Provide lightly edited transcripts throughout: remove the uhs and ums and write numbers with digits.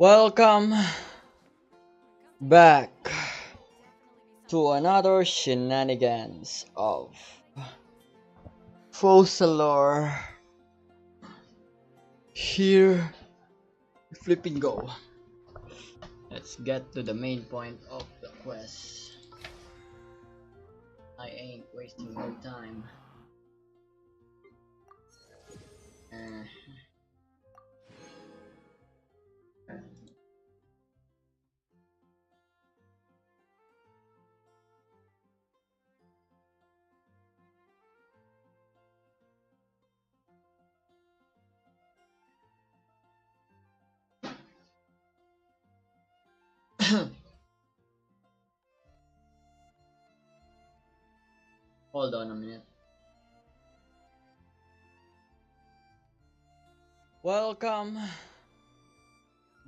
Welcome back to another shenanigans of Fossilor. Here, flipping go. Let's get to the main point of the quest. I ain't wasting no time. Uh, Hold on a minute. Welcome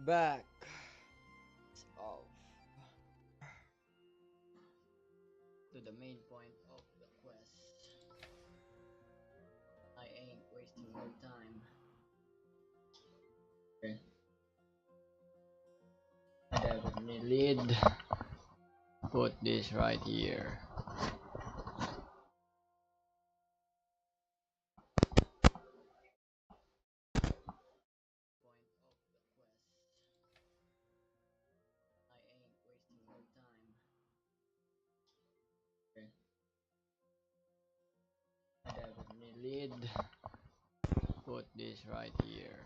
back of to the main point of the quest. I ain't wasting no time. Okay. I definitely lead. Put this right here. Point of the quest. I ain't wasting no time. Okay. I definitely lead. Put this right here.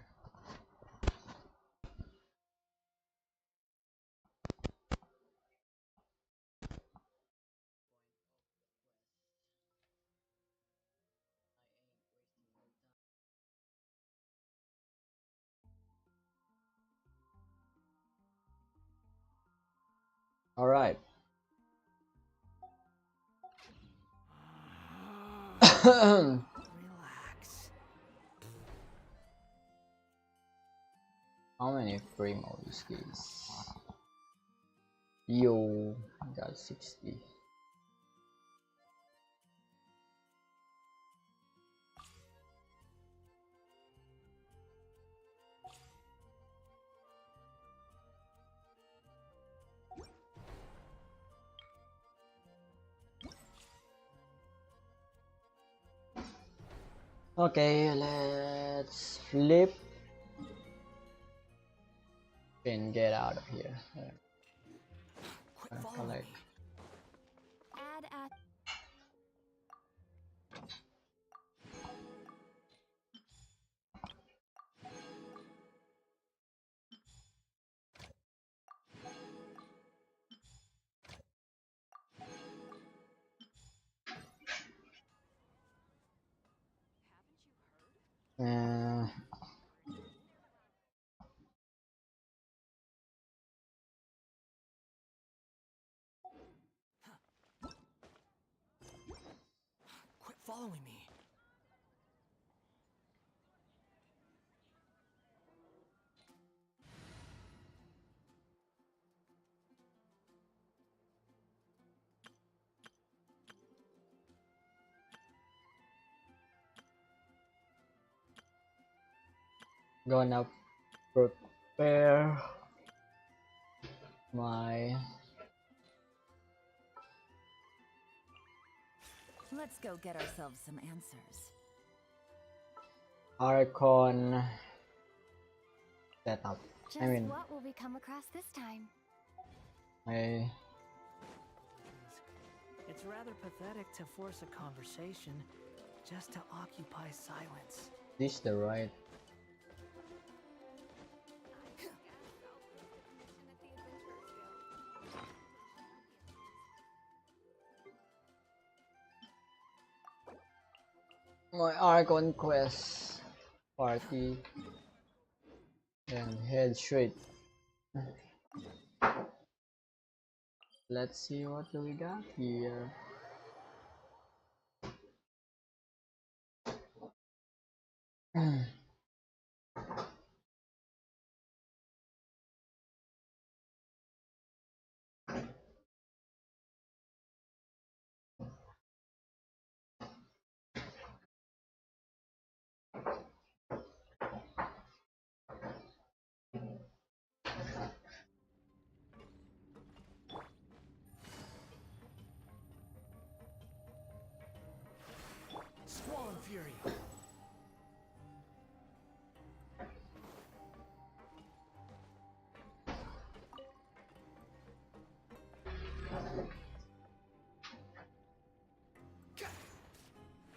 All right. Relax. How many frame of these keys? Yo, got 60. Okay, let's flip and get out of here. Quit following Collect. me. Add at Uh, Quit following me. gonna prepare my Let's go get ourselves some answers. archon setup. Just what will we come across this time? I It's rather pathetic to force a conversation just to occupy silence. this the right. My archon quest party, and head straight. Let's see what do we got here.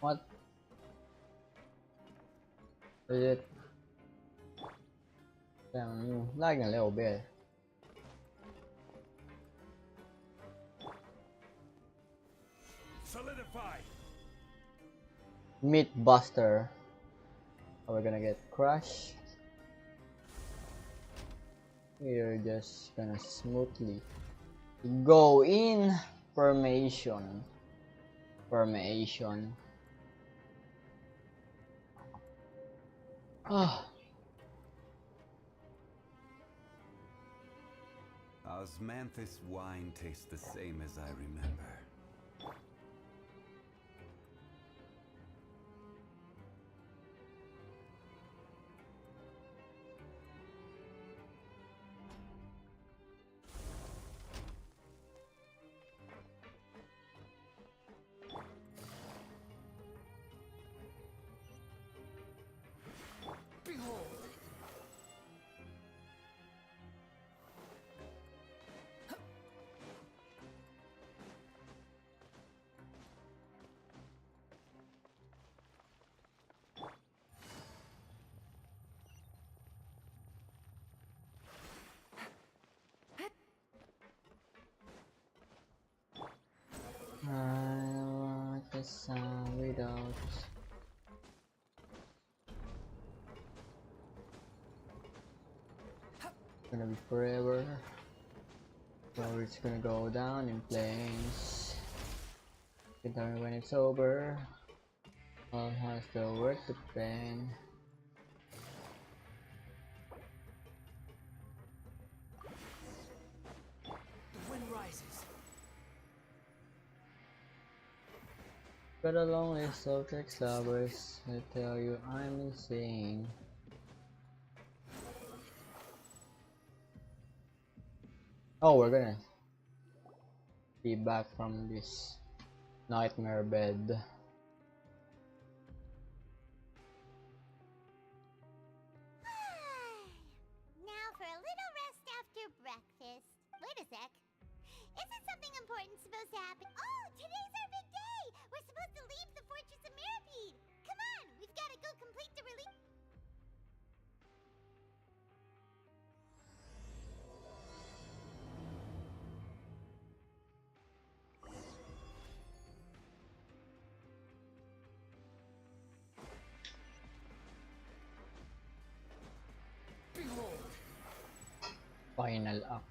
What is it? Lagging a little bit. Solidify. Meat Buster. Are we gonna get crushed? We're just gonna smoothly go in formation. Ah, Osmanthus wine tastes the same as I remember. I want the sun without. Gonna be forever. So it's gonna go down in flames. You tell me when it's over. All has the worth the pain. The wind rises. Got a long list of text lovers. I tell you I'm insane. Oh, we're gonna be back from this nightmare bed. Now for a little rest after breakfast. Wait a sec. Isn't something important supposed to happen? Oh, today's our big day! We're supposed to leave the Fortress of Mirapede! Come on! We've got to go complete the release. Final act.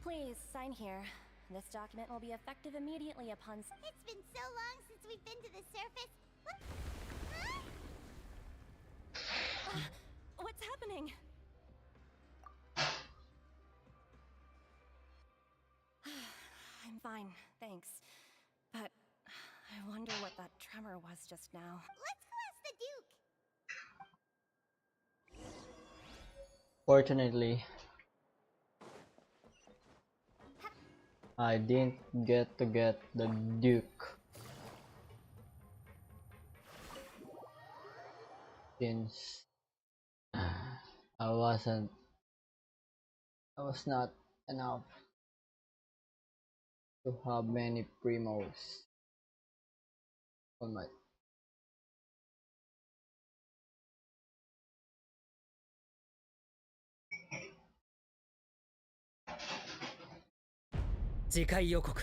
Please sign here. This document will be effective immediately upon. It's been so long since we've been to the surface. What? Huh? What's happening? I'm fine, thanks. But I wonder what that tremor was just now. Let's go ask the Duke. Fortunately, I didn't get to get the Duke since I was not enough to have many primos on my. 次回予告。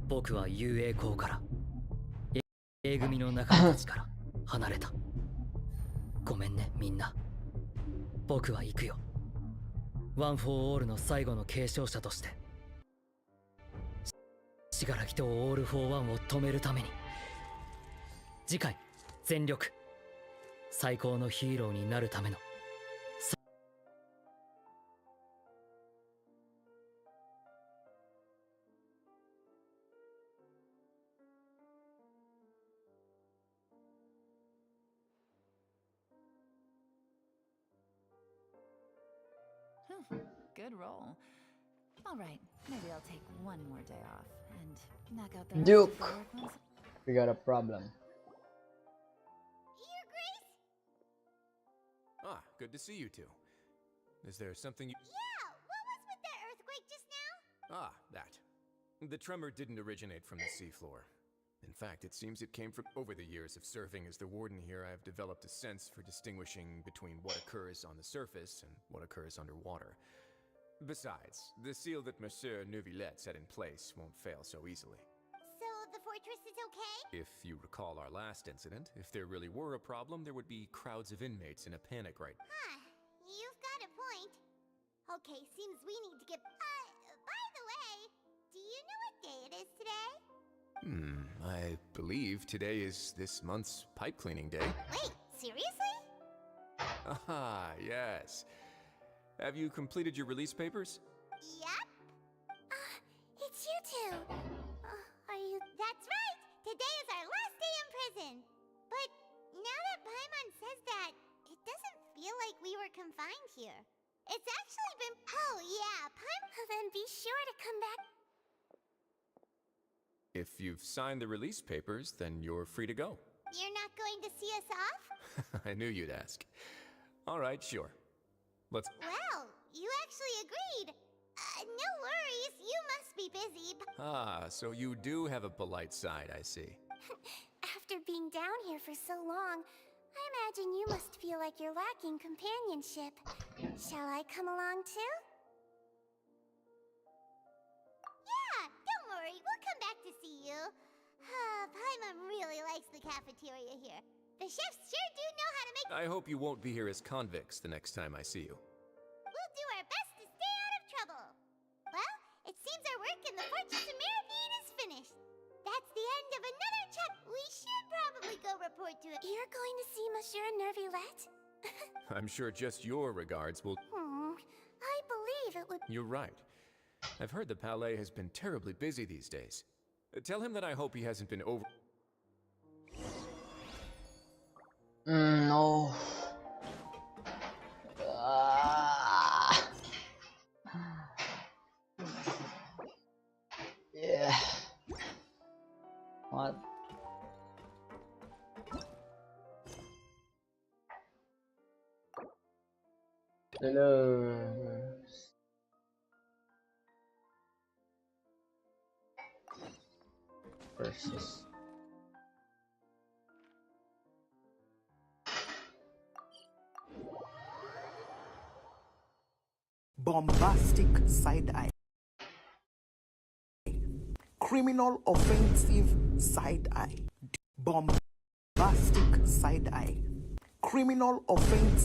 僕は雄英校から A 組の仲間たちから離れた。ごめんねみんな。僕は行くよ。ワン・フォー・オールの最後の継承者として。死柄木とオール・フォー・ワンを止めるために。次回全力。最高のヒーローになるための。Good roll. All right, maybe I'll take one more day off and knock out the rest Duke, of the work once. we got a problem. Your Grace? Ah, good to see you two. Is there something you... Yeah, what was with that earthquake just now? Ah, that. The tremor didn't originate from the seafloor. In fact, it seems it came from... Over the years of serving as the warden here, I have developed a sense for distinguishing between what occurs on the surface and what occurs underwater. Besides, the seal that Monsieur Neuvillette set in place won't fail so easily. So the fortress is okay? If you recall our last incident, if there really were a problem, there would be crowds of inmates in a panic right... Huh, you've got a point. Okay, seems we need to get... by the way, do you know what day it is today? I believe today is this month's pipe cleaning day. Wait, seriously? Ah, yes. Have you completed your release papers? Yep. It's you two. Are you... That's right! Today is our last day in prison. But now that Paimon says that, it doesn't feel like we were confined here. It's actually been... Oh, yeah, Paimon... Then be sure to come back... If you've signed the release papers, then you're free to go. You're not going to see us off? I knew you'd ask. All right, sure. Let's... Well, you actually agreed. No worries, you must be busy. Ah, so you do have a polite side, I see. After being down here for so long, I imagine you must feel like you're lacking companionship. Shall I come along too? Yeah, don't worry, we'll come back to see you. Paimon really likes the cafeteria here. The chefs sure do know how to make... I hope you won't be here as convicts the next time I see you. We'll do our best to stay out of trouble. Well, it seems our work in the Fortress of Mirabine is finished. That's the end of another chapter. We should probably go report to it. You're going to see Monsieur Neuvillette? I'm sure just your regards will... I believe it would... You're right. I've heard the Palais has been terribly busy these days. Tell him that I hope he hasn't been over... No. Yeah. What? Hello. Versus. Bombastic side-eye. Criminal offensive side-eye. Bombastic side-eye. Criminal offensive.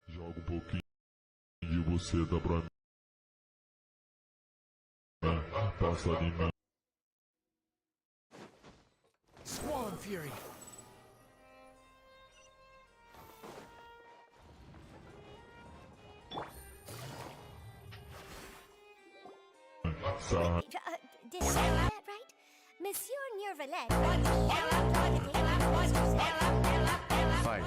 Joga pouquinho e você dá pra mim. Passa de mim. Swan Fury! Did I say that right? Monsieur Neuvillette... Fight.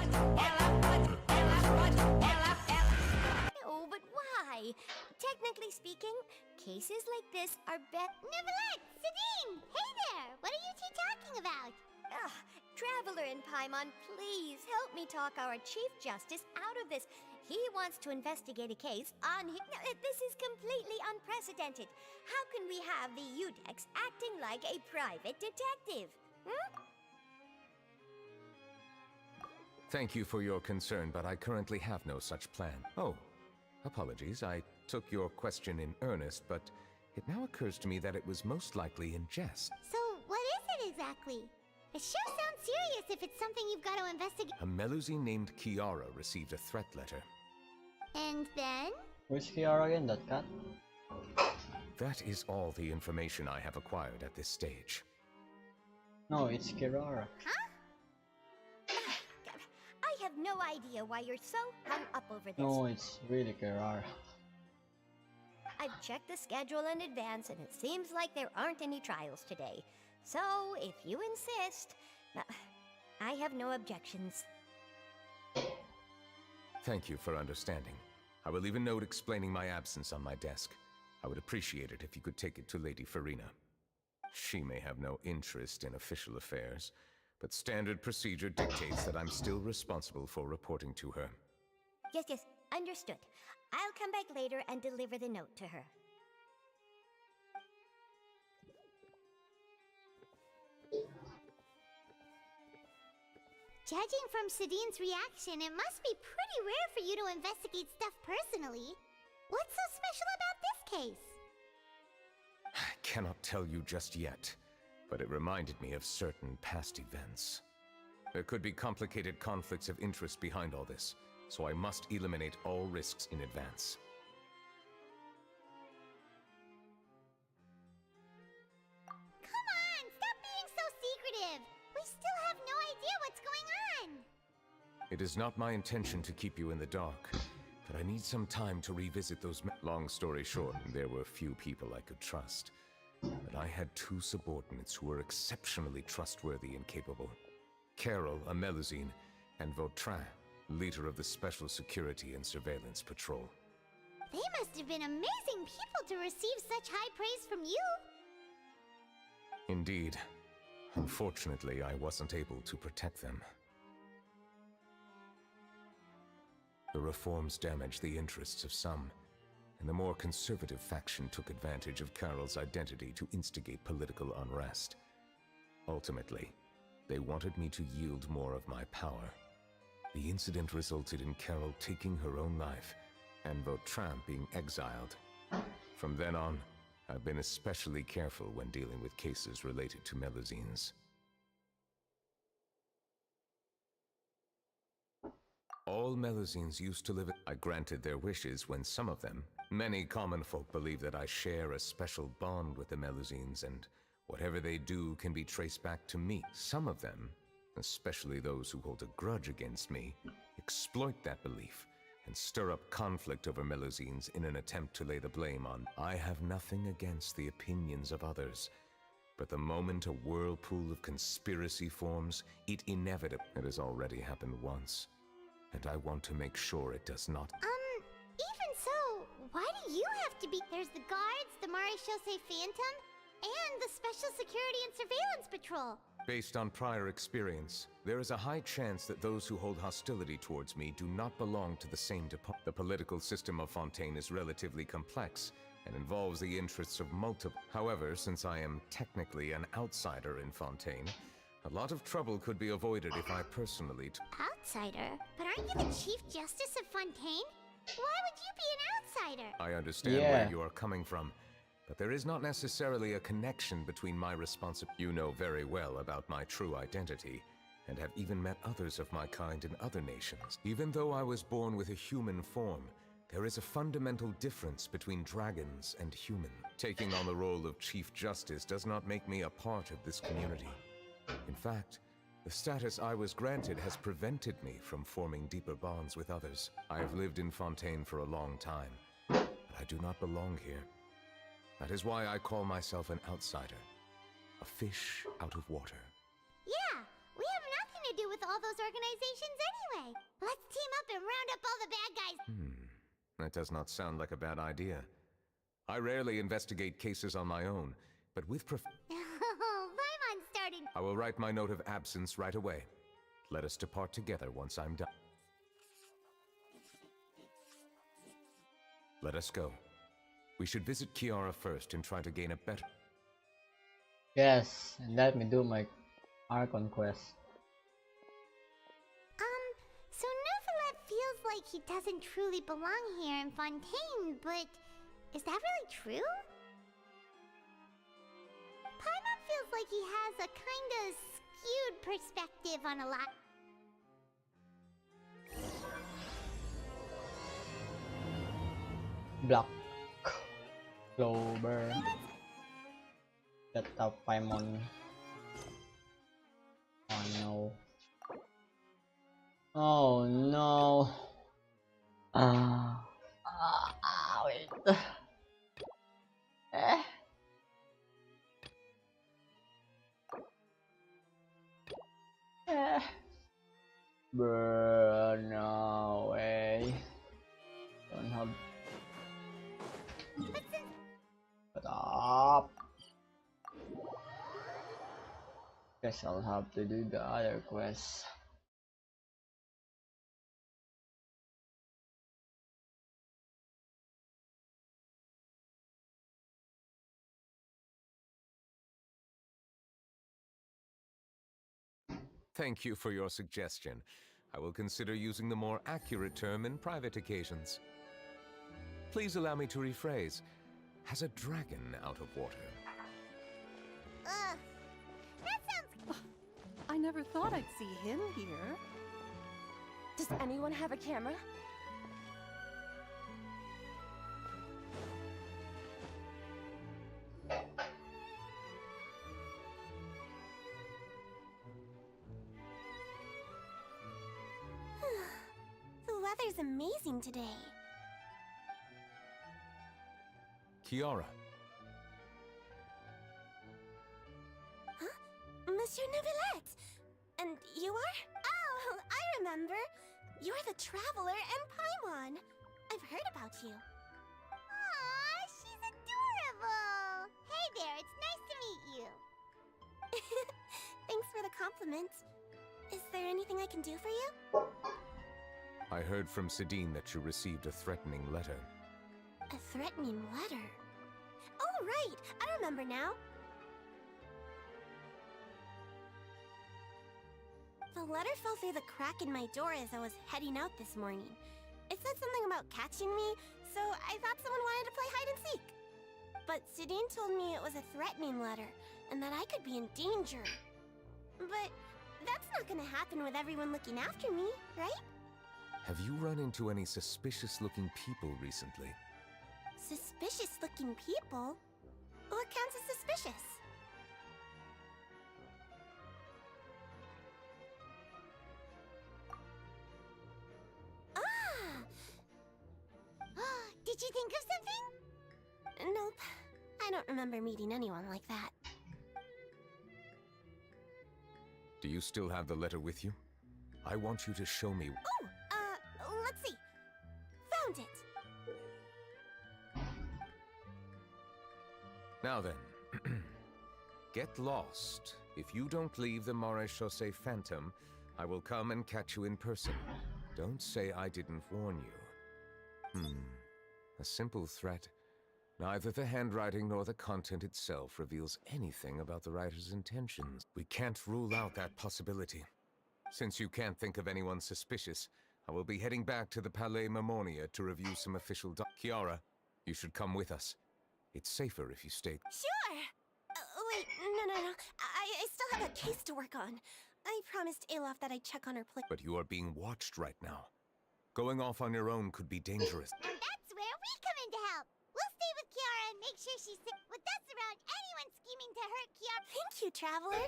Oh, but why? Technically speaking, cases like this are Neuvillette! Sadine! Hey there! What are you two talking about? Traveler in Paimon, please help me talk our Chief Justice out of this. He wants to investigate a case on... This is completely unprecedented. How can we have the Udex acting like a private detective? Thank you for your concern, but I currently have no such plan. Oh, apologies. I took your question in earnest, but it now occurs to me that it was most likely in jest. So, what is it exactly? It sure sounds serious if it's something you've got to investigate. A Melusine named Kiara received a threat letter. And then? Who's Kiara again? That cat? That is all the information I have acquired at this stage. No, it's Kirara. I have no idea why you're so hung up over this. No, it's really Kerara. I've checked the schedule in advance, and it seems like there aren't any trials today. So, if you insist, I have no objections. Thank you for understanding. I will leave a note explaining my absence on my desk. I would appreciate it if you could take it to Lady Farina. She may have no interest in official affairs, but standard procedure dictates that I'm still responsible for reporting to her. Yes, understood. I'll come back later and deliver the note to her. Judging from Sadine's reaction, it must be pretty rare for you to investigate stuff personally. What's so special about this case? I cannot tell you just yet, but it reminded me of certain past events. There could be complicated conflicts of interest behind all this, so I must eliminate all risks in advance. Come on, stop being so secretive! We still have no idea what's going on! It is not my intention to keep you in the dark, but I need some time to revisit those long story short, there were few people I could trust. But I had two subordinates who were exceptionally trustworthy and capable. Carol, a Melusine, and Vautrin, leader of the Special Security and Surveillance Patrol. They must have been amazing people to receive such high praise from you! Indeed. Unfortunately, I wasn't able to protect them. The reforms damaged the interests of some, and the more conservative faction took advantage of Carol's identity to instigate political unrest. Ultimately, they wanted me to yield more of my power. The incident resulted in Carol taking her own life, and Vautrin being exiled. From then on, I've been especially careful when dealing with cases related to Melusines. All Melusines used to live. I granted their wishes when some of them, many common folk, believe that I share a special bond with the Melusines, and whatever they do can be traced back to me. Some of them, especially those who hold a grudge against me, exploit that belief and stir up conflict over Melusines in an attempt to lay the blame on. I have nothing against the opinions of others, but the moment a whirlpool of conspiracy forms, it inevitably. It has already happened once, and I want to make sure it does not. Even so, why do you have to be— There's the guards, the Maréchaussée Phantom, and the Special Security and Surveillance Patrol. Based on prior experience, there is a high chance that those who hold hostility towards me do not belong to the same department. The political system of Fontaine is relatively complex and involves the interests of multiple. However, since I am technically an outsider in Fontaine, a lot of trouble could be avoided if I personally— Outsider? But aren't you the Chief Justice of Fontaine? Why would you be an outsider? I understand where you are coming from, but there is not necessarily a connection between my responsibility. You know very well about my true identity, and have even met others of my kind in other nations. Even though I was born with a human form, there is a fundamental difference between dragons and human. Taking on the role of Chief Justice does not make me a part of this community. In fact, the status I was granted has prevented me from forming deeper bonds with others. I have lived in Fontaine for a long time, but I do not belong here. That is why I call myself an outsider. A fish out of water. Yeah, we have nothing to do with all those organizations anyway. Let's team up and round up all the bad guys. That does not sound like a bad idea. I rarely investigate cases on my own, but with Oh, Paimon started. I will write my note of absence right away. Let us depart together once I'm done. Let us go. We should visit Kiara first and try to gain a better... Yes, and let me do my archon quest. So Neuvillette feels like he doesn't truly belong here in Fontaine, but is that really true? Paimon feels like he has a kinda skewed perspective on a lot. Block. Clover. Set up Paimon. Oh no. Oh no. Wait. Eh. Eh. Bruh, no way. Don't have. Shut up. Guess I'll have to do the other quest. Thank you for your suggestion. I will consider using the more accurate term in private occasions. Please allow me to rephrase. Has a dragon out of water? Ugh. That sounds. I never thought I'd see him here. Does anyone have a camera? The weather's amazing today. Kiara, Monsieur Neuvillette! And you are? Oh, I remember. You're the Traveler and Paimon. I've heard about you. Aw, she's adorable! Hey there, it's nice to meet you. Thanks for the compliment. Is there anything I can do for you? I heard from Sidine that you received a threatening letter. A threatening letter? Oh, right! I remember now. The letter fell through the crack in my door as I was heading out this morning. It said something about catching me, so I thought someone wanted to play hide and seek. But Sidine told me it was a threatening letter, and that I could be in danger. But that's not gonna happen with everyone looking after me, right? Have you run into any suspicious-looking people recently? Suspicious-looking people? What counts as suspicious? Did you think of something? Nope. I don't remember meeting anyone like that. Do you still have the letter with you? I want you to show me. Oh, let's see. Found it. Now then, get lost. If you don't leave the Maréchaussée Phantom, I will come and catch you in person. Don't say I didn't warn you. A simple threat. Neither the handwriting nor the content itself reveals anything about the writer's intentions. We can't rule out that possibility. Since you can't think of anyone suspicious, I will be heading back to the Palais Mammonia to review some official Kiara, you should come with us. It's safer if you stay. Sure! Wait, no. I still have a case to work on. I promised Alof that I'd check on her plate. But you are being watched right now. Going off on your own could be dangerous. That's where we come in to help. We'll stay with Kiara and make sure she's safe. With us around, anyone scheming to hurt Kiara. Thank you, Traveler.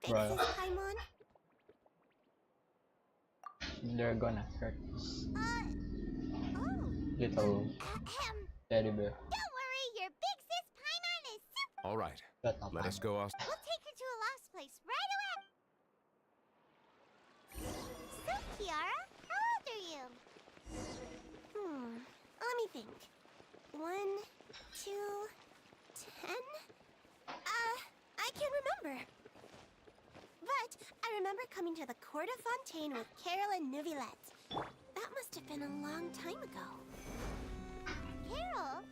Big Right. sis Paimon. They're gonna hurt us. Oh. Little teddy bear. Don't worry, your big sis Paimon is super. All right, Shut up, let us go off. We'll take her to a lost place right away. So, Kiara, how old are you? Let me think. 1, 2, 10? I can't remember. But I remember coming to the Court of Fontaine with Carol and Neuvillette. That must have been a long time ago. Carol?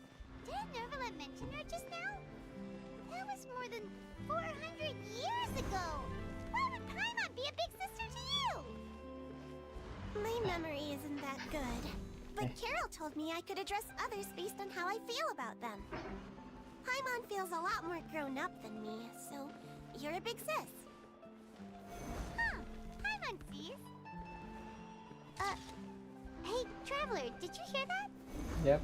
Didn't Neuvillette mention her just now? That was more than 400 years ago. Why would Paimon be a big sister to you? My memory isn't that good. But Carol told me I could address others based on how I feel about them. Paimon feels a lot more grown up than me, so you're a big sis. Huh, Paimon sees. Hey, Traveler, did you hear that? Yep.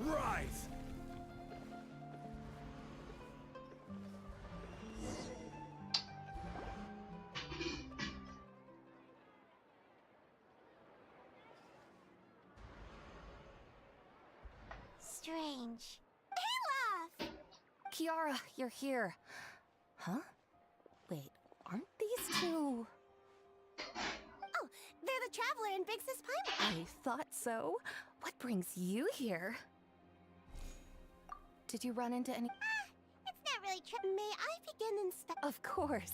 Rise! strange. Olaf! Kiara, you're here. Huh? Wait, aren't these two? Oh, they're the Traveler and Big Sis Paimon. I thought so. What brings you here? Did you run into any? It's not really true. May I begin inspect? Of course.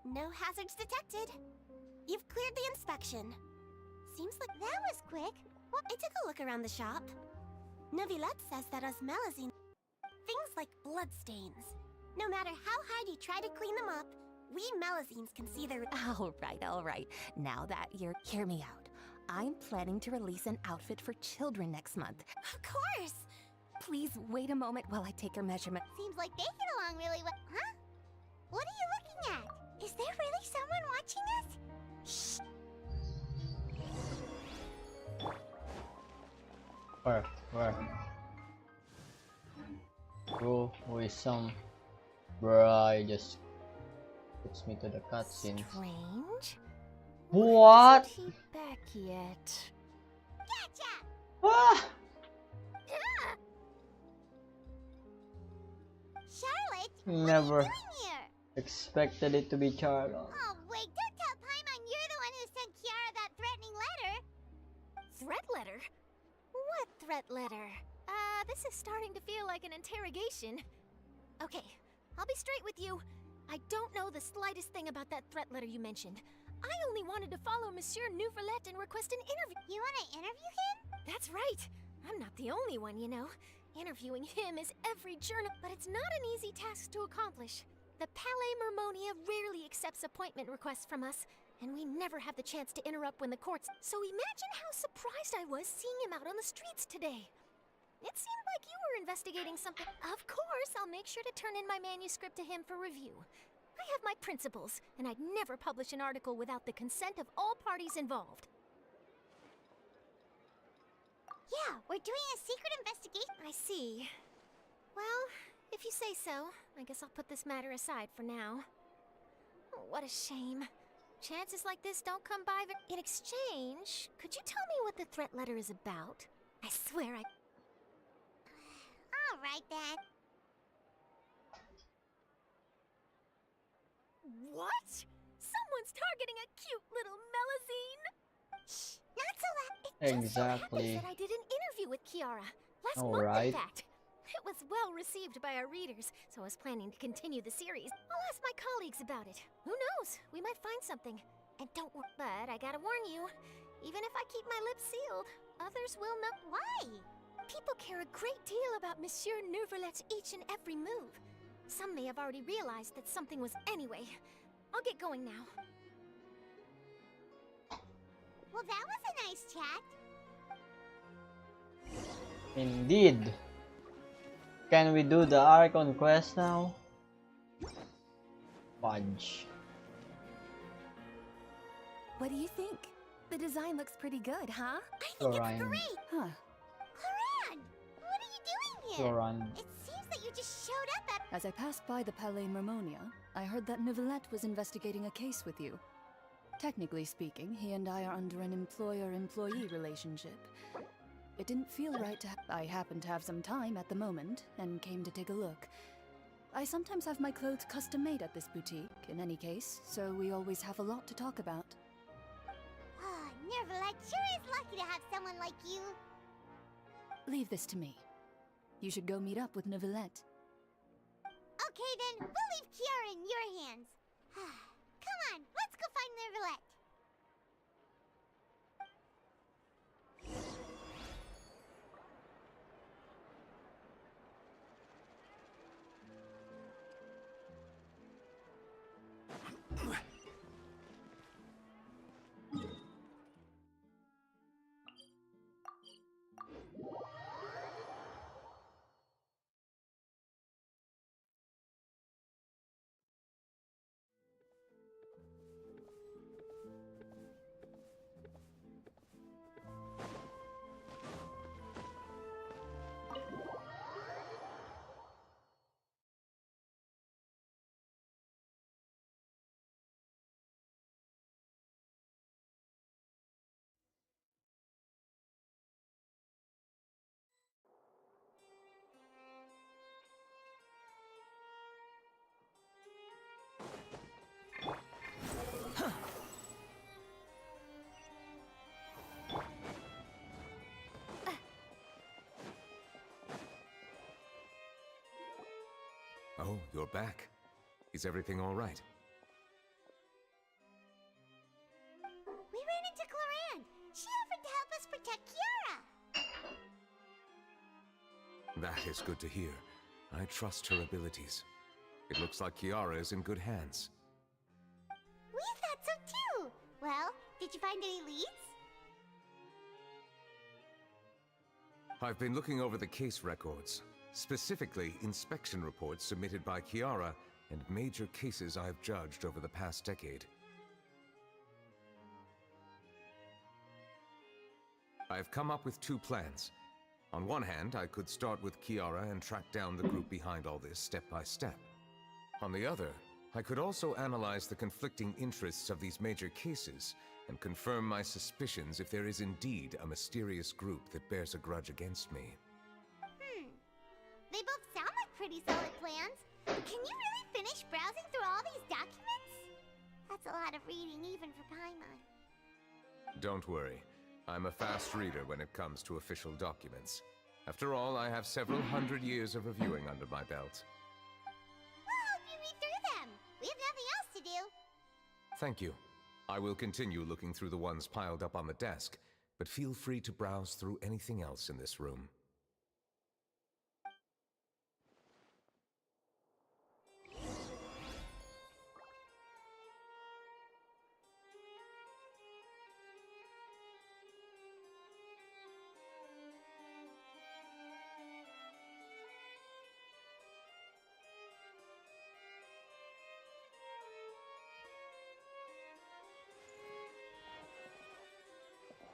No hazards detected. You've cleared the inspection. Seems like that was quick. Well, I took a look around the shop. Neuvillette says that us Melusine... Things like bloodstains. No matter how hard you try to clean them up, we Melusines can see their... All right. Now that you're... Hear me out. I'm planning to release an outfit for children next month. Of course! Please wait a moment while I take your measurement. Seems like they get along really well. Huh? What are you looking at? Is there really someone watching us? Shh. Where? Who is some... Bruh, it just puts me to the cutscene. Strange. What? Isn't he back yet? Gotcha! Ah! Charlotte, Never what are you doing here? expected it to be Charlotte. Oh, wait, don't tell Paimon you're the one who sent Kiara that threatening letter. Threat letter? What threat letter? This is starting to feel like an interrogation. Okay, I'll be straight with you. I don't know the slightest thing about that threat letter you mentioned. I only wanted to follow Monsieur Neuvillette and request an interview. You want to interview him? That's right. I'm not the only one, you know. Interviewing him is every journal, but it's not an easy task to accomplish. The Palais Mermonia rarely accepts appointment requests from us, and we never have the chance to interrupt when the courts... So imagine how surprised I was seeing him out on the streets today. It seemed like you were investigating something. Of course, I'll make sure to turn in my manuscript to him for review. I have my principles, and I'd never publish an article without the consent of all parties involved. Yeah, we're doing a secret investigation. I see. Well, if you say so, I guess I'll put this matter aside for now. Oh, what a shame. Chances like this don't come by in exchange, could you tell me what the threat letter is about? I swear I... All right, then. What? Someone's targeting a cute little Melusine? Shh, not so loud. Exactly. That I did an interview with Kiara last All month, right. in fact. It was well received by our readers, so I was planning to continue the series. I'll ask my colleagues about it. Who knows? We might find something. And don't worry, but I gotta warn you, even if I keep my lips sealed, others will know. Why? People care a great deal about Monsieur Neuvillette's each and every move. Some may have already realized that something was... Anyway, I'll get going now. Well, that was a nice chat. Indeed. Can we do the Archon quest now? Fudge. What do you think? The design looks pretty good, huh? I think Florine. it's great. Huh. Haran, what are you doing here? Floran. It seems that you just showed up at... As I passed by the Palais Mermonia, I heard that Neuvillette was investigating a case with you. Technically speaking, he and I are under an employer-employee relationship. It didn't feel right to I happened to have some time at the moment, and came to take a look. I sometimes have my clothes custom-made at this boutique, in any case, so we always have a lot to talk about. Oh, Neuvillette sure is lucky to have someone like you. Leave this to me. You should go meet up with Neuvillette. Okay, then, we'll leave Kiara in your hands. Come on, let's go find Neuvillette. Oh, you're back. Is everything all right? We ran into Cloran. She offered to help us protect Kiara. That is good to hear. I trust her abilities. It looks like Kiara is in good hands. We thought so too. Well, did you find any leads? I've been looking over the case records, specifically inspection reports submitted by Kiara and major cases I've judged over the past decade. I've come up with two plans. On one hand, I could start with Kiara and track down the group behind all this step by step. On the other, I could also analyze the conflicting interests of these major cases and confirm my suspicions if there is indeed a mysterious group that bears a grudge against me. They both sound like pretty solid plans. Can you really finish browsing through all these documents? That's a lot of reading even for Paimon. Don't worry. I'm a fast reader when it comes to official documents. After all, I have several hundred years of reviewing under my belt. We'll help you read through them. We have nothing else to do. Thank you. I will continue looking through the ones piled up on the desk, but feel free to browse through anything else in this room.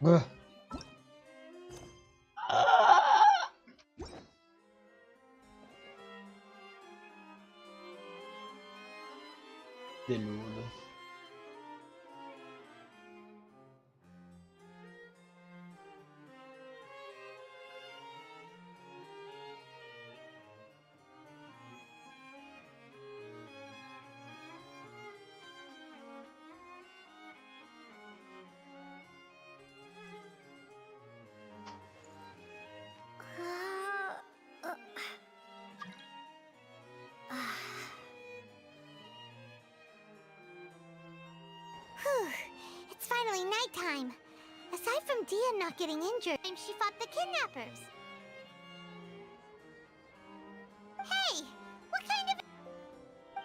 Bruh. Deludo. Whew, it's finally nighttime. Aside from Dia not getting injured, she fought the kidnappers. Hey, what kind of...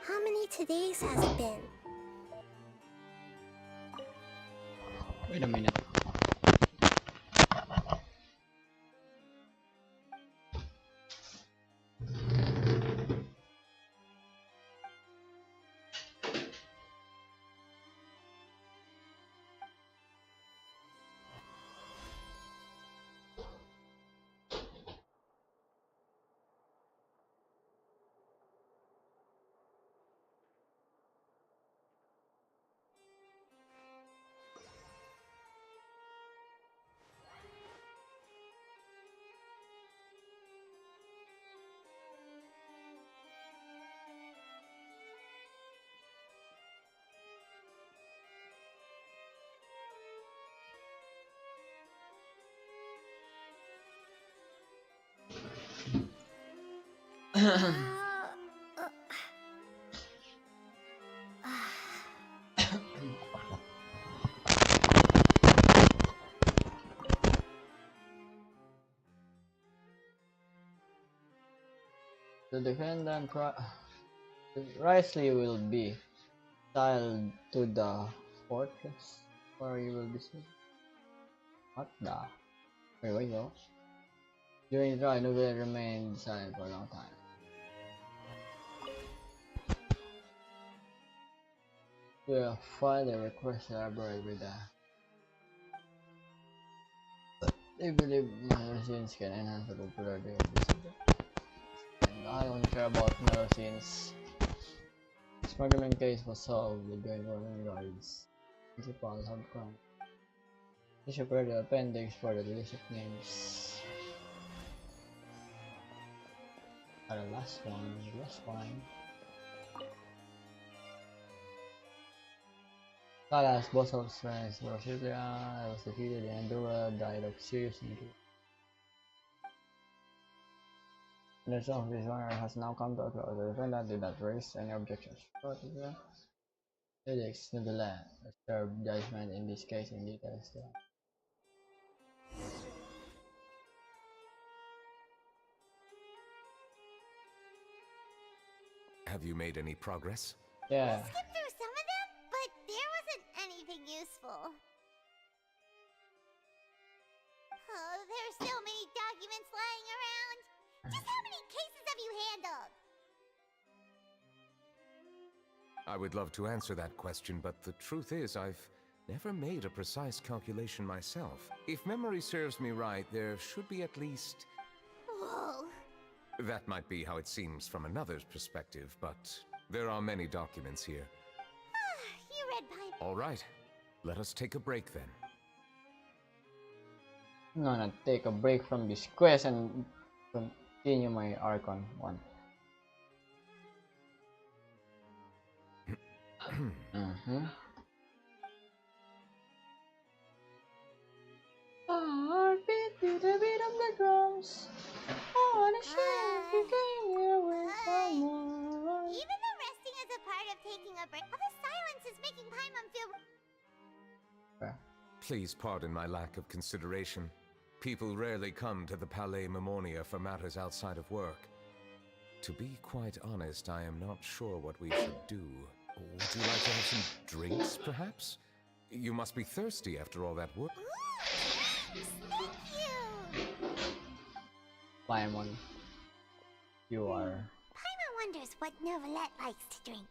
How many todays has it been? Wait a minute. The defendant Risley will be styled to the fortress, where you will be seen. What the? Wait, wait, no. During the trial, you will remain silent for a long time. We will file a request to elaborate with the... They believe medicines can enhance the popularity of this subject. And I only care about medicines. Smuggling case was solved with great guards. Principals have crime. Issue per the appendix for the list of names. The last one. Salas, boss of strength, Roshidra was defeated and Dura died of serious injury. The song this one has now come to a close. The defendant did not raise any objections. But the verdicts nevertheless served judgment in this case in detail still. Have you made any progress? Yeah. We skipped through some of them, but there wasn't anything useful. Oh, there are so many documents lying around. Just how many cases have you handled? I would love to answer that question, but the truth is I've never made a precise calculation myself. If memory serves me right, there should be at least... Whoa. That might be how it seems from another's perspective, but there are many documents here. You read Pipe. All right, let us take a break then. I'm gonna take a break from this quest and continue my archon one. Heartbeat to the beat of the drums. I wanna share if you came here with someone. Even though resting is a part of taking a break, all the silence is making Paimon feel... Please pardon my lack of consideration. People rarely come to the Palais Mammonia for matters outside of work. To be quite honest, I am not sure what we should do. Would you like to have some drinks, perhaps? You must be thirsty after all that work. Thank you! Paimon, you are... Paimon wonders what Novelette likes to drink.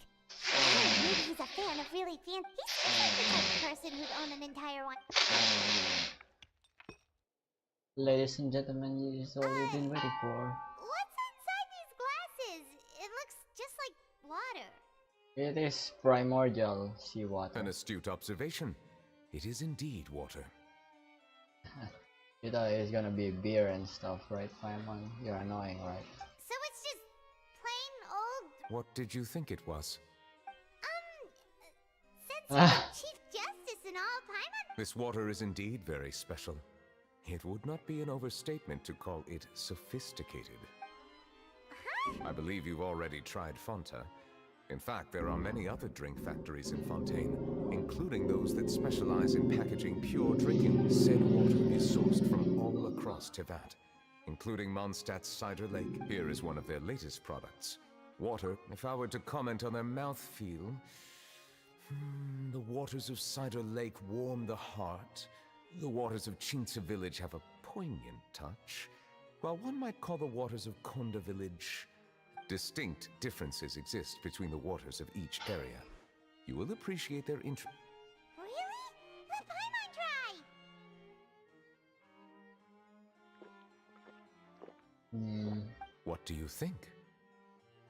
Maybe he's a fan of really He seems like the type of person who'd own an entire one. Ladies and gentlemen, this is all you've been waiting for. What's inside these glasses? It looks just like water. It is primordial seawater. An astute observation. It is indeed water. You thought it's gonna be beer and stuff, right, Paimon? You're annoying, right? So it's just plain old... What did you think it was? Since you're the Chief Justice and all, Paimon... This water is indeed very special. It would not be an overstatement to call it sophisticated. I believe you've already tried Fonta. In fact, there are many other drink factories in Fontaine, including those that specialize in packaging pure drinking. Said water is sourced from all across Tevat, including Mondstadt's Cider Lake. Here is one of their latest products. Water, if I were to comment on their mouthfeel... the waters of Cider Lake warm the heart. The waters of Chintza Village have a poignant touch, while one might call the waters of Konda Village... Distinct differences exist between the waters of each area. You will appreciate their interest. Really? Let Paimon try! What do you think?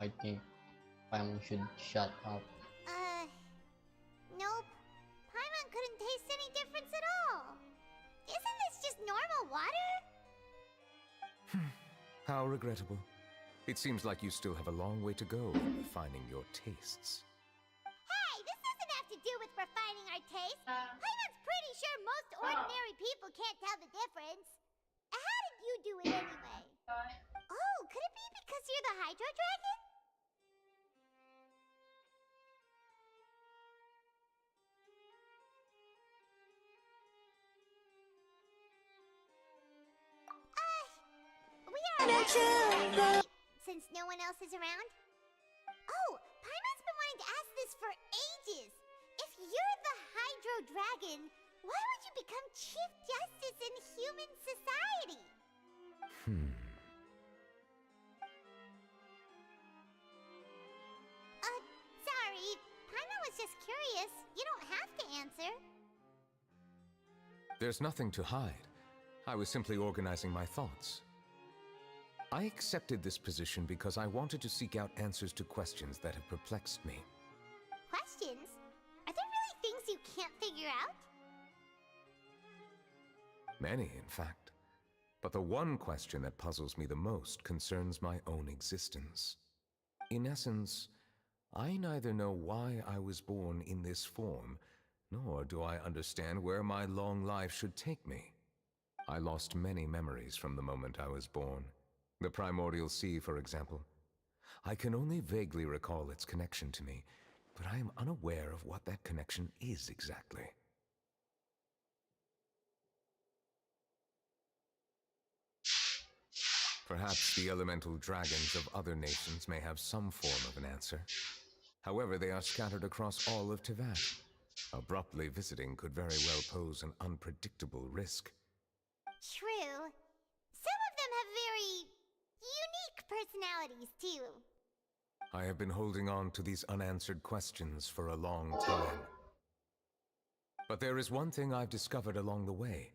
I think Paimon should shut up. Nope. Paimon couldn't taste any difference at all. Isn't this just normal water? How regrettable. It seems like you still have a long way to go in refining your tastes. Hey, this doesn't have to do with refining our taste. Paimon's pretty sure most ordinary people can't tell the difference. How did you do it anyway? Oh, could it be because you're the Hydro Dragon? We are... Since no one else is around? Oh, Paimon's been wanting to ask this for ages. If you're the Hydro Dragon, why would you become Chief Justice in human society? Sorry. Paimon was just curious. You don't have to answer. There's nothing to hide. I was simply organizing my thoughts. I accepted this position because I wanted to seek out answers to questions that have perplexed me. Questions? Are there really things you can't figure out? Many, in fact. But the one question that puzzles me the most concerns my own existence. In essence, I neither know why I was born in this form, nor do I understand where my long life should take me. I lost many memories from the moment I was born. The primordial sea, for example. I can only vaguely recall its connection to me, but I am unaware of what that connection is exactly. Perhaps the elemental dragons of other nations may have some form of an answer. However, they are scattered across all of Teyvat. Abruptly visiting could very well pose an unpredictable risk. True. Some of them have very unique personalities, too. I have been holding on to these unanswered questions for a long time. But there is one thing I've discovered along the way.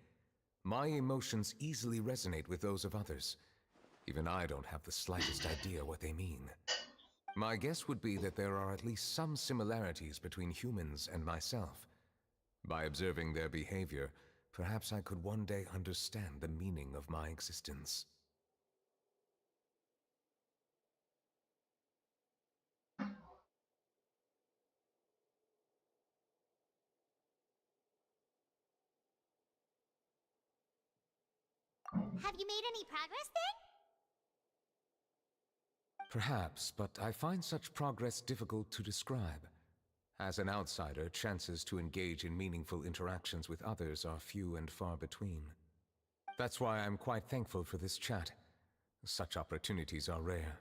My emotions easily resonate with those of others. Even I don't have the slightest idea what they mean. My guess would be that there are at least some similarities between humans and myself. By observing their behavior, perhaps I could one day understand the meaning of my existence. Have you made any progress then? Perhaps, but I find such progress difficult to describe. As an outsider, chances to engage in meaningful interactions with others are few and far between. That's why I'm quite thankful for this chat. Such opportunities are rare.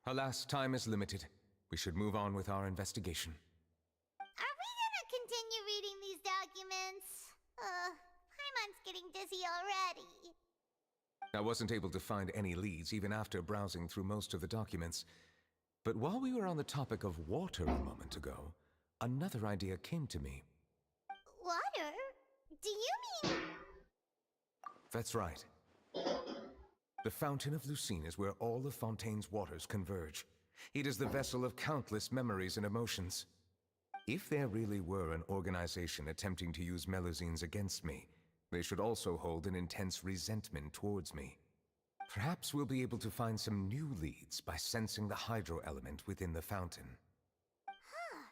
Alas, time is limited. We should move on with our investigation. Are we gonna continue reading these documents? Paimon's getting dizzy already. I wasn't able to find any leads even after browsing through most of the documents. But while we were on the topic of water a moment ago, another idea came to me. Water? Do you mean... That's right. The Fountain of Lucine is where all of Fontaine's waters converge. It is the vessel of countless memories and emotions. If there really were an organization attempting to use Melusines against me, they should also hold an intense resentment towards me. Perhaps we'll be able to find some new leads by sensing the hydro element within the fountain. Huh.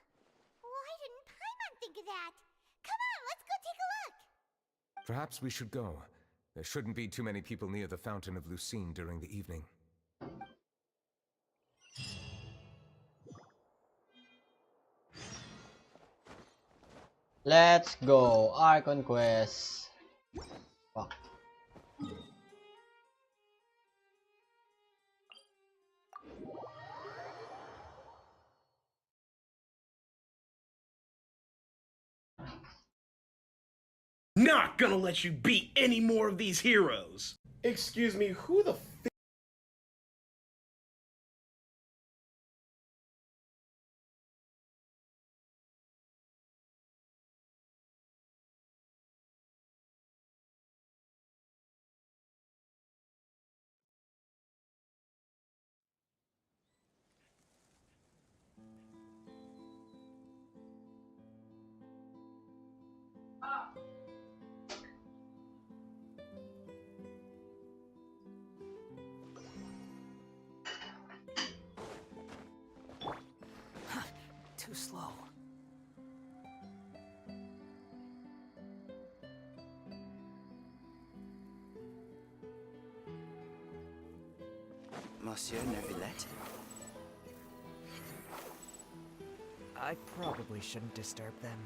Why didn't Paimon think of that? Come on, let's go take a look! Perhaps we should go. There shouldn't be too many people near the Fountain of Lucine during the evening. Let's go, Archon quest. Fuck. Not gonna let you beat any more of these heroes. Excuse me, who the f Too slow. Monsieur Neuvillette? I probably shouldn't disturb them.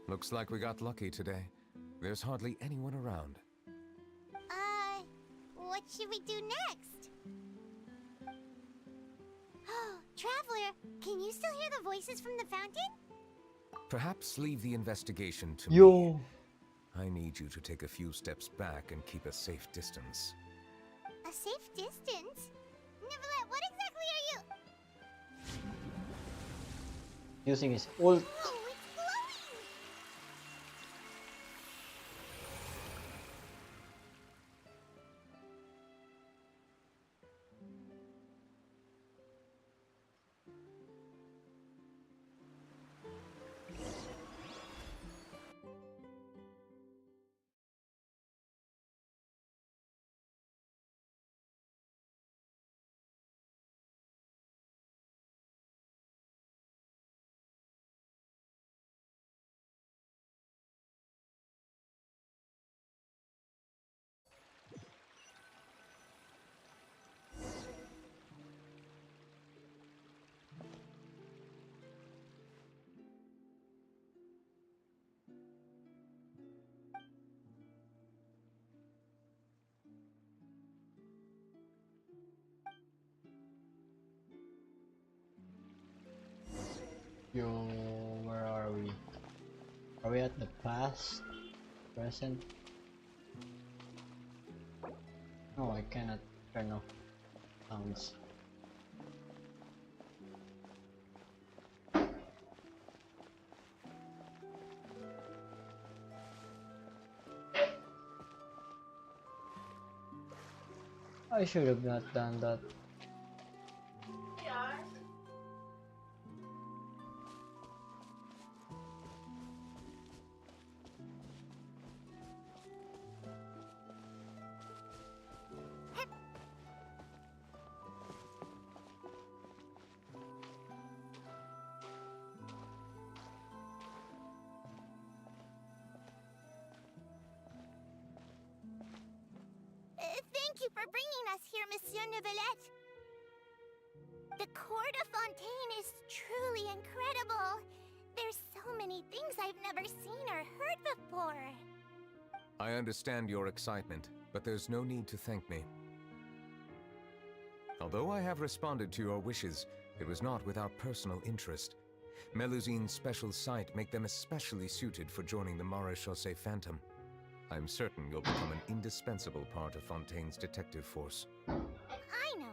Looks like we got lucky today. There's hardly anyone around. What should we do next? Oh, Traveler, can you still hear the voices from the fountain? Perhaps leave the investigation to Yo. me. I need you to take a few steps back and keep a safe distance. A safe distance? Neuvillette, what exactly are you... Using his ult. Oh, Yo, where are we? Are we at the past? Present? No, I cannot turn off sounds. I should have not done that. Thank you for bringing us here, Monsieur Neuvillette. The Court of Fontaine is truly incredible. There's so many things I've never seen or heard before. I understand your excitement, but there's no need to thank me. Although I have responded to your wishes, it was not without personal interest. Melusine's special sight make them especially suited for joining the Maréchaussée Phantom. I'm certain you'll become an indispensable part of Fontaine's detective force. I know,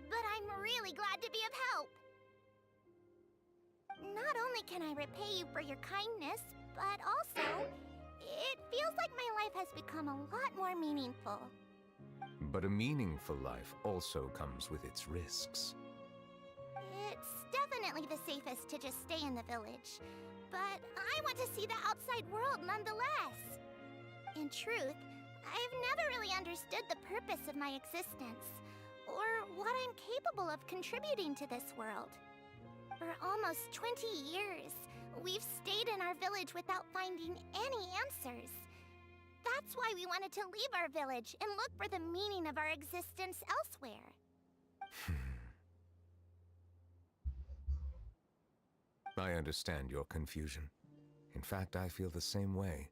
but I'm really glad to be of help. Not only can I repay you for your kindness, but also, it feels like my life has become a lot more meaningful. But a meaningful life also comes with its risks. It's definitely the safest to just stay in the village, but I want to see the outside world nonetheless. In truth, I've never really understood the purpose of my existence, or what I'm capable of contributing to this world. For almost 20 years, we've stayed in our village without finding any answers. That's why we wanted to leave our village and look for the meaning of our existence elsewhere. I understand your confusion. In fact, I feel the same way.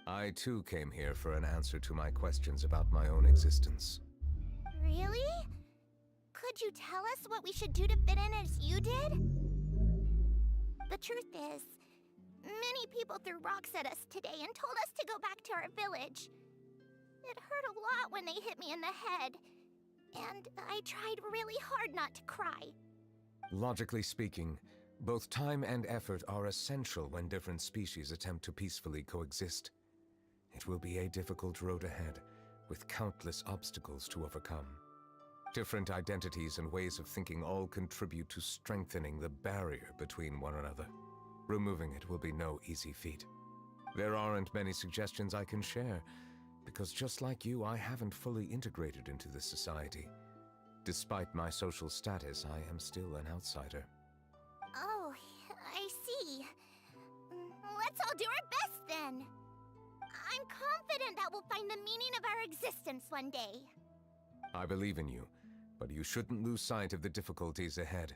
I too came here for an answer to my questions about my own existence. Really? Could you tell us what we should do to fit in as you did? The truth is, many people threw rocks at us today and told us to go back to our village. It hurt a lot when they hit me in the head, and I tried really hard not to cry. Logically speaking, both time and effort are essential when different species attempt to peacefully coexist. It will be a difficult road ahead, with countless obstacles to overcome. Different identities and ways of thinking all contribute to strengthening the barrier between one another. Removing it will be no easy feat. There aren't many suggestions I can share, because just like you, I haven't fully integrated into this society. Despite my social status, I am still an outsider. Oh, I see. Let's all do our best then. I'm confident that we'll find the meaning of our existence one day. I believe in you, but you shouldn't lose sight of the difficulties ahead.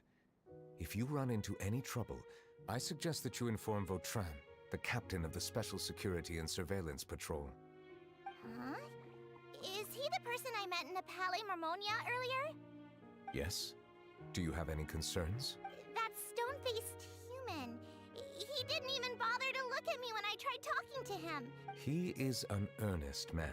If you run into any trouble, I suggest that you inform Vautrin, the captain of the Special Security and Surveillance Patrol. Huh? Is he the person I met in the Palais Marmonia earlier? Yes? Do you have any concerns? That stone-faced human. He didn't even bother to look at me when I tried talking to him. He is an earnest man.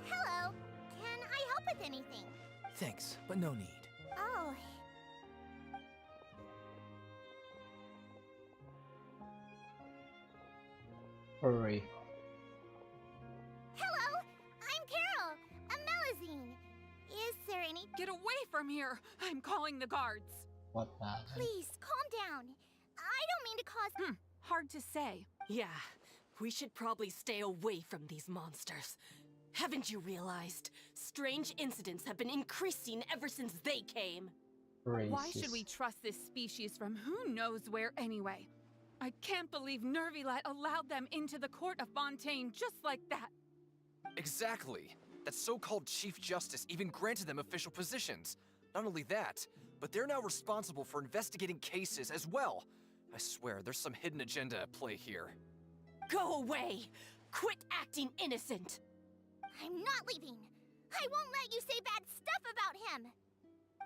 Hello. Can I help with anything? Thanks, but no need. Oh. Hurry. Hello. I'm Carol. A Melusine. Is there any... Get away from here! I'm calling the guards. What the? Please, calm down. I don't mean to cause... Hard to say. Yeah, we should probably stay away from these monsters. Haven't you realized? Strange incidents have been increasing ever since they came. Why should we Racist. trust this species from who knows where anyway? I can't believe Nervilet allowed them into the court of Fontaine just like that. Exactly. That so-called Chief Justice even granted them official positions. Not only that, but they're now responsible for investigating cases as well. I swear, there's some hidden agenda at play here. Go away! Quit acting innocent! I'm not leaving. I won't let you say bad stuff about him.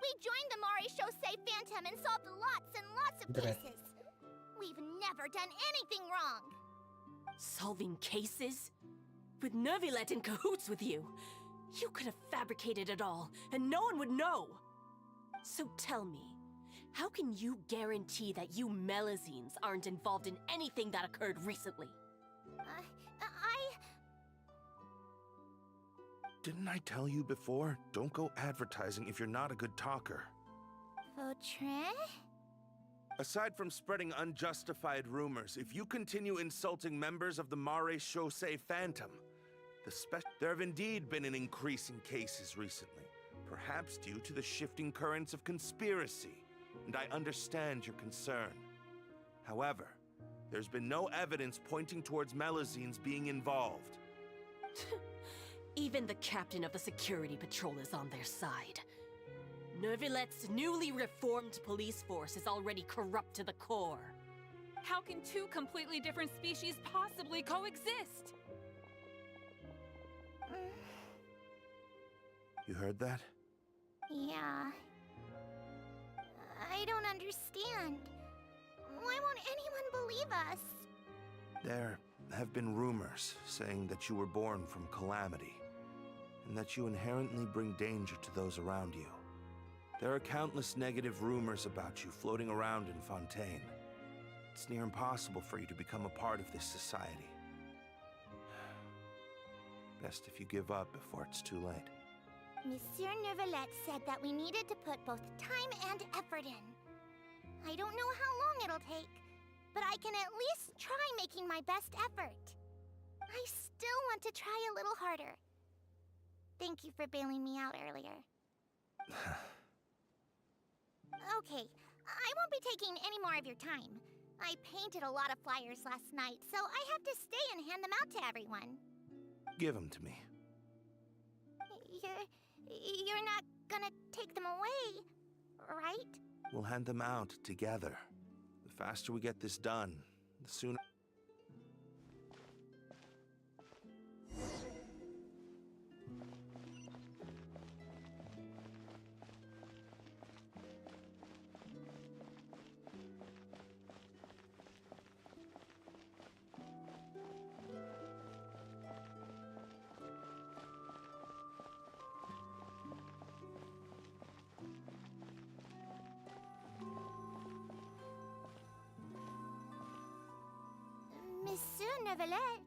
We joined the Mare Chaussee Phantom and solved lots and lots of Great. cases. We've never done anything wrong. Solving cases? With Nervilet in cahoots with you? You could have fabricated it all, and no one would know! So tell me, how can you guarantee that you Melazines aren't involved in anything that occurred recently? Didn't I tell you before? Don't go advertising if you're not a good talker. Vautrin? Aside from spreading unjustified rumors, if you continue insulting members of the Mare Chaussee Phantom, there have indeed been an increase in cases recently, perhaps due to the shifting currents of conspiracy, and I understand your concern. However, there's been no evidence pointing towards Melazines being involved. Even the captain of the security patrol is on their side. Nervilet's newly reformed police force is already corrupt to the core. How can two completely different species possibly coexist? You heard that? Yeah. I don't understand. Why won't anyone believe us? There have been rumors saying that you were born from calamity, and that you inherently bring danger to those around you. There are countless negative rumors about you floating around in Fontaine. It's near impossible for you to become a part of this society. Best if you give up before it's too late. Monsieur Nervilet said that we needed to put both time and effort in. I don't know how long it'll take, but I can at least try making my best effort. I still want to try a little harder. Thank you for bailing me out earlier. Okay, I won't be taking any more of your time. I painted a lot of flyers last night, so I have to stay and hand them out to everyone. Give them to me. You're not gonna take them away, right? We'll hand them out together. The faster we get this done, the sooner... Monsieur Nervilet,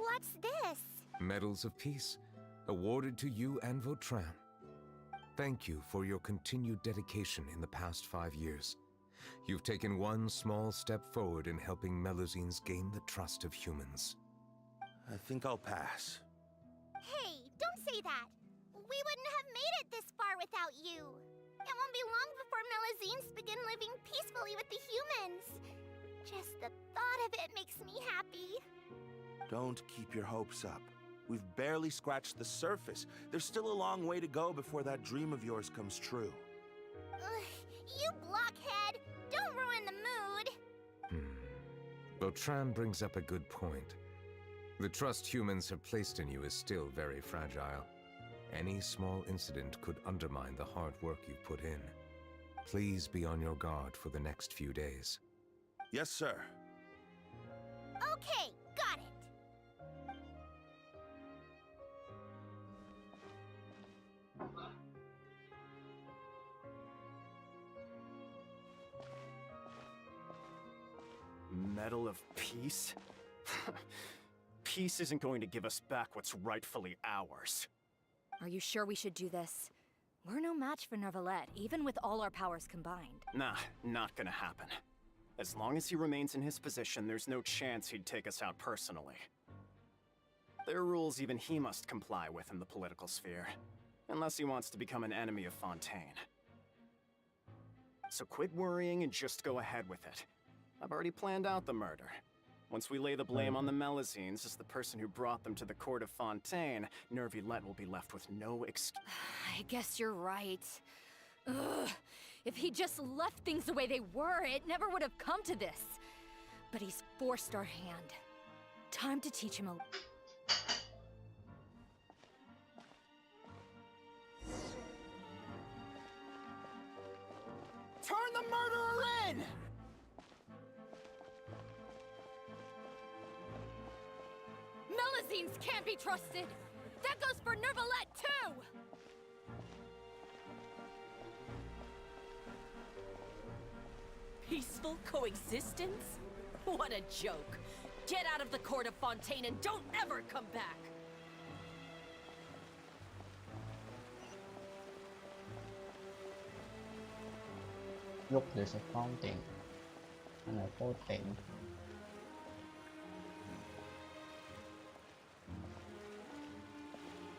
what's this? Medals of Peace, awarded to you and Vautrin. Thank you for your continued dedication in the past 5 years. You've taken one small step forward in helping Melazines gain the trust of humans. I think I'll pass. Hey, don't say that. We wouldn't have made it this far without you. It won't be long before Melazines begin living peacefully with the humans. Just the thought of it makes me happy. Don't keep your hopes up. We've barely scratched the surface. There's still a long way to go before that dream of yours comes true. You blockhead! Don't ruin the mood! Vautrin brings up a good point. The trust humans have placed in you is still very fragile. Any small incident could undermine the hard work you've put in. Please be on your guard for the next few days. Yes, sir. Okay, got it. Medal of Peace? Peace isn't going to give us back what's rightfully ours. Are you sure we should do this? We're no match for Nervilet, even with all our powers combined. Nah, not gonna happen. As long as he remains in his position, there's no chance he'd take us out personally. There are rules even he must comply with in the political sphere, unless he wants to become an enemy of Fontaine. So quit worrying and just go ahead with it. I've already planned out the murder. Once we lay the blame on the Melusines as the person who brought them to the court of Fontaine, Nervilette will be left with no excuse. I guess you're right. Ugh. If he just left things the way they were, it never would have come to this. But he's forced our hand. Time to teach him a... Turn the murderer in! Melusines can't be trusted! That goes for Nervilette, too! Peaceful coexistence? What a joke. Get out of the court of Fontaine and don't ever come back! Look, there's a fountain. And a fountain.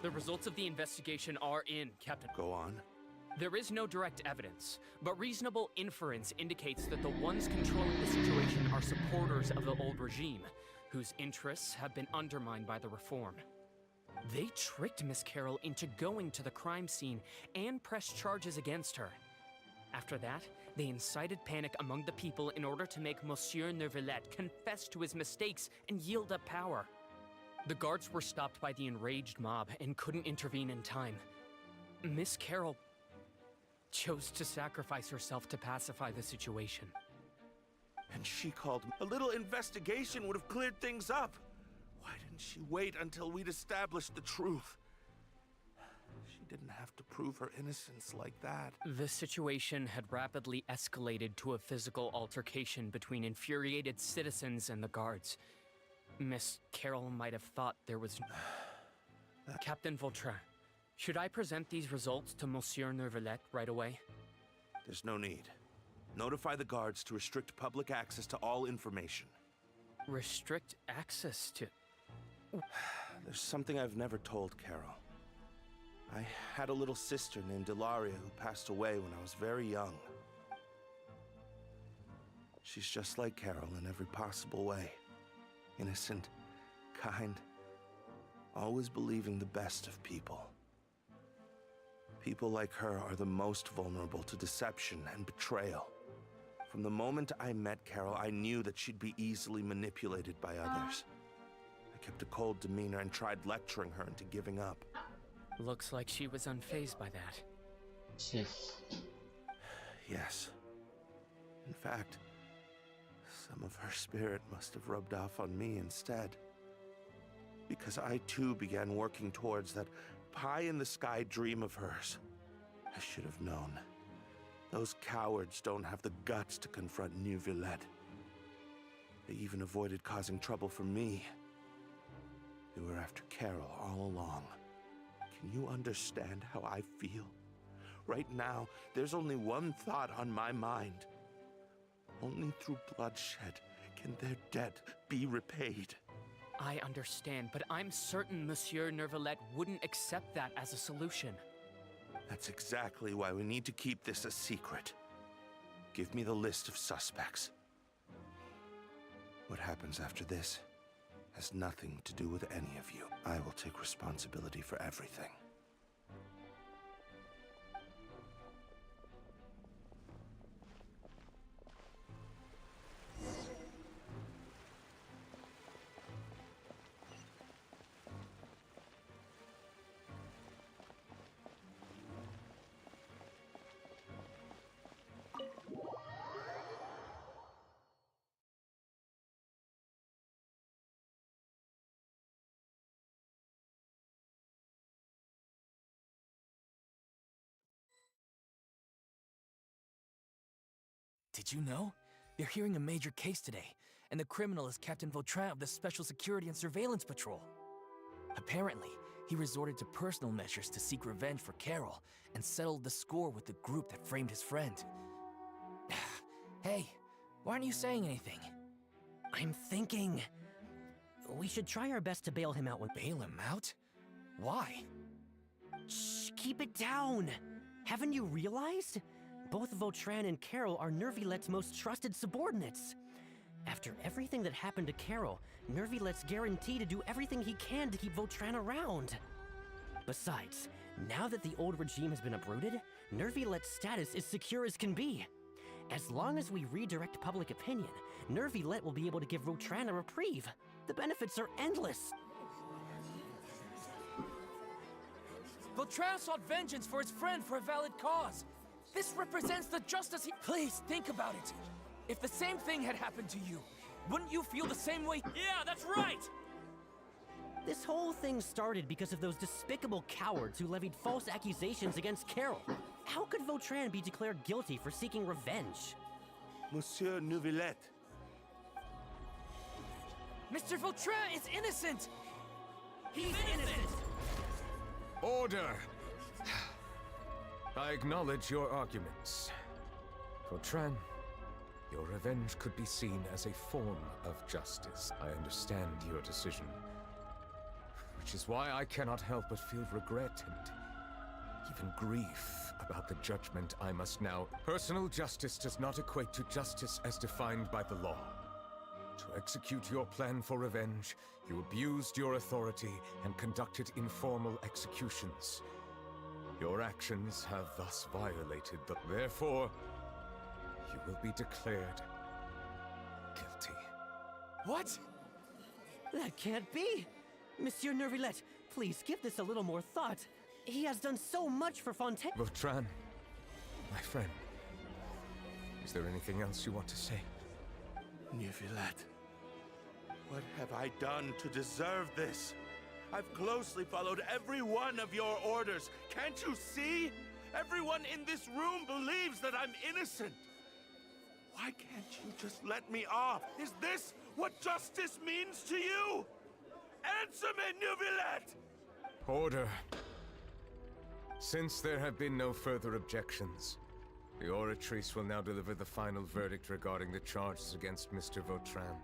The results of the investigation are in, Captain. Go on. There is no direct evidence, but reasonable inference indicates that the ones controlling the situation are supporters of the old regime, whose interests have been undermined by the reform. They tricked Miss Carroll into going to the crime scene and pressed charges against her. After that, they incited panic among the people in order to make Monsieur Nervilette confess to his mistakes and yield up power. The guards were stopped by the enraged mob and couldn't intervene in time. Miss Carroll chose to sacrifice herself to pacify the situation. And she called me. A little investigation would have cleared things up. Why didn't she wait until we'd established the truth? She didn't have to prove her innocence like that. The situation had rapidly escalated to a physical altercation between infuriated citizens and the guards. Miss Carroll might have thought there was... Captain Vautrin, should I present these results to Monsieur Nervilette right away? There's no need. Notify the guards to restrict public access to all information. Restrict access to... There's something I've never told Carol. I had a little sister named Ilaria who passed away when I was very young. She's just like Carol in every possible way. Innocent, kind, always believing the best of people. People like her are the most vulnerable to deception and betrayal. From the moment I met Carol, I knew that she'd be easily manipulated by others. I kept a cold demeanor and tried lecturing her into giving up. Looks like she was unfazed by that. Yes. In fact, some of her spirit must have rubbed off on me instead. Because I too began working towards that pie-in-the-sky dream of hers. I should have known. Those cowards don't have the guts to confront Nervilette. They even avoided causing trouble for me. They were after Carol all along. Can you understand how I feel? Right now, there's only one thought on my mind. Only through bloodshed can their debt be repaid. I understand, but I'm certain Monsieur Nervilette wouldn't accept that as a solution. That's exactly why we need to keep this a secret. Give me the list of suspects. What happens after this has nothing to do with any of you. I will take responsibility for everything. Did you know? They're hearing a major case today, and the criminal is Captain Vautrin of the Special Security and Surveillance Patrol. Apparently, he resorted to personal measures to seek revenge for Carol and settled the score with the group that framed his friend. Hey, why aren't you saying anything? I'm thinking... we should try our best to bail him out. Bail him out? Why? Shh, keep it down! Haven't you realized? Both Vautrin and Carol are Nervilette's most trusted subordinates. After everything that happened to Carol, Nervilette's guaranteed to do everything he can to keep Vautrin around. Besides, now that the old regime has been uprooted, Nervilette's status is secure as can be. As long as we redirect public opinion, Nervilette will be able to give Vautrin a reprieve. The benefits are endless. Vautrin sought vengeance for his friend for a valid cause. This represents the justice he— Please, think about it. If the same thing had happened to you, wouldn't you feel the same way? Yeah, that's right! This whole thing started because of those despicable cowards who levied false accusations against Carol. How could Vautrin be declared guilty for seeking revenge? Monsieur Neuvillette. Mr. Vautrin is innocent! He's innocent! Order! I acknowledge your arguments. Vautrin, your revenge could be seen as a form of justice. I understand your decision, which is why I cannot help but feel regret and even grief about the judgment I must now. Personal justice does not equate to justice as defined by the law. To execute your plan for revenge, you abused your authority and conducted informal executions. Your actions have thus violated the— Therefore, you will be declared guilty. What? That can't be! Monsieur Nervillette, please give this a little more thought. He has done so much for Fontaine. Vautrin, my friend, is there anything else you want to say? Neuvillette, what have I done to deserve this? I've closely followed every one of your orders. Can't you see? Everyone in this room believes that I'm innocent. Why can't you just let me off? Is this what justice means to you? Answer me, Neuvillette! Order. Since there have been no further objections, the Oratrice will now deliver the final verdict regarding the charges against Mr. Vautrin.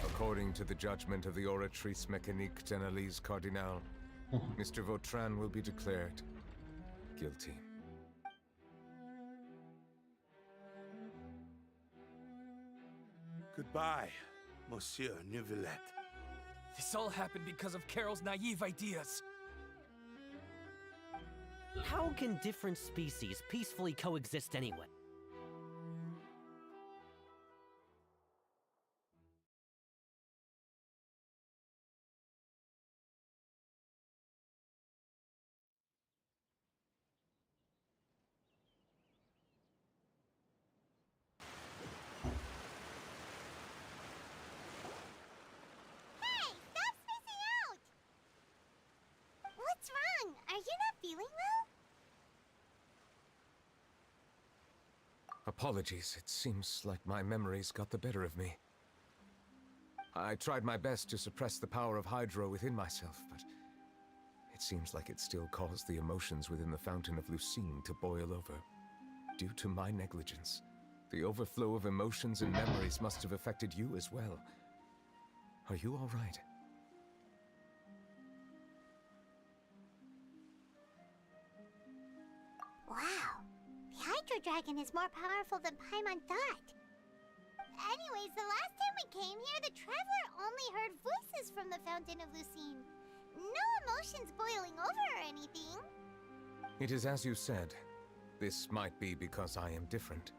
According to the judgment of the Oratrice Mécanique d'Analyse Cardinal, Mr. Vautrin will be declared guilty. Goodbye, Monsieur Neuvillette. This all happened because of Carol's naive ideas. How can different species peacefully coexist anyway? Hey, stop spacing out! What's wrong? Are you not feeling well? Apologies, it seems like my memories got the better of me. I tried my best to suppress the power of Hydro within myself, but it seems like it still caused the emotions within the Fountain of Lucine to boil over. Due to my negligence, the overflow of emotions and memories must have affected you as well. Are you all right? Wow, the Hydro Dragon is more powerful than Paimon thought. Anyways, the last time we came here, the Traveler only heard voices from the Fountain of Lucine. No emotions boiling over or anything. It is as you said. This might be because I am different.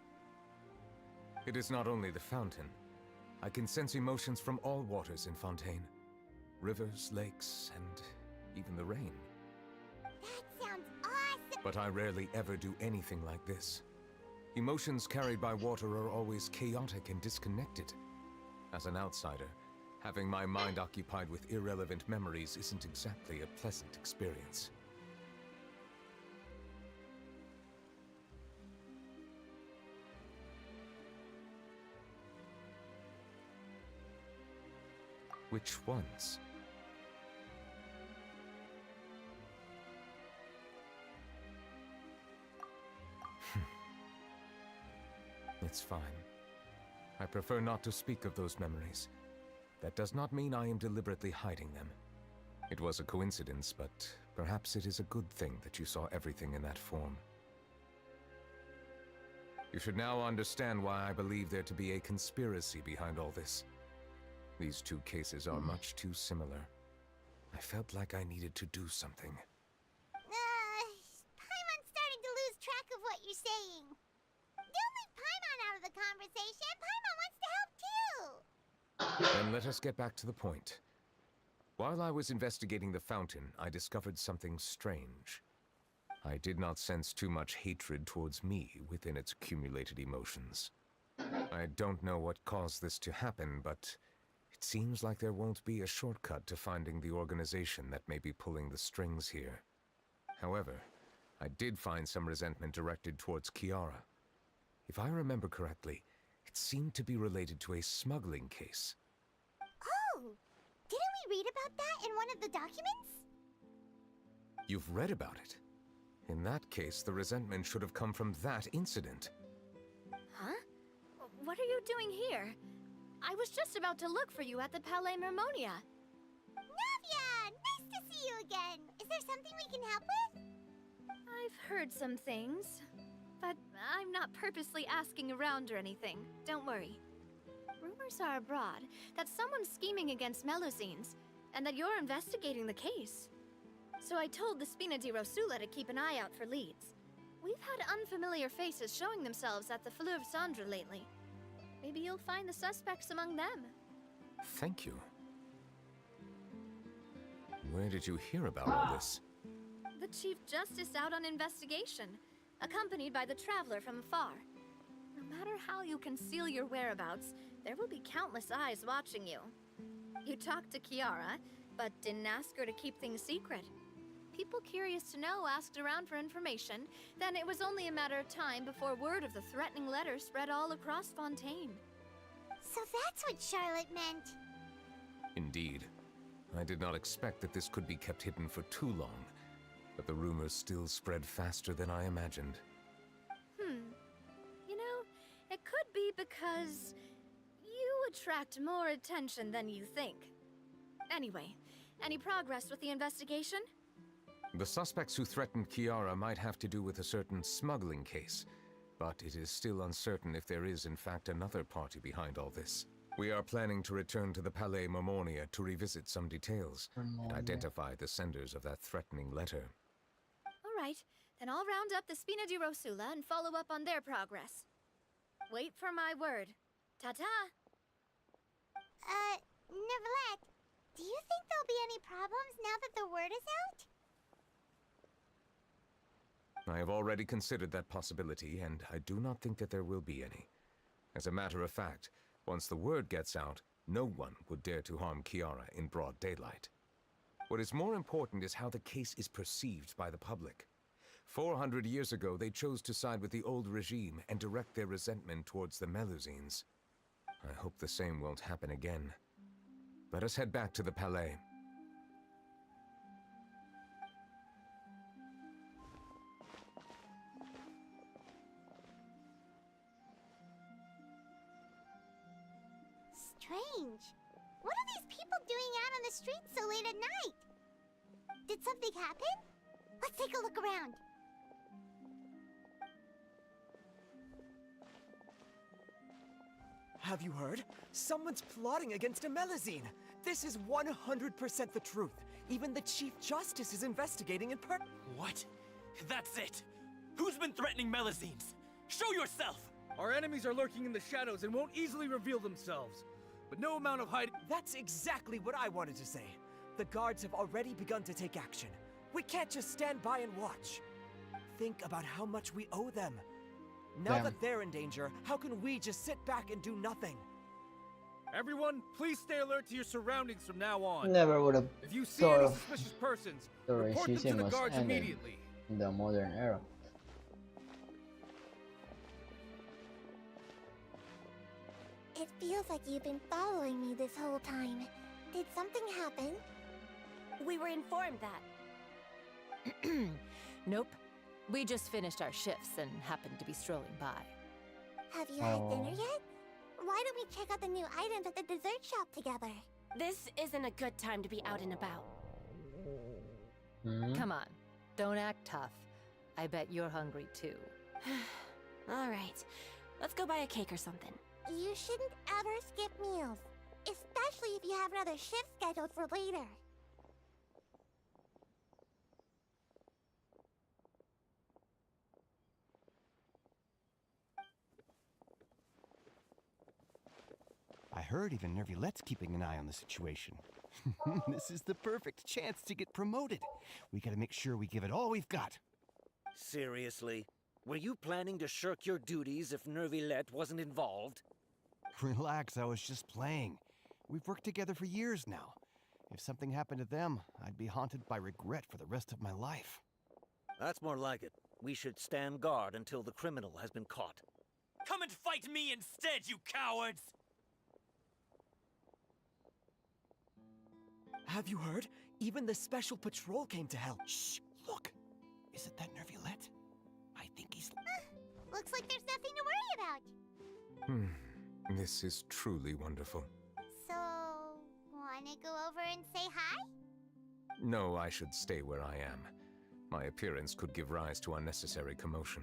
It is not only the fountain. I can sense emotions from all waters in Fontaine. Rivers, lakes, and even the rain. That sounds awesome! But I rarely ever do anything like this. Emotions carried by water are always chaotic and disconnected. As an outsider, having my mind occupied with irrelevant memories isn't exactly a pleasant experience. Which ones? It's fine. I prefer not to speak of those memories. That does not mean I am deliberately hiding them. It was a coincidence, but Perhaps it is a good thing that you saw everything in that form. You should now understand why I believe there to be a conspiracy behind all this. These two cases are much too similar. I felt like I needed to do something. Paimon's starting to lose track of what you're saying. Don't leave Paimon out of the conversation. Paimon wants to help too. Then let us get back to the point. While I was investigating the fountain, I discovered something strange. I did not sense too much hatred towards me within its accumulated emotions. I don't know what caused this to happen, but it seems like there won't be a shortcut to finding the organization that may be pulling the strings here. However, I did find some resentment directed towards Kiara. If I remember correctly, it seemed to be related to a smuggling case. Oh! Didn't we read about that in one of the documents? You've read about it? In that case, the resentment should have come from that incident. Huh? What are you doing here? I was just about to look for you at the Palais Mermonia. Navia! Nice to see you again! Is there something we can help with? I've heard some things, but I'm not purposely asking around or anything. Don't worry. Rumors are abroad that someone's scheming against Melusines, and that you're investigating the case. So I told the Spina di Rosula to keep an eye out for leads. We've had unfamiliar faces showing themselves at the Fleuve Cendre lately. Maybe you'll find the suspects among them. Thank you. Where did you hear about all this? The Chief Justice out on investigation, accompanied by the Traveler from afar. No matter how you conceal your whereabouts, there will be countless eyes watching you. You talked to Kiara, but didn't ask her to keep things secret. People curious to know asked around for information, then it was only a matter of time before word of the threatening letter spread all across Fontaine. So that's what Charlotte meant. Indeed. I did not expect that this could be kept hidden for too long, but the rumors still spread faster than I imagined. You know, it could be because you attract more attention than you think. Anyway, any progress with the investigation? The suspects who threatened Kiara might have to do with a certain smuggling case, but it is still uncertain if there is in fact another party behind all this. We are planning to return to the Palais Mermonia to revisit some details and identify the senders of that threatening letter. All right, then I'll round up the Spina di Rosula and follow up on their progress. Wait for my word. Ta-ta! Neuvillette, do you think there'll be any problems now that the word is out? I have already considered that possibility, and I do not think that there will be any. As a matter of fact, once the word gets out, no one would dare to harm Kiara in broad daylight. What is more important is how the case is perceived by the public. 400 years ago, they chose to side with the old regime and direct their resentment towards the Melusines. I hope the same won't happen again. Let us head back to the Palais. Strange. What are these people doing out on the streets so late at night? Did something happen? Let's take a look around. Have you heard? Someone's plotting against a Melusine. This is 100% the truth. Even the Chief Justice is investigating in What? That's it! Who's been threatening Melusines? Show yourself! Our enemies are lurking in the shadows and won't easily reveal themselves. But no amount of hiding— That's exactly what I wanted to say. The guards have already begun to take action. We can't just stand by and watch. Think about how much we owe them. Now that they're in danger, how can we just sit back and do nothing? Everyone, please stay alert to your surroundings from now on. Never would have If you see thought any of suspicious persons, the report them to racism the was guards ended immediately. in the modern era. It feels like you've been following me this whole time. Did something happen? We were informed that. Nope. We just finished our shifts and happened to be strolling by. Have you had dinner yet? Why don't we check out the new items at the dessert shop together? This isn't a good time to be out and about. Come on, don't act tough. I bet you're hungry too. Alright, let's go buy a cake or something. You shouldn't ever skip meals, especially if you have another shift scheduled for later. I heard even Nervulette's keeping an eye on the situation. This is the perfect chance to get promoted. We gotta make sure we give it all we've got. Seriously? Were you planning to shirk your duties if Nervulette wasn't involved? Relax, I was just playing. We've worked together for years now. If something happened to them, I'd be haunted by regret for the rest of my life. That's more like it. We should stand guard until the criminal has been caught. Come and fight me instead, you cowards! Have you heard? Even the special patrol came to help. Shh! Look! Isn't that Nervulette? I think he's... Looks like there's nothing to worry about. This is truly wonderful. So, wanna go over and say hi? No, I should stay where I am. My appearance could give rise to unnecessary commotion.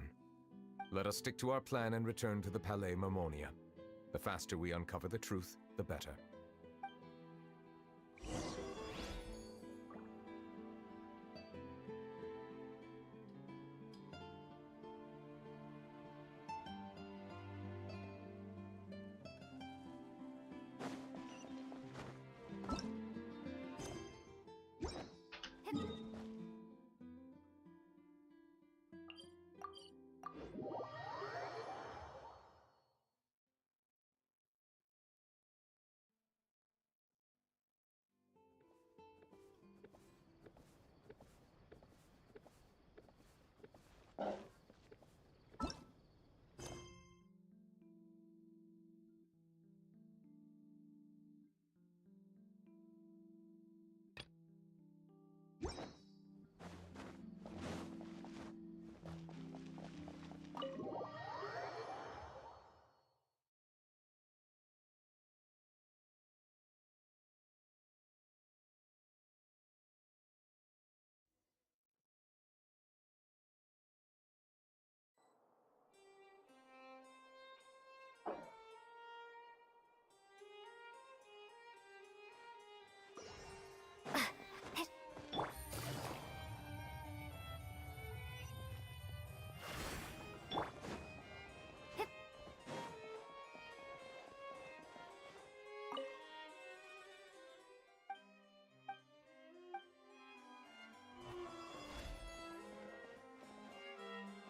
Let us stick to our plan and return to the Palais Mermonia. The faster we uncover the truth, the better.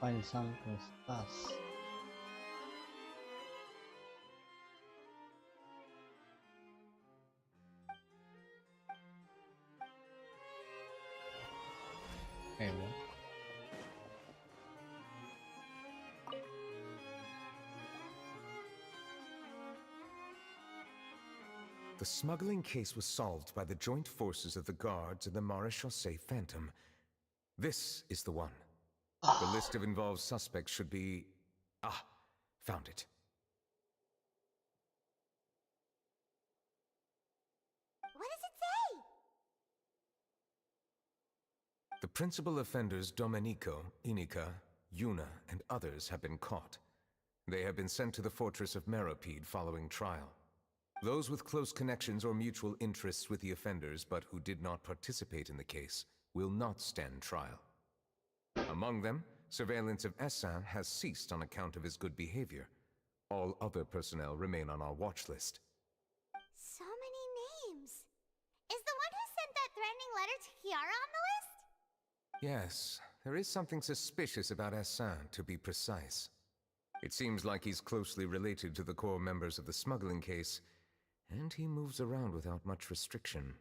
Find something sus. There we go. The smuggling case was solved by the joint forces of the guards and the Maréchaussée Phantom. This is the one. The list of involved suspects should be... Ah, found it. What does it say? The principal offenders Domenico, Inica, Yuna, and others have been caught. They have been sent to the fortress of Meropide following trial. Those with close connections or mutual interests with the offenders but who did not participate in the case will not stand trial. Among them, surveillance of Essin has ceased on account of his good behavior. All other personnel remain on our watch list. So many names. Is the one who sent that threatening letter to Kiara on the list? Yes, there is something suspicious about Essin, to be precise. It seems like he's closely related to the core members of the smuggling case, and he moves around without much restriction.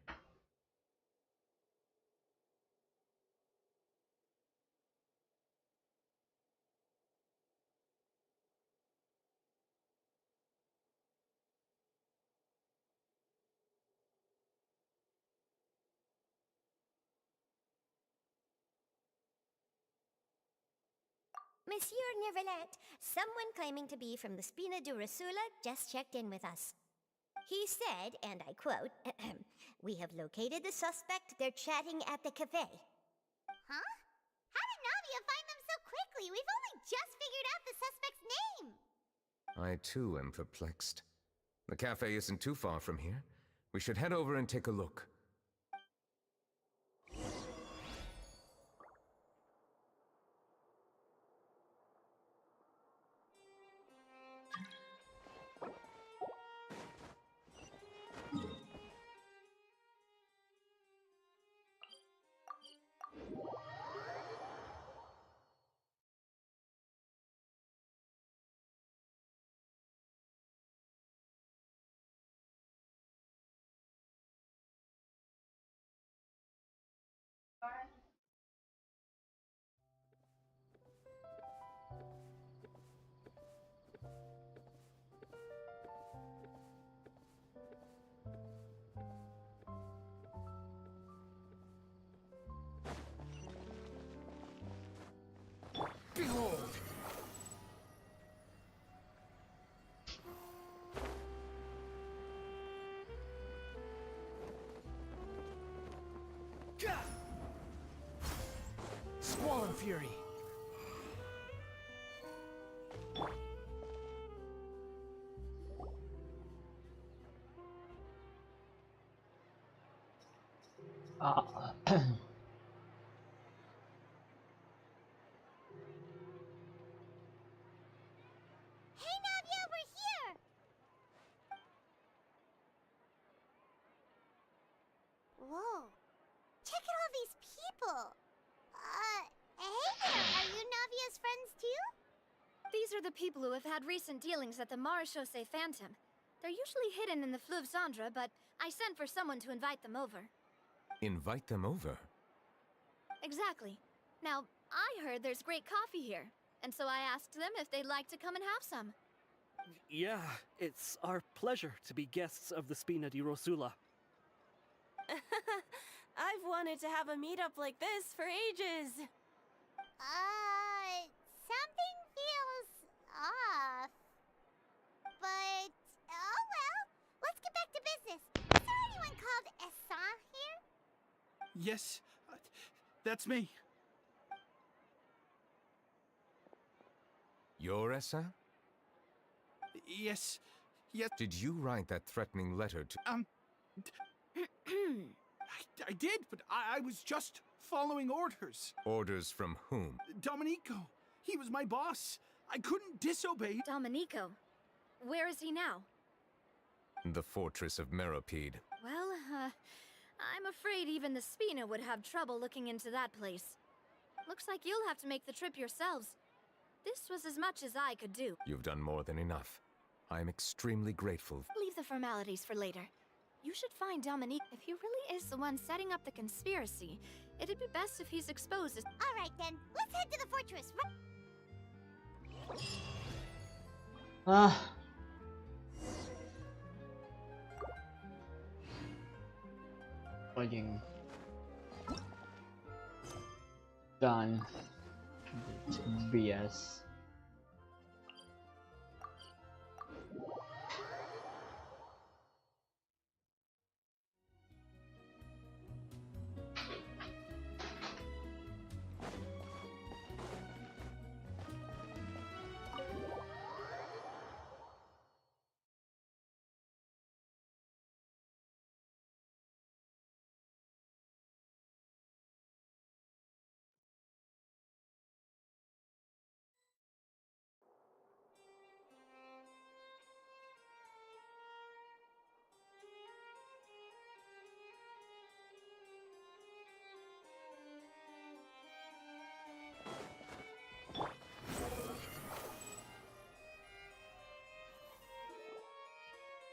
Monsieur Nervalette, someone claiming to be from the Spina Durasula just checked in with us. He said, and I quote, "We have located the suspect. They're chatting at the cafe." Huh? How did Navia find them so quickly? We've only just figured out the suspect's name. I too am perplexed. The cafe isn't too far from here. We should head over and take a look. Behold! Squall and Fury. Hey, Navia, we're here! Whoa. Check out all these people! Hey there! Are you Navia's friends too? These are the people who have had recent dealings at the Marechaussee Phantom. They're usually hidden in the Fleuve Cendre, but I sent for someone to invite them over. Invite them over? Exactly. Now, I heard there's great coffee here, and so I asked them if they'd like to come and have some. Yeah, it's our pleasure to be guests of the Spina di Rosula. I've wanted to have a meetup like this for ages. Something feels off. But, oh well. Let's get back to business. Is there anyone called Essan here? Yes, that's me. You're Essa? Yes. Did you write that threatening letter to... I did, but I was just following orders. Orders from whom? Domenico. He was my boss. I couldn't disobey. Domenico? Where is he now? The fortress of Meropide. Well, I'm afraid even the Spina would have trouble looking into that place. Looks like you'll have to make the trip yourselves. This was as much as I could do. You've done more than enough. I am extremely grateful. Leave the formalities for later. You should find Dominique. If he really is the one setting up the conspiracy, it'd be best if he's exposed as— Alright then, let's head to the fortress. Playing. Done. It's BS.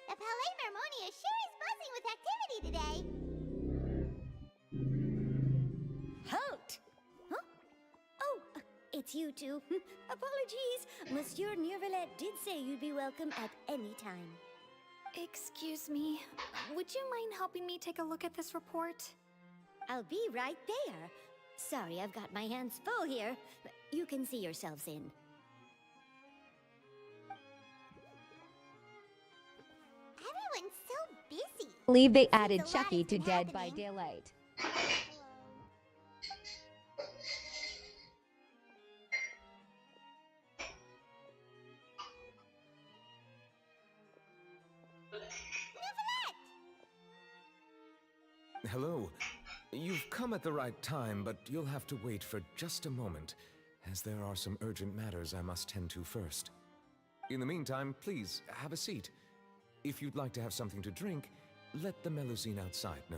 The Palais Mermonia sure is buzzing with activity today. Halt! Huh? Oh, it's you two. Apologies. Monsieur Neuvillette did say you'd be welcome at any time. Excuse me. Would you mind helping me take a look at this report? I'll be right there. Sorry, I've got my hands full here. You can see yourselves in. Everyone's so busy. Believe they added Chucky to Dead by Daylight. Hello. You've come at the right time, but you'll have to wait for just a moment, as there are some urgent matters I must tend to first. In the meantime, please, have a seat. If you'd like to have something to drink, let the Melusine outside know.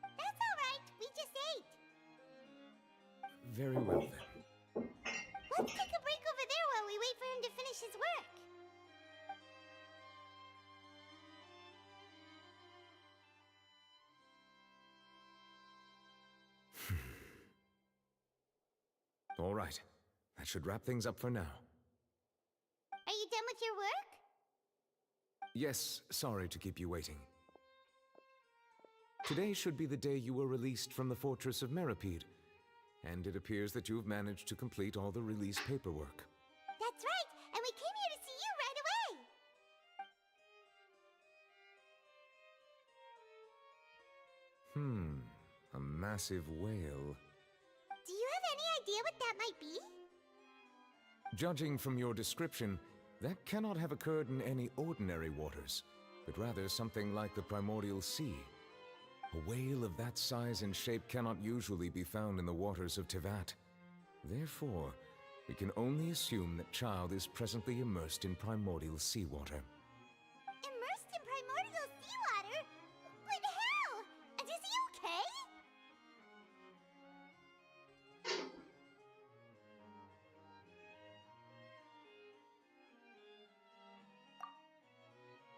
That's all right. We just ate. Very well, then. Let's take a break over there while we wait for him to finish his work. All right. That should wrap things up for now. Are you done with your work? Yes, sorry to keep you waiting. Today should be the day you were released from the Fortress of Meripede, and it appears that you've managed to complete all the release paperwork. That's right, and we came here to see you right away. A massive whale. Do you have any idea what that might be? Judging from your description, that cannot have occurred in any ordinary waters, but rather something like the primordial sea. A whale of that size and shape cannot usually be found in the waters of Tevat. Therefore, we can only assume that Child is presently immersed in primordial seawater. Immersed in primordial seawater? But how? And is he okay?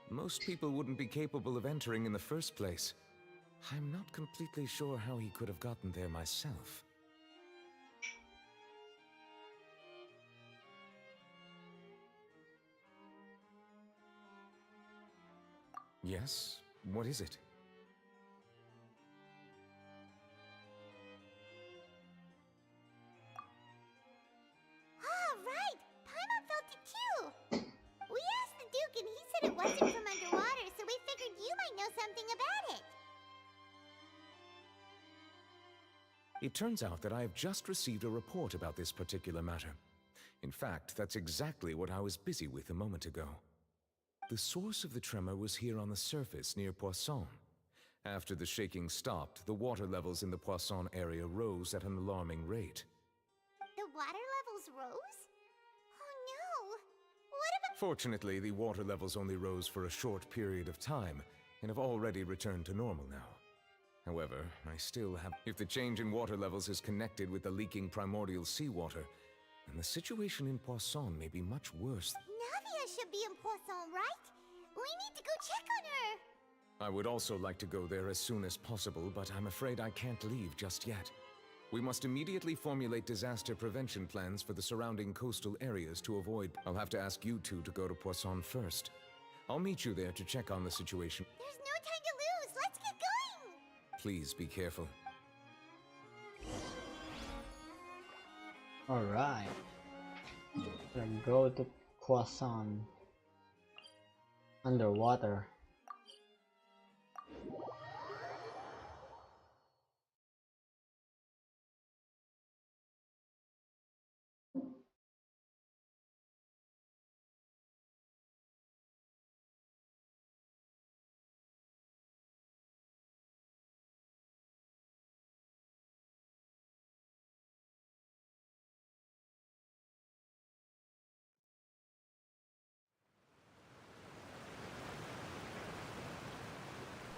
Most people wouldn't be capable of entering in the first place. I'm not completely sure how he could have gotten there myself. Yes? What is it? Ah, right! Paimon felt it too! We asked the Duke and he said it wasn't from underwater, so we figured you might know something about it. It turns out that I have just received a report about this particular matter. In fact, that's exactly what I was busy with a moment ago. The source of the tremor was here on the surface near Poisson. After the shaking stopped, the water levels in the Poisson area rose at an alarming rate. The water levels rose? Oh no! What about— Fortunately, the water levels only rose for a short period of time and have already returned to normal now. However, I still have— If the change in water levels is connected with the leaking primordial seawater, then the situation in Poisson may be much worse. Navia should be in Poisson, right? We need to go check on her! I would also like to go there as soon as possible, but I'm afraid I can't leave just yet. We must immediately formulate disaster prevention plans for the surrounding coastal areas to avoid— I'll have to ask you two to go to Poisson first. I'll meet you there to check on the situation. There's no time to lose! Let's get going! Please be careful. Alright. Let's go to Croissant. Underwater.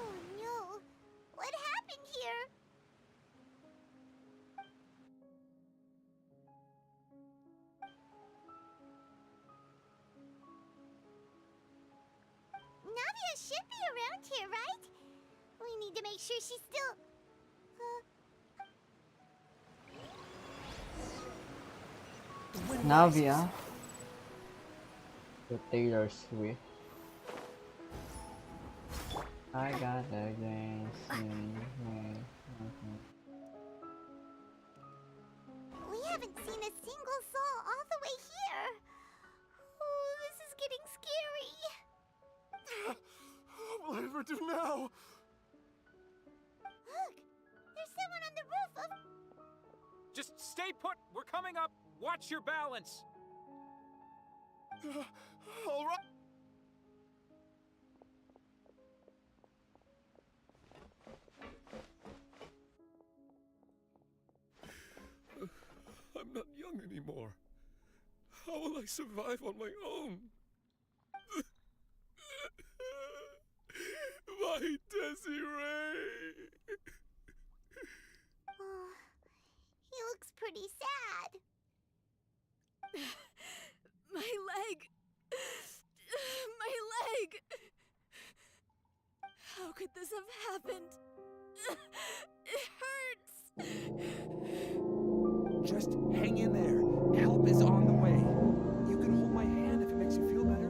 Oh no! What happened here? Navia should be around here, right? We need to make sure she's still... Navia. The Taylor Swift. I got the games. We haven't seen a single soul all the way here. Oh, this is getting scary. What will I ever do now? Look, there's someone on the roof of... Just stay put! We're coming up! Watch your balance! All right. I'm not young anymore. How will I survive on my own? My Desiree! Oh, he looks pretty sad. My leg! My leg! How could this have happened? It hurts! Just hang in there. Help is on the way. You can hold my hand if it makes you feel better.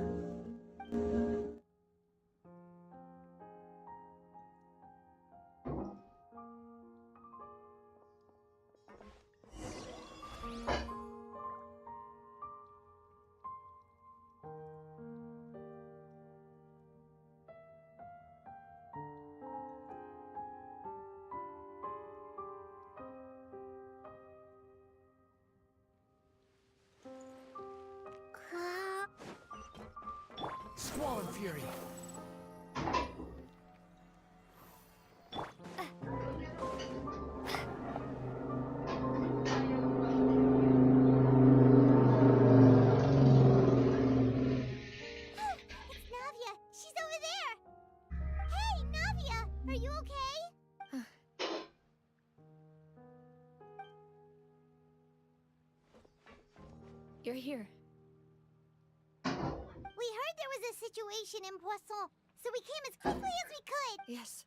Squall and Fury. It's Navia. She's over there. Hey, Navia, are you okay? You're here. We heard there was a situation in Poisson, so we came as quickly as we could. Yes.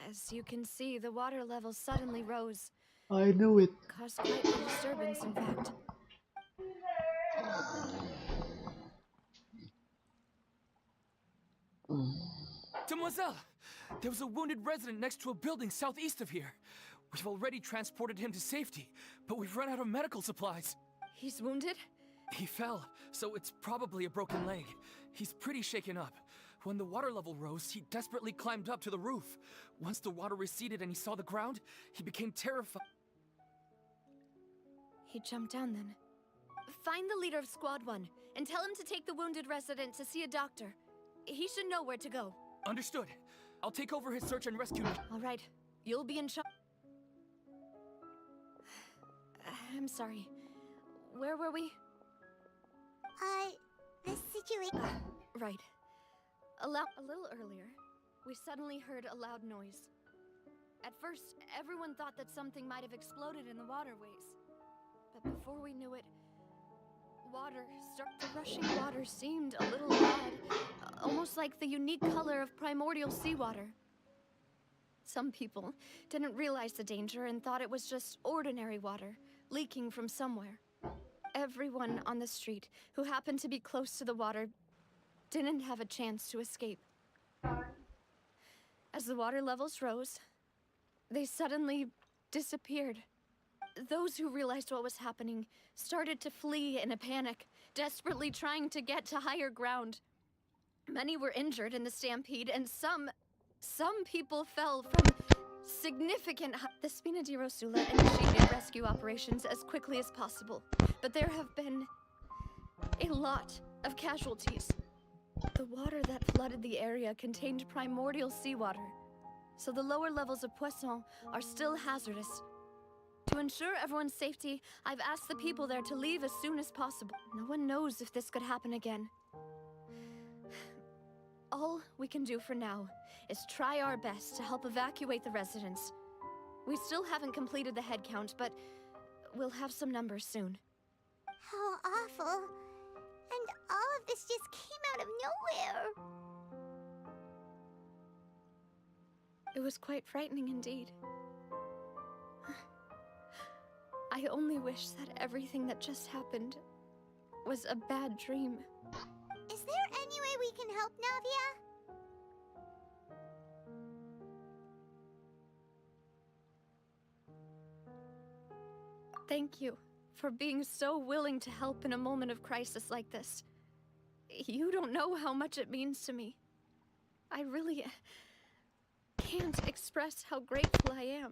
As you can see, the water level suddenly rose. I knew it. Caused quite a disturbance, in fact. Demoiselle! There was a wounded resident next to a building southeast of here. We've already transported him to safety, but we've run out of medical supplies. He's wounded? He fell, so it's probably a broken leg. He's pretty shaken up. When the water level rose, he desperately climbed up to the roof. Once the water receded and he saw the ground, he became terrified. He jumped down then. Find the leader of Squad 1 and tell him to take the wounded resident to see a doctor. He should know where to go. Understood. I'll take over his search and rescue. All right. You'll be in charge. I'm sorry. Where were we? The situation. Right. A little earlier, we suddenly heard a loud noise. At first, everyone thought that something might have exploded in the waterways. But before we knew it, the rushing water seemed a little odd, almost like the unique color of primordial seawater. Some people didn't realize the danger and thought it was just ordinary water, leaking from somewhere. Everyone on the street who happened to be close to the water didn't have a chance to escape. As the water levels rose, they suddenly disappeared. Those who realized what was happening started to flee in a panic, desperately trying to get to higher ground. Many were injured in the stampede, and some people fell from significant height. The Spina di Rosula initiated rescue operations as quickly as possible, but there have been a lot of casualties. The water that flooded the area contained primordial seawater, so the lower levels of Poisson are still hazardous. To ensure everyone's safety, I've asked the people there to leave as soon as possible. No one knows if this could happen again. All we can do for now is try our best to help evacuate the residents. We still haven't completed the head count, but we'll have some numbers soon. How awful. And all of this just came out of nowhere. It was quite frightening indeed. I only wish that everything that just happened was a bad dream. Is there any way we can help, Navia? Thank you for being so willing to help in a moment of crisis like this. You don't know how much it means to me. I really can't express how grateful I am.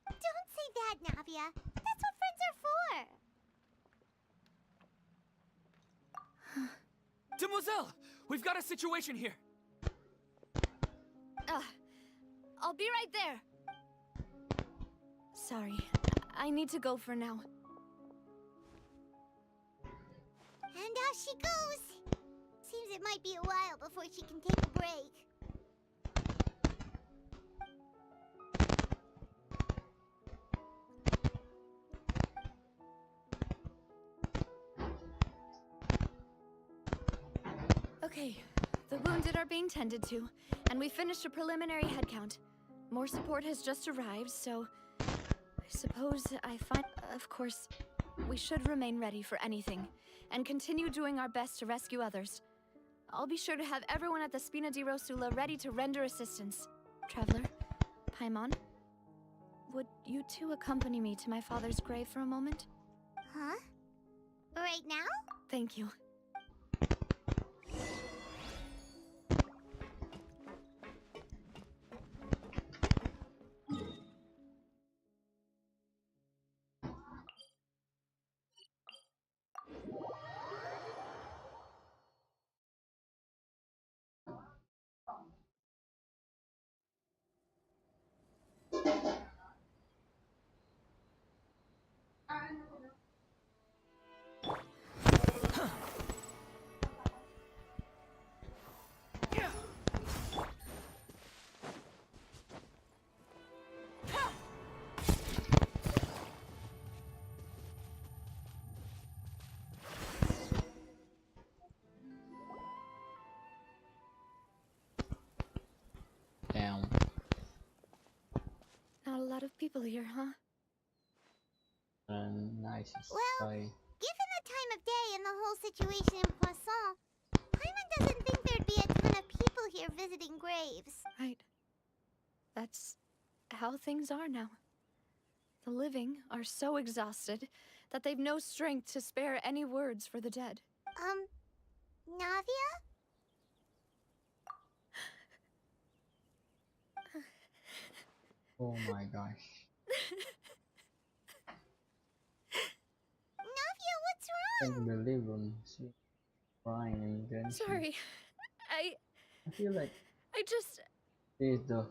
Don't say that, Navia. That's what friends are for. Demoiselle! We've got a situation here! I'll be right there. Sorry, I need to go for now. And out she goes. Seems it might be a while before she can take a break. Okay, the wounded are being tended to, and we finished a preliminary head count. More support has just arrived, so I suppose of course, we should remain ready for anything, and continue doing our best to rescue others. I'll be sure to have everyone at the Spina di Rosula ready to render assistance. Traveler, Paimon, would you two accompany me to my father's grave for a moment? Huh? Right now? Thank you. Damn. Not a lot of people here, huh? Nice Well, sky. given the time of day and the whole situation in Poisson, Paimon doesn't think there'd be a ton of people here visiting graves. Right. That's how things are now. The living are so exhausted that they've no strength to spare any words for the dead. Navia? Oh my gosh. Navia, what's I wrong? can't believe she's crying and then Sorry. I feel like I just... she's the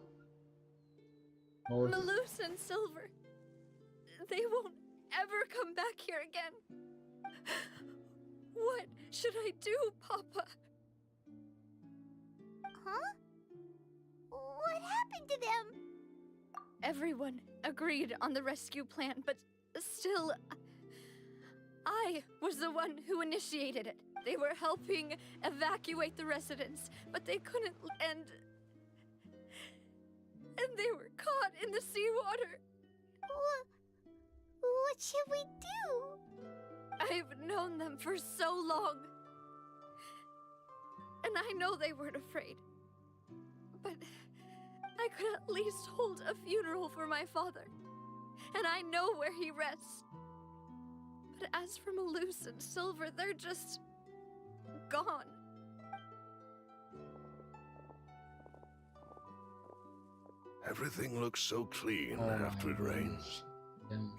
most Malus and Silver. They won't ever come back here again. What should I do, Papa? Huh? What happened to them? Everyone agreed on the rescue plan, but still, I was the one who initiated it. They were helping evacuate the residents, but they couldn't, and they were caught in the seawater. What should we do? I've known them for so long, and I know they weren't afraid. But I could at least hold a funeral for my father, and I know where he rests. But as for Malus and Silver, they're just gone. Everything looks so clean after it rains.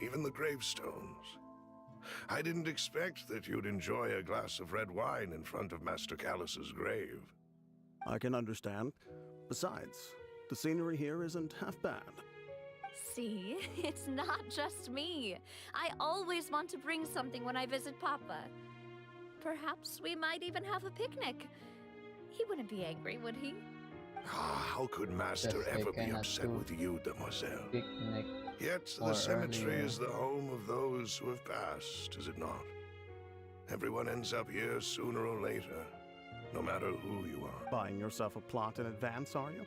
Even the gravestones. I didn't expect that you'd enjoy a glass of red wine in front of Master Callus's grave. I can understand. Besides, the scenery here isn't half bad. See, it's not just me. I always want to bring something when I visit Papa. Perhaps we might even have a picnic. He wouldn't be angry, would he? How could Master ever be upset with you, Demoiselle? picnic. Yet or the cemetery earlier. is the home of those who have passed, is it not? Everyone ends up here sooner or later, no matter who you are. Buying yourself a plot in advance, are you?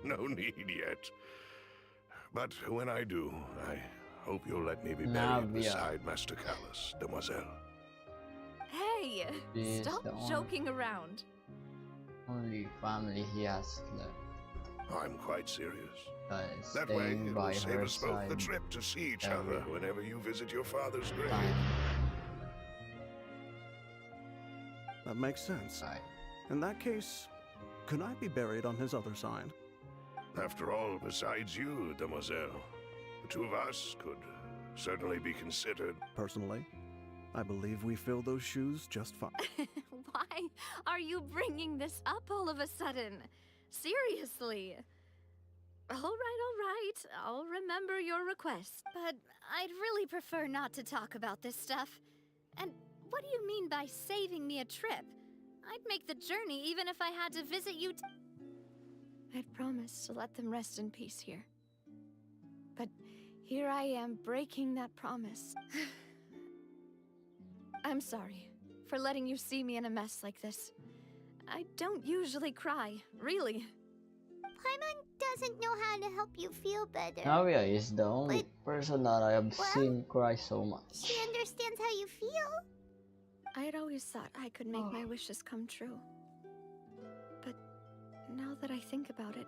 No need yet. But when I do, I hope you'll let me be buried Navia. beside Master Callus, Demoiselle. Hey, She's stop the joking around. Only family he has left. I'm quite serious. Is That way, staying it by will save her us both the side trip to see each every other whenever you visit your father's grave. time. That makes sense. In that case, could I be buried on his other side? After all, besides you, Demoiselle, the two of us could certainly be considered. Personally, I believe we fill those shoes just fine. Why are you bringing this up all of a sudden? Seriously. All right. I'll remember your request. But I'd really prefer not to talk about this stuff. And what do you mean by saving me a trip? I'd make the journey even if I had to visit you. I'd promised to let them rest in peace here. But here I am breaking that promise. I'm sorry for letting you see me in a mess like this. I don't usually cry, really. Paimon doesn't know how to help you feel better. Navia is the only person that I have seen cry so much. She understands how you feel. I had always thought I could make my wishes come true. But now that I think about it,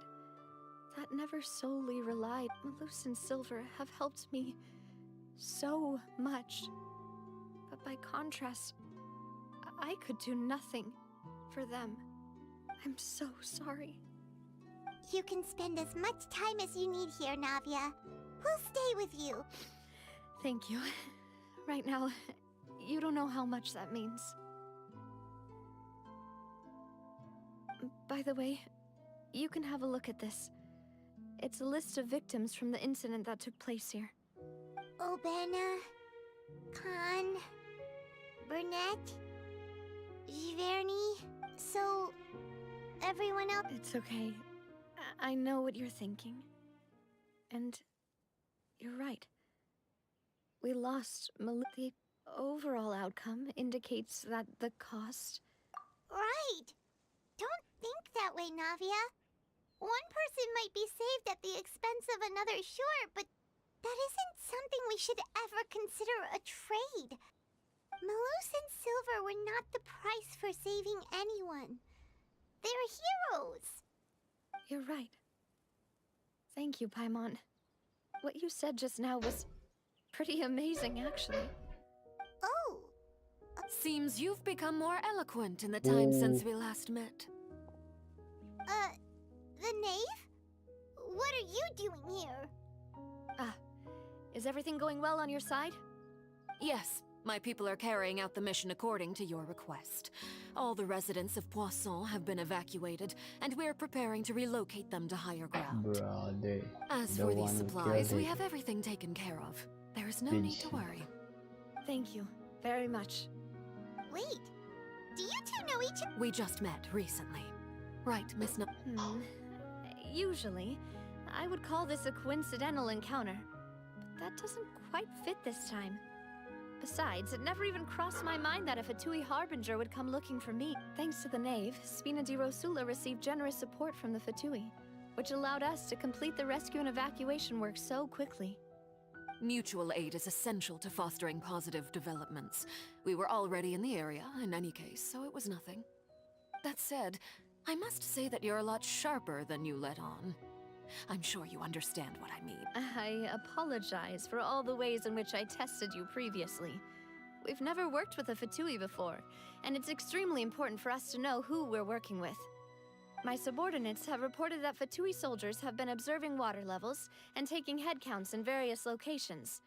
that never solely relied. Malus and Silver have helped me so much. But by contrast, I could do nothing for them. I'm so sorry. You can spend as much time as you need here, Navia. We'll stay with you. Thank you. Right now, you don't know how much that means. By the way, you can have a look at this. It's a list of victims from the incident that took place here. Obena, Khan, Burnett, Giverny, so everyone else. It's okay. I know what you're thinking. And you're right. We lost The overall outcome indicates that the cost... Right! Don't think that way, Navia. One person might be saved at the expense of another, sure, but that isn't something we should ever consider a trade. Malus and Silver were not the price for saving anyone. They're heroes. You're right. Thank you, Paimon. What you said just now was pretty amazing, actually. Oh! Seems you've become more eloquent in the time since we last met. The knave? What are you doing here? Is everything going well on your side? Yes, my people are carrying out the mission according to your request. All the residents of Poisson have been evacuated, and we're preparing to relocate them to higher ground. As for these supplies, we have everything taken care of. There is no need to worry. Thank you very much. Wait, do you two know each other? We just met recently. Right, Miss No- Usually, I would call this a coincidental encounter. But that doesn't quite fit this time. Besides, it never even crossed my mind that a Fatui Harbinger would come looking for me. Thanks to the Knave, Spina di Rosula received generous support from the Fatui, which allowed us to complete the rescue and evacuation work so quickly. Mutual aid is essential to fostering positive developments. We were already in the area, in any case, so it was nothing. That said, I must say that you're a lot sharper than you let on. I'm sure you understand what I mean. I apologize for all the ways in which I tested you previously. We've never worked with a Fatui before, and it's extremely important for us to know who we're working with. My subordinates have reported that Fatui soldiers have been observing water levels and taking head counts in various locations.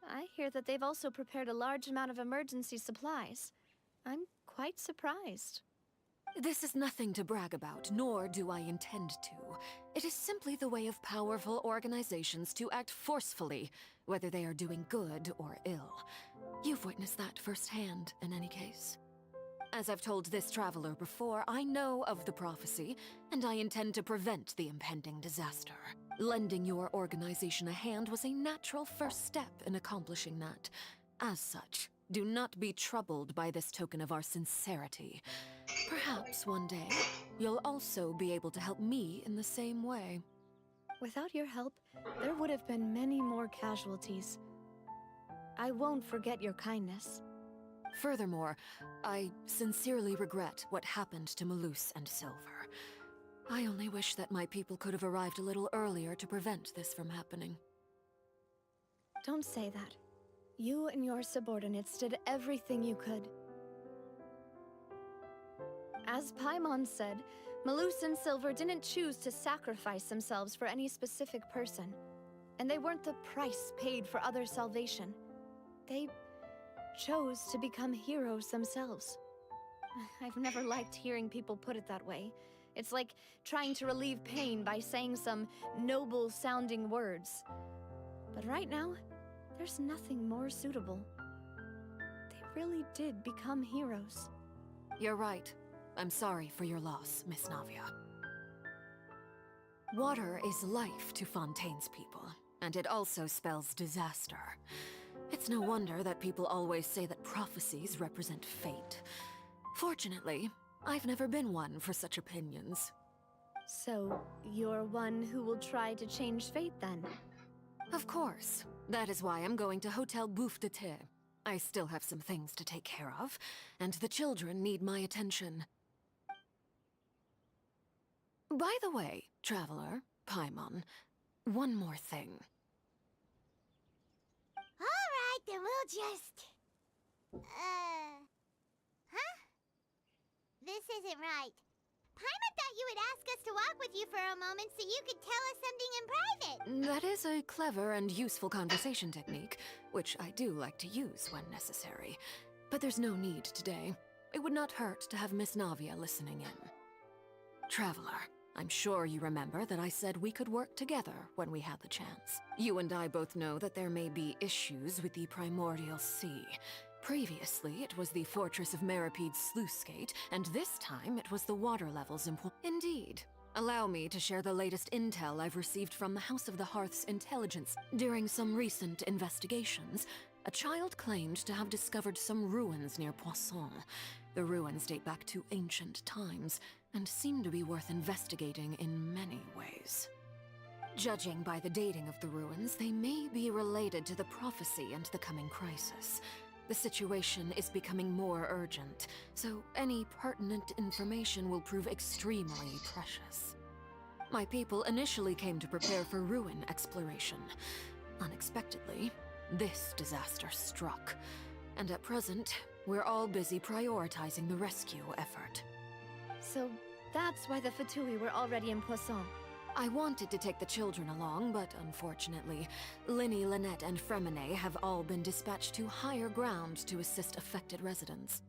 I hear that they've also prepared a large amount of emergency supplies. I'm quite surprised. This is nothing to brag about, nor do I intend to. It is simply the way of powerful organizations to act forcefully, whether they are doing good or ill. You've witnessed that firsthand, in any case. As I've told this traveler before, I know of the prophecy, and I intend to prevent the impending disaster. Lending your organization a hand was a natural first step in accomplishing that. As such, do not be troubled by this token of our sincerity. Perhaps one day, you'll also be able to help me in the same way. Without your help, there would have been many more casualties. I won't forget your kindness. Furthermore, I sincerely regret what happened to Malus and Silver. I only wish that my people could have arrived a little earlier to prevent this from happening. Don't say that. You and your subordinates did everything you could. As Paimon said, Malus and Silver didn't choose to sacrifice themselves for any specific person. And they weren't the price paid for others' salvation. They chose to become heroes themselves. I've never liked hearing people put it that way, It's like trying to relieve pain by saying some noble-sounding words. But right now, there's nothing more suitable. They really did become heroes. You're right. I'm sorry for your loss, Miss Navia. Water is life to Fontaine's people, and it also spells disaster. It's no wonder that people always say that prophecies represent fate. Fortunately, I've never been one for such opinions. So, you're one who will try to change fate then? Of course. That is why I'm going to Hotel Bouffe de Thé. I still have some things to take care of, and the children need my attention. By the way, Traveler, Paimon, one more thing. Alright, then we'll just... Huh? This isn't right. Paimon thought you would ask us to walk with you for a moment so you could tell us something in private. That is a clever and useful conversation technique, which I do like to use when necessary. But there's no need today. It would not hurt to have Miss Navia listening in. Traveler, I'm sure you remember that I said we could work together when we had the chance. You and I both know that there may be issues with the Primordial Sea. Previously, it was the Fortress of Meripede's sluice gate, and this time it was the water levels in... Indeed. Allow me to share the latest intel I've received from the House of the Hearth's intelligence. During some recent investigations, a child claimed to have discovered some ruins near Poisson. The ruins date back to ancient times, and seem to be worth investigating in many ways. Judging by the dating of the ruins, they may be related to the prophecy and the coming crisis. The situation is becoming more urgent, so any pertinent information will prove extremely precious. My people initially came to prepare for ruin exploration. Unexpectedly, this disaster struck, and at present, we're all busy prioritizing the rescue effort. So that's why the Fatui were already in Poisson. I wanted to take the children along, but unfortunately, Linny, Lynette, and Fremine have all been dispatched to higher ground to assist affected residents.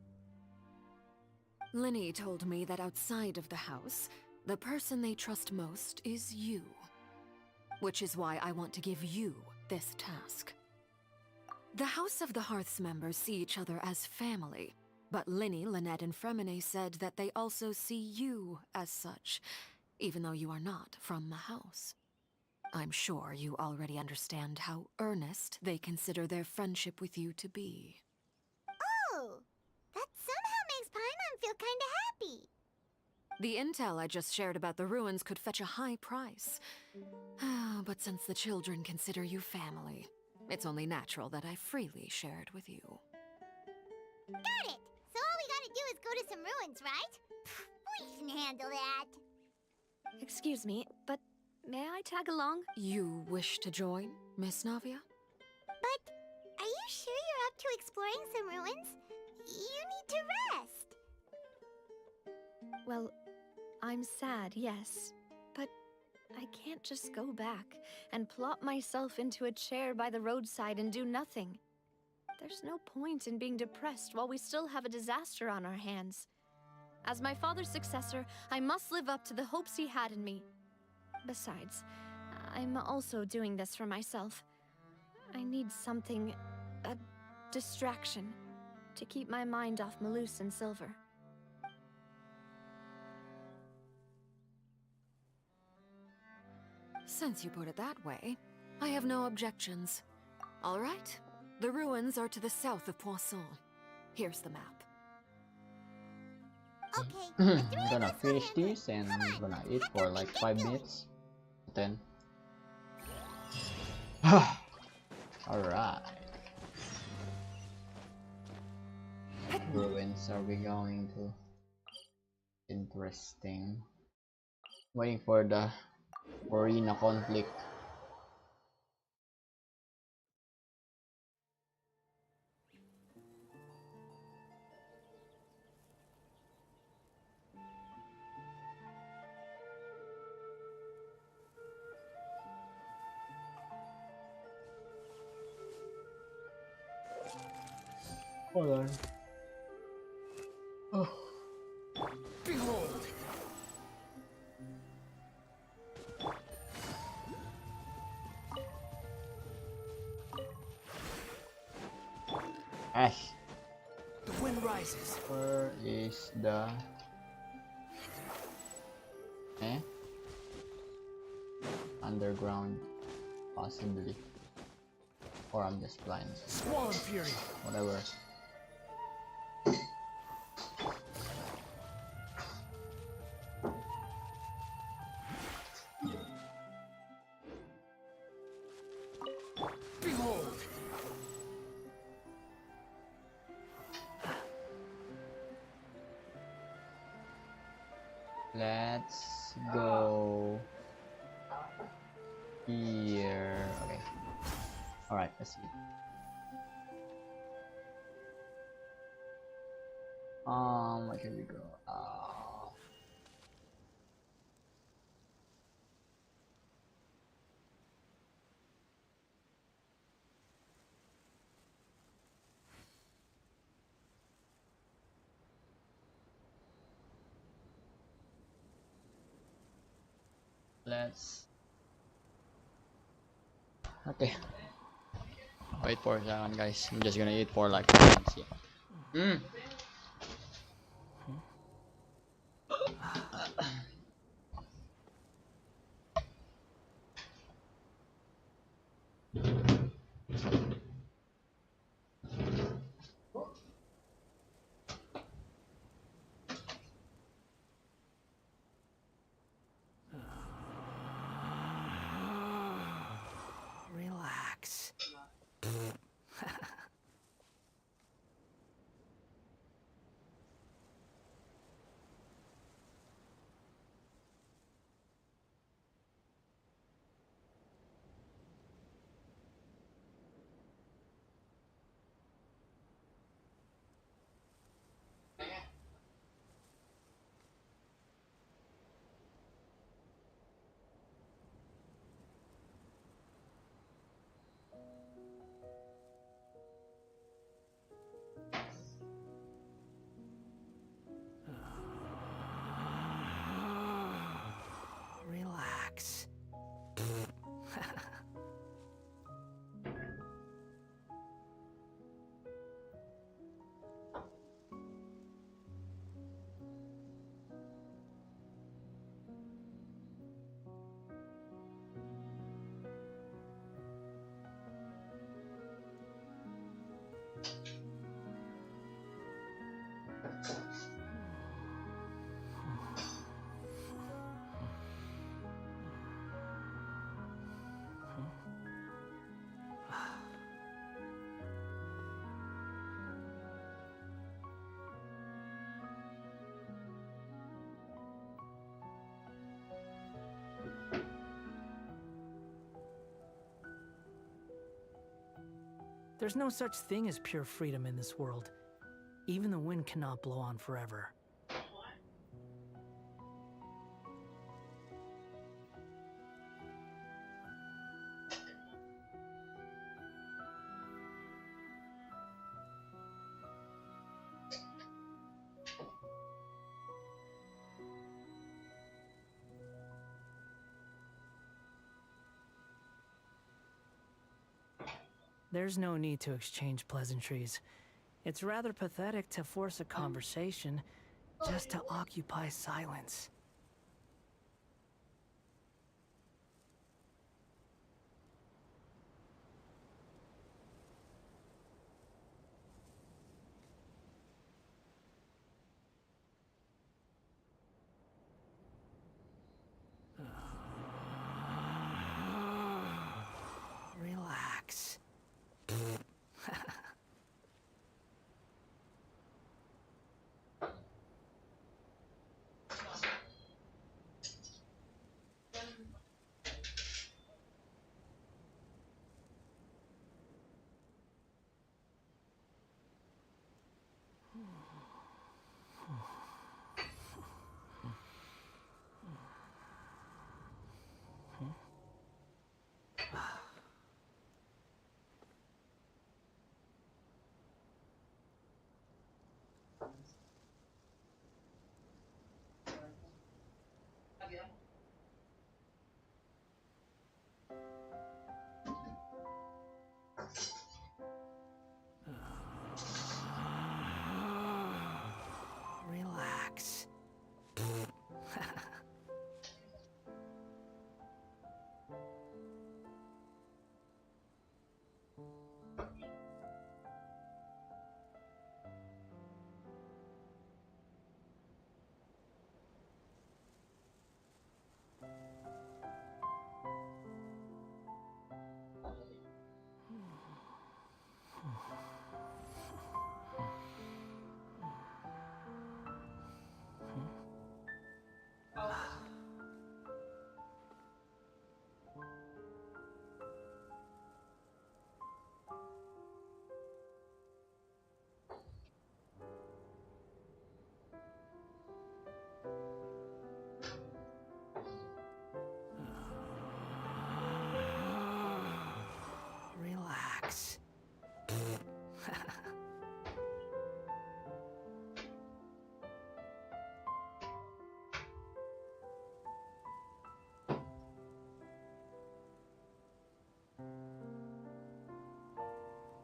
Linny told me that outside of the house, the person they trust most is you. Which is why I want to give you this task. The House of the Hearth's members see each other as family, but Linny, Lynette, and Fremine said that they also see you as such, even though you are not from the house. I'm sure you already understand how earnest they consider their friendship with you to be. Oh! That somehow makes Paimon feel kinda happy. The intel I just shared about the ruins could fetch a high price. But since the children consider you family, it's only natural that I freely share it with you. Got it! So all we gotta do is go to some ruins, right? We can handle that. Excuse me, but may I tag along? You wish to join, Miss Navia? But are you sure you're up to exploring some ruins? You need to rest. Well, I'm sad, yes. But I can't just go back and plop myself into a chair by the roadside and do nothing. There's no point in being depressed while we still have a disaster on our hands. As my father's successor, I must live up to the hopes he had in me. Besides, I'm also doing this for myself. I need something, a distraction, to keep my mind off Malus and Silver. Since you put it that way, I have no objections. All right, the ruins are to the south of Poisson. Here's the map. Okay, I'm gonna finish this and I'm gonna eat for like 5 minutes. Then. Alright. Ruins are we going to? Interesting. Waiting for the arena conflict. Hold on. Oh. Behold! Ash. The wind rises. Where is the underground? Possibly. Or I'm just blind. Squall and fury. Whatever. Behold. Let's go here. Okay. Alright, let's see. Where can we go? Let's. Okay. Wait for a second, guys. I'm just gonna eat for like 2 minutes. Yeah. Relax. Relax. There's no such thing as pure freedom in this world. Even the wind cannot blow on forever. There's no need to exchange pleasantries. It's rather pathetic to force a conversation just to occupy silence. Relax.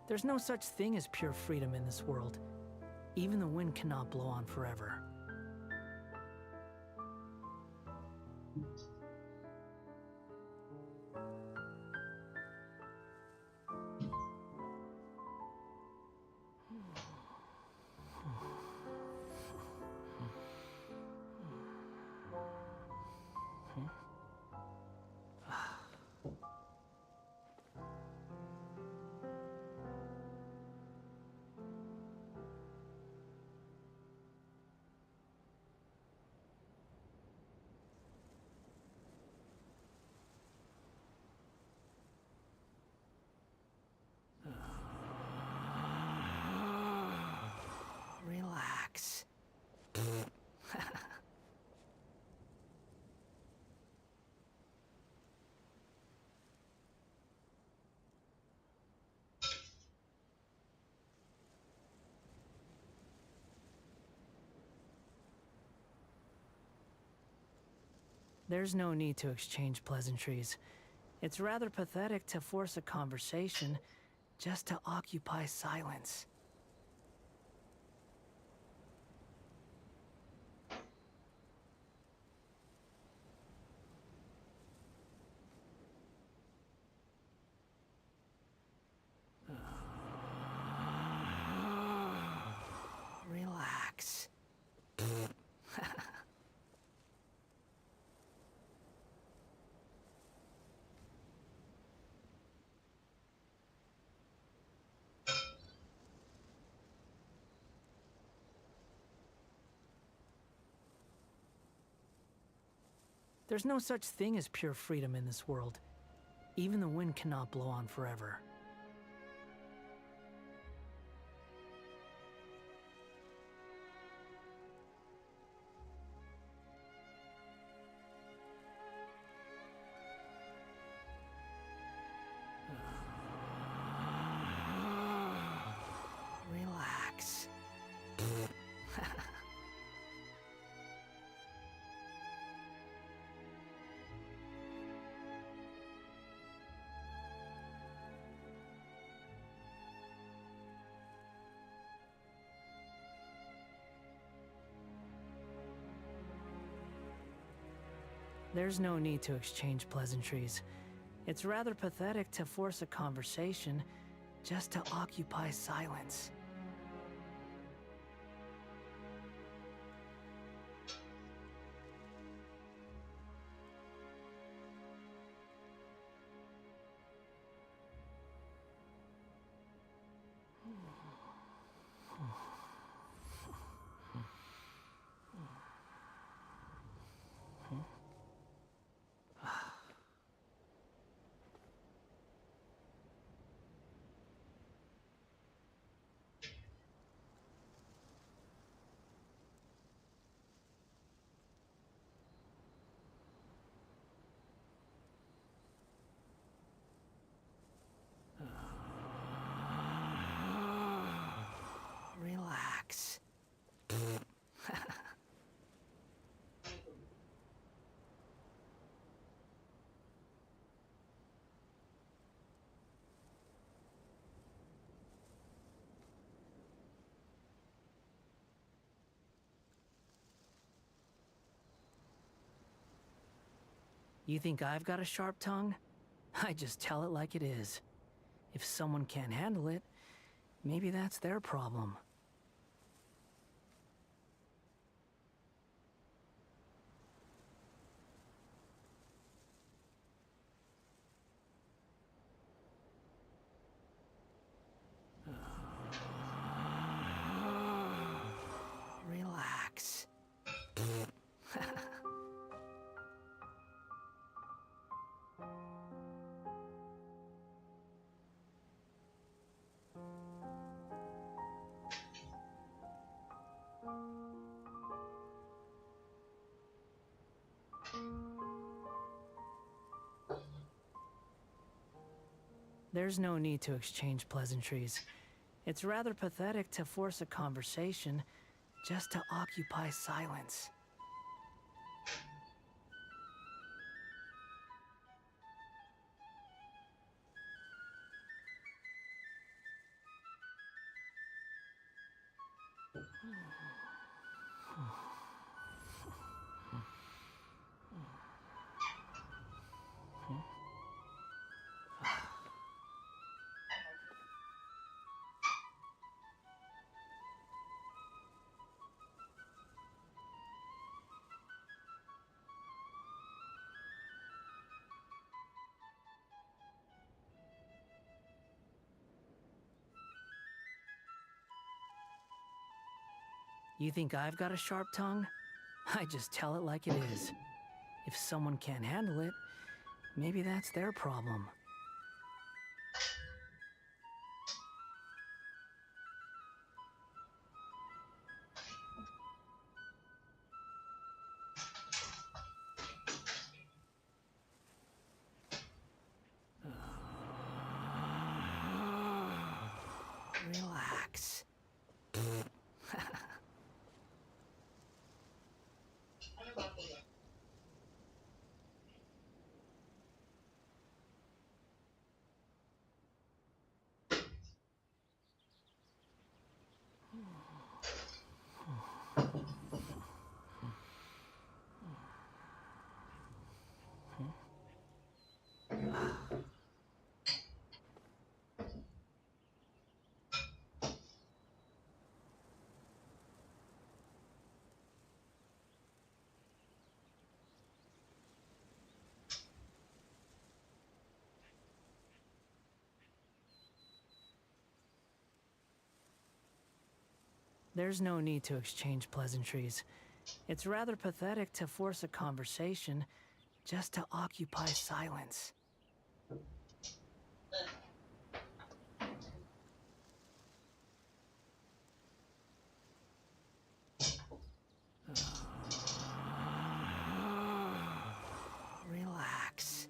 There's no such thing as pure freedom in this world. Even the wind cannot blow on forever. Relax. There's no need to exchange pleasantries. It's rather pathetic to force a conversation just to occupy silence. Relax. There's no such thing as pure freedom in this world. Even the wind cannot blow on forever. Relax. There's no need to exchange pleasantries. It's rather pathetic to force a conversation just to occupy silence. Relax. You think I've got a sharp tongue? I just tell it like it is. If someone can't handle it, maybe that's their problem. Relax. There's no need to exchange pleasantries. It's rather pathetic to force a conversation just to occupy silence. You think I've got a sharp tongue? I just tell it like it is. If someone can't handle it, maybe that's their problem. Relax. There's no need to exchange pleasantries. It's rather pathetic to force a conversation just to occupy silence. Relax.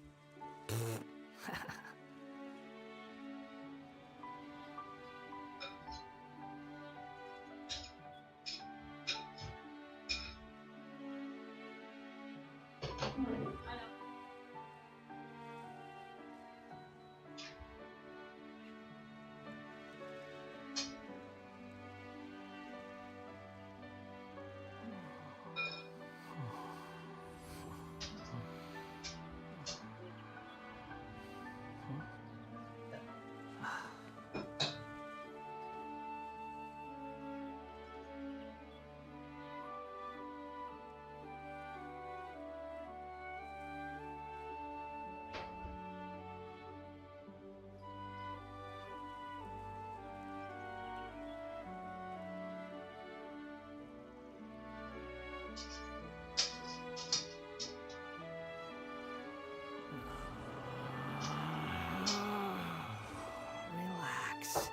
Relax.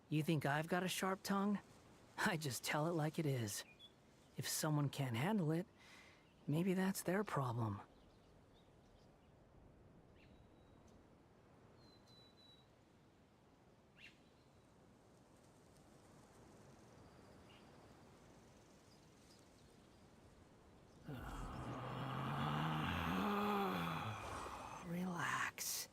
You think I've got a sharp tongue? I just tell it like it is. If someone can't handle it, maybe that's their problem. Relax.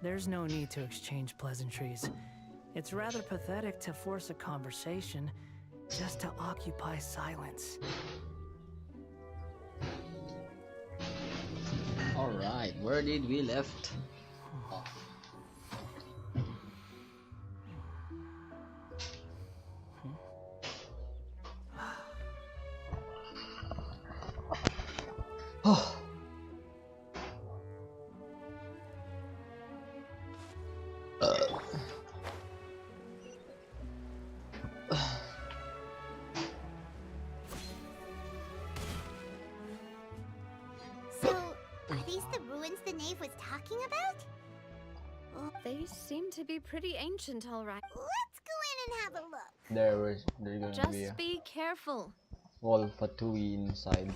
There's no need to exchange pleasantries. It's rather pathetic to force a conversation just to occupy silence. Alright, where did we left off? Oh. So, are these the ruins the knave was talking about? They seem to be pretty ancient, all right. Let's go in and have a look. There's gonna Just be a be careful. wall fatui inside.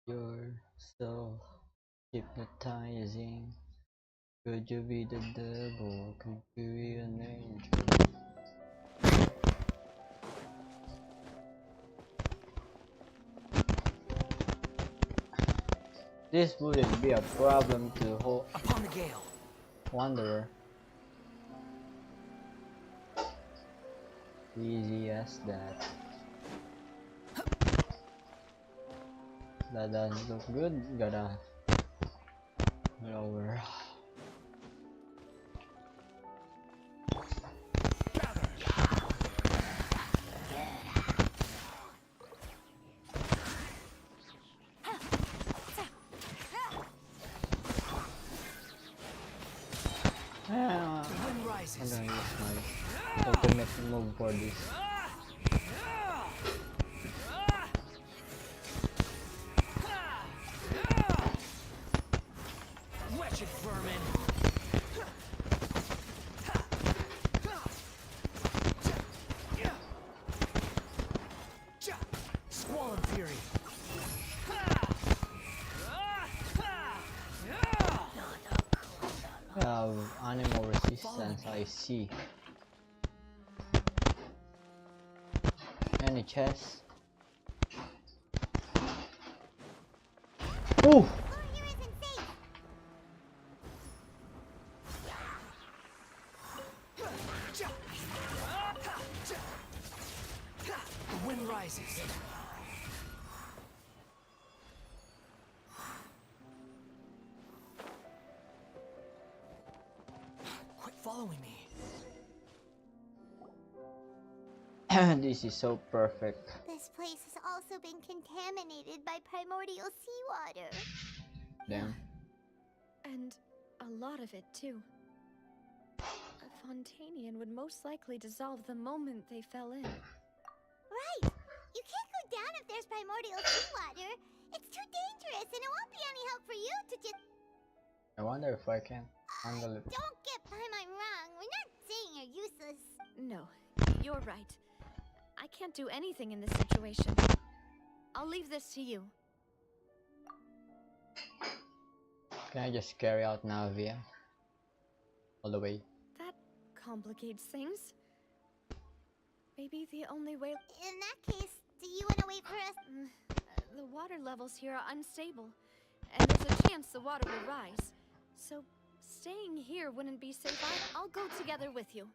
You're so hypnotizing. Could you be the devil? Could you be an angel? This wouldn't be a problem to hold Upon the gale. Wanderer. Easy as that. That doesn't look good. Gotta lower. I'm gonna use my ultimate move for this. Wretched vermin. Squall and fury. Animal resistance, I see. Any chest? Ooh! The wind rises. Quit following me. This is so perfect. This place has also been contaminated by primordial seawater. Damn. And a lot of it, too. A Fontanian would most likely dissolve the moment they fell in. Right! You can't go down if there's primordial seawater. It's too dangerous, and it won't be any help for you to just... I wonder if I can handle it. Don't get Paimon wrong. We're not saying you're useless. No, you're right. I can't do anything in this situation. I'll leave this to you. Can I just carry out Navia all the way? That complicates things. Maybe the only way... In that case, do you want to wait for us? The water levels here are unstable, and there's a chance the water will rise. So, staying here wouldn't be safe. I'll go together with you.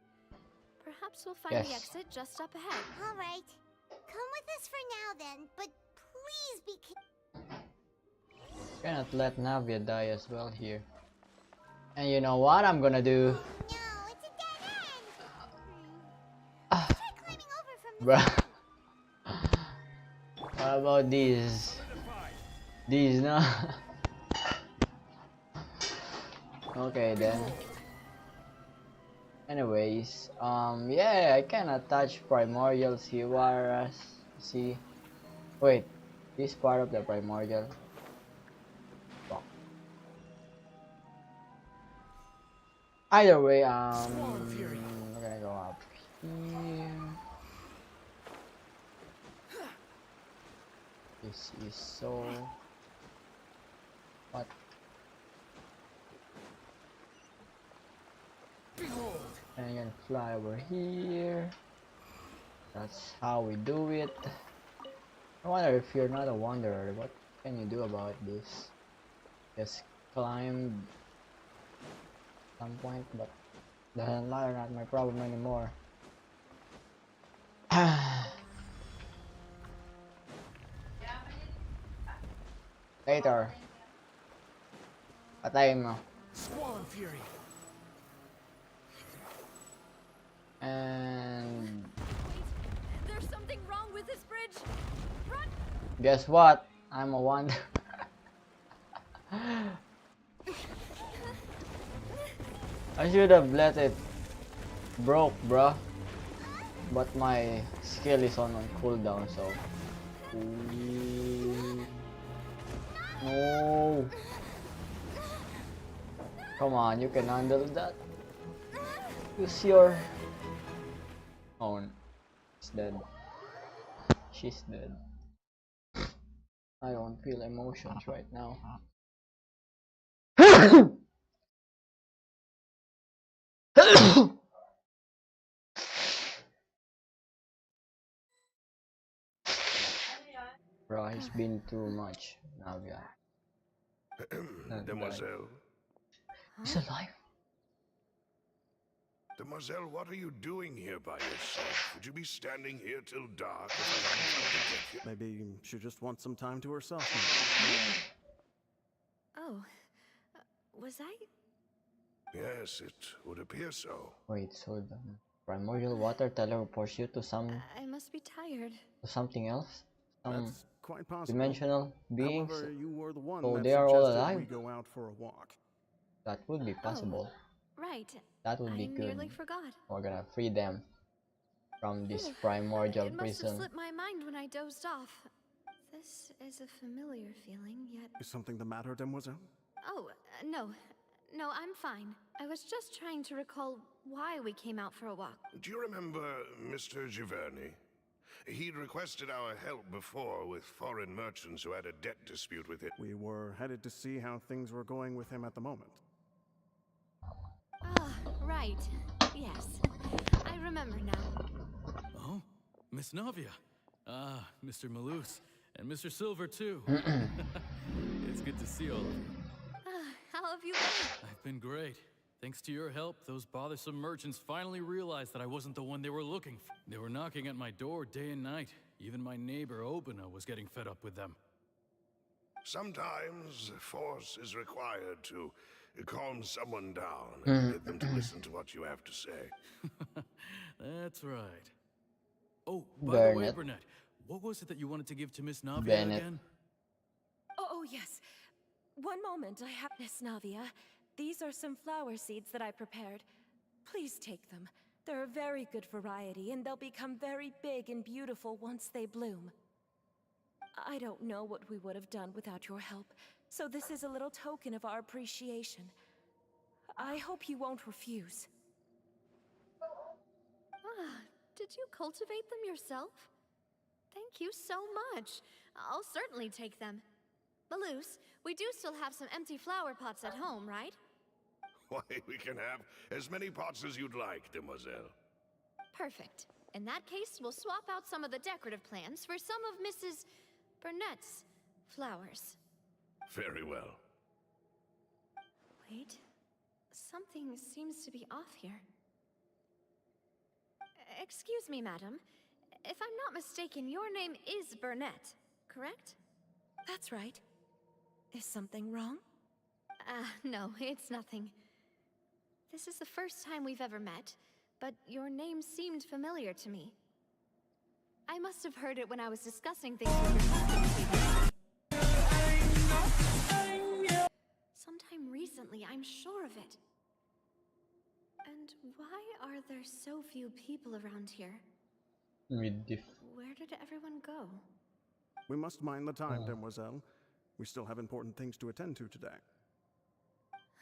Perhaps we'll find the exit just up ahead. All right. Come with us for now then, but please be Cannot let Navia die as well here. And you know what I'm gonna do? No, it's a dead end. Try climbing over from What about these? These, no? Okay then. Anyways, yeah, I can attach primordial seawater as see. Wait, this part of the primordial. Fuck. Either way, we're gonna go up here. This is so... What? Behold! And I'm gonna fly over here. That's how we do it. I wonder if you're not a wanderer, what can you do about this? Just climb some point, but doesn't matter, not my problem anymore. Later. Patayin mo. Squall and fury. And There's something wrong with this bridge. Run! guess what? I'm a wanderer. I should have let it broke, bruh. But my skill is on cooldown, so. Ooh. No. Come on, you can handle that. Use your. Oh, she's dead. She's dead. I don't feel emotions right now. Bro, he's been too much. Navia. Demoiselle. He's alive. Demoiselle, what are you doing here by yourself? Would you be standing here till dark if I hadn't come to get you? Maybe she just wants some time to herself. Oh, was I? Yes, it would appear so. Wait, so the primordial water teleports you to I must be tired. something else? Some That's quite possible. dimensional beings? However, you were the one So that they are all suggested alive? we go out for a walk. That would be possible. Right. That would be I good. nearly forgot. We're gonna free them from this primordial It must have prison. slipped my mind when I dozed off. This is a familiar feeling, yet... Is something the matter, Demoiselle? Oh, no. No, I'm fine. I was just trying to recall why we came out for a walk. Do you remember Mr. Giverny? He'd requested our help before with foreign merchants who had a debt dispute with it. We were headed to see how things were going with him at the moment. Ah, right. Yes. I remember now. Oh, Miss Navia. Ah, Mr. Malus. And Mr. Silver, too. It's good to see all of you. How have you been? I've been great. Thanks to your help, those bothersome merchants finally realized that I wasn't the one they were looking for. They were knocking at my door day and night. Even my neighbor, Obina, was getting fed up with them. Sometimes force is required to calm someone down and get them to listen to what you have to say. That's right. Oh, by the way, Burnett, what was it that you wanted to give to Miss Navia again? Oh, yes. One moment, I have Miss Navia. These are some flower seeds that I prepared. Please take them. They're a very good variety, and they'll become very big and beautiful once they bloom. I don't know what we would have done without your help, so this is a little token of our appreciation. I hope you won't refuse. Ah, did you cultivate them yourself? Thank you so much. I'll certainly take them. Malus, we do still have some empty flower pots at home, right? Why, we can have as many pots as you'd like, Demoiselle. Perfect. In that case, we'll swap out some of the decorative plants for some of Mrs. Burnett's flowers. Very well. Wait. Something seems to be off here. Excuse me, madam. If I'm not mistaken, your name is Burnett, correct? That's right. Is something wrong? No, it's nothing. This is the first time we've ever met, but your name seemed familiar to me. I must have heard it when I was discussing things with your husband previously. Sometime recently, I'm sure of it. And why are there so few people around here? Where did everyone go? We must mind the time, Demoiselle. We still have important things to attend to today.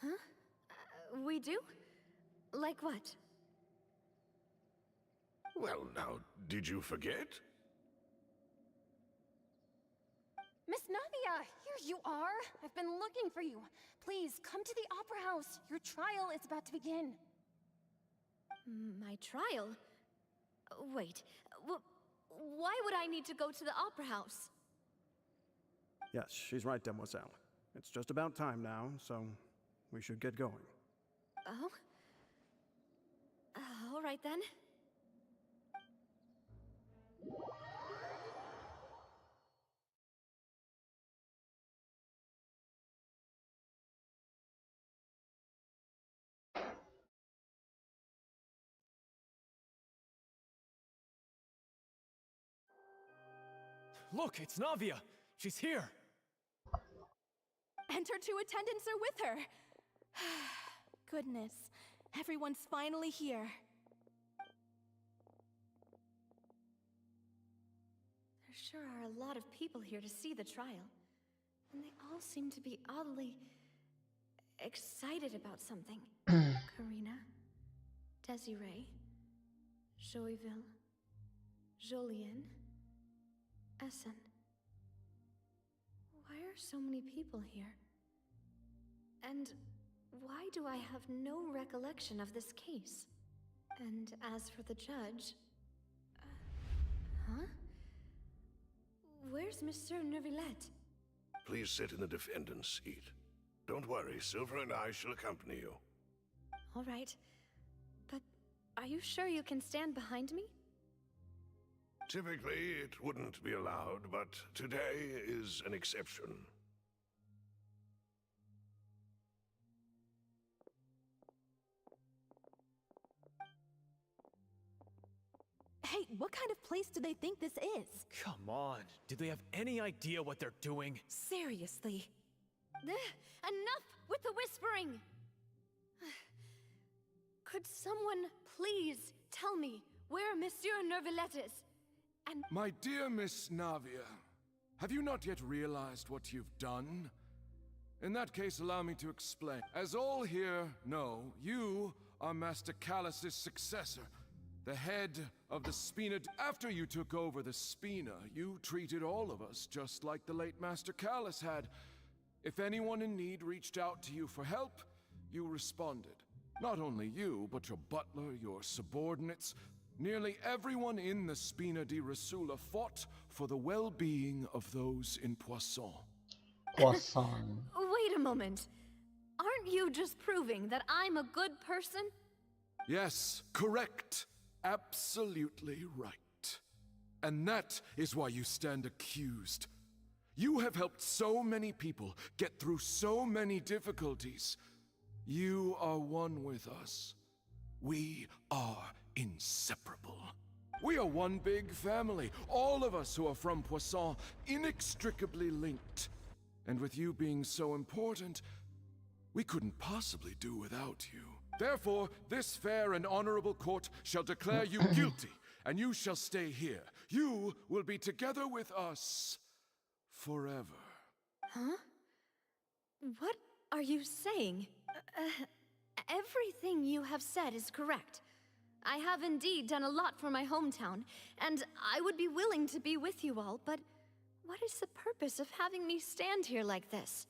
Huh? We do? Like what? Well, now, did you forget? Miss Navia, here you are. I've been looking for you. Please, come to the Opera House. Your trial is about to begin. My trial? Wait, why would I need to go to the Opera House? Yes, she's right, Demoiselle. It's just about time now, so we should get going. Oh? All right then. Look, it's Navia! She's here! And her 2 attendants are with her. Goodness, everyone's finally here. There sure are a lot of people here to see the trial. And they all seem to be oddly excited about something. Karina, Desiree, Joyville, Jolien, Essen. Why are so many people here? And why do I have no recollection of this case? And as for the judge... huh? Where's Monsieur Neuvillette? Please sit in the defendant's seat. Don't worry, Silver and I shall accompany you. All right. But are you sure you can stand behind me? Typically, it wouldn't be allowed, but today is an exception. Hey, what kind of place do they think this is? Come on, do they have any idea what they're doing? Seriously. Enough with the whispering! Could someone please tell me where Monsieur Neuvillette is? And my dear Miss Navia, have you not yet realized what you've done? In that case, allow me to explain. As all here know, you are Master Callus's successor, the head of the Spina. After you took over the Spina, you treated all of us just like the late Master Callus had. If anyone in need reached out to you for help, you responded. Not only you, but your butler, your subordinates, nearly everyone in the Spina di Rasula fought for the well-being of those in Poisson. Poisson. wait a moment. Aren't you just proving that I'm a good person? Yes, correct. Absolutely right. And that is why you stand accused. You have helped so many people get through so many difficulties. You are one with us. We are inseparable. We are one big family, all of us who are from Poisson, inextricably linked. And with you being so important, we couldn't possibly do without you. Therefore, this fair and honorable court shall declare you guilty, and you shall stay here. You will be together with us forever. Huh? What are you saying? Everything you have said is correct. I have indeed done a lot for my hometown, and I would be willing to be with you all, but what is the purpose of having me stand here like this?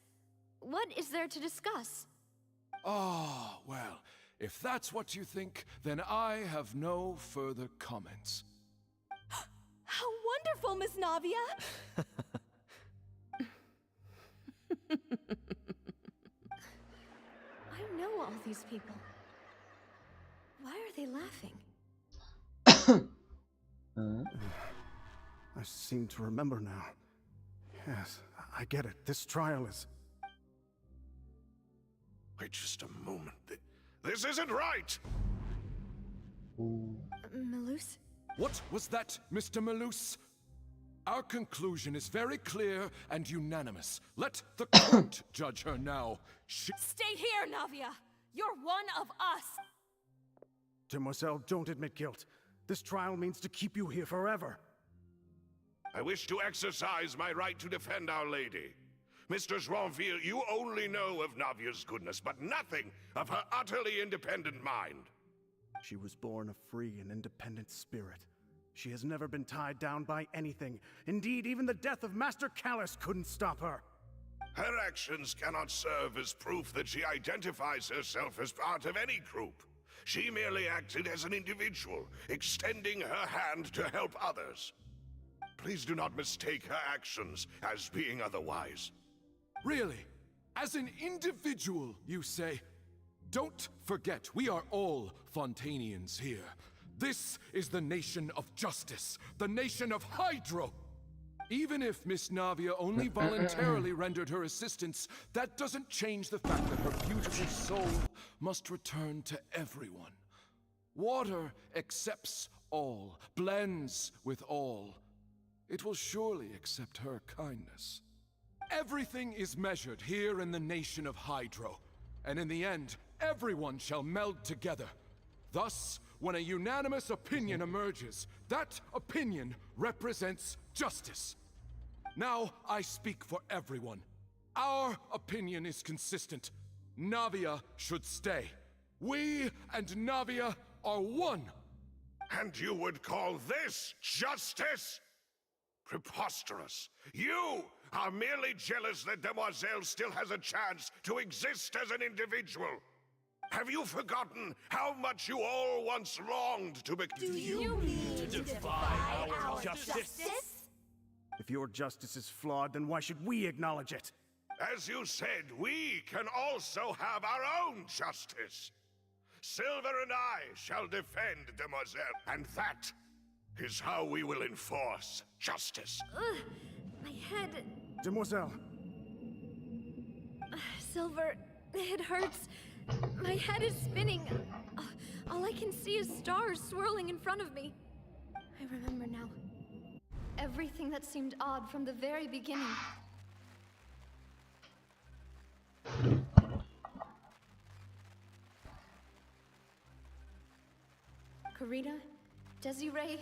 What is there to discuss? Ah, well, if that's what you think, then I have no further comments. How wonderful, Miss Navia! I know all these people. Why are they laughing? I seem to remember now. Yes, I get it. This trial is... Wait just a moment. This isn't right! Malus? What was that, Mr. Malus? Our conclusion is very clear and unanimous. Let the court judge her now. Stay here, Navia! You're one of us! Demoiselle, don't admit guilt. This trial means to keep you here forever. I wish to exercise my right to defend Our Lady. Mr. Joinville, you only know of Navia's goodness, but nothing of her utterly independent mind. She was born a free and independent spirit. She has never been tied down by anything. Indeed, even the death of Master Callus couldn't stop her. Her actions cannot serve as proof that she identifies herself as part of any group. She merely acted as an individual, extending her hand to help others. Please do not mistake her actions as being otherwise. Really? As an individual, you say? Don't forget, we are all Fontanians here. This is the nation of justice, the nation of Hydro. Even if Miss Navia only voluntarily rendered her assistance, that doesn't change the fact that her beautiful soul must return to everyone. Water accepts all, blends with all. It will surely accept her kindness. Everything is measured here in the nation of Hydro, and in the end, everyone shall meld together. Thus, when a unanimous opinion emerges, that opinion represents justice. Now I speak for everyone. Our opinion is consistent. Navia should stay. We and Navia are one. And you would call this justice? Preposterous. You are merely jealous that Demoiselle still has a chance to exist as an individual. Have you forgotten how much you all once longed to become? Do you mean to defy our justice? If your justice is flawed, then why should we acknowledge it? As you said, we can also have our own justice. Silver and I shall defend Demoiselle, and that is how we will enforce justice. My head. Demoiselle. Silver, it hurts. My head is spinning. All I can see is stars swirling in front of me. I remember now. Everything that seemed odd from the very beginning. Karina, Desiree,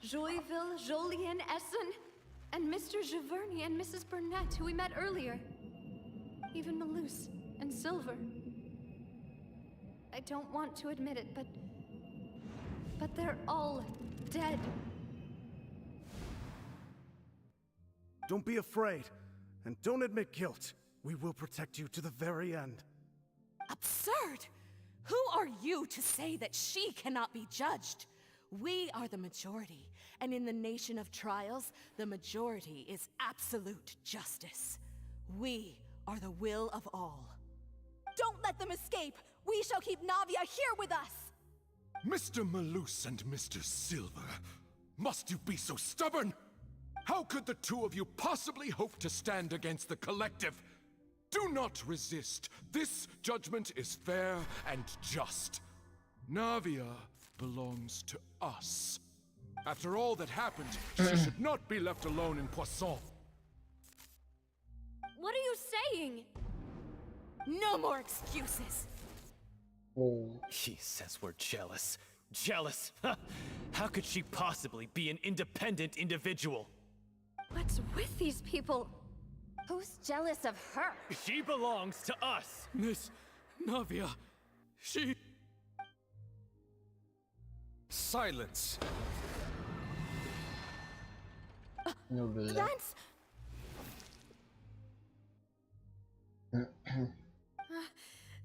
Joyville, Jolien, Essen, and Mr. Giverny and Mrs. Burnett, who we met earlier. Even Malus and Silver. I don't want to admit it, but they're all dead. Don't be afraid, and don't admit guilt. We will protect you to the very end. Absurd! Who are you to say that she cannot be judged? We are the majority, and in the nation of trials, the majority is absolute justice. We are the will of all. Don't let them escape! We shall keep Navia here with us! Mr. Malus and Mr. Silver, must you be so stubborn? How could the two of you possibly hope to stand against the collective? Do not resist. This judgment is fair and just. Navia belongs to us. After all that happened, she should not be left alone in Poisson. What are you saying? No more excuses. He says we're jealous. Jealous? How could she possibly be an independent individual? What's with these people? Who's jealous of her? She belongs to us! Miss Navia, she... Silence! Lance!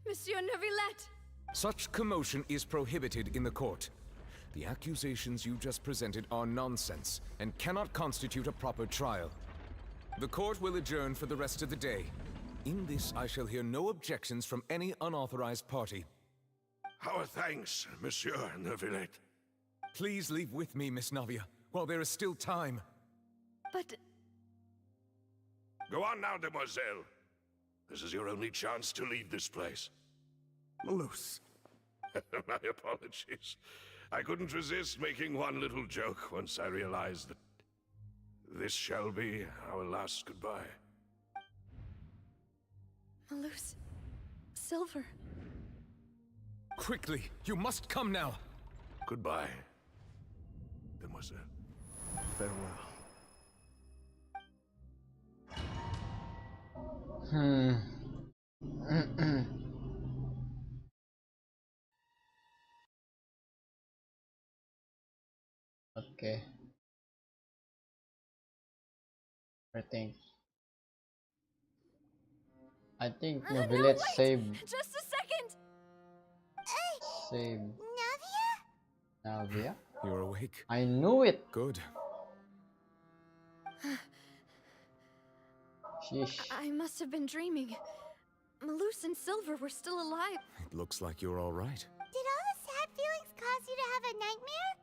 Monsieur Neuvillette! Such commotion is prohibited in the court. The accusations you just presented are nonsense and cannot constitute a proper trial. The court will adjourn for the rest of the day. In this, I shall hear no objections from any unauthorized party. Our thanks, Monsieur Neuvillette. Please leave with me, Miss Navia, while there is still time. But... Go on now, Demoiselle. This is your only chance to leave this place. Malus. My apologies. I couldn't resist making one little joke once I realized that this shall be our last goodbye. Malus. Silver. Quickly, you must come now. Goodbye, Demoiselle. Farewell. Hmm. Okay. I think No, Novelet wait! save Just a second! save Navia. You're awake. I knew it. Good. Sheesh. I must have been dreaming. Malus and Silver were still alive. It looks like you're all right. Did all the sad feelings cause you to have a nightmare?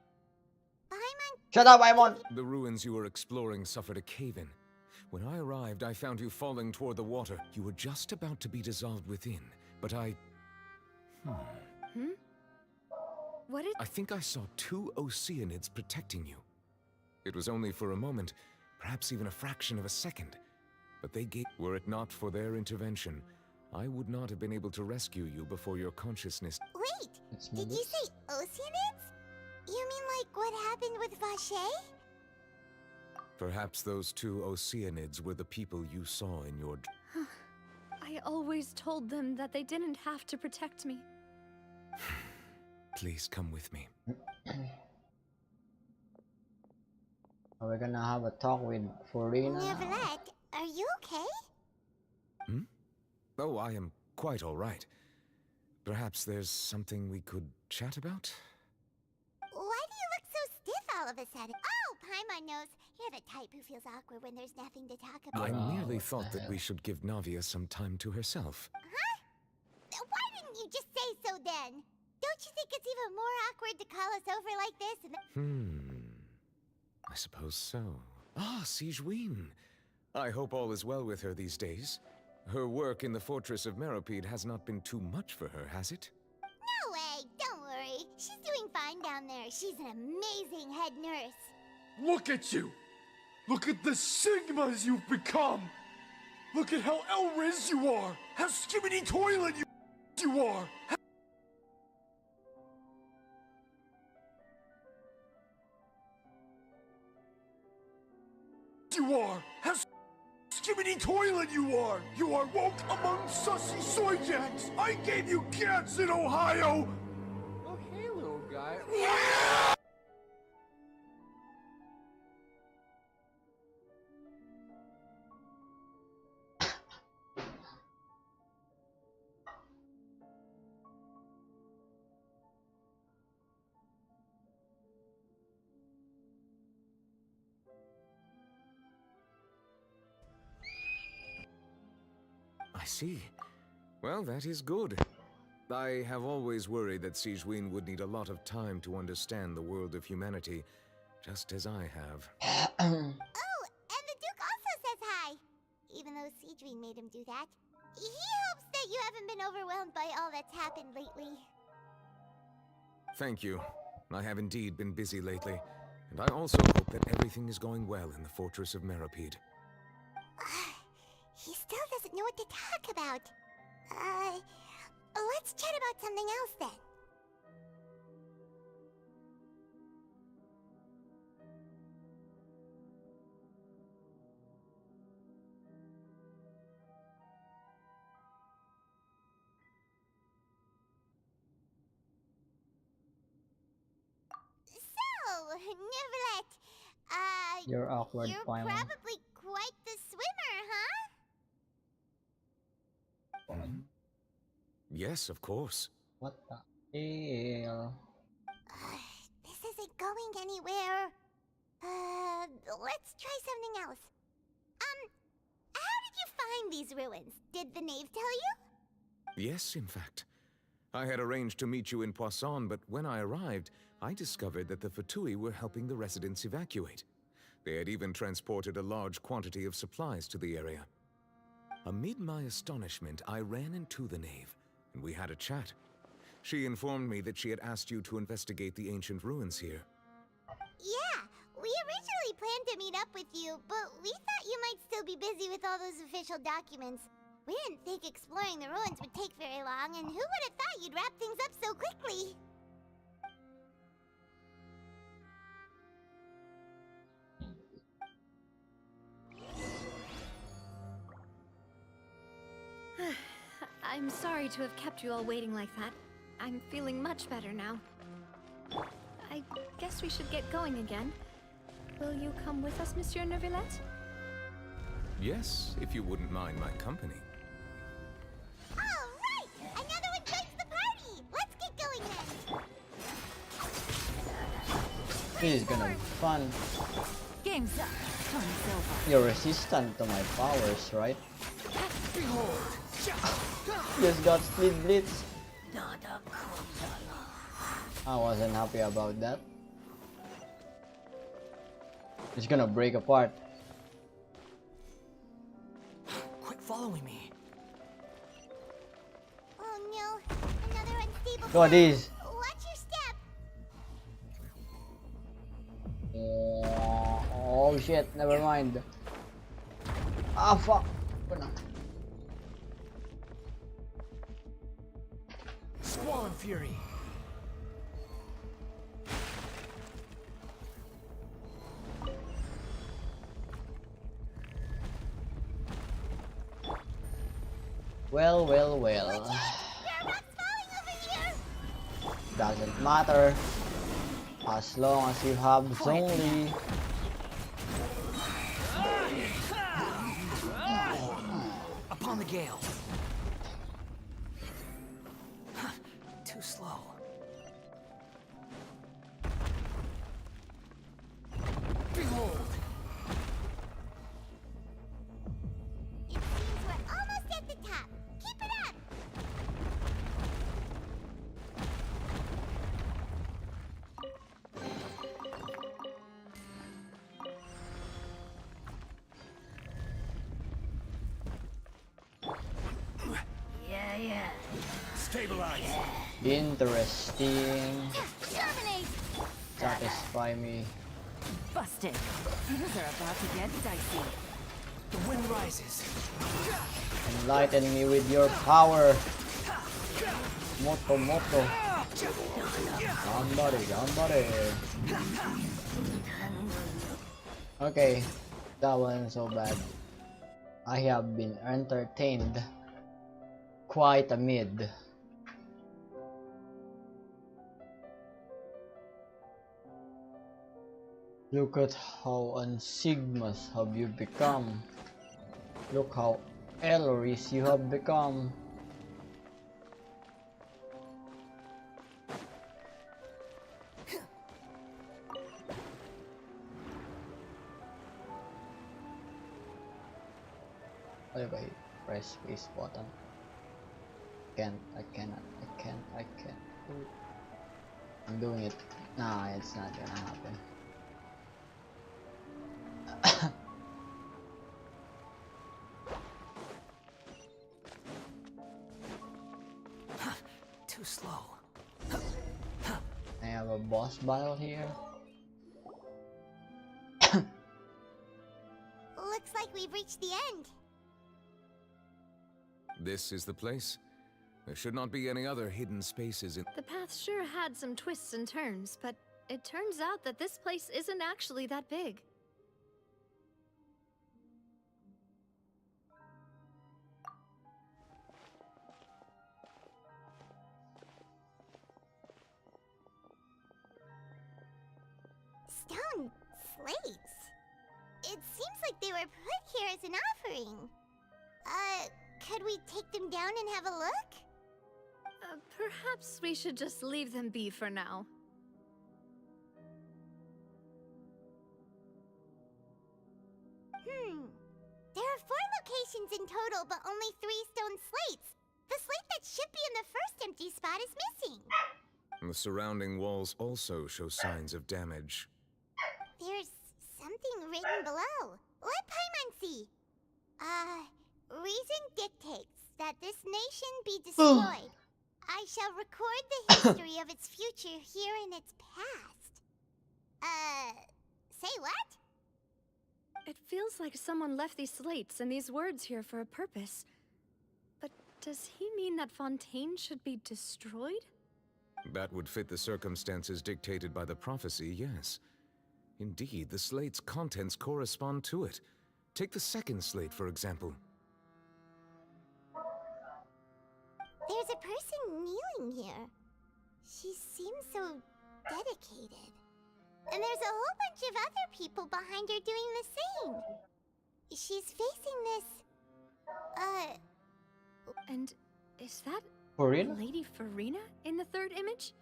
Paimon. Shut up, Aimon! The ruins you were exploring suffered a cave-in. When I arrived, I found you falling toward the water. You were just about to be dissolved within, but I... What did... I think I saw 2 Oceanids protecting you. It was only for a moment, perhaps even a fraction of a second. But they gave... Were it not for their intervention, I would not have been able to rescue you before your consciousness... Wait, did you say Oceanids? You mean like what happened with Vache? Perhaps those 2 Oceanids were the people you saw in your... I always told them that they didn't have to protect me. Please come with me. We're gonna have a talk with Forina. Neverlet, are you okay? Oh, I am quite all right. Perhaps there's something we could chat about? Why do you look so stiff all of a sudden? Oh, Paimon knows. You're the type who feels awkward when there's nothing to talk about. I merely thought that we should give Navia some time to herself. Huh? Why didn't you just say so then? Don't you think it's even more awkward to call us over like this? I suppose so. Ah, Sigewinne. I hope all is well with her these days. Her work in the Fortress of Meropide has not been too much for her, has it? No way, don't worry. She's doing fine down there. She's an amazing head nurse. Look at you! Look at the Sigmas you've become! Look at how Elriz you are! How skimmity toilet you are! You are! How skimmity toilet you are! You are woke among sussy soy jacks! I gave you cats in Ohio! Oh, hey, little guy. I see. Well, that is good. I have always worried that Sigewinne would need a lot of time to understand the world of humanity, just as I have. Oh, and the Duke also says hi! Even though Sigewinne made him do that. He hopes that you haven't been overwhelmed by all that's happened lately. Thank you. I have indeed been busy lately, and I also hope that everything is going well in the Fortress of Meropide. He still doesn't know what to talk about. Let's chat about something else then. So, Neverlet, You're awkward, you're Paimon. probably quite the swimmer, huh? Yes, of course. What the hell? This isn't going anywhere. Let's try something else. How did you find these ruins? Did the knave tell you? Yes, in fact. I had arranged to meet you in Poisson, but when I arrived, I discovered that the Fatui were helping the residents evacuate. They had even transported a large quantity of supplies to the area. Amid my astonishment, I ran into the knave, and we had a chat. She informed me that she had asked you to investigate the ancient ruins here. Yeah, we originally planned to meet up with you, but we thought you might still be busy with all those official documents. We didn't think exploring the ruins would take very long, and who would have thought you'd wrap things up so quickly? I'm sorry to have kept you all waiting like that. I'm feeling much better now. I guess we should get going again. Will you come with us, Monsieur Neuvillette? Yes, if you wouldn't mind my company. All right! Another one joins the party! Let's get going then! This is gonna be fun. Game's up. Time's over. You're resistant to my powers, right? Just got split blitz. I wasn't happy about that. It's gonna break apart. Quit following me. Oh no, another unstable What is? Watch your step! Oh shit, never mind. Ah fuck. Oh, no. Squall and Fury. Well. Doesn't matter. As long as you have Zhongli. Upon the gale. Too slow. Behold. It seems we're almost at the top. Keep it up! Yeah. Stabilize. Interesting. Dominate! Satisfy me. Busted. Things are about to get dicey. The wind rises. Enlighten me with your power. Moto. Somebody. Okay, that wasn't so bad. I have been entertained quite a mid. Look at how unsigmas have you become. Look how Eloris you have become. Okay, press space button. I cannot. I'm doing it. Nah, it's not gonna happen. Too slow. I have a boss battle here. Looks like we've reached the end. This is the place. There should not be any other hidden spaces in. The path sure had some twists and turns, but it turns out that this place isn't actually that big. Stone slates? It seems like they were put here as an offering. Could we take them down and have a look? Perhaps we should just leave them be for now. There are 4 locations in total, but only 3 stone slates. The slate that should be in the first empty spot is missing. The surrounding walls also show signs of damage. There's something written below. Let Paimon see. Reason dictates that this nation be destroyed. I shall record the history of its future here in its past. Say what? It feels like someone left these slates and these words here for a purpose. But does he mean that Fontaine should be destroyed? That would fit the circumstances dictated by the prophecy, yes. Indeed, the slate's contents correspond to it. Take the second slate, for example. There's a person kneeling here. She seems so dedicated. And there's a whole bunch of other people behind her doing the same. She's facing this... And is that Farina? Lady Farina in the third image?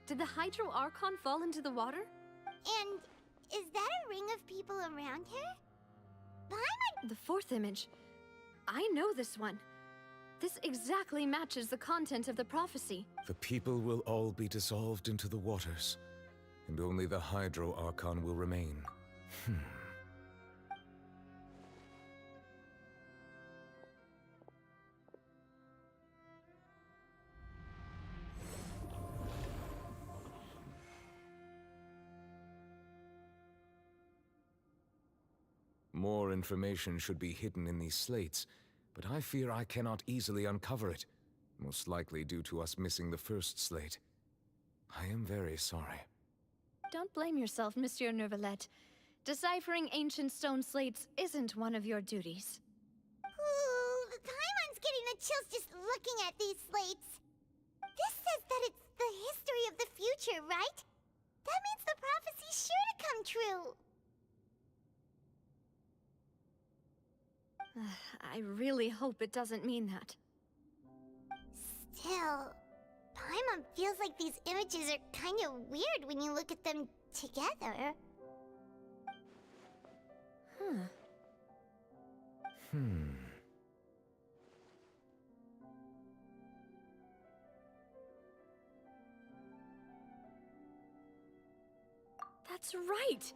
Did the Hydro Archon fall into the water? And is that a ring of people around her? The fourth image. I know this one. This exactly matches the content of the prophecy. The people will all be dissolved into the waters, and only the Hydro Archon will remain. More information should be hidden in these slates, but I fear I cannot easily uncover it, most likely due to us missing the first slate. I am very sorry. Don't blame yourself, Monsieur Neuvillette. Deciphering ancient stone slates isn't one of your duties. Ooh, Paimon's getting the chills just looking at these slates. This says that it's the history of the future, right? That means the prophecy's sure to come true. I really hope it doesn't mean that. Still, Paimon feels like these images are kind of weird when you look at them together. That's right!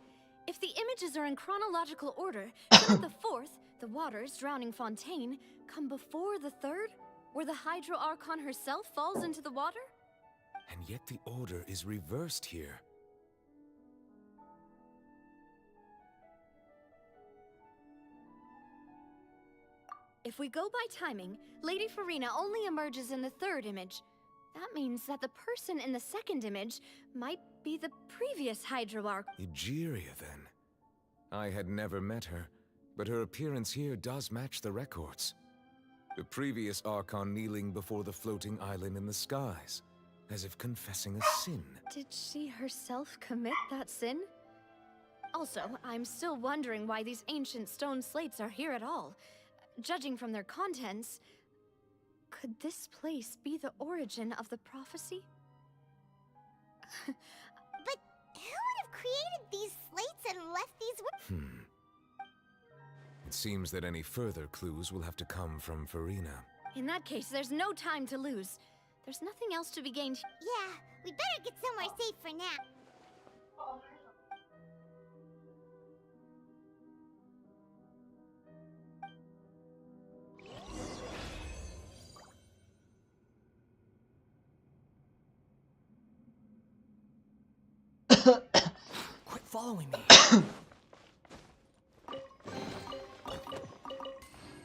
If the images are in chronological order, shouldn't the fourth, the waters drowning Fontaine, come before the third, where the Hydro Archon herself falls into the water? And yet the order is reversed here. If we go by timing, Lady Farina only emerges in the third image. That means that the person in the second image might be the previous Hydro Archon. Egeria, then. I had never met her, but her appearance here does match the records. The previous Archon kneeling before the floating island in the skies, as if confessing a sin. Did she herself commit that sin? Also, I'm still wondering why these ancient stone slates are here at all. Judging from their contents, could this place be the origin of the prophecy? But who would have created these slates and left these... It seems that any further clues will have to come from Farina. In that case, there's no time to lose. There's nothing else to be gained. Yeah, we better get somewhere safe for now. Quit following me.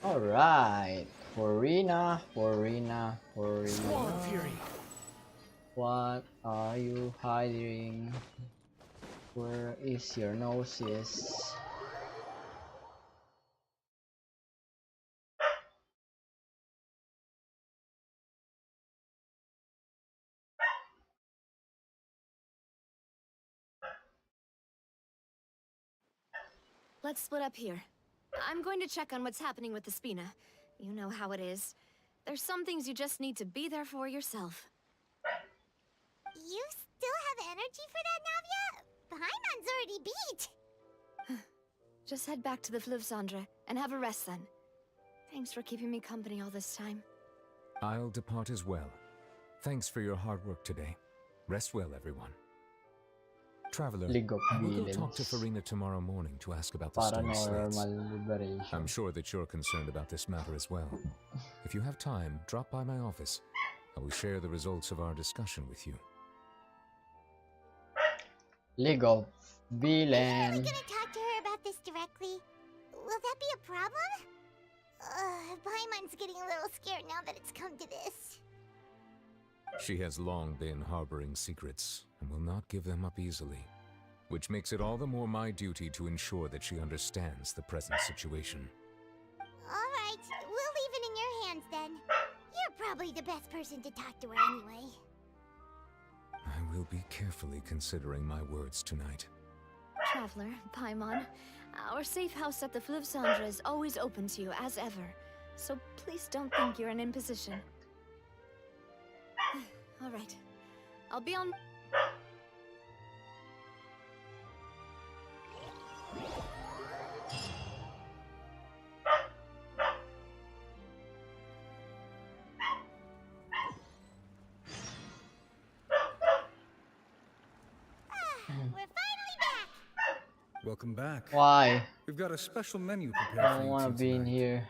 Alright, Farina. Swallow Fury. What are you hiding? Where is your noses? Let's split up here. I'm going to check on what's happening with the Spina. You know how it is. There's some things you just need to be there for yourself. You still have energy for that, Navia? Paimon's already beat. Just head back to the Fleuve Cendre and have a rest then. Thanks for keeping me company all this time. I'll depart as well. Thanks for your hard work today. Rest well, everyone. Traveler, we'll go talk to Farina tomorrow morning to ask about the stone slates. I'm sure that you're concerned about this matter as well. If you have time, drop by my office. I will share the results of our discussion with you. League of Are Villains. we gonna talk to her about this directly? Will that be a problem? Paimon's getting a little scared now that it's come to this. She has long been harboring secrets and will not give them up easily, which makes it all the more my duty to ensure that she understands the present situation. Alright, we'll leave it in your hands then. You're probably the best person to talk to her anyway. I will be carefully considering my words tonight. Traveler, Paimon, our safe house at the Fleuve Cendre is always open to you, as ever. So please don't think you're an imposition. Alright. I'll be on... We're finally back! Welcome back. Why? We've got a special menu I prepared for don't you want to two be in tonight. here.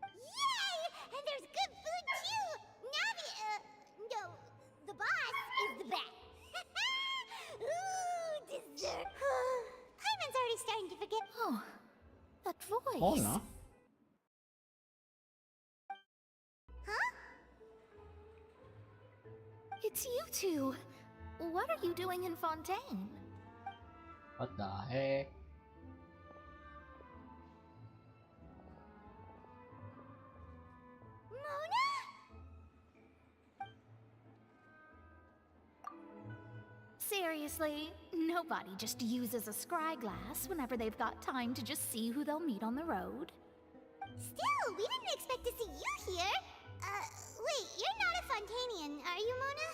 Yay! And there's good food too! Navi, no, the boss is the best. Ooh, dessert. Paimon's already starting to forget. Oh, that voice. Oh no. Huh? It's you two. What are you doing in Fontaine? What the heck? Mona? Seriously, nobody just uses a scry glass whenever they've got time to just see who they'll meet on the road. Still, we didn't expect to see you here. Wait, you're not a Fontanian, are you, Mona?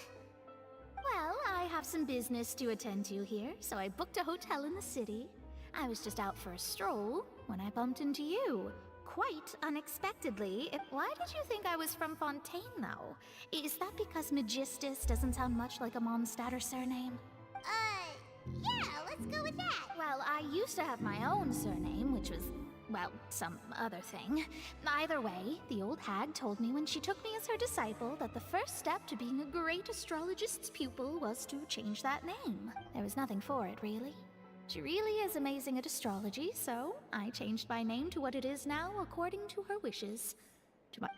Well, I have some business to attend to here, so I booked a hotel in the city. I was just out for a stroll when I bumped into you. Quite unexpectedly. Why did you think I was from Fontaine, though? Is that because Magistus doesn't sound much like a Mondstadter surname? Yeah, let's go with that. Well, I used to have my own surname, which was, well, some other thing. Either way, the old hag told me when she took me as her disciple that the first step to being a great astrologist's pupil was to change that name. There was nothing for it, really. She really is amazing at astrology, so I changed my name to what it is now according to her wishes. To my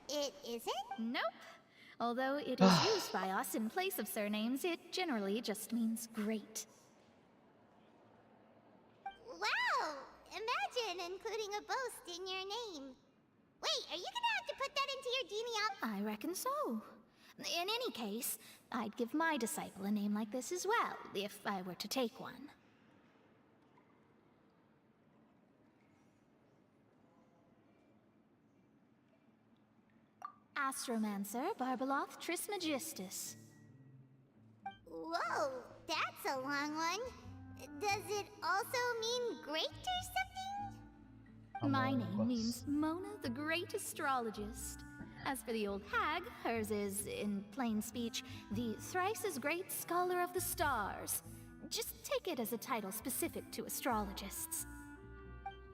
it isn't? Nope. Although it is used by us in place of surnames, it generally just means great. Wow! Imagine including a boast in your name. Wait, are you gonna have to put that into your genealogy? I reckon so. In any case, I'd give my disciple a name like this as well, if I were to take one. Astromancer Barbeloth Trismegistus. Whoa, that's a long one. Does it also mean great or something? My name means Mona the Great Astrologist. As for the old hag, hers is, in plain speech, the thrice as great Scholar of the Stars. Just take it as a title specific to astrologists.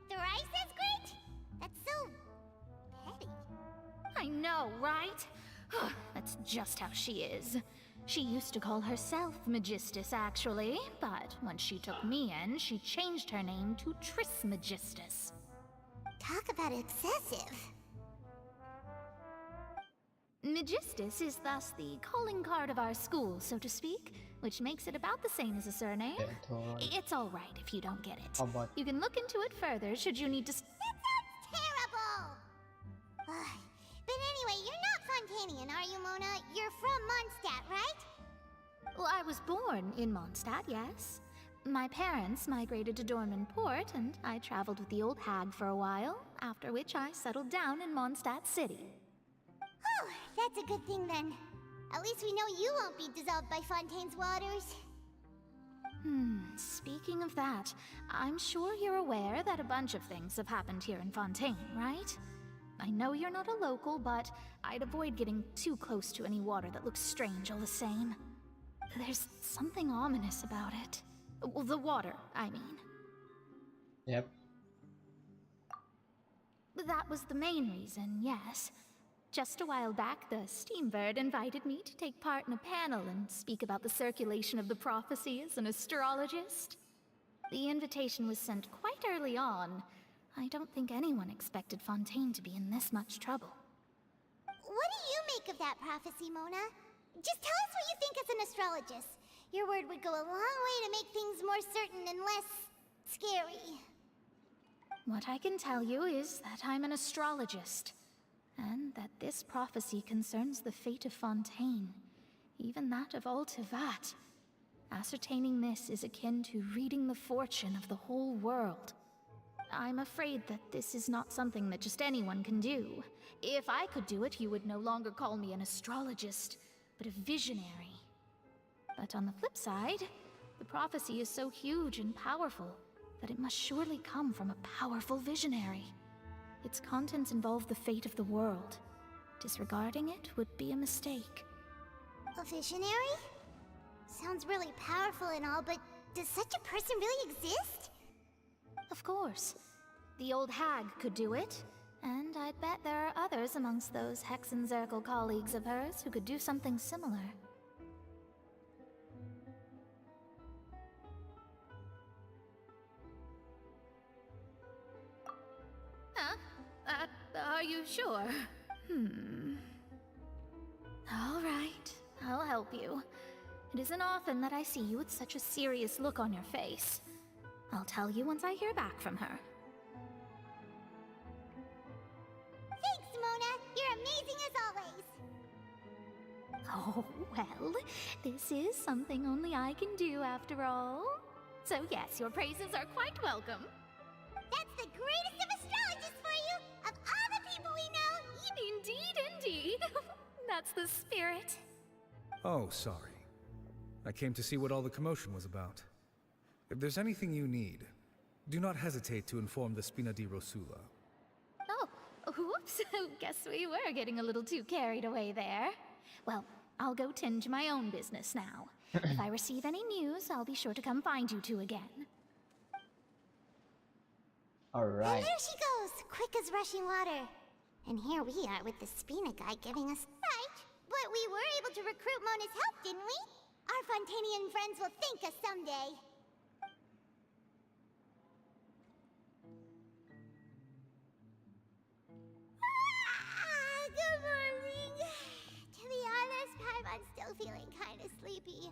Thrice as great? That's so petty. I know, right? That's just how she is. She used to call herself Magistus, actually, but when she took me in, she changed her name to Trismegistus. Talk about excessive. Magistus is thus the calling card of our school, so to speak, which makes it about the same as a surname. It's all right if you don't get it. You can look into it further should you need to... That sounds terrible! But anyway, you're not Fontanian, are you, Mona? You're from Mondstadt, right? Well, I was born in Mondstadt, yes. My parents migrated to Dorman Port, and I traveled with the old hag for a while, after which I settled down in Mondstadt City. Oh, that's a good thing then. At least we know you won't be dissolved by Fontaine's waters. Speaking of that, I'm sure you're aware that a bunch of things have happened here in Fontaine, right? I know you're not a local, but I'd avoid getting too close to any water that looks strange all the same. There's something ominous about it. Well, the water, I mean. Yep. That was the main reason, yes. Just a while back, the Steambird invited me to take part in a panel and speak about the circulation of the prophecy as an astrologist. The invitation was sent quite early on. I don't think anyone expected Fontaine to be in this much trouble. What do you make of that prophecy, Mona? Just tell us what you think as an astrologist. Your word would go a long way to make things more certain and less scary. What I can tell you is that I'm an astrologist. and that this prophecy concerns the fate of Fontaine, even that of Altivat. Ascertaining this is akin to reading the fortune of the whole world. I'm afraid that this is not something that just anyone can do. If I could do it, you would no longer call me an astrologist, but a visionary. But on the flip side, the prophecy is so huge and powerful that it must surely come from a powerful visionary. Its contents involve the fate of the world. Disregarding it would be a mistake. A visionary? Sounds really powerful and all, but does such a person really exist? Of course. The old hag could do it, and I'd bet there are others amongst those Hexenzirkel colleagues of hers who could do something similar. Huh? Are you sure? All right, I'll help you. It isn't often that I see you with such a serious look on your face. I'll tell you once I hear back from her. Thanks, Mona! You're amazing as always! Oh, well, this is something only I can do after all. So yes, your praises are quite welcome. That's the greatest of astrologists for you! Of all the people we know! Indeed. That's the spirit. Oh, sorry. I came to see what all the commotion was about. If there's anything you need, do not hesitate to inform the Spina di Rosula. Oh, whoops. Guess we were getting a little too carried away there. Well, I'll go tend to my own business now. If I receive any news, I'll be sure to come find you two again. Alright. And there she goes, quick as rushing water. And here we are with the Spina guy giving us... Right, but we were able to recruit Mona's help, didn't we? Our Fontanian friends will thank us someday. Good morning. To be honest, Paimon's still feeling kind of sleepy.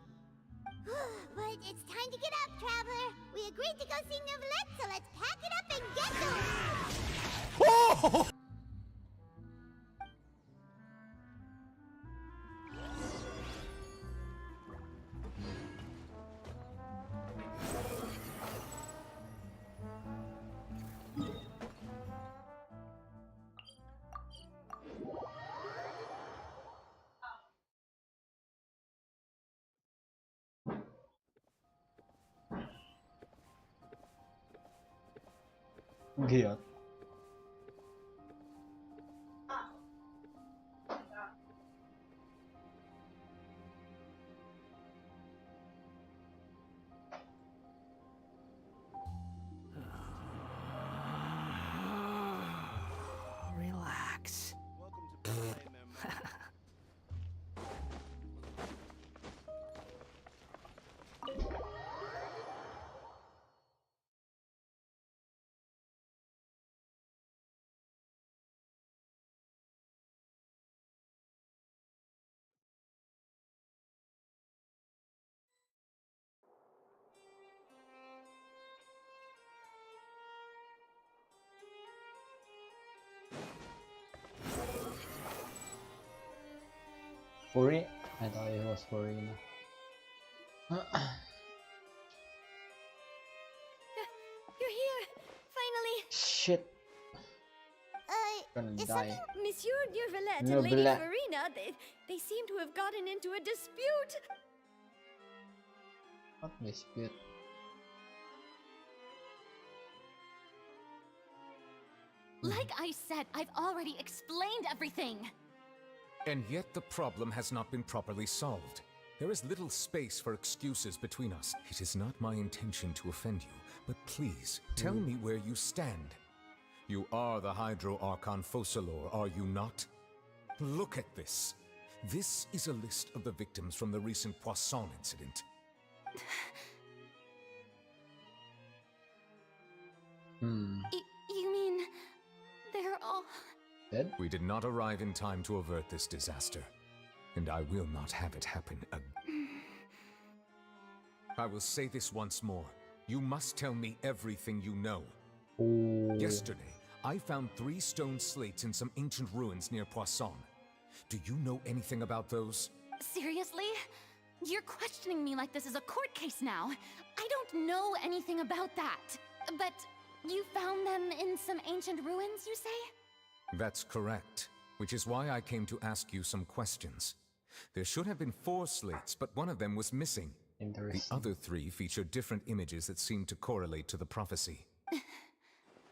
But it's time to get up, Traveler. We agreed to go see Novelette, so let's pack it up and get going. Oh! Giat. Relax. Furi? I thought it was Furina. You're here! Finally! Shit! Gonna Is die. something... Monsieur Novelette and Lady Novelette. Farina, they seem to have gotten into a dispute! What dispute? Like I said, I've already explained everything. And yet the problem has not been properly solved. There is little space for excuses between us. It is not my intention to offend you, but please, tell me where you stand. You are the Hydro Archon Focalor, are you not? Look at this. This is a list of the victims from the recent Poisson incident. You mean... they're all... Dead? We did not arrive in time to avert this disaster, and I will not have it happen again. I will say this once more. You must tell me everything you know. Yesterday, I found 3 stone slates in some ancient ruins near Poisson. Do you know anything about those? Seriously? You're questioning me like this is a court case now. I don't know anything about that. But you found them in some ancient ruins, you say? That's correct, which is why I came to ask you some questions. There should have been 4 slates, but one of them was missing. The other 3 feature different images that seem to correlate to the prophecy.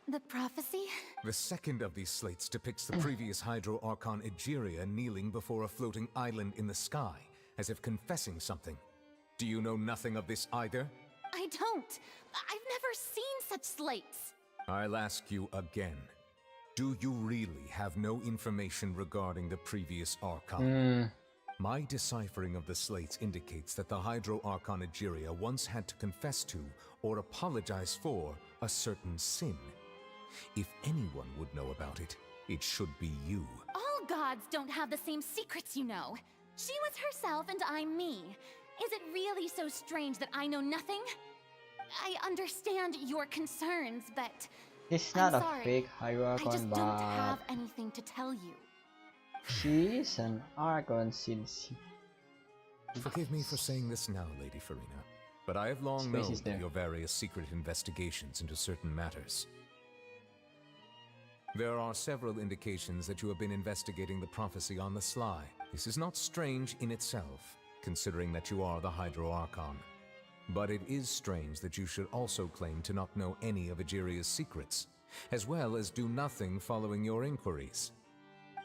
The prophecy? The second of these slates depicts the previous Hydro Archon Egeria kneeling before a floating island in the sky, as if confessing something. Do you know nothing of this either? I don't. I've never seen such slates. I'll ask you again. Do you really have no information regarding the previous Archon? My deciphering of the slates indicates that the Hydro Archon Egeria once had to confess to, or apologize for, a certain sin. If anyone would know about it, it should be you. All gods don't have the same secrets, you know. She was herself and I'm me. Is it really so strange that I know nothing? I understand your concerns, but He's not I'm a sorry. fake I Archon, just but don't have anything to tell you. she is an Archon since Forgive me for saying this now, Lady Farina, but I have long known of your various secret investigations into certain matters. There are several indications that you have been investigating the prophecy on the sly. This is not strange in itself, considering that you are the Hydro Archon. But it is strange that you should also claim to not know any of Egeria's secrets, as well as do nothing following your inquiries.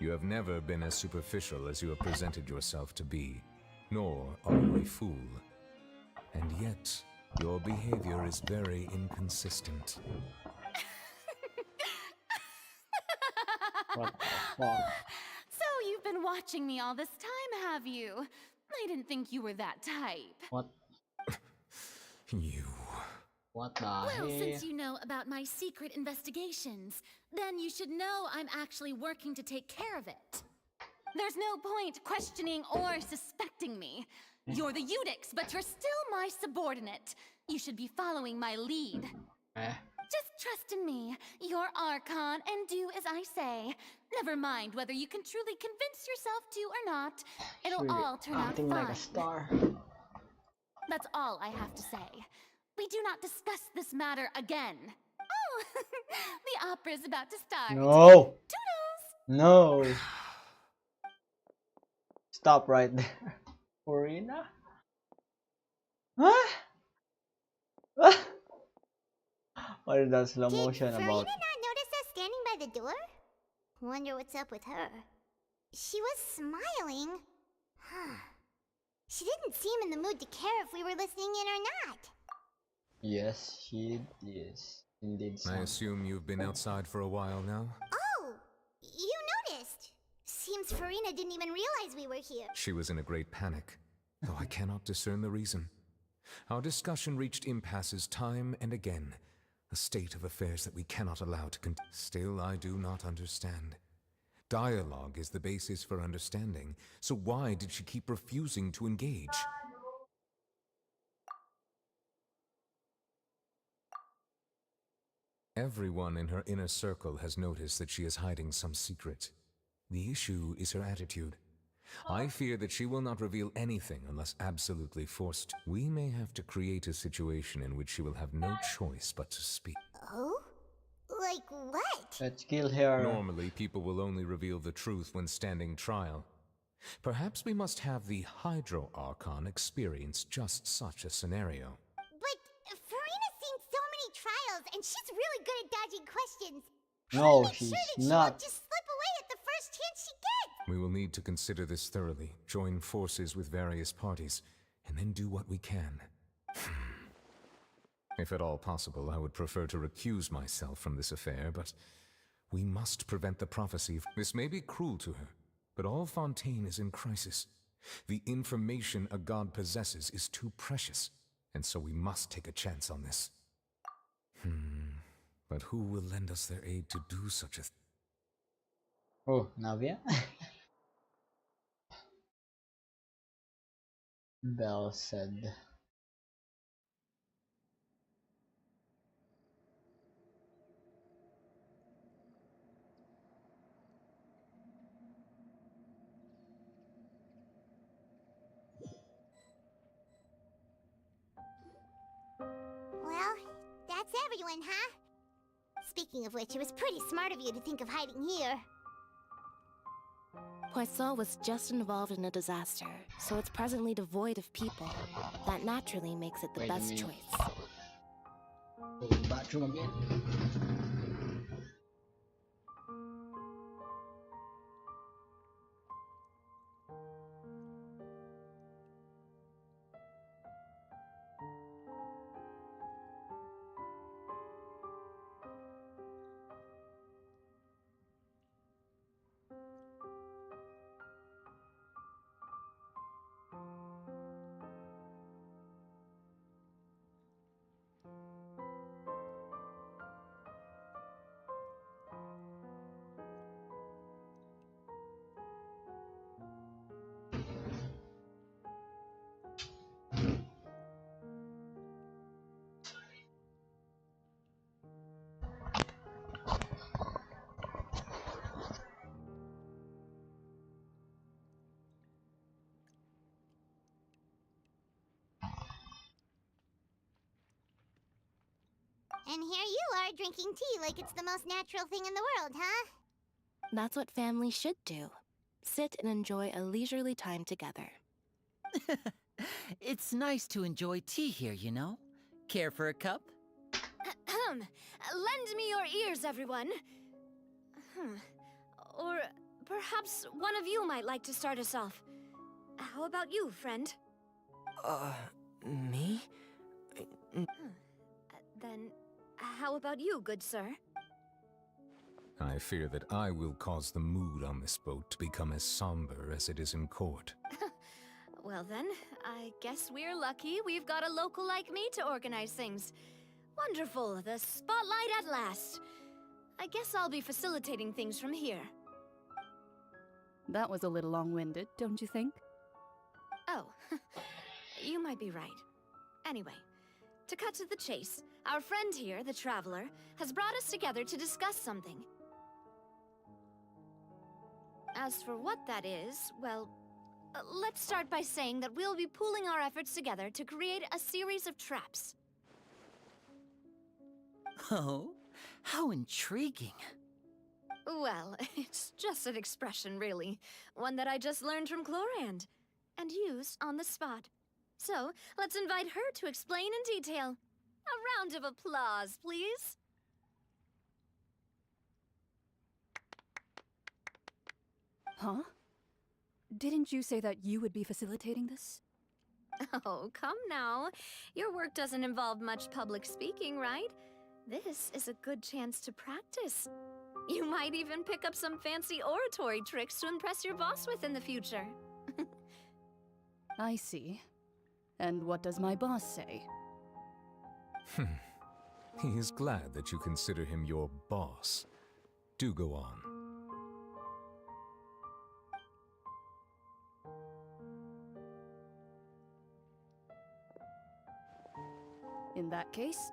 You have never been as superficial as you have presented yourself to be, nor are you a fool. And yet, your behavior is very inconsistent. What the fuck? So you've been watching me all this time, have you? I didn't think you were that type. What? You. What the Well, hell? since you know about my secret investigations, then you should know I'm actually working to take care of it. There's no point questioning or suspecting me. You're the Eudix, but you're still my subordinate. You should be following my lead. Just trust in me, your Archon, and do as I say. Never mind whether you can truly convince yourself to or not. It'll all turn out acting fine. like a star. That's all I have to say. We do not discuss this matter again. Oh, the opera's about to start. No. Toodles! No. Stop right there. Farina? Huh? What is that slow motion Farina about? not notice us standing by the door? Wonder what's up with her. She was smiling. Huh. She didn't seem in the mood to care if we were listening in or not. Yes, she is. Indeed. I assume you've been outside for a while now? Oh, you noticed. Seems Farina didn't even realize we were here. She was in a great panic, though I cannot discern the reason. Our discussion reached impasses time and again, a state of affairs that we cannot allow to continue. Still, I do not understand. Dialogue is the basis for understanding, so why did she keep refusing to engage? Everyone in her inner circle has noticed that she is hiding some secret. The issue is her attitude. I fear that she will not reveal anything unless absolutely forced. We may have to create a situation in which she will have no choice but to speak. Oh? Like what? Let's kill her. Normally, people will only reveal the truth when standing trial. Perhaps we must have the Hydro Archon experience just such a scenario. But Farina's seen so many trials, and she's really good at dodging questions. No, Make she's sure that she not. won't just slip away at the first chance she gets. We will need to consider this thoroughly, join forces with various parties, and then do what we can. If at all possible, I would prefer to recuse myself from this affair, but we must prevent the prophecy. This may be cruel to her, but all Fontaine is in crisis. The information a god possesses is too precious, and so we must take a chance on this. But who will lend us their aid to do such a thing? Oh, Navia? Bell said. Well, that's everyone, huh? Speaking of which, it was pretty smart of you to think of hiding here. Poisson was just involved in a disaster, so it's presently devoid of people. That naturally makes it the Wait a best minute. choice. Go to the bathroom again. And here you are drinking tea like it's the most natural thing in the world, huh? That's what families should do. Sit and enjoy a leisurely time together. It's nice to enjoy tea here, you know? Care for a cup? Lend me your ears, everyone. Or perhaps one of you might like to start us off. How about you, friend? Me? Then, how about you, good sir? I fear that I will cause the mood on this boat to become as somber as it is in court. Well then, I guess we're lucky we've got a local like me to organize things. Wonderful, the spotlight at last. I guess I'll be facilitating things from here. That was a little long-winded, don't you think? Oh, you might be right. Anyway, to cut to the chase, our friend here, the Traveler, has brought us together to discuss something. As for what that is, well, let's start by saying that we'll be pooling our efforts together to create a series of traps. Oh, how intriguing. Well, it's just an expression, really. One that I just learned from Chlorand, and used on the spot. So, let's invite her to explain in detail. A round of applause, please. Huh? Didn't you say that you would be facilitating this? Oh, come now. Your work doesn't involve much public speaking, right? This is a good chance to practice. You might even pick up some fancy oratory tricks to impress your boss with in the future. I see. And what does my boss say? He is glad that you consider him your boss. Do go on. In that case,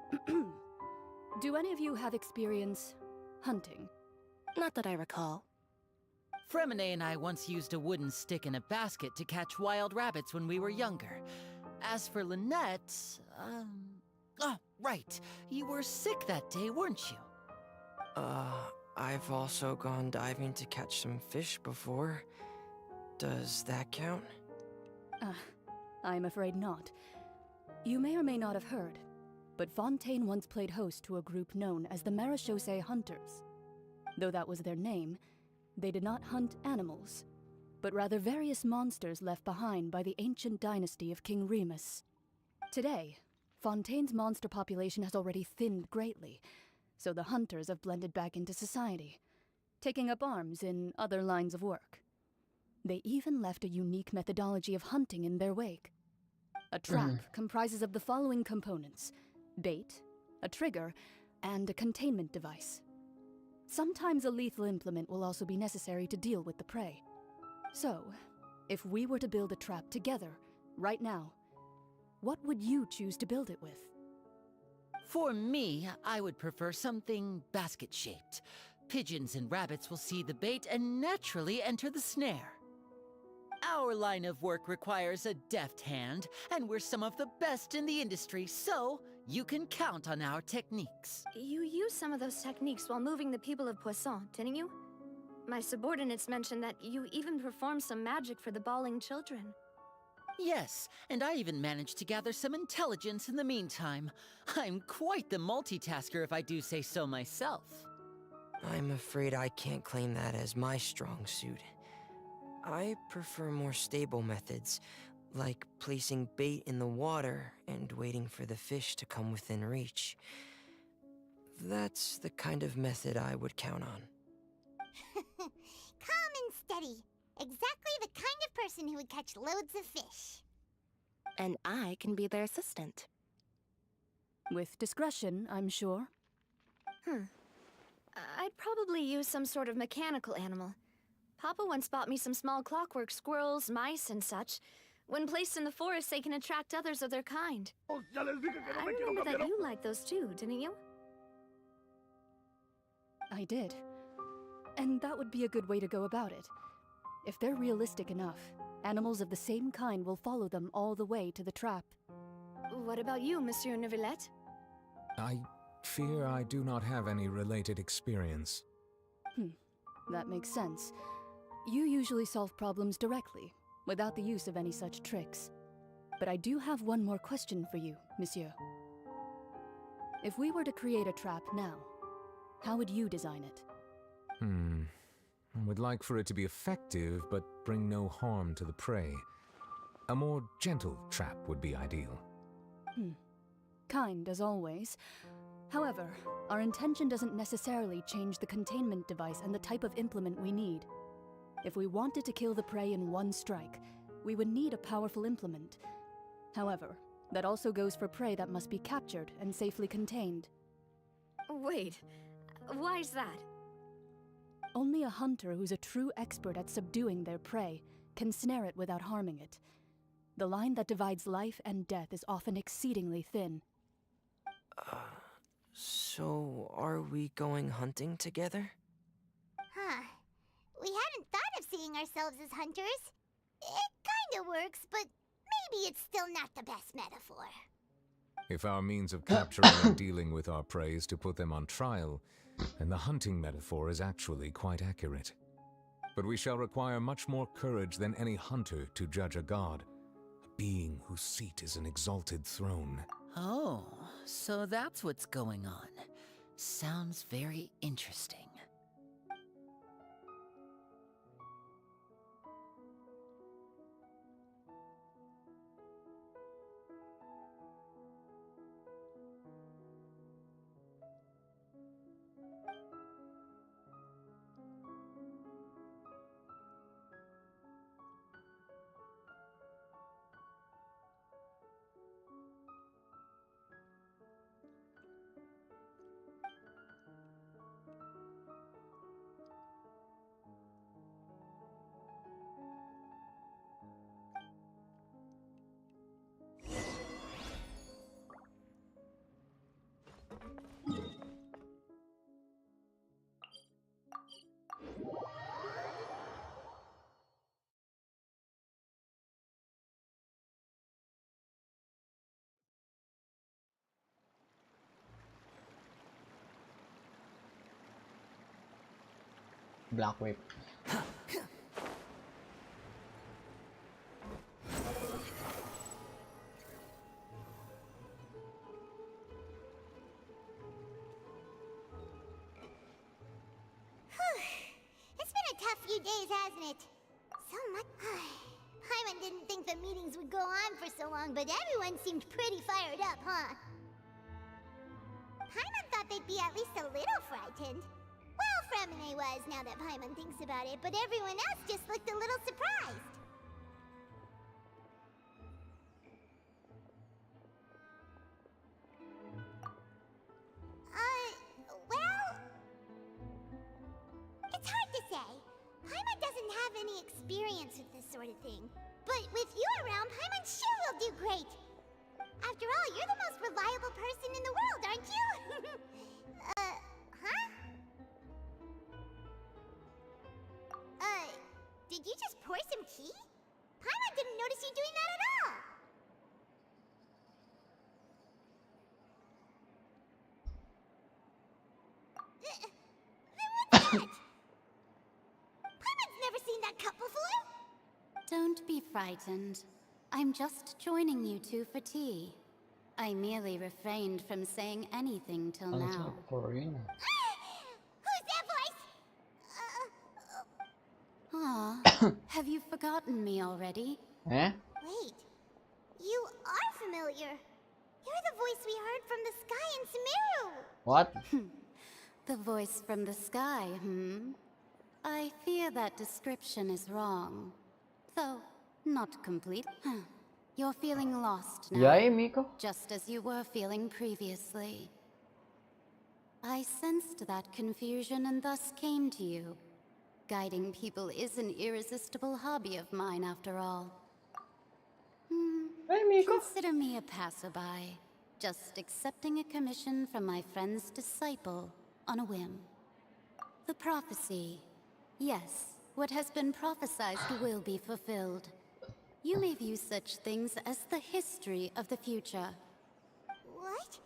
do any of you have experience hunting? Not that I recall. Fremine and I once used a wooden stick in a basket to catch wild rabbits when we were younger. As for Lynette, oh, right. You were sick that day, weren't you? I've also gone diving to catch some fish before. Does that count? I'm afraid not. You may or may not have heard, but Fontaine once played host to a group known as the Marechaussee Hunters. Though that was their name, they did not hunt animals, but rather various monsters left behind by the ancient dynasty of King Remus. Today, Fontaine's monster population has already thinned greatly, so the hunters have blended back into society, taking up arms in other lines of work. They even left a unique methodology of hunting in their wake. A trap comprises of the following components: bait, a trigger, and a containment device. Sometimes a lethal implement will also be necessary to deal with the prey. So, if we were to build a trap together, right now, what would you choose to build it with? For me, I would prefer something basket-shaped. Pigeons and rabbits will see the bait and naturally enter the snare. Our line of work requires a deft hand, and we're some of the best in the industry, so You can count on our techniques. You used some of those techniques while moving the people of Poisson, didn't you? My subordinates mentioned that you even performed some magic for the bawling children. Yes, and I even managed to gather some intelligence in the meantime. I'm quite the multitasker if I do say so myself. I'm afraid I can't claim that as my strong suit. I prefer more stable methods, like placing bait in the water and waiting for the fish to come within reach. That's the kind of method I would count on. Calm and steady. Exactly the kind of person who would catch loads of fish. And I can be their assistant. With discretion, I'm sure. I'd probably use some sort of mechanical animal. Papa once bought me some small clockwork squirrels, mice, and such. When placed in the forest, they can attract others of their kind. I remember that you liked those too, didn't you? I did. And that would be a good way to go about it. If they're realistic enough, animals of the same kind will follow them all the way to the trap. What about you, Monsieur Neuvillette? I fear I do not have any related experience. That makes sense. You usually solve problems directly, without the use of any such tricks. But I do have one more question for you, Monsieur. If we were to create a trap now, how would you design it? I would like for it to be effective, but bring no harm to the prey. A more gentle trap would be ideal. Kind, as always. However, our intention doesn't necessarily change the containment device and the type of implement we need. If we wanted to kill the prey in one strike, we would need a powerful implement. However, that also goes for prey that must be captured and safely contained. Wait, why's that? Only a hunter who's a true expert at subduing their prey can snare it without harming it. The line that divides life and death is often exceedingly thin. So are we going hunting together? Huh. We hadn't thought of seeing ourselves as hunters. It kinda works, but maybe it's still not the best metaphor. If our means of capturing and dealing with our prey is to put them on trial, then the hunting metaphor is actually quite accurate. But we shall require much more courage than any hunter to judge a god, a being whose seat is an exalted throne. Oh, so that's what's going on. Sounds very interesting. Black Whip. It's been a tough few days, hasn't it? So much. Paimon didn't think the meetings would go on for so long, but everyone seemed pretty fired up, huh? Paimon thought they'd be at least a little frightened. Well, Fremine was, now that Paimon thinks about it, but everyone else just looked a little surprised. Well... It's hard to say. Paimon doesn't have any experience with this sort of thing. But with you around, Paimon sure will do great. After all, you're the most reliable person in the world, aren't you? Huh? Did you just pour some tea? Paimon didn't notice you doing that at all. be frightened. I'm just joining you two for tea. I merely refrained from saying anything till Sounds now. like Korean. Who's that voice? Ah, have you forgotten me already? Eh? Wait. You are familiar. You're the voice we heard from the sky in Sumeru. What? The voice from the sky, I fear that description is wrong. Though, not complete. You're feeling lost now. Yay, Miko? Just as you were feeling previously. I sensed that confusion and thus came to you. Guiding people is an irresistible hobby of mine, after all. Hey, Miko. Consider me a passerby, just accepting a commission from my friend's disciple on a whim. The prophecy. Yes, what has been prophesied will be fulfilled. You may view such things as the history of the future. What?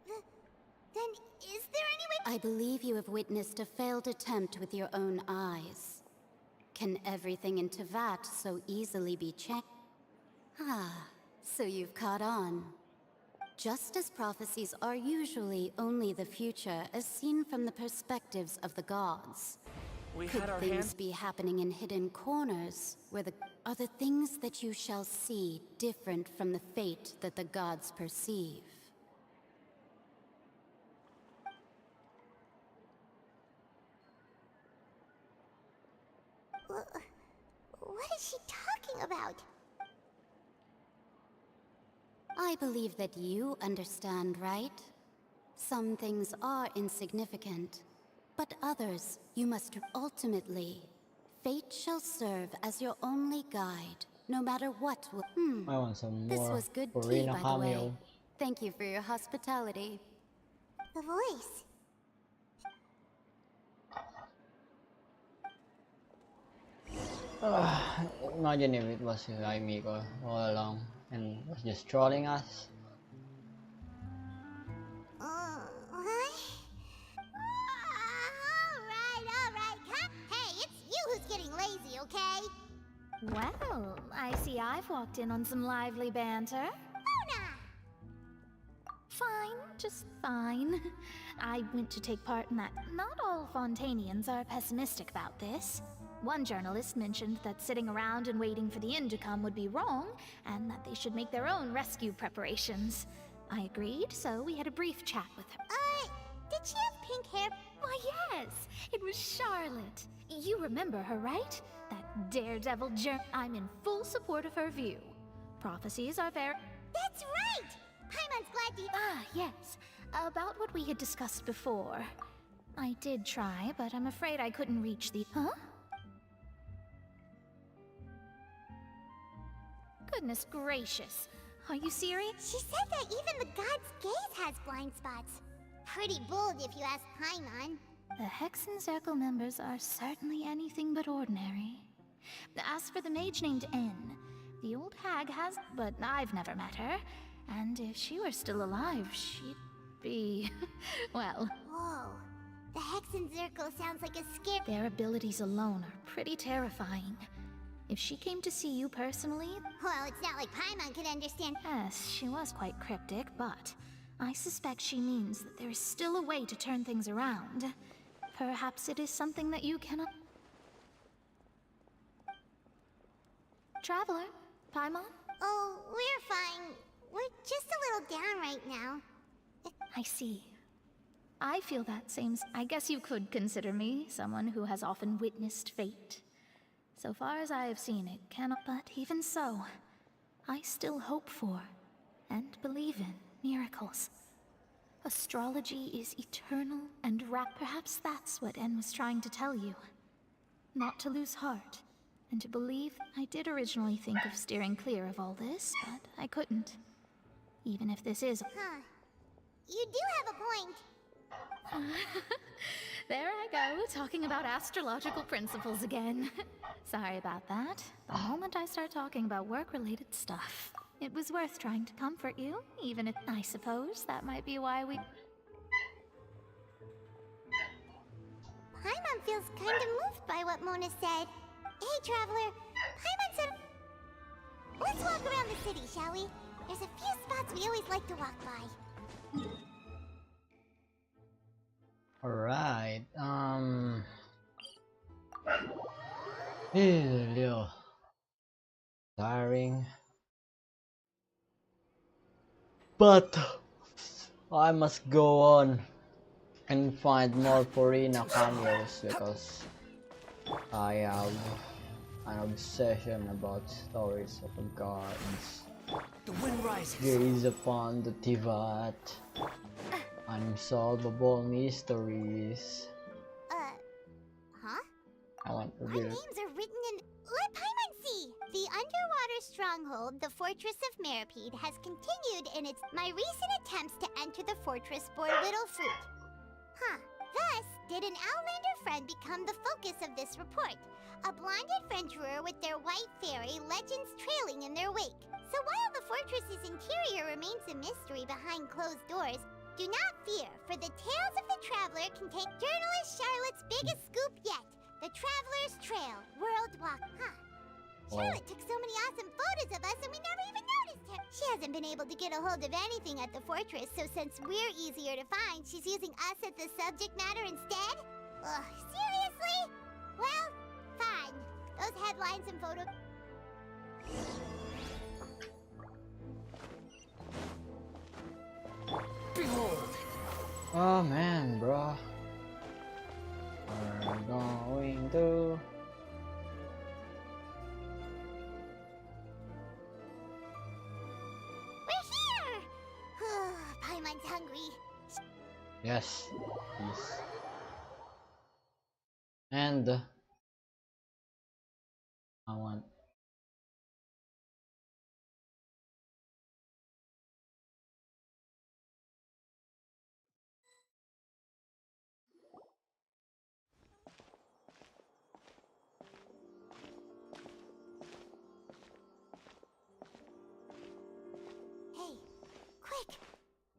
Then is there any way— I believe you have witnessed a failed attempt with your own eyes. Can everything in Tevat so easily be checked? Ah, so you've caught on. Just as prophecies are usually only the future as seen from the perspectives of the gods. Could things be happening in hidden corners, where are the things that you shall see different from the fate that the gods perceive? What is she talking about? I believe that you understand, right? Some things are insignificant, but others you must ultimately. Fate shall serve as your only guide, no matter what will— I want some This more was good tea, Korean by the way. cameo. Thank you for your hospitality. The voice. Imagine if it was like Miko all along and was just trolling us. Alright. Hey, it's you who's getting lazy, okay? Well, I see I've walked in on some lively banter. Mona! Fine, just fine. I went to take part in that. Not all Fontanians are pessimistic about this. One journalist mentioned that sitting around and waiting for the end to come would be wrong, and that they should make their own rescue preparations. I agreed, so we had a brief chat with her. Did she have pink hair? Why, yes! It was Charlotte. You remember her, right? That daredevil I'm in full support of her view. Prophecies are very— That's right! Paimon's glad to— yes. About what we had discussed before. I did try, but I'm afraid I couldn't reach the— Huh? Goodness gracious. Are you serious? She said that even the god's gaze has blind spots. Pretty bold if you ask Paimon. The Hexen Circle members are certainly anything but ordinary. As for the mage named N, the old hag has— but I've never met her. And if she were still alive, she'd be— well— Whoa. The Hexen Circle sounds like a scare— Their abilities alone are pretty terrifying. If she came to see you personally— Well, it's not like Paimon could understand— Yes, she was quite cryptic, but I suspect she means that there is still a way to turn things around. Perhaps it is something that you cannot— Traveler, Paimon? Oh, we're fine. We're just a little down right now. I see. I feel that same— I guess you could consider me someone who has often witnessed fate. So far as I have seen, it cannot— But even so, I still hope for, and believe in, miracles. Astrology is eternal and perhaps that's what N was trying to tell you. Not to lose heart, and to believe— I did originally think of steering clear of all this, but I couldn't. Even if this is— Huh. You do have a point. There I go, talking about astrological principles again. Sorry about that. The moment I start talking about work-related stuff, it was worth trying to comfort you, even if— I suppose that might be why we— Paimon feels kind of moved by what Mona said. Hey, Traveler. Paimon said— Let's walk around the city, shall we? There's a few spots we always like to walk by. Alright, it's a little tiring, but I must go on and find more Purina cameos because I have an obsession about stories of the gods. The wind rises. Gaze upon the Tivat. Unsolvable mysteries. Huh? I want to My build. names are written in... Let Paimon see! The underwater stronghold, the Fortress of Meripede, has continued in its... My recent attempts to enter the fortress bore little fruit. Huh. Thus, did an Outlander friend become the focus of this report. A blonde adventurer with their white fairy legends trailing in their wake. So while the fortress's interior remains a mystery behind closed doors, do not fear, for the tales of the traveler contain journalist Charlotte's biggest scoop yet. The Traveler's Trail, World Walk. Huh. Charlotte took so many awesome photos of us and we never even noticed her. She hasn't been able to get a hold of anything at the fortress, so since we're easier to find, she's using us as the subject matter instead? Ugh, seriously? Well, fine. Those headlines and photos... Behold! Oh man, bro. We're going to... We're here! Paimon's hungry. Yes, please. And I want... Hey, quick!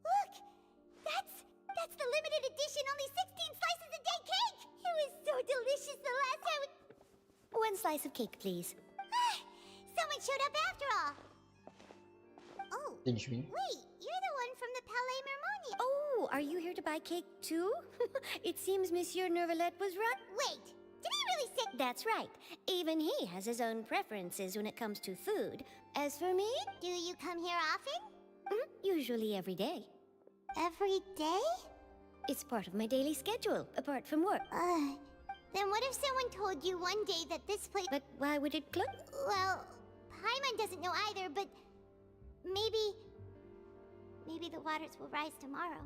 Look! That's the limited edition only 16 slices a day cake! It was so delicious the last time we... One slice of cake, please. Someone showed up after all! Oh, Didn't you? wait, you're the one from the Palais Mermonia. Oh, are you here to buy cake too? It seems Monsieur Nervalette was right. Wait, did he really say... That's right. Even he has his own preferences when it comes to food. As for me... Do you come here often? Usually every day. Every day? It's part of my daily schedule, apart from work. Then what if someone told you one day that this place... But why would it close? Well, Paimon doesn't know either, but... Maybe the waters will rise tomorrow.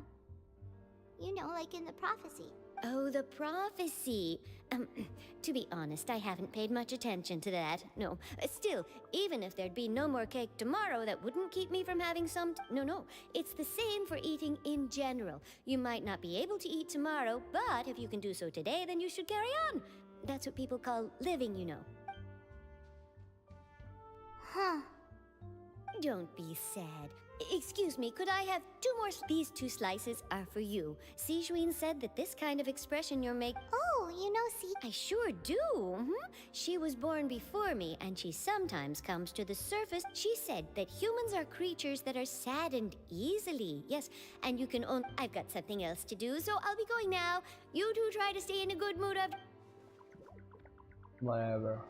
You know, like in the prophecy. Oh, the prophecy. To be honest, I haven't paid much attention to that. No. Still, even if there'd be no more cake tomorrow, that wouldn't keep me from having some... No. It's the same for eating in general. You might not be able to eat tomorrow, but if you can do so today, then you should carry on. That's what people call living, you know. Huh. Don't be sad. Excuse me, could I have 2 more? These 2 slices are for you. Sijuin said that this kind of expression you're making... Oh, you know Si... I sure do. She was born before me, and she sometimes comes to the surface. She said that humans are creatures that are saddened easily. Yes, and you can own... I've got something else to do, so I'll be going now. You two try to stay in a good mood of... Whatever.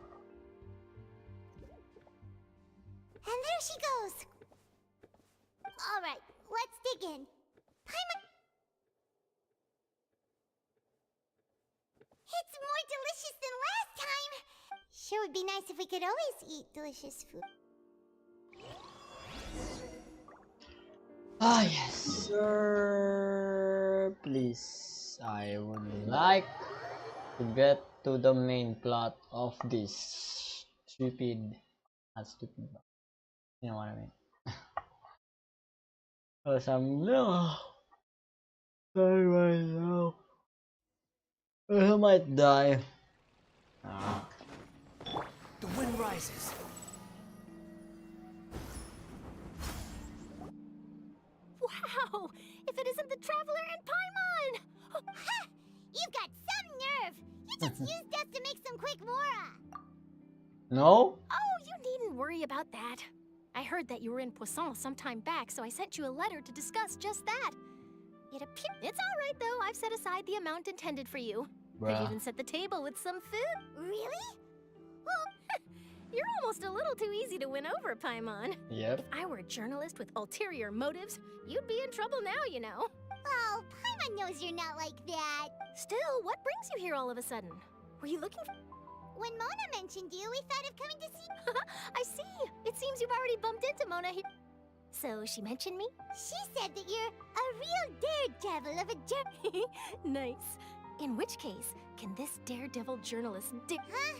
And there she goes! Alright, let's dig in. Paimon... It's more delicious than last time! Sure would be nice if we could always eat delicious food. Ah, yes, sir. Please, I would like to get to the main plot of this stupid... Not stupid, but you know what I mean. Cause I'm sorry right now. I might die. The wind rises. Wow! If it isn't the Traveler and Paimon! Ha! You've got some nerve! You just used us to make some quick mora! No? Oh, you needn't Don't worry about that. I heard that you were in Poisson some time back, so I sent you a letter to discuss just that. It's all right, though. I've set aside the amount intended for you. I've Bruh. even set the table with some food. Really? Well, you're almost a little too easy to win over, Paimon. Yep. If I were a journalist with ulterior motives, you'd be in trouble now, you know. Oh, Paimon knows you're not like that. Still, what brings you here all of a sudden? Were you looking for... When Mona mentioned you, we thought of coming to see... I see. It seems you've already bumped into Mona here. So she mentioned me? She said that you're a real daredevil of a Nice. In which case, can this daredevil journalist Huh?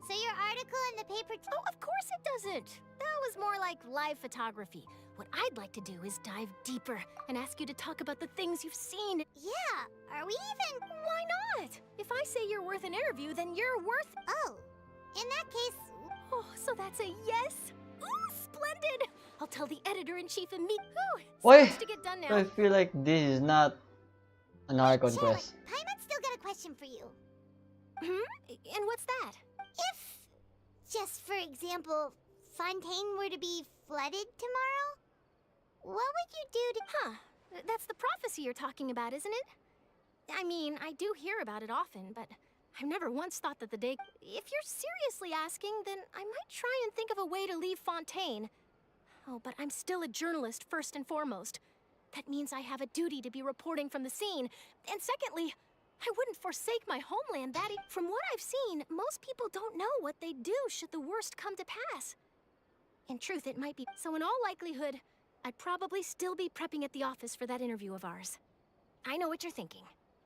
So your article in the paper... Oh, of course it doesn't. That was more like live photography. What I'd like to do is dive deeper and ask you to talk about the things you've seen. Yeah, are we even... Why not? If I say you're worth an interview, then you're worth... Oh, in that case... Oh, so that's a yes? Ooh, splendid! I'll tell the editor-in-chief and meet... Ooh, so Wait, much to get done now. I feel like this is not an archon quest. Paimon's still got a question for you. And what's that? If, just for example, Fontaine were to be flooded tomorrow, what would you do to... Huh. That's the prophecy you're talking about, isn't it? I mean, I do hear about it often, but I've never once thought that the day... If you're seriously asking, then I might try and think of a way to leave Fontaine. Oh, but I'm still a journalist, first and foremost. That means I have a duty to be reporting from the scene. And secondly, I wouldn't forsake my homeland that... From what I've seen, most people don't know what they'd do should the worst come to pass. In truth, it might be... So in all likelihood, I'd probably still be prepping at the office for that interview of ours. I know what you're thinking.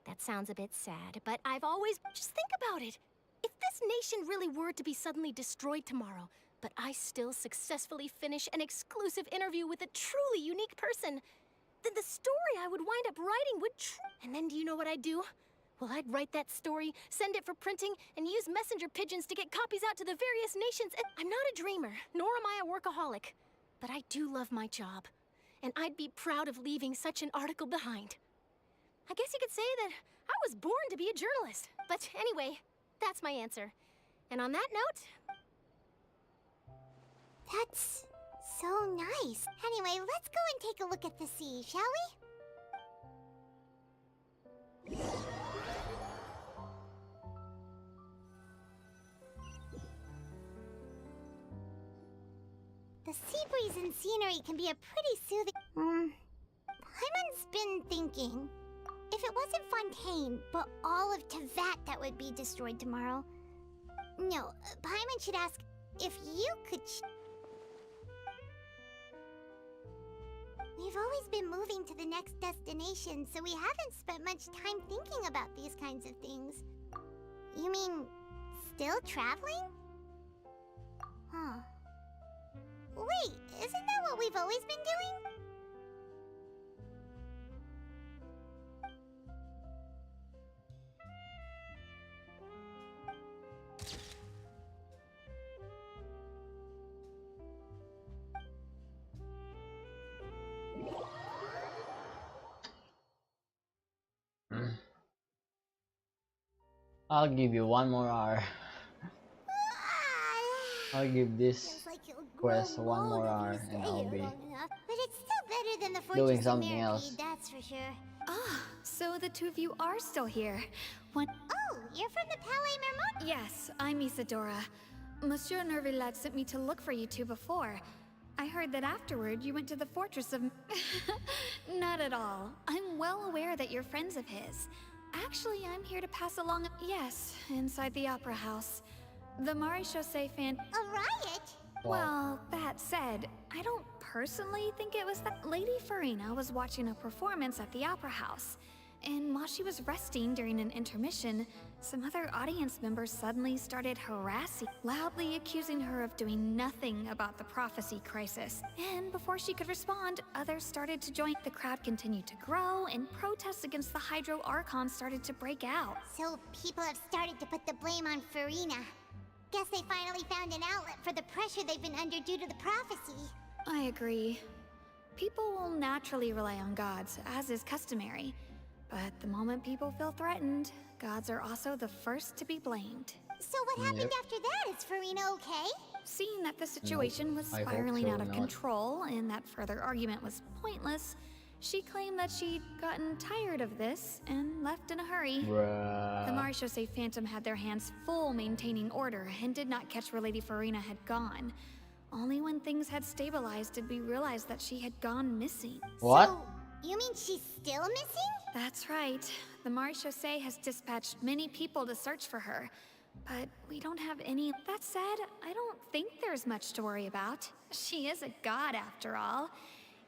That sounds a bit sad, but I've always... Just think about it. If this nation really were to be suddenly destroyed tomorrow, but I still successfully finish an exclusive interview with a truly unique person, then the story I would wind up writing would... And then do you know what I'd do? Well, I'd write that story, send it for printing, and use messenger pigeons to get copies out to the various nations. And I'm not a dreamer, nor am I a workaholic. But I do love my job, and I'd be proud of leaving such an article behind. I guess you could say that I was born to be a journalist. But anyway, that's my answer. And on that note... That's so nice. Anyway, let's go and take a look at the sea, shall we? The sea breeze and scenery can be a pretty soothing... Paimon's been thinking, if it wasn't Fontaine, but all of Tevat that would be destroyed tomorrow... No, Paimon should ask if you could... We've always been moving to the next destination, so we haven't spent much time thinking about these kinds of things. You mean, still traveling? Huh. Wait, isn't that what we've always been doing? I'll give you one more hour. I'll give this quest one more hour and I'll be But it's still better than the doing Fortress of something Mirapede, else. that's for sure. Ah, so the two of you are still here. What? Oh, you're from the Palais Mermont? Yes, I'm Isadora. Monsieur Nervillet sent me to look for you two before. I heard that afterward you went to the Fortress of... Not at all. I'm well aware that you're friends of his. Actually, I'm here to pass along... Yes, inside the Opera House. The Maréchaussée fan... A riot? Well, that said, I don't personally think it was that... Lady Farina was watching a performance at the Opera House. And while she was resting during an intermission, some other audience members suddenly started harassing, loudly accusing her of doing nothing about the prophecy crisis. And before she could respond, others started to join. The crowd continued to grow, and protests against the Hydro Archon started to break out. So people have started to put the blame on Farina. Guess they finally found an outlet for the pressure they've been under due to the prophecy. I agree. People will naturally rely on gods, as is customary. But the moment people feel threatened, gods are also the first to be blamed. So what happened after that? Is Farina okay? seeing that the situation was I hope spiraling so, out of not. control and that further argument was pointless, she claimed that she'd gotten tired of this and left in a hurry. The Bruh. Marechaussee Phantom had their hands full maintaining order and did not catch where Lady Farina had gone. Only when things had stabilized did we realize that she had gone missing. What? So, you mean she's still missing? That's right. The Marechaussee has dispatched many people to search for her, but we don't have any. That said, I don't think there's much to worry about. She is a god after all.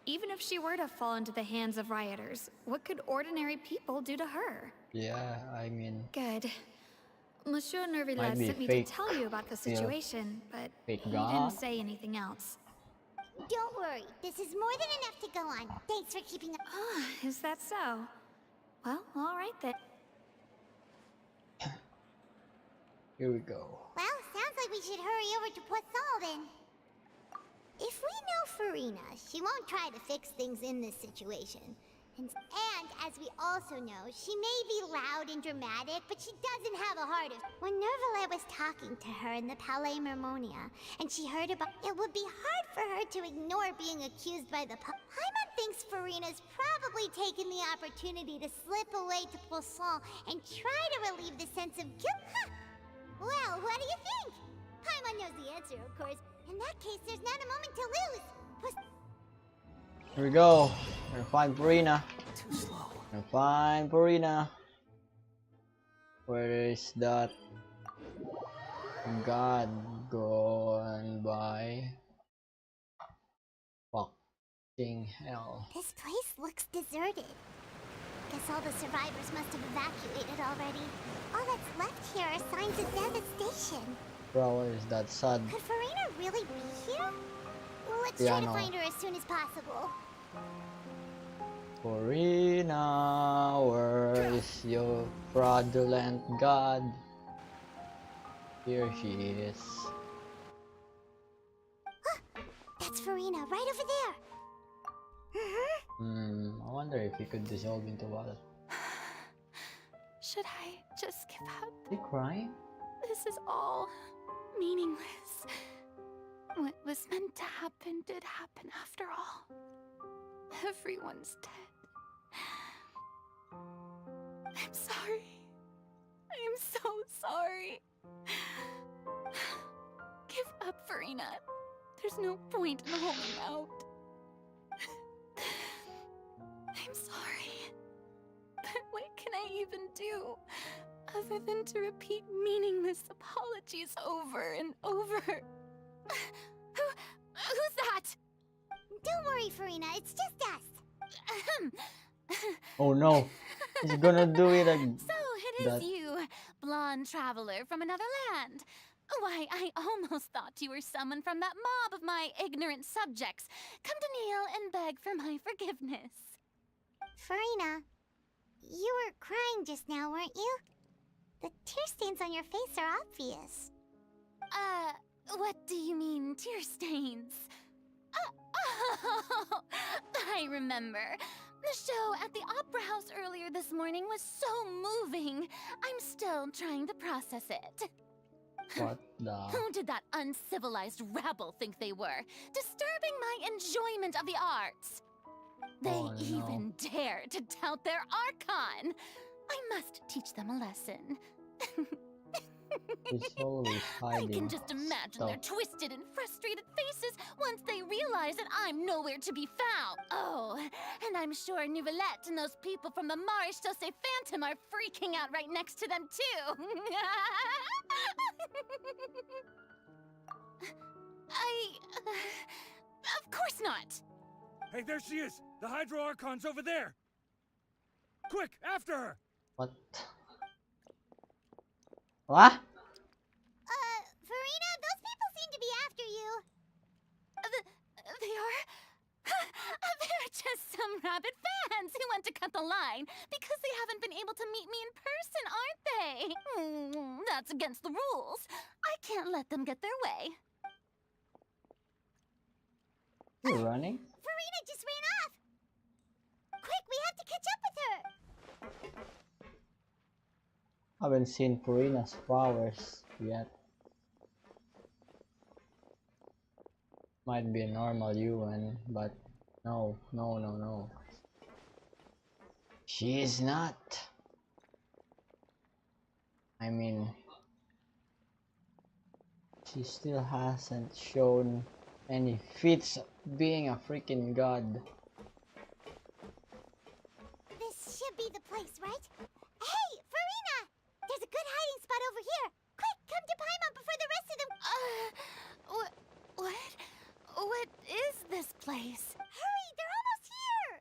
Even if she were to fall into the hands of rioters, what could ordinary people do to her? Yeah, I mean, Good. Monsieur might Nervillet be sent me fake. to tell you about the Still, situation, but fake he god. didn't say anything else. Don't worry, this is more than enough to go on. Thanks for keeping up. Ah, is that so? Well, all right then. Here we go. Well, sounds like we should hurry over to Poisson then. If we know Farina, she won't try to fix things in this situation. And as we also know, she may be loud and dramatic, but she doesn't have a heart of... When Nervillet was talking to her in the Palais Mermonia, and she heard about... It would be hard for her to ignore being accused by the... Paimon thinks Farina's probably taken the opportunity to slip away to Poisson and try to relieve the sense of guilt. Huh. Well, what do you think? Paimon knows the answer, of course. In that case, there's not a moment to lose. Here we go. Gonna find Farina. Too slow. Gonna find Farina. Where is that god gone by? Fucking hell. This place looks deserted. Guess all the survivors must have evacuated already. All that's left here are signs of devastation. Bro, where is that sad? Could Farina really be here? Let's Yeah, try to no. find her as soon as possible. Farina, where is your fraudulent god? Here she is. That's Farina, right over there. I wonder if he could dissolve into water. Should I just give up? Is he crying? This is all meaningless. What was meant to happen did happen after all. Everyone's dead. I'm sorry. I am so sorry. Give up, Farina. There's no point in holding out. I'm sorry. But what can I even do other than to repeat meaningless apologies over and over? Who's that? Don't worry, Farina, it's just us. Oh no, he's gonna do it again. So it is you, blonde traveler from another land. Why, I almost thought you were someone from that mob of my ignorant subjects, come to kneel and beg for my forgiveness. Farina, you were crying just now, weren't you? The tear stains on your face are obvious. What do you mean, tear stains? Oh, I remember. The show at the Opera House earlier this morning was so moving. I'm still trying to process it. What the? Who did that uncivilized rabble think they were? Disturbing my enjoyment of the arts. They even dare to tout their archon. I must teach them a lesson. He's always I hiding. can just imagine their twisted and frustrated faces once they realize that I'm nowhere to be found. Oh, and I'm sure Nouvellette and those people from the Marechaussee Phantom are freaking out right next to them too. Of course not. Hey, there she is! The Hydro Archon's over there! Quick, after her! What? What? Farina, those people seem to be after you. They are? They're just some rabid fans who want to cut the line because they haven't been able to meet me in person, aren't they? That's against the rules. I can't let them get their way. You running? Farina just ran off. Quick, we have to catch up with her. I haven't seen Farina's powers yet. Might be a normal human, but no, no, no, no. She is not. I mean, she still hasn't shown any feats of being a freaking god. This should be the place, right? Hey, Farina! There's a good hiding spot over here. Quick, come to Paimon before the rest of them. What is this place? Hurry, they're almost here.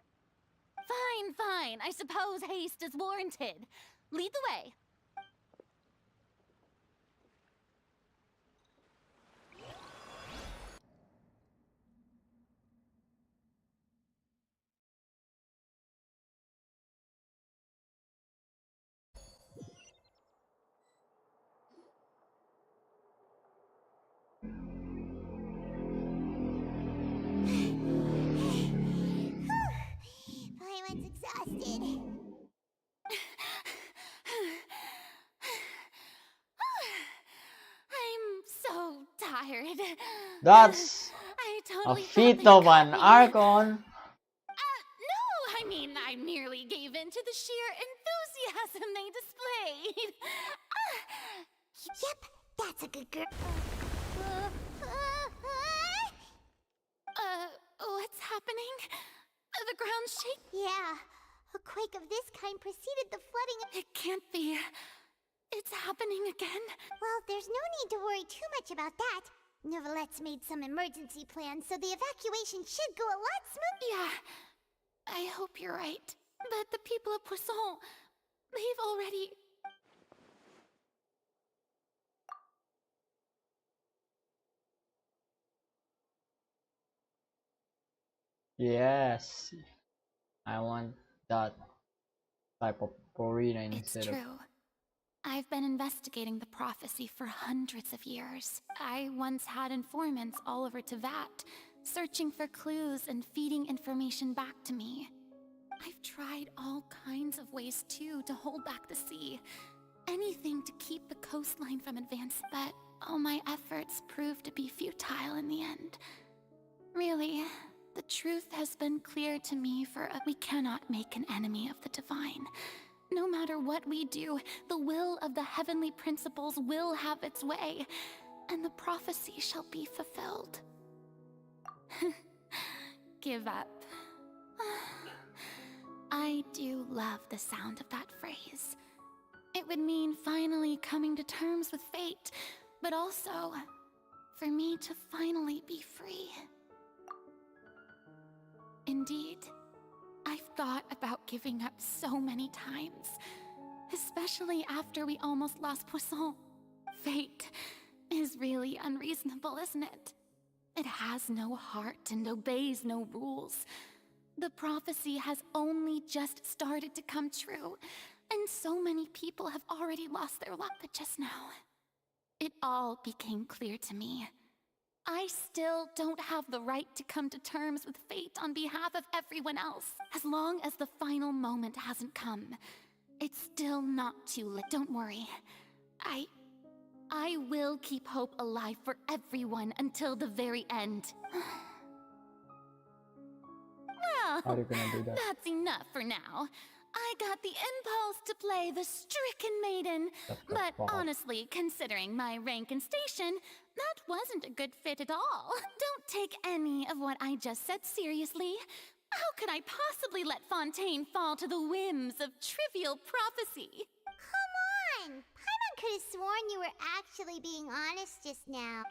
Fine. I suppose haste is warranted. Lead the way. Paimon's exhausted. I'm so tired. That's I a totally feat of an archon. No, I mean, I merely gave in to the sheer enthusiasm they displayed. Yep, that's a good girl. What's happening? The ground's shaking. Yeah, a quake of this kind preceded the flooding. It can't be. It's happening again. Well, there's no need to worry too much about that. Novelette's made some emergency plans, so the evacuation should go a lot smoother. Yeah, I hope you're right. But the people of Poisson, they've already... Yes, I want that type of arena instead It's of. true. I've been investigating the prophecy for hundreds of years. I once had informants all over Tevat, searching for clues and feeding information back to me. I've tried all kinds of ways too to hold back the sea. Anything to keep the coastline from advancing, but all my efforts proved to be futile in the end. Really, the truth has been clear to me we cannot make an enemy of the divine. No matter what we do, the will of the heavenly principles will have its way, and the prophecy shall be fulfilled. Give up. I do love the sound of that phrase. It would mean finally coming to terms with fate, but also for me to finally be free. Indeed, I've thought about giving up so many times, especially after we almost lost Poisson. Fate is really unreasonable, isn't it? It has no heart and obeys no rules. The prophecy has only just started to come true, and so many people have already lost their life. But just now, it all became clear to me. I still don't have the right to come to terms with fate on behalf of everyone else. As long as the final moment hasn't come, it's still not too late. Don't worry. I will keep hope alive for everyone until the very end. How are you gonna do that? That's enough for now. I got the impulse to play the stricken maiden, but honestly, considering my rank and station, that wasn't a good fit at all. Don't take any of what I just said seriously. How could I possibly let Fontaine fall to the whims of trivial prophecy? Come on! Paimon could have sworn you were actually being honest just now.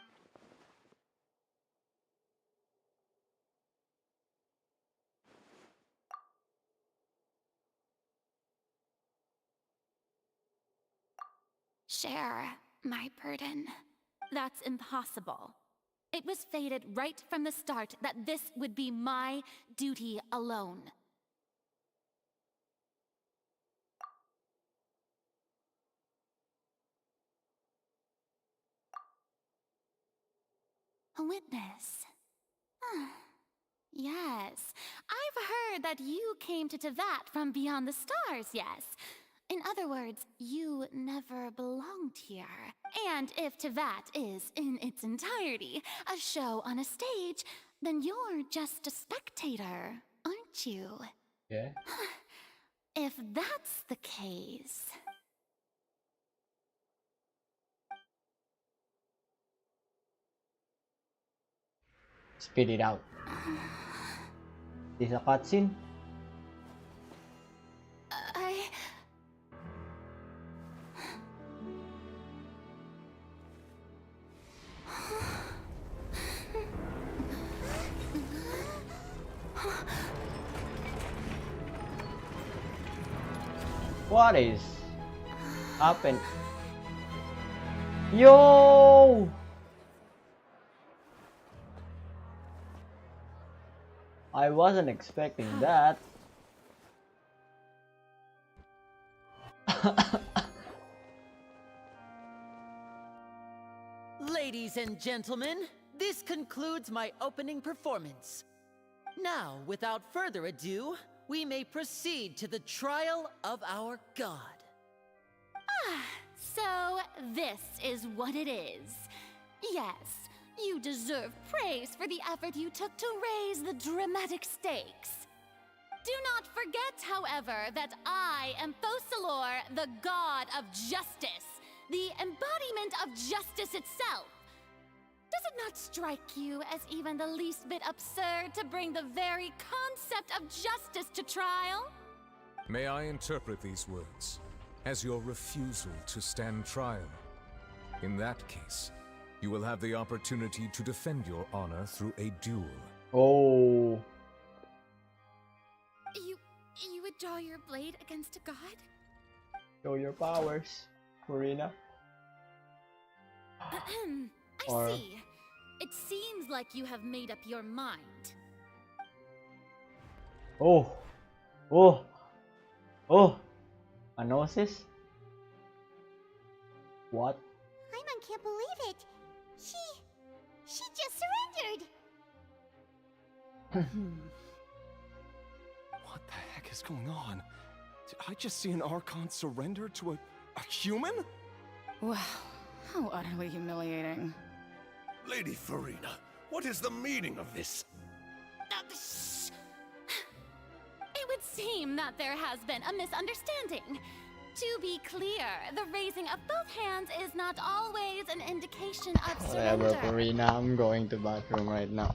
Share my burden. That's impossible. It was fated right from the start that this would be my duty alone. A witness. Yes, I've heard that you came to Tevat from beyond the stars, yes. In other words, you never belonged here. And if Tevat is, in its entirety, a show on a stage, then you're just a spectator, aren't you? Yeah. If that's the case... Spit it out. Is this a cutscene? What is happening? Yo! I wasn't expecting that. Ladies and gentlemen, this concludes my opening performance. Now, without further ado, we may proceed to the trial of our god. So this is what it is. Yes, you deserve praise for the effort you took to raise the dramatic stakes. Do not forget, however, that I am Focalor, the god of justice, the embodiment of justice itself. Does it not strike you as even the least bit absurd to bring the very concept of justice to trial? May I interpret these words as your refusal to stand trial? In that case, you will have the opportunity to defend your honor through a duel. Oh. You would draw your blade against a god? Show your powers, Furina. I see. It seems like you have made up your mind. Oh. Oh. Oh. Anosis? What? Paimon can't believe it. She just surrendered. What the heck is going on? Did I just see an archon surrender to a human? Wow, how utterly humiliating. Lady Furina, what is the meaning of this? It would seem that there has been a misunderstanding. To be clear, the raising of both hands is not always an indication of surrender. Whatever, Furina. I'm going to bathroom right now.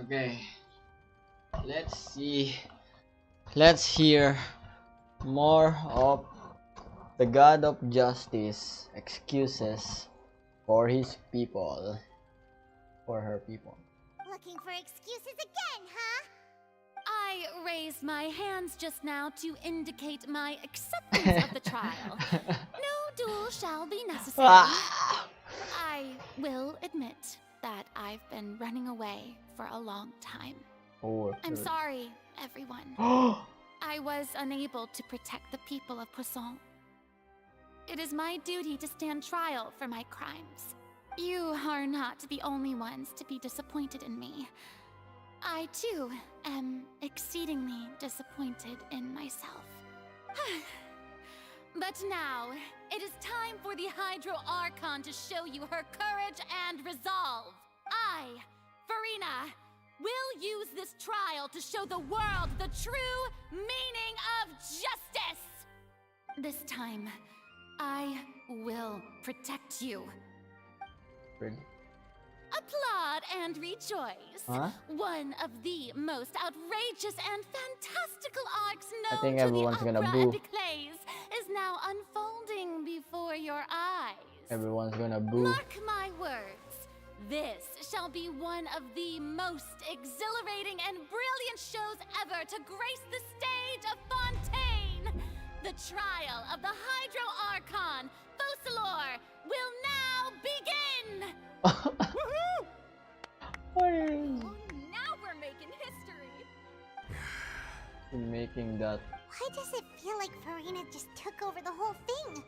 Okay, let's see. Let's hear more of the God of Justice excuses for his people, for her people. Looking for excuses again, huh? I raised my hands just now to indicate my acceptance of the trial. No duel shall be necessary. I will admit that I've been running away for a long time. Oh, I'm sorry, everyone. I was unable to protect the people of Poisson. It is my duty to stand trial for my crimes. You are not the only ones to be disappointed in me. I, too, am exceedingly disappointed in myself. But now, it is time for the Hydro Archon to show you her courage and resolve. I, Furina, will use this trial to show the world the true meaning of justice! This time, I will protect you. Really? applaud and rejoice. Huh? One of the most outrageous and fantastical arcs I known think to the everyone's gonna opera boo. epiclese is now unfolding before your eyes. Everyone's gonna boo. Mark my words. This shall be one of the most exhilarating and brilliant shows ever to grace the stage of Fontaine. The trial of the Hydro Archon, Focalor, will now begin! Woohoo! Now we're making history. Making that. Why does it feel like Farina just took over the whole thing?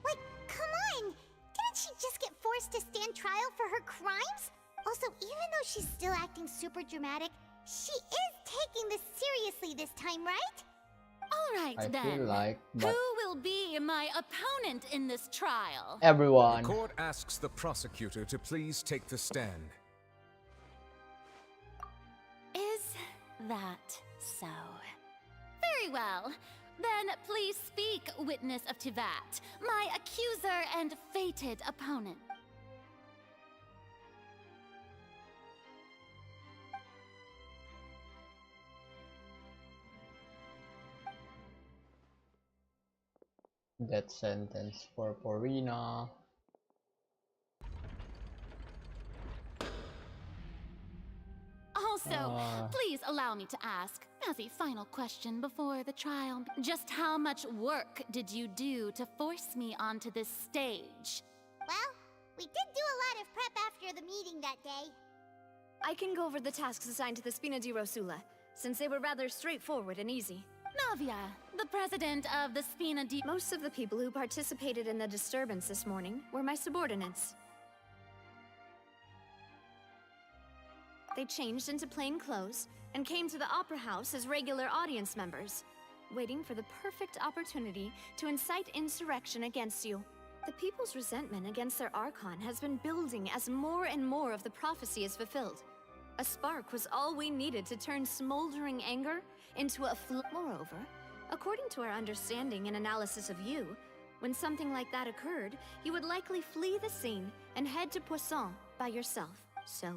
Like, come on! Didn't she just get forced to stand trial for her crimes? Also, even though she's still acting super dramatic, she is taking this seriously this time, right? All right, I then. feel like Who will be my opponent in this trial? everyone. The court asks the prosecutor to please take the stand. Is that so? Very well. Then please speak, witness of Tivat, my accuser and fated opponent. Death sentence for Farina. Also, please allow me to ask, as a final question before the trial, just how much work did you do to force me onto this stage? Well, we did do a lot of prep after the meeting that day. I can go over the tasks assigned to the Spina di Rosula, since they were rather straightforward and easy. Navia, the president of the Spina di... Most of the people who participated in the disturbance this morning were my subordinates. They changed into plain clothes and came to the Opera House as regular audience members, waiting for the perfect opportunity to incite insurrection against you. The people's resentment against their Archon has been building as more and more of the prophecy is fulfilled. A spark was all we needed to turn smoldering anger into a Moreover, according to our understanding and analysis of you, when something like that occurred, you would likely flee the scene and head to Poisson by yourself. So,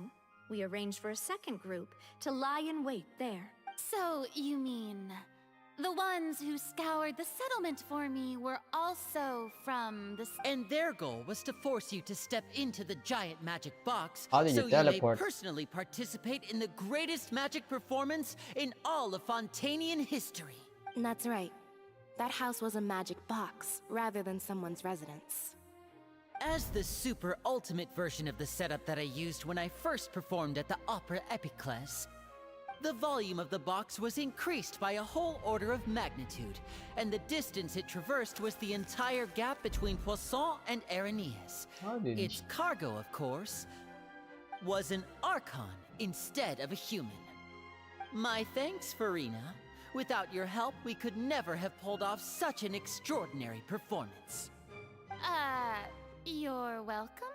we arranged for a second group to lie in wait there. So, you mean... the ones who scoured the settlement for me were also from the... And their goal was to force you to step into the giant magic box How did you so teleport? you may personally participate in the greatest magic performance in all of Fontainian history. That's right. That house was a magic box, rather than someone's residence. As the super ultimate version of the setup that I used when I first performed at the Opera Epiclese, the volume of the box was increased by a whole order of magnitude, and the distance it traversed was the entire gap between Poisson and Areneas. Its cargo, of course, was an Archon instead of a human. My thanks, Farina. Without your help, we could never have pulled off such an extraordinary performance. You're welcome?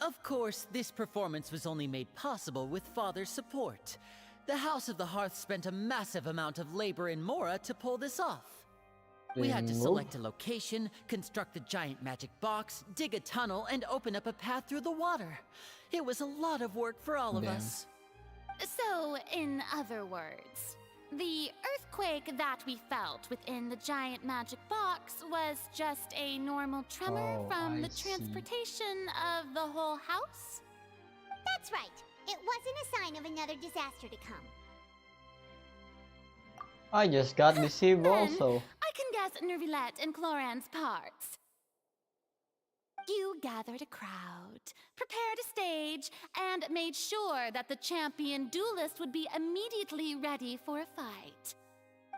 Of course, this performance was only made possible with Father's support. The House of the Hearth spent a massive amount of labor in Mora to pull this off. We had to select a location, construct a giant magic box, dig a tunnel, and open up a path through the water. It was a lot of work for all of us. So, in other words, the earthquake that we felt within the giant magic box was just a normal tremor from the transportation of the whole house? That's right. It wasn't a sign of another disaster to come. I just got deceived Then, also. I can guess Nervilette and Cloran's parts. You gathered a crowd, prepared a stage, and made sure that the champion duelist would be immediately ready for a fight.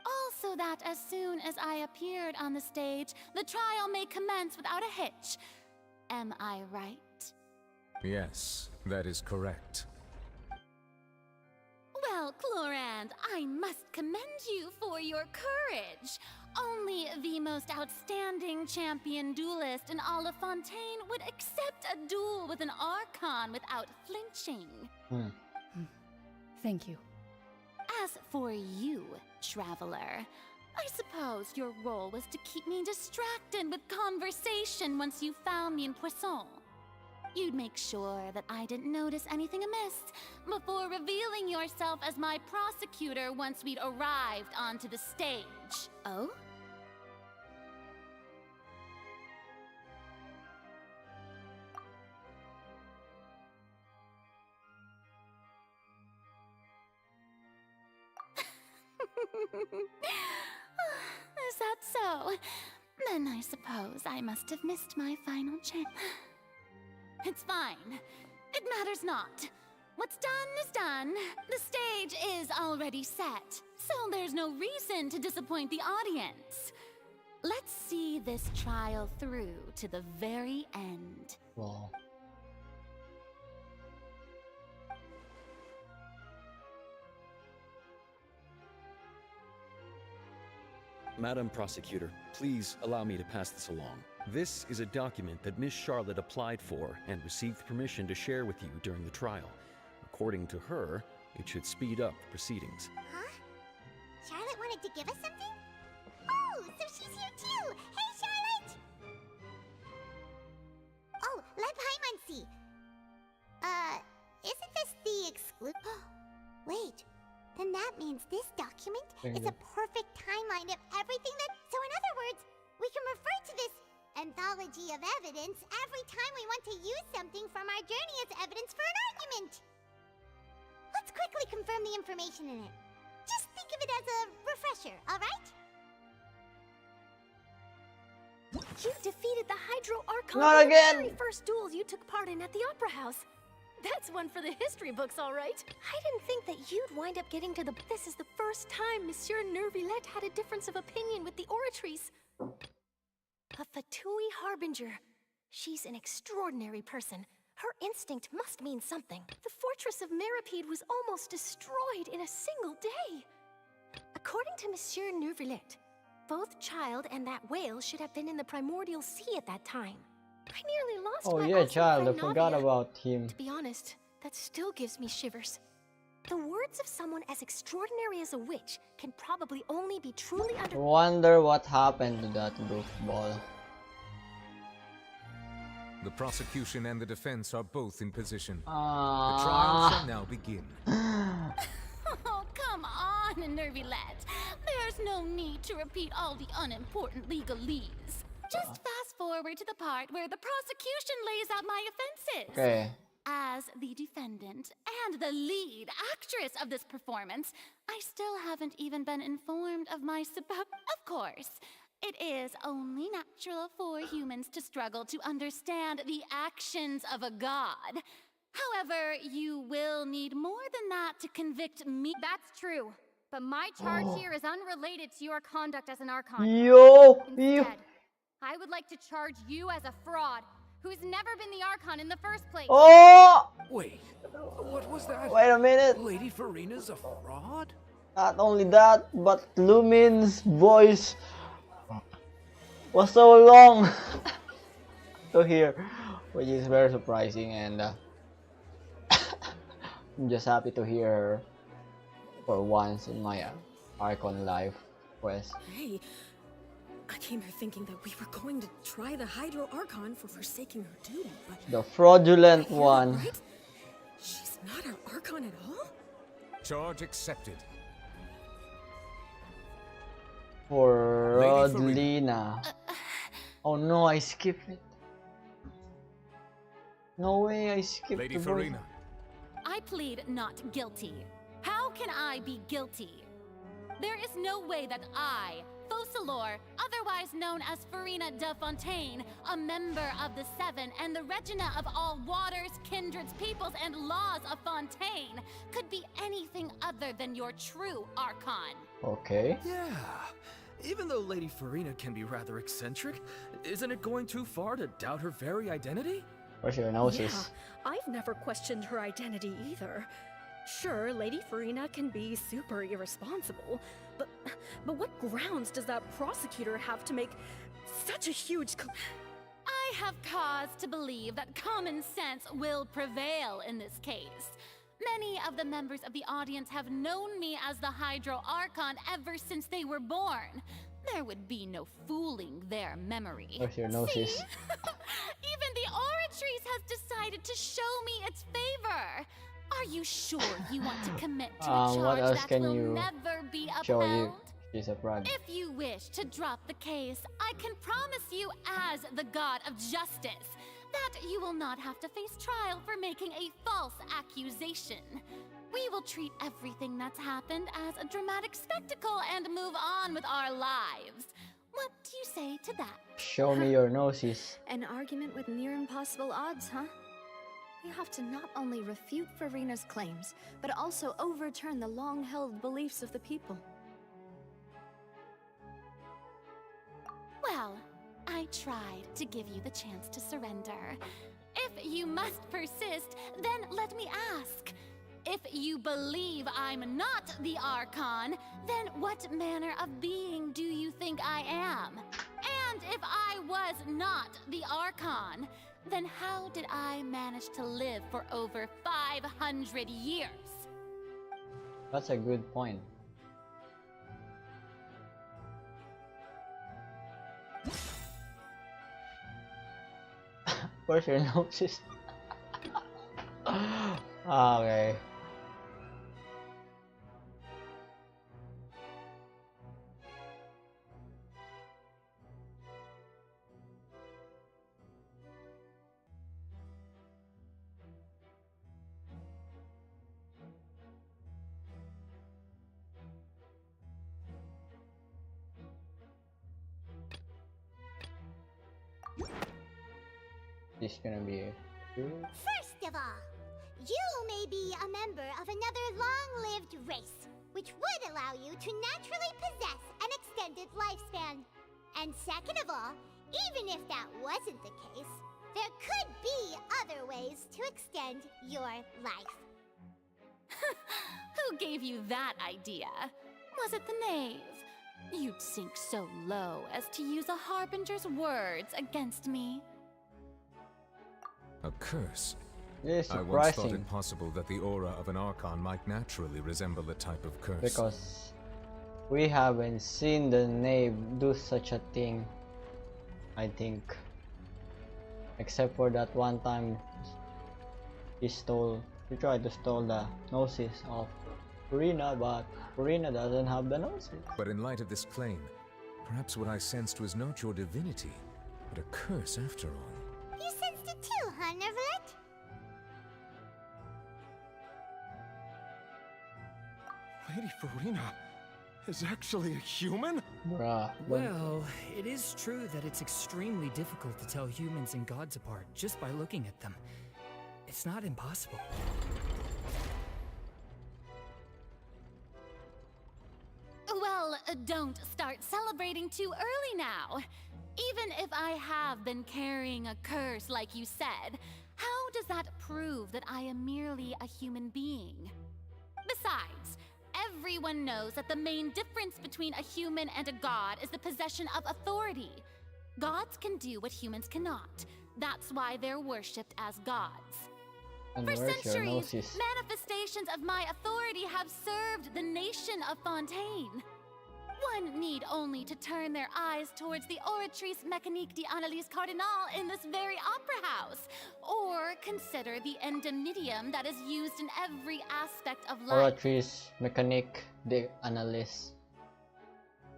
Also that as soon as I appeared on the stage, the trial may commence without a hitch. Am I right? Yes, that is correct. Well, Clorand, I must commend you for your courage. Only the most outstanding champion duelist in all of Fontaine would accept a duel with an Archon without flinching. Thank you. As for you, Traveler, I suppose your role was to keep me distracted with conversation once you found me in Poisson. You'd make sure that I didn't notice anything amiss before revealing yourself as my prosecutor once we'd arrived onto the stage. Oh? Is that so? Then I suppose I must have missed my final chance. It's fine. It matters not. What's done is done. The stage is already set, so there's no reason to disappoint the audience. Let's see this trial through to the very end. Wow. Madam Prosecutor, please allow me to pass this along. This is a document that Miss Charlotte applied for and received permission to share with you during the trial. According to her, it should speed up the proceedings. Huh? Charlotte wanted to give us something? Oh, so she's here too! Hey, Charlotte! Oh, let Paimon see. Isn't this the exclusive? Wait, then that means this document is a perfect timeline of everything that... So in other words, we can refer to this anthology of evidence every time we want to use something from our journey as evidence for an argument. Let's quickly confirm the information in it. Just think of it as a refresher, alright? You defeated the Hydro Archon Not in again! the very first duels you took part in at the Opera House. That's one for the history books, all right. I didn't think that you'd wind up getting to the... This is the first time Monsieur Nervillette had a difference of opinion with the Oratrice. A Fatui Harbinger. She's an extraordinary person. Her instinct must mean something. The fortress of Meripede was almost destroyed in a single day. According to Monsieur Nervillette, both Child and that whale should have been in the primordial sea at that time. I nearly lost Oh my yeah, awesome Child, I friend forgot Navia. about him. To be honest, that still gives me shivers. The words of someone as extraordinary as a witch can probably only be truly under... Wonder what happened to that goofball. The prosecution and the defense are both in position. The trial shall now begin. Oh, come on, Nervillette. There's no need to repeat all the unimportant legalese. Just fast forward to the part where the prosecution lays out my offenses. Okay. As the defendant and the lead actress of this performance, I still haven't even been informed of my Of course, it is only natural for humans to struggle to understand the actions of a god. However, you will need more than that to convict me. That's true. But my charge here is unrelated to your conduct as an Archon. Instead, I would like to charge you as a fraud who's never been the Archon in the first place. Oh! Wait, what was that? Wait a minute. Lady Farina's a fraud? Not only that, but Lumin's voice was so long to hear, which is very surprising, and I'm just happy to hear her for once in my Archon life quest. Hey, I came here thinking that we were going to try the Hydro Archon for forsaking her doom, but... The fraudulent one. Right? She's not our Archon at all? Charge accepted. Fraudlina. Oh no, I skipped it. No way, I skipped Lady the Farina. I plead not guilty. How can I be guilty? There is no way that I, Focalor, otherwise known as Farina de Fontaine, a member of the Seven and the Regina of all waters, kindreds, peoples, and laws of Fontaine, could be anything other than your true Archon. Okay. Yeah. Even though Lady Farina can be rather eccentric, isn't it going too far to doubt her very identity? Where's your nose? Yeah, I've never questioned her identity either. Sure, Lady Farina can be super irresponsible, but what grounds does that prosecutor have to make such a huge I have cause to believe that common sense will prevail in this case. Many of the members of the audience have known me as the Hydro Archon ever since they were born. There would be no fooling their memory. Where's your noses? See? Even the Oratrice has decided to show me its favor. Are you sure you want to commit to a What charge else that can will you never be show upheld? you? She's a fraud. If you wish to drop the case, I can promise you as the god of justice that you will not have to face trial for making a false accusation. We will treat everything that's happened as a dramatic spectacle and move on with our lives. What do you say to that? Show me your noses. An argument with near impossible odds, huh? We have to not only refute Farina's claims, but also overturn the long-held beliefs of the people. Well, I tried to give you the chance to surrender. If you must persist, then let me ask. If you believe I'm not the Archon, then what manner of being do you think I am? And if I was not the Archon, then how did I manage to live for over 500 years? That's a good point. Where's your noses? Okay. This is gonna be First of all, you may be a member of another long-lived race, which would allow you to naturally possess an extended lifespan. And second of all, even if that wasn't the case, there could be other ways to extend your life. Who gave you that idea? Was it the knave? You'd sink so low as to use a harbinger's words against me. A curse? It's I once thought surprising it possible that the aura of an Archon might naturally resemble a type of curse. because we haven't seen the knave do such a thing, I think. Except for that one time he tried to steal the noses of Farina, but Farina doesn't have the noses. But in light of this claim, perhaps what I sensed was not your divinity, but a curse after all. You sensed it too, huh, Neverlet? Lady Farina is actually a human? Bruh. Well, it is true that it's extremely difficult to tell humans and gods apart just by looking at them. It's not impossible. Well, don't start celebrating too early now. Even if I have been carrying a curse like you said, how does that prove that I am merely a human being? Besides, everyone knows that the main difference between a human and a god is the possession of authority. Gods can do what humans cannot. That's why they're worshipped as gods. And For where's your centuries, noses? manifestations of my authority have served the nation of Fontaine. One need only to turn their eyes towards the Oratrice Mécanique d'Analyse Cardinal in this very opera house, or consider the endemitium that is used in every aspect of life. Oratrice Mécanique d'Analyse.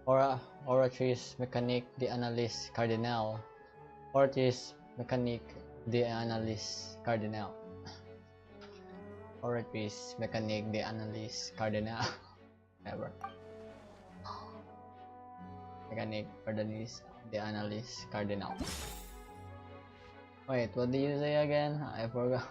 Oratrice Mécanique d'Analyse Cardinal. Oratrice Mécanique d'Analyse Cardinal. Oratrice Mécanique d'Analyse Cardinal. Never. Mécanique d'Analyse Cardinal. Wait, what did you say again? I forgot.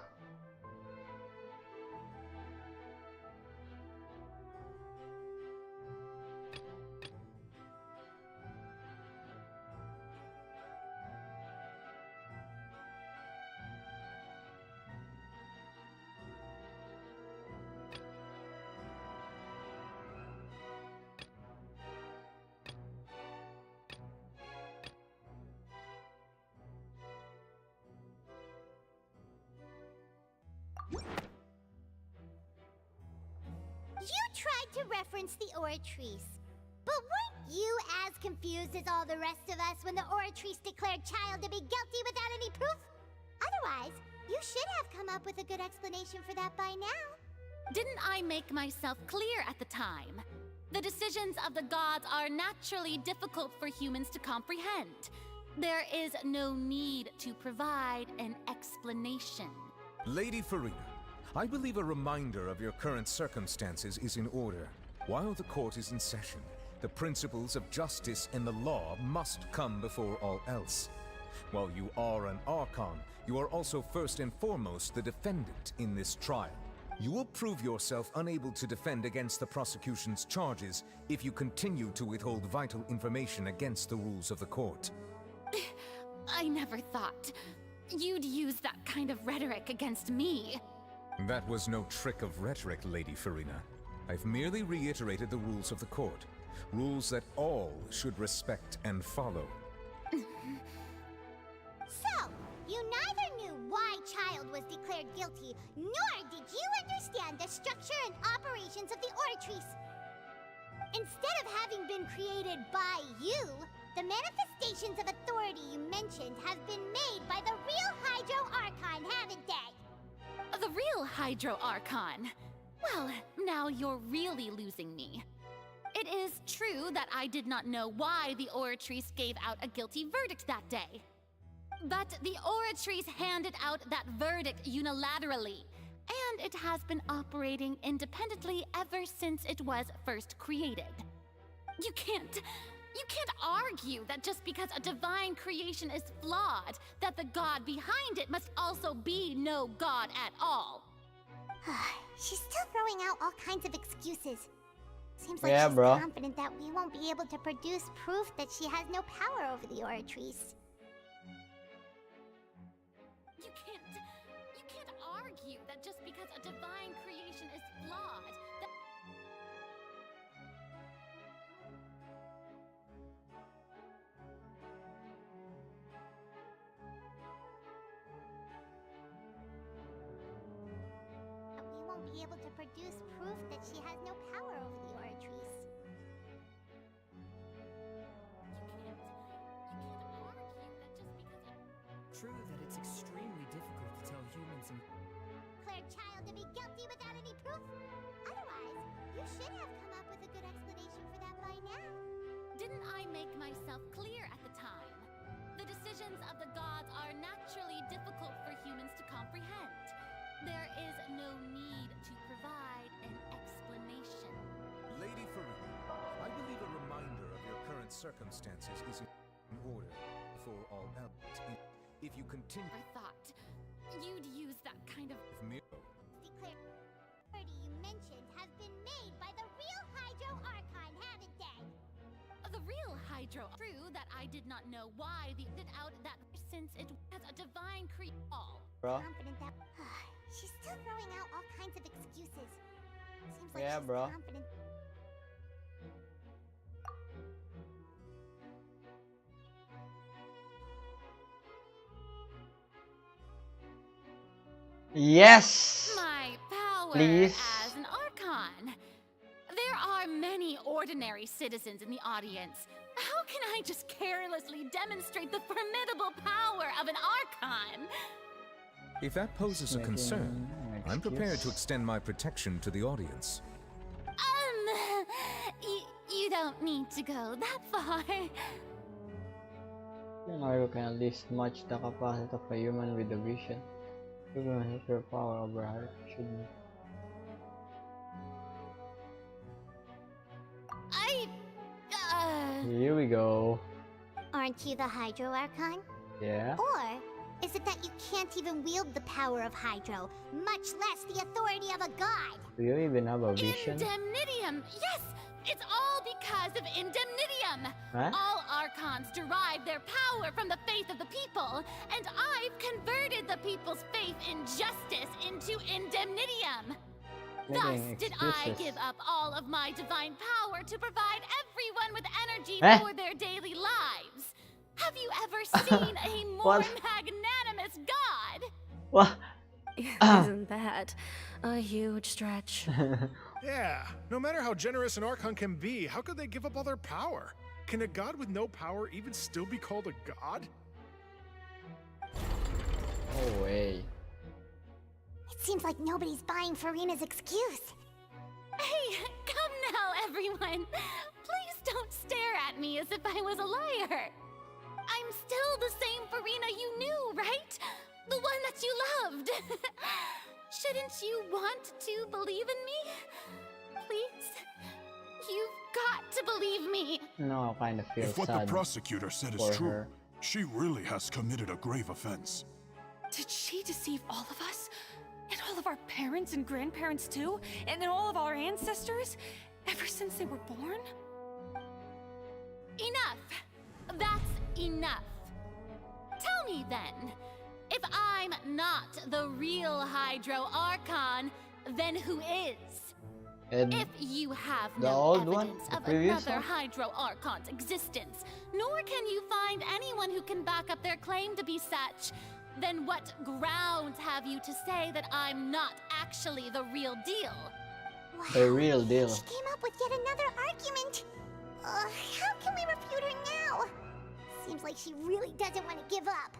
You tried to reference the Oratrice, But weren't you as confused as all the rest of us when the Oratrice declared Child to be guilty without any proof? Otherwise, you should have come up with a good explanation for that by now. Didn't I make myself clear at the time? The decisions of the gods are naturally difficult for humans to comprehend. There is no need to provide an explanation. Lady Farina, I believe a reminder of your current circumstances is in order. While the court is in session, the principles of justice and the law must come before all else. While you are an archon, you are also first and foremost the defendant in this trial. You will prove yourself unable to defend against the prosecution's charges if you continue to withhold vital information against the rules of the court. I never thought you'd use that kind of rhetoric against me. That was no trick of rhetoric, Lady Farina. I've merely reiterated the rules of the court. Rules that all should respect and follow. So, you neither knew why Child was declared guilty, nor did you understand the structure and operations of the Oratrice. Instead of having been created by you, the manifestations of authority you mentioned have been made by the real Hydro Archon, haven't they? The real Hydro Archon? Well, now you're really losing me. It is true that I did not know why the Oratrice gave out a guilty verdict that day. But the Oratrice handed out that verdict unilaterally, and it has been operating independently ever since it was first created. You can't argue that just because a divine creation is flawed, that the god behind it must also be no god at all. She's still throwing out all kinds of excuses. Seems like Yeah, she's bro. confident that we won't be able to produce proof that she has no power over the Oratrice. You can't argue that just because a divine creation is flawed, that... We won't be able to produce proof that she has no power over the Oratrice. True that it's extremely difficult to tell humans and Declared Child to be guilty without any proof? Otherwise, you should have come up with a good explanation for that by now. Didn't I make myself clear at the time? The decisions of the gods are naturally difficult for humans to comprehend. There is no need to provide an explanation. Lady Farina, I believe a reminder of your current circumstances is in order before all else. If you continue... I thought you'd use that kind of... Declared authority you mentioned have been made by the real Hydro Archon, haven't they? The real Hydro... True that I did not know why they did out that since it has a divine all. Bro. Confident that... She's still throwing out all kinds of excuses. Seems like Yeah, she's bro. confident... Yes! My power Please. as an Archon. There are many ordinary citizens in the audience. How can I just carelessly demonstrate the formidable power of an Archon? If that poses a Making concern, an I'm prepared to excuse. extend my protection to the audience. You don't need to go that far. An arrow can at least match the capacity of a human with a vision. You're gonna have your power over her, shouldn't Here we go. Aren't you the Hydro Archon? Yeah? Or is it that you can't even wield the power of Hydro, much less the authority of a god? Do you even have a vision? Indemnitium! Yes! It's all because of Indemnitium! Huh? All Archons derive their power from the faith of the people, and I've converted the people's faith in justice into Indemnitium! Thus Making did I excuses. give up all of my divine power to provide everyone with energy Eh? for their daily lives. Have you ever seen a more What? magnanimous god? What? Isn't that a huge stretch? Yeah, no matter how generous an archon can be, how could they give up all their power? Can a god with no power even still be called a god? No way. It seems like nobody's buying Farina's excuse. Hey, come now, everyone. Please don't stare at me as if I was a liar. I'm still the same Farina you knew, right? The one that you loved. Shouldn't you want to believe in me? Please? You've got to believe me. No, I kind of feel If what the sad prosecutor said is for true, her. she really has committed a grave offense. Did she deceive all of us? And all of our parents and grandparents too? And then all of our ancestors? Ever since they were born? Enough. That's enough. Tell me then, if I'm not the real Hydro Archon, then who is? And If you have the no old one? evidence The of previous another one? Hydro Archon's existence, nor can you find anyone who can back up their claim to be such, then what grounds have you to say that I'm not actually the real deal? The real deal. She came up with yet another argument. How can we refute her now? Seems like she really doesn't want to give up.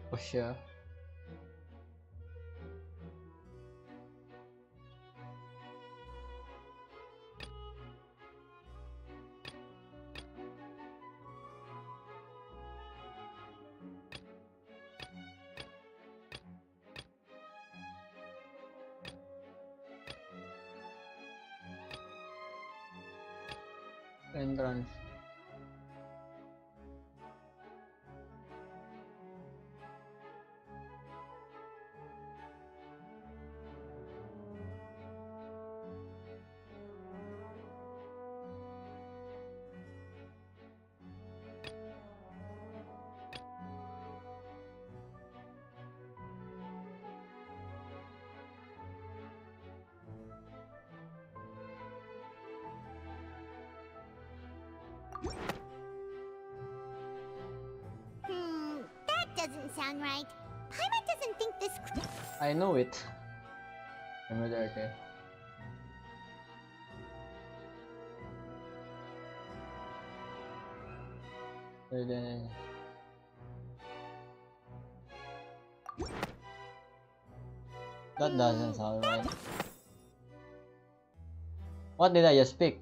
For sure. Entrance. That doesn't sound right. Paimon doesn't think this. I know it. Remember that, okay? So then, that doesn't sound right. What did I just pick?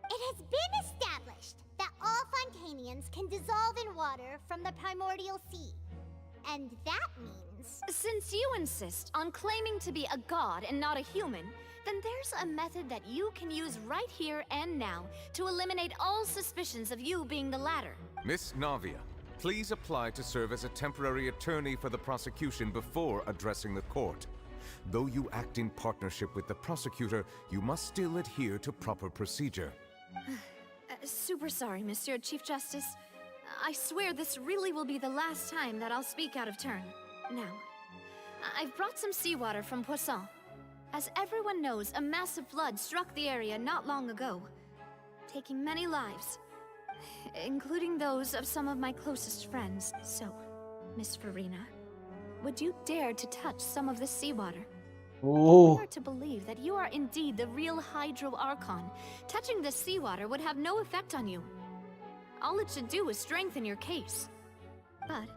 It has been established that all Fontanians can dissolve in water from the primordial sea. And that means... Since you insist on claiming to be a god and not a human, then there's a method that you can use right here and now to eliminate all suspicions of you being the latter. Miss Navia, please apply to serve as a temporary attorney for the prosecution before addressing the court. Though you act in partnership with the prosecutor, you must still adhere to proper procedure. Super sorry, Monsieur Chief Justice. I swear this really will be the last time that I'll speak out of turn. Now, I've brought some seawater from Poisson. As everyone knows, a massive flood struck the area not long ago, taking many lives, including those of some of my closest friends. So, Miss Farina, would you dare to touch some of this seawater? Ooh. If we are to believe that you are indeed the real Hydro Archon, touching this seawater would have no effect on you. All it should do is strengthen your case. But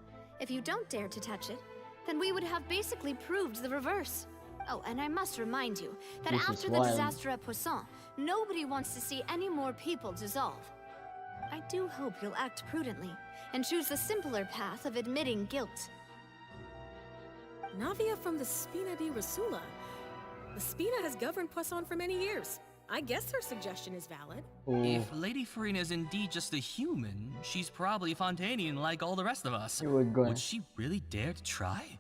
if you don't dare to touch it, then we would have basically proved the reverse. Oh, and I must remind you that This is after the wild. disaster at Poisson, nobody wants to see any more people dissolve. I do hope you'll act prudently and choose the simpler path of admitting guilt. Navia from the Spina di Rasula. The Spina has governed Poisson for many years. I guess her suggestion is valid. If Lady Farina is indeed just a human, she's probably Fontanian like all the rest of us. Would she really dare to try?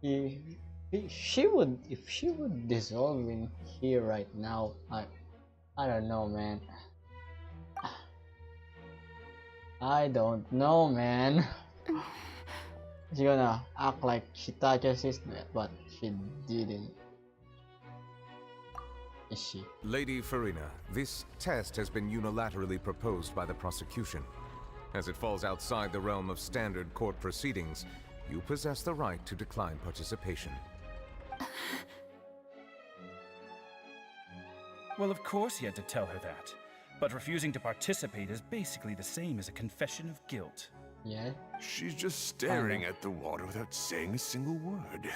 She would, if she would dissolve in here right now. I don't know, man. I don't know, man. She's gonna act like she touches his neck, but she didn't. Is she? Lady Farina, this test has been unilaterally proposed by the prosecution. As it falls outside the realm of standard court proceedings, you possess the right to decline participation. Well, of course he had to tell her that. But refusing to participate is basically the same as a confession of guilt. Yeah? She's just staring at the water without saying a single word.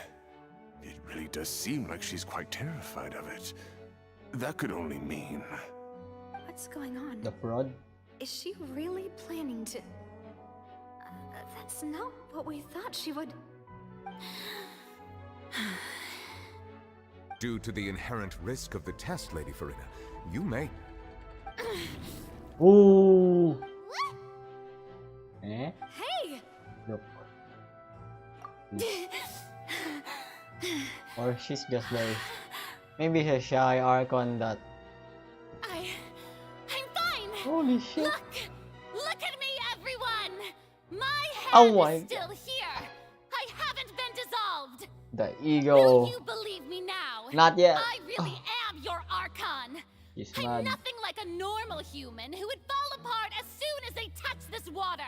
It really does seem like she's quite terrified of it. That could only mean... What's going on? The fraud? Is she really planning to... that's not what we thought she would... Due to the inherent risk of the test, Lady Farina, you may... Ooh! Eh? Hey! Look. Or she's just very... Maybe she's a shy archon that... I'm fine! Holy shit! Look at me, everyone! My head Oh my is still here! I haven't been dissolved! The ego... Will you believe me now? Not yet. I really am your archon! He's I'm mad. nothing like a normal human who would fall apart as soon as they touch this water!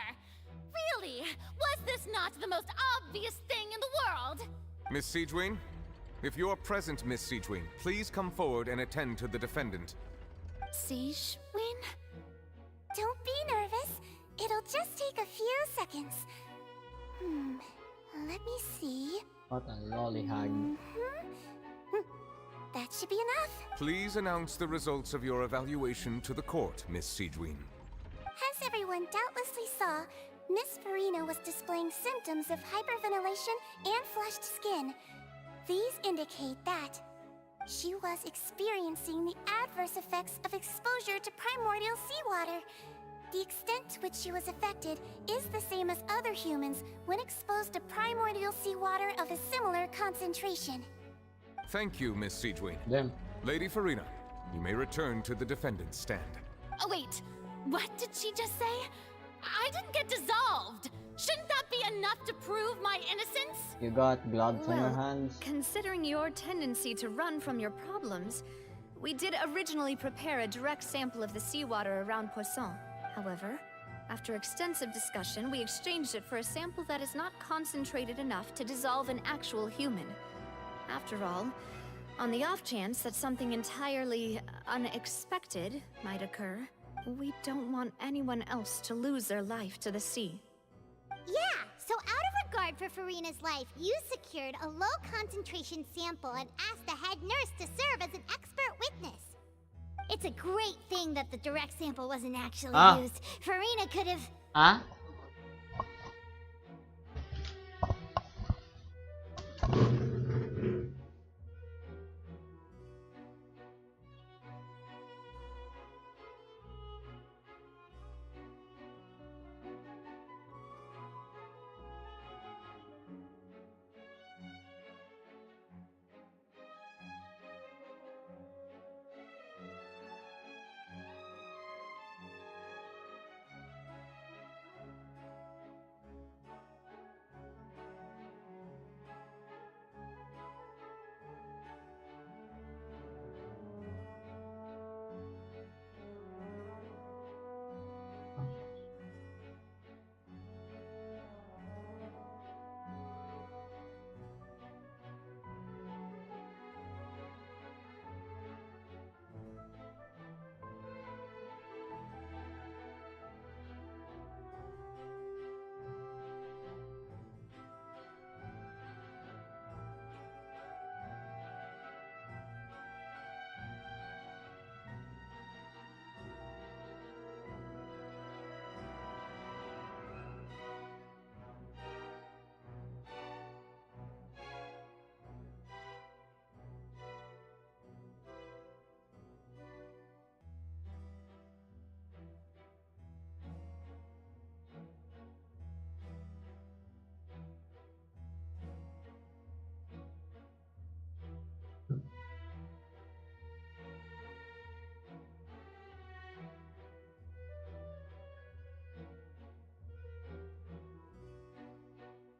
Really? Was this not the most obvious thing in the world? Miss Siegewin? If you're present, Miss Siegewin, please come forward and attend to the defendant. Siege, Win? Don't be nervous. It'll just take a few seconds. Let me see. What a lollygag. That should be enough. Please announce the results of your evaluation to the court, Miss Siegewin. As everyone doubtlessly saw, Miss Farina was displaying symptoms of hyperventilation and flushed skin. These indicate that she was experiencing the adverse effects of exposure to primordial seawater. The extent to which she was affected is the same as other humans when exposed to primordial seawater of a similar concentration. Thank you, Miss Siegewin. Them. Lady Farina, you may return to the defendant's stand. Oh wait, what did she just say? I didn't get dissolved! Shouldn't that be enough to prove my innocence? You got gloves on your Well, hands? considering your tendency to run from your problems, we did originally prepare a direct sample of the seawater around Poisson. However, after extensive discussion, we exchanged it for a sample that is not concentrated enough to dissolve an actual human. After all, on the off chance that something entirely unexpected might occur, we don't want anyone else to lose their life to the sea. Yeah, so out of regard for Farina's life, you secured a low-concentration sample and asked the head nurse to serve as an expert witness. It's a great thing that the direct sample wasn't actually used. Farina could have... Huh?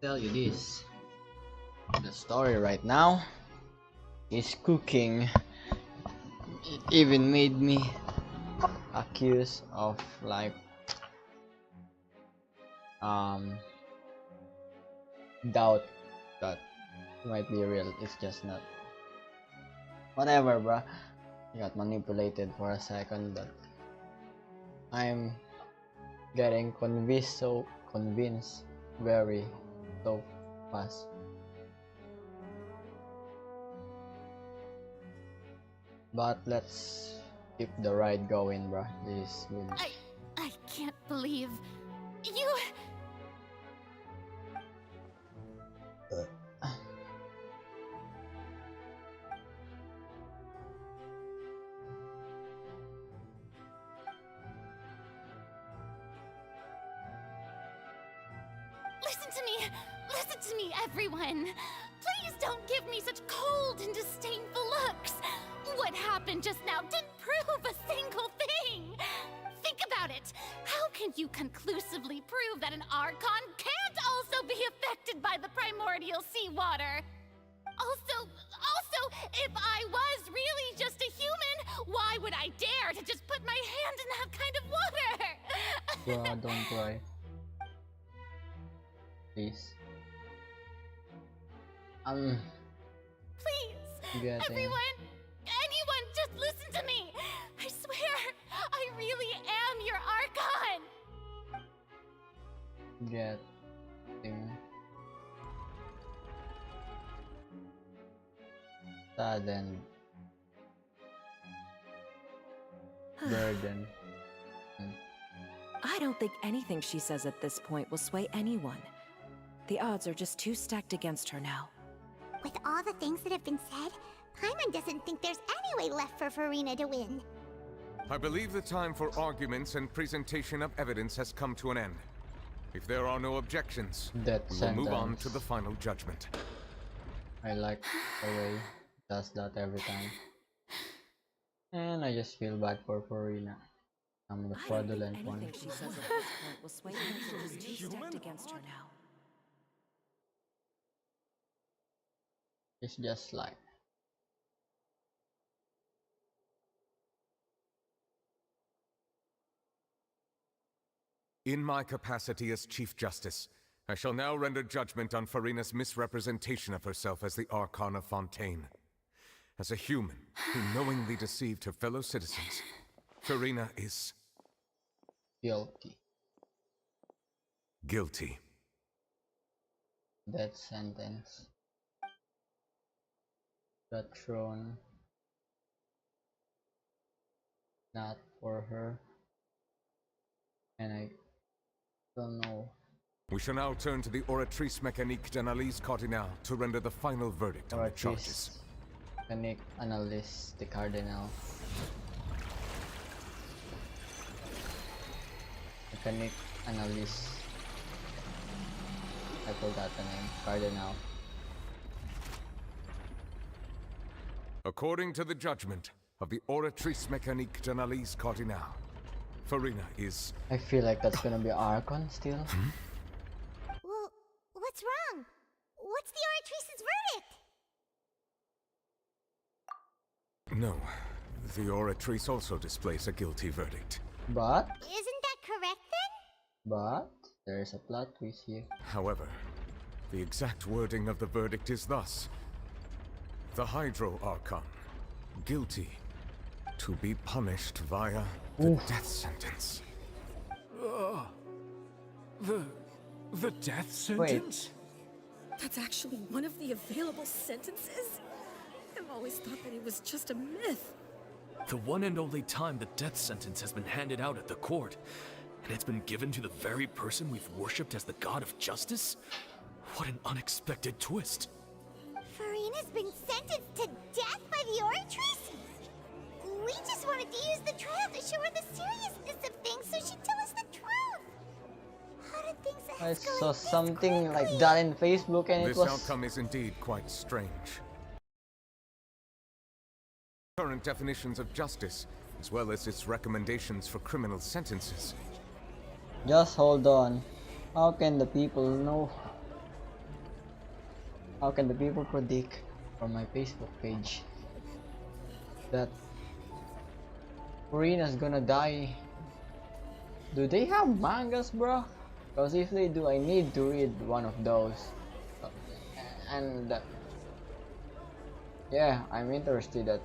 tell you this. The story right now is cooking. It even made me accused of like doubt that it might be real. It's just not. Whatever, bruh. I got manipulated for a second, but I'm getting convinced very so fast. But let's keep the ride going, bruh. This is good. I can't believe you. Listen to me, everyone. Please don't give me such cold and disdainful looks. What happened just now didn't prove a single thing. Think about it. How can you conclusively prove that an archon can't also be affected by the primordial seawater? Also, if I was really just a human, why would I dare to just put my hand in that kind of water? Bruh, don't cry. Please. Please, everyone, anyone, just listen to me. I swear, I really am your archon. Getting saddened, burden. I don't think anything she says at this point will sway anyone. The odds are just too stacked against her now. With all the things that have been said, Paimon doesn't think there's any way left for Furina to win. I believe the time for arguments and presentation of evidence has come to an end. If there are no objections, we will move on to the final judgment. I like the way he does that every time. And I just feel bad for Furina. I'm the fraudulent one. Anything she says at this point will sway anyone just too stacked against her now. It's just like in my capacity as Chief Justice, I shall now render judgment on Furina's misrepresentation of herself as the Archon of Fontaine. As a human who knowingly deceived her fellow citizens, Furina is guilty. Guilty. Death sentence. The throne not for her, and I don't know. We shall now turn to the Oratrice Mécanique d'Analyse Cardinal to render the final verdict on the charges. Mécanique Analyse de Cardinal. Mécanique Analyse. I forgot the name. Cardinal. According to the judgment of the Oratrice Mécanique d'Analyse Cardinal, Furina is... I feel like that's gonna be Archon still. Well, what's wrong? What's the Oratrice's verdict? No, the Oratrice also displays a guilty verdict. But? Isn't that correct then? But there's a plot twist here. However, the exact wording of the verdict is thus. The Hydro Archon, guilty, to be punished via the death sentence. The death sentence? That's actually one of the available sentences? I've always thought that it was just a myth. The one and only time the death sentence has been handed out at the court, and it's been given to the very person we've worshipped as the god of justice? What an unexpected twist. Furina's been sentenced to death by the Oratrice? We just wanted to use the trial to show her the seriousness of things so she'd tell us the truth. How did things escalate? I saw something like that in Facebook and this outcome is indeed quite strange. Current definitions of justice, as well as its recommendations for criminal sentences. Just hold on. How can the people know How can the people predict from my Facebook page that Furina's gonna die? Do they have mangas, bro? Because if they do, I need to read one of those. And yeah, I'm interested at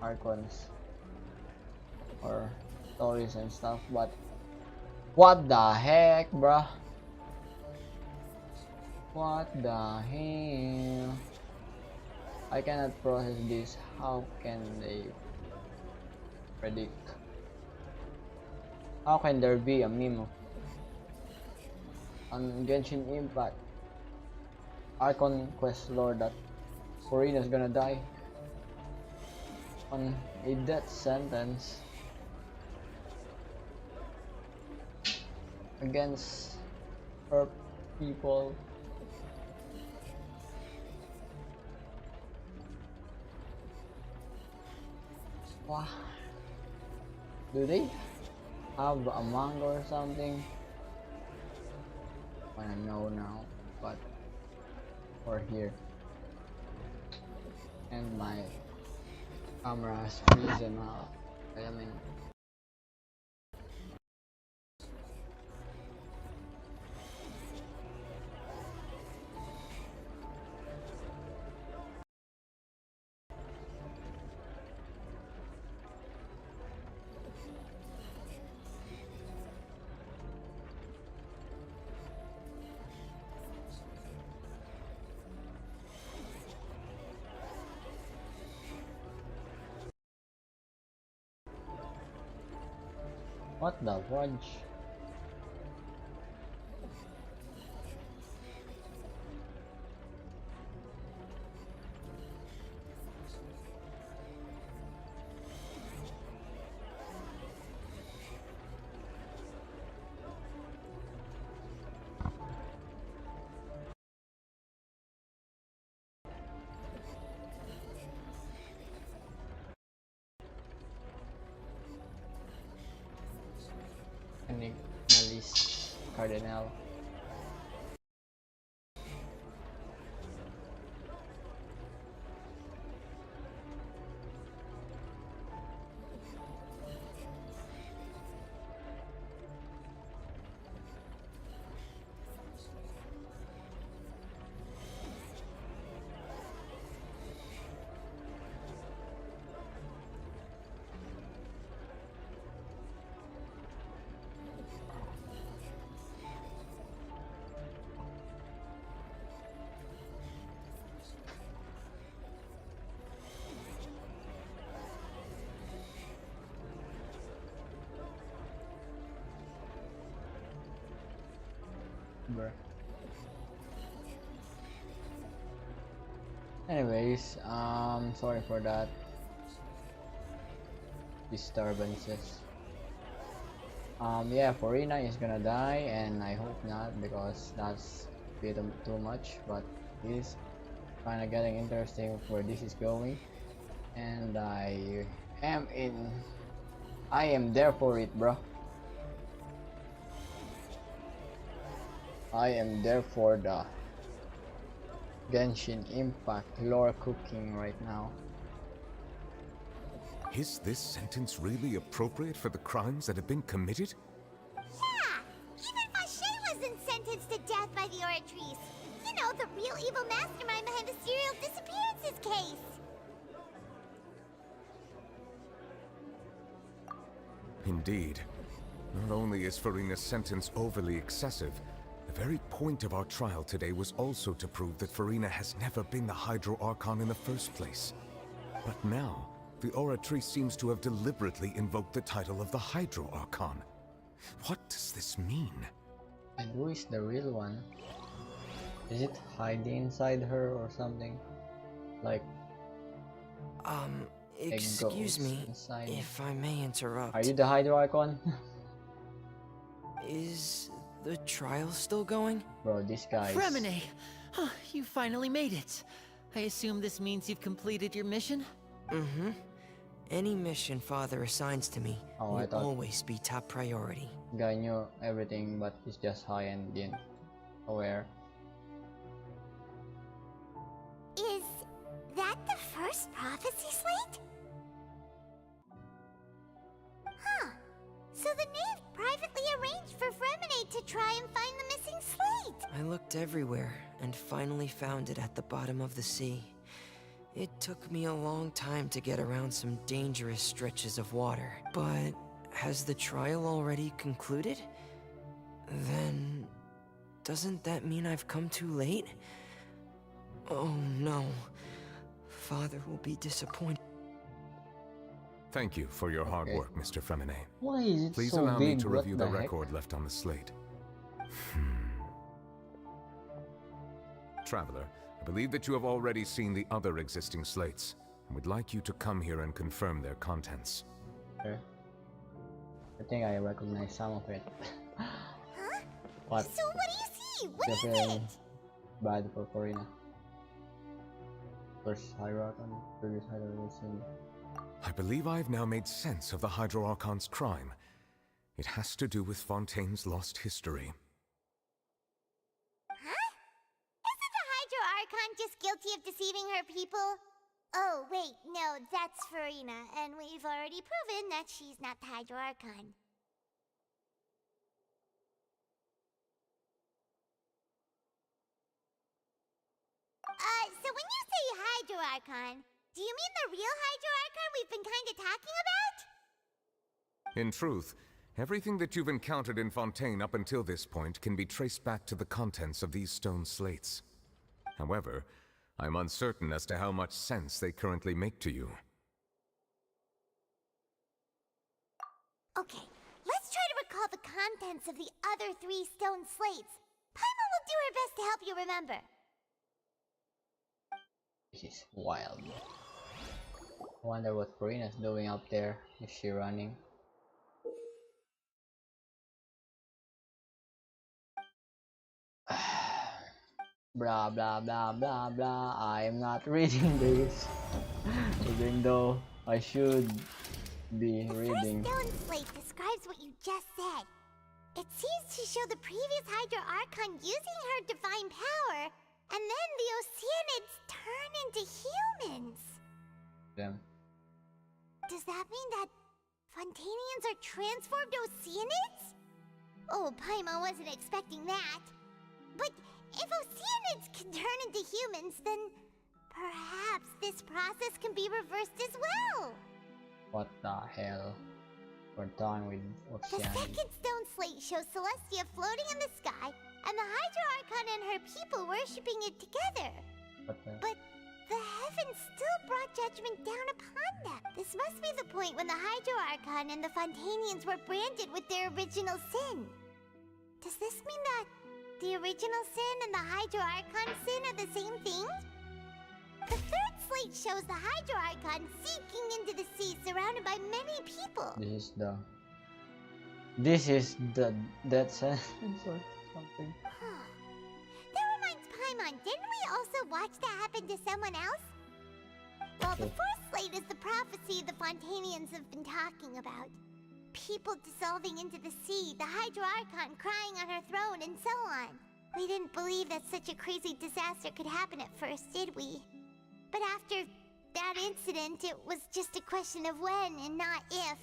archons or stories and stuff, but what the heck, bro? What the hell? I cannot process this. How can they predict? How can there be a meme on Genshin Impact Archon quest lore that Furina's gonna die on a death sentence against her people? Wow. Do they have a manga or something? I wanna know now, but or here. And my camera has frozen up. I mean, what the fudge? Enigmalis Cardinal. Bruh. Anyways, sorry for that disturbances. Yeah, Furina is gonna die, and I hope not, because that's a bit too much, but it is kinda getting interesting where this is going, and I am there for it, bro. I am there for the Genshin Impact lore cooking right now. Is this sentence really appropriate for the crimes that have been committed? Yeah! Even Fache wasn't sentenced to death by the Oratrice. You know, the real evil mastermind behind the serial disappearances case. Indeed. Not only is Furina's sentence overly excessive, the very point of our trial today was also to prove that Furina has never been the Hydro Archon in the first place. But now, the Oratrice seems to have deliberately invoked the title of the Hydro Archon. What does this mean? And who is the real one? Is it hiding inside her or something? Like excuse me inside. if I may interrupt. Are you the Hydro Archon? Is the trial still going? Bro, this guy is... Fremine! Huh, you finally made it. I assume this means you've completed your mission? Mm-hmm. Any mission Father assigns to me Oh, will always be top priority. Guy knew everything, but he's just high and didn't aware. first prophecy slate? Huh. So the knave privately arranged for Fremine to try and find the missing slate. I looked everywhere and finally found it at the bottom of the sea. It took me a long time to get around some dangerous stretches of water. But has the trial already concluded? Then doesn't that mean I've come too late? Oh no. Father will be disappointed. Thank you for your hard work, Mr. Fremine. Why is it Please so allow big? me to What review the the heck? record left on the slate. Traveler, I believe that you have already seen the other existing slates, and would like you to come here and confirm their contents. Okay. I think I recognize some of it. Huh? What? So what do you see? What is Definitely it? bad for Corina. First Hierarchan, previous Hierarchan. I believe I've now made sense of the Hydro Archon's crime. It has to do with Fontaine's lost history. Huh? Isn't the Hydro Archon just guilty of deceiving her people? Oh, wait, no, that's Farina, and we've already proven that she's not the Hydro Archon. So when you say Hydro Archon, do you mean the real Hydro Archon we've been kinda talking about? In truth, everything that you've encountered in Fontaine up until this point can be traced back to the contents of these stone slates. However, I'm uncertain as to how much sense they currently make to you. Okay, let's try to recall the contents of the other 3 stone slates. Paimon will do her best to help you remember. This is wild. I wonder what Corina's doing up there. Is she running? Blah blah blah blah blah. I'm not reading this. Even though I should be reading. The first stone slate describes what you just said. It seems to show the previous Hydro Archon using her divine power, and then the Oceanids turn into humans. Them. Does that mean that Fontainians are transformed Oceanids? Oh, Paimon wasn't expecting that. But if Oceanids can turn into humans, then perhaps this process can be reversed as well. What the hell? We're done with The Oceanic. second stone slate shows Celestia floating in the sky, and the Hydro Archon and her people worshipping it together. What the? But the heavens still brought judgment down upon them. This must be the point when the Hydro Archon and the Fontainians were branded with their original sin. Does this mean that the original sin and the Hydro Archon sin are the same thing? The third slate shows the Hydro Archon sinking into the sea surrounded by many people. This is the death sentence or something. That reminds Paimon, didn't we also watch that happen to someone else? Well, the fourth slate is the prophecy the Fontainians have been talking about. People dissolving into the sea, the Hydro Archon crying on her throne, and so on. We didn't believe that such a crazy disaster could happen at first, did we? But after that incident, it was just a question of when and not if.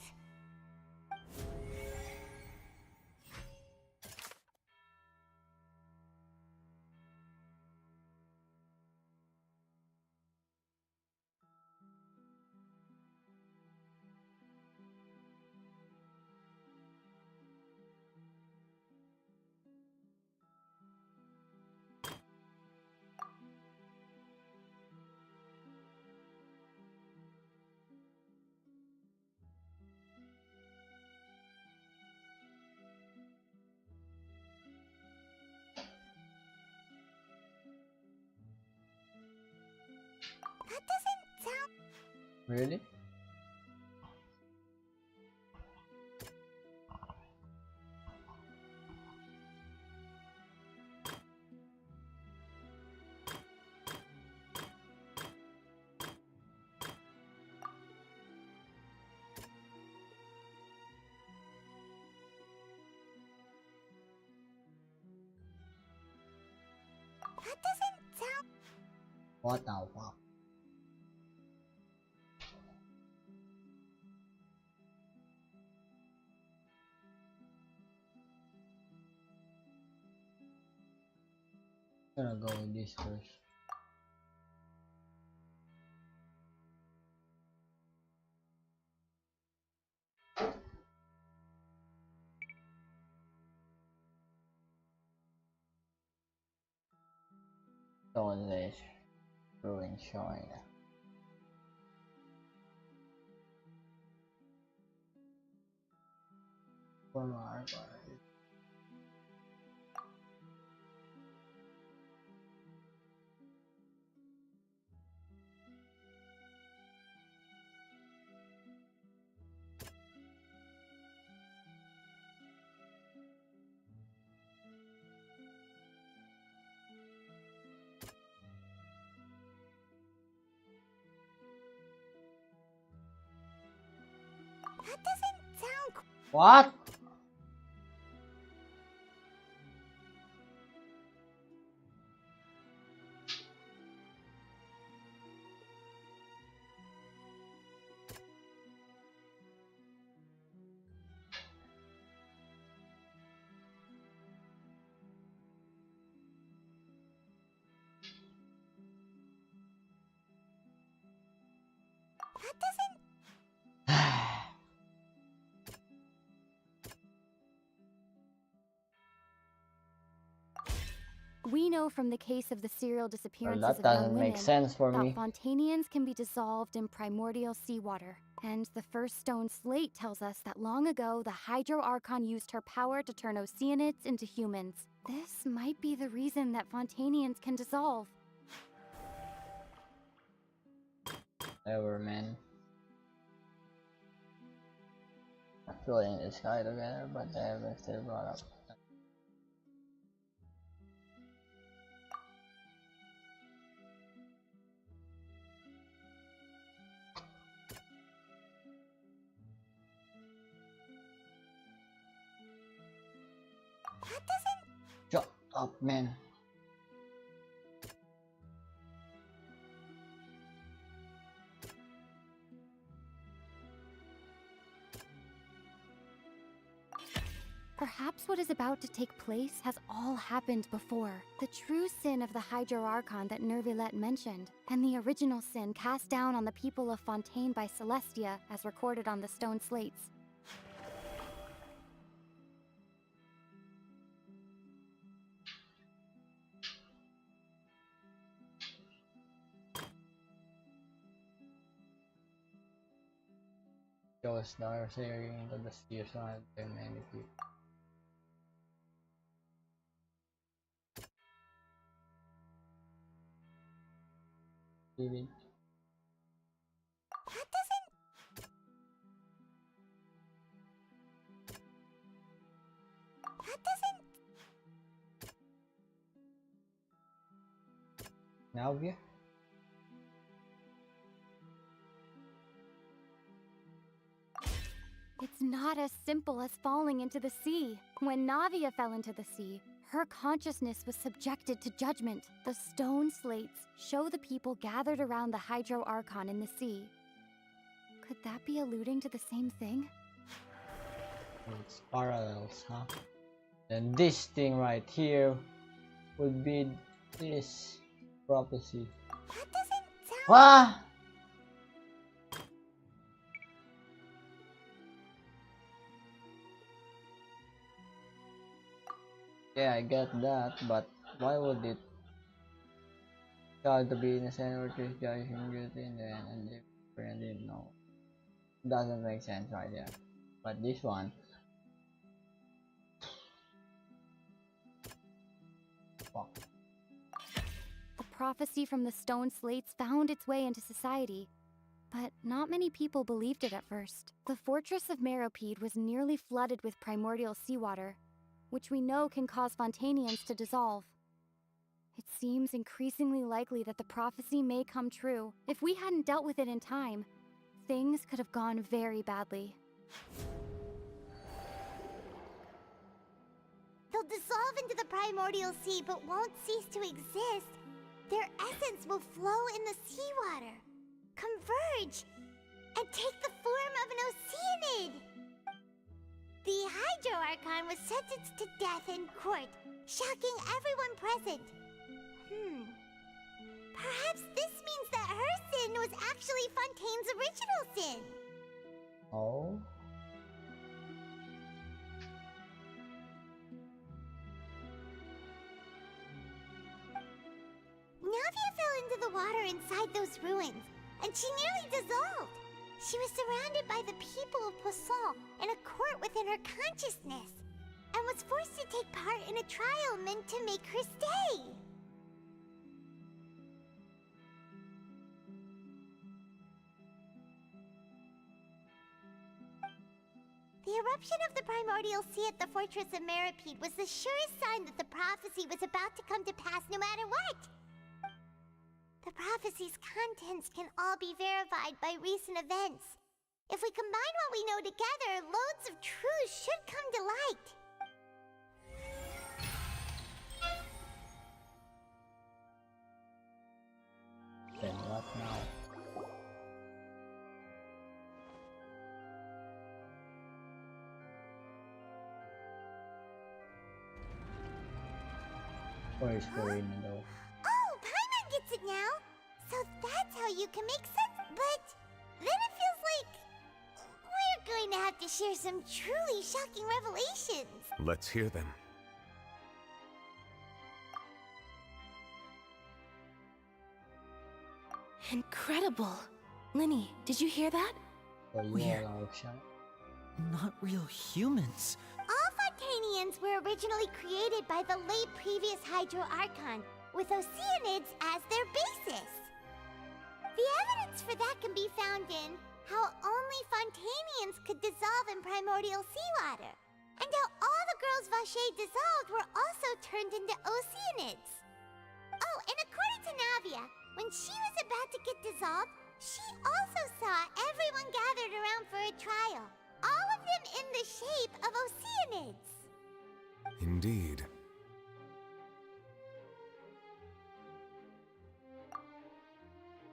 That doesn't sound... Really? That doesn't sound... What the fuck? gonna go with this first. Entonces, ruin showing. For my That doesn't sound. What? That doesn't. We know from the case of the serial disappearances Well, that of young doesn't women make sense for that me. Fontanians can be dissolved in primordial seawater. And the first stone slate tells us that long ago, the Hydro Archon used her power to turn Oceanids into humans. This might be the reason that Fontanians can dissolve. Whatever, man. Floating in the sky together, but they have still brought up. That doesn't. Shut up, man. Perhaps what is about to take place has all happened before. The true sin of the Hydro Archon that Nervilette mentioned, and the original sin cast down on the people of Fontaine by Celestia, as recorded on the stone slates. Shows now sailing into the sea surrounded by many people. Really? That doesn't. That doesn't. Now here? It's not as simple as falling into the sea. When Navia fell into the sea, her consciousness was subjected to judgment. The stone slates show the people gathered around the Hydro Archon in the sea. Could that be alluding to the same thing? It's parallels, huh? Then this thing right here would be this prophecy. That doesn't sound. What? Yeah, I get that, but why would it child to be innocent or to judge him guilty in the end and live apparently no? Doesn't make sense right there. But this one. Fuck. The prophecy from the stone slates found its way into society, but not many people believed it at first. The fortress of Meropide was nearly flooded with primordial seawater, which we know can cause Fontanians to dissolve. It seems increasingly likely that the prophecy may come true. If we hadn't dealt with it in time, things could have gone very badly. They'll dissolve into the primordial sea but won't cease to exist. Their essence will flow in the seawater, converge, and take the form of an Oceanid. The Hydro Archon was sentenced to death in court, shocking everyone present. Perhaps this means that her sin was actually Fontaine's original sin. Oh? Navia fell into the water inside those ruins, and she nearly dissolved. She was surrounded by the people of Poisson in a court within her consciousness, and was forced to take part in a trial meant to make her stay. The eruption of the primordial sea at the fortress of Meripede was the surest sign that the prophecy was about to come to pass no matter what. The prophecy's contents can all be verified by recent events. If we combine what we know together, loads of truths should come to light. Then what now? Where's Farina though? Oh, Paimon gets it now! So that's how you can make sense. But then it feels like we're going to have to share some truly shocking revelations. Let's hear them. Incredible. Linny, did you hear that? We're not real humans. All Fontainians were originally created by the late previous Hydro Archon, with Oceanids as their basis. The evidence for that can be found in how only Fontainians could dissolve in primordial seawater, and how all the girls Vacher dissolved were also turned into Oceanids. Oh, and according to Navia, when she was about to get dissolved, she also saw everyone gathered around for a trial, all of them in the shape of Oceanids. Indeed.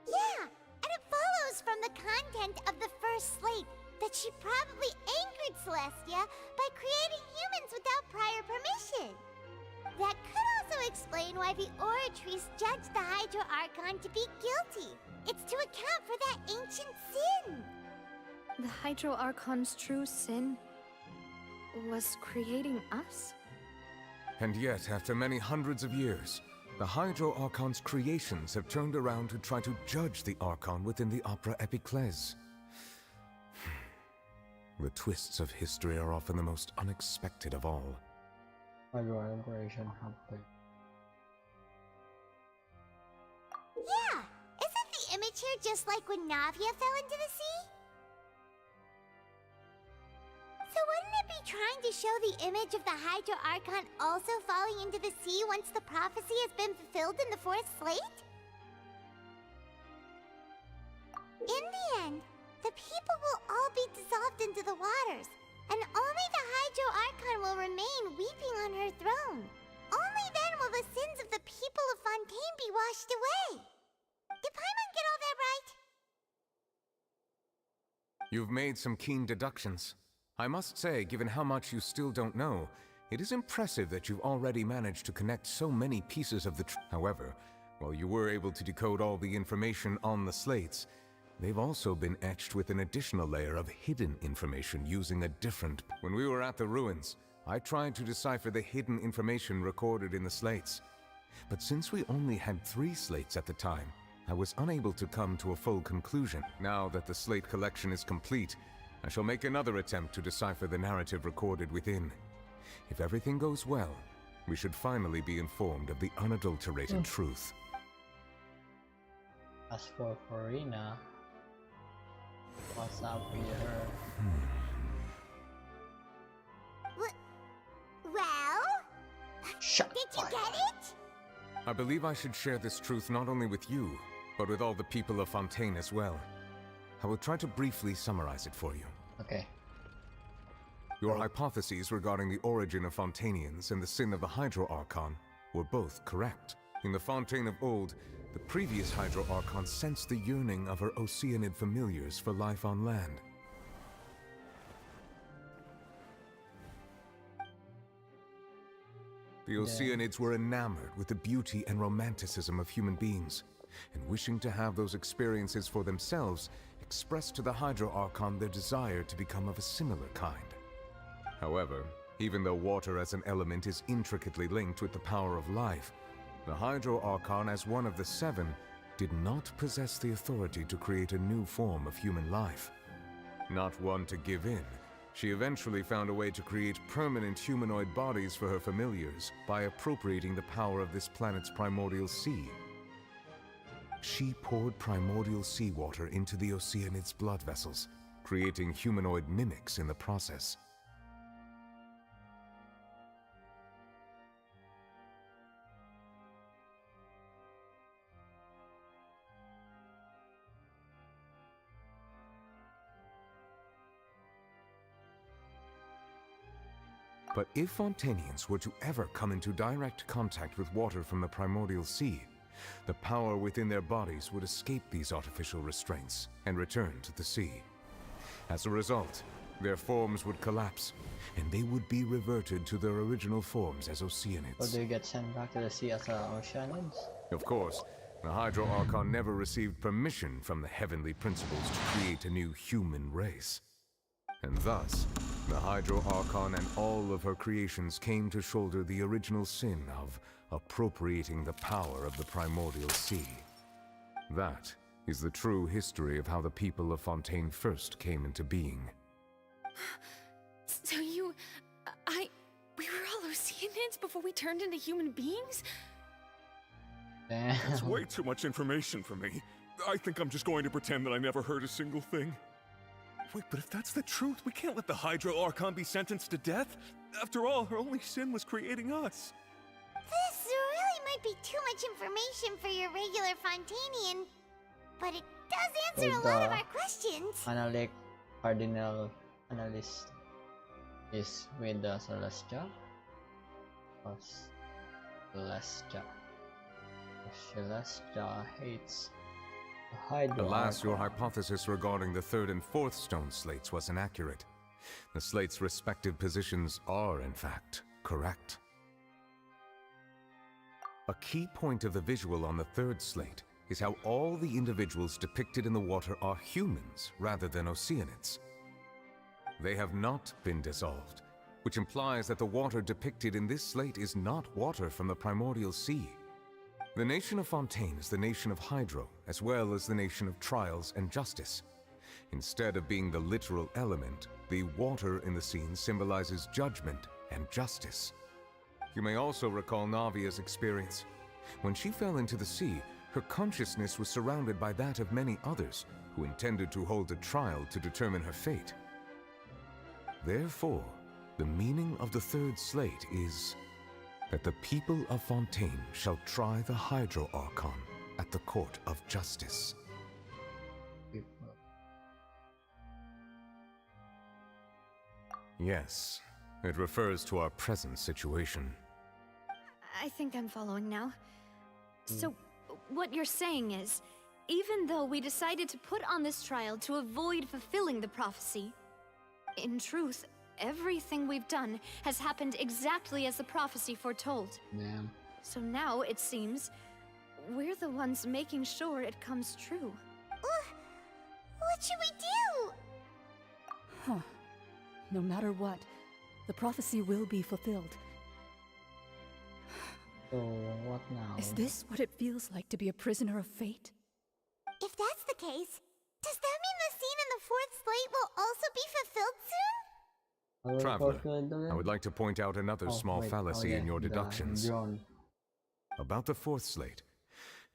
Yeah, and it follows from the content of the first slate that she probably angered Celestia by creating humans without prior permission. That could also explain why the Oratrice judged the Hydro Archon to be guilty. It's to account for that ancient sin. The Hydro Archon's true sin was creating us? And yet, after many hundreds of years, the Hydro Archon's creations have turned around to try to judge the Archon within the Opera Epiclese. The twists of history are often the most unexpected of all. Yeah, isn't the image here just like when Navia fell into the sea? So wouldn't it be trying to show the image of the Hydro Archon also falling into the sea once the prophecy has been fulfilled in the fourth slate? In the end, the people will all be dissolved into the waters, and only the Hydro Archon will remain weeping on her throne. Only then will the sins of the people of Fontaine be washed away. Did Paimon get all that right? You've made some keen deductions. I must say, given how much you still don't know, it is impressive that you've already managed to connect so many pieces of the However, while you were able to decode all the information on the slates, they've also been etched with an additional layer of hidden information using a different... When we were at the ruins, I tried to decipher the hidden information recorded in the slates. But since we only had 3 slates at the time, I was unable to come to a full conclusion. Now that the slate collection is complete, I shall make another attempt to decipher the narrative recorded within. If everything goes well, we should finally be informed of the unadulterated truth. As for Farina, what's up with her? Well? Did you get it? I believe I should share this truth not only with you, but with all the people of Fontaine as well. I will try to briefly summarize it for you. Okay. Your hypotheses regarding the origin of Fontainians and the sin of the Hydro Archon were both correct. In the Fontaine of old, the previous Hydro Archon sensed the yearning of her Oceanid familiars for life on land. The Oceanids were enamored with the beauty and romanticism of human beings, and wishing to have those experiences for themselves, expressed to the Hydro Archon their desire to become of a similar kind. However, even though water as an element is intricately linked with the power of life, the Hydro Archon, as one of the seven, did not possess the authority to create a new form of human life. Not one to give in, she eventually found a way to create permanent humanoid bodies for her familiars by appropriating the power of this planet's primordial sea. She poured primordial seawater into the Oceanids' blood vessels, creating humanoid mimics in the process. But if Fontanians were to ever come into direct contact with water from the primordial sea, the power within their bodies would escape these artificial restraints and return to the sea. As a result, their forms would collapse, and they would be reverted to their original forms as Oceanids. Or do you get sent back to the sea as Oceanids? Of course, the Hydro Archon never received permission from the heavenly principles to create a new human race. And thus, the Hydro Archon and all of her creations came to shoulder the original sin of appropriating the power of the primordial sea. That is the true history of how the people of Fontaine first came into being. So we were all Oceanids before we turned into human beings? That's way too much information for me. I think I'm just going to pretend that I never heard a single thing. Wait, but if that's the truth, we can't let the Hydro Archon be sentenced to death. After all, her only sin was creating us. This really might be too much information for your regular Fontanian, but it does answer a lot of our questions. Analytic Cardinal Analyst is with the Celestia. Celestia hates the Hydro Alas, Archon. your hypothesis regarding the third and fourth stone slates was inaccurate. The slates' respective positions are, in fact, correct. A key point of the visual on the third slate is how all the individuals depicted in the water are humans rather than Oceanids. They have not been dissolved, which implies that the water depicted in this slate is not water from the primordial sea. The nation of Fontaine is the nation of Hydro, as well as the nation of Trials and Justice. Instead of being the literal element, the water in the scene symbolizes judgment and justice. You may also recall Navia's experience. When she fell into the sea, her consciousness was surrounded by that of many others who intended to hold a trial to determine her fate. Therefore, the meaning of the third slate is that the people of Fontaine shall try the Hydro Archon at the court of justice. Yes, it refers to our present situation. I think I'm following now. So, what you're saying is, even though we decided to put on this trial to avoid fulfilling the prophecy, in truth, everything we've done has happened exactly as the prophecy foretold. Damn. So now, it seems, we're the ones making sure it comes true. What should we do? Huh. No matter what, the prophecy will be fulfilled. So, what now? Is this what it feels like to be a prisoner of fate? If that's the case, does that mean the scene in the fourth slate will also be fulfilled soon? Traveler, I would like to point out another small fallacy in your deductions. About the fourth slate,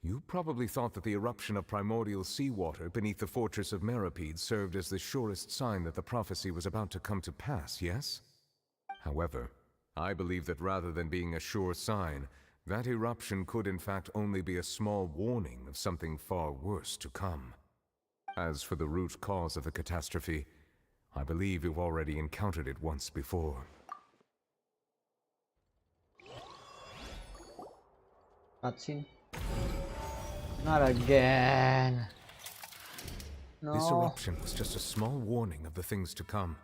you probably thought that the eruption of primordial seawater beneath the fortress of Meripede served as the surest sign that the prophecy was about to come to pass, yes? However, I believe that rather than being a sure sign, that eruption could in fact only be a small warning of something far worse to come. As for the root cause of the catastrophe, I believe you've already encountered it once before. Cutscene? Not again. No. This eruption was just a small warning of the things to come.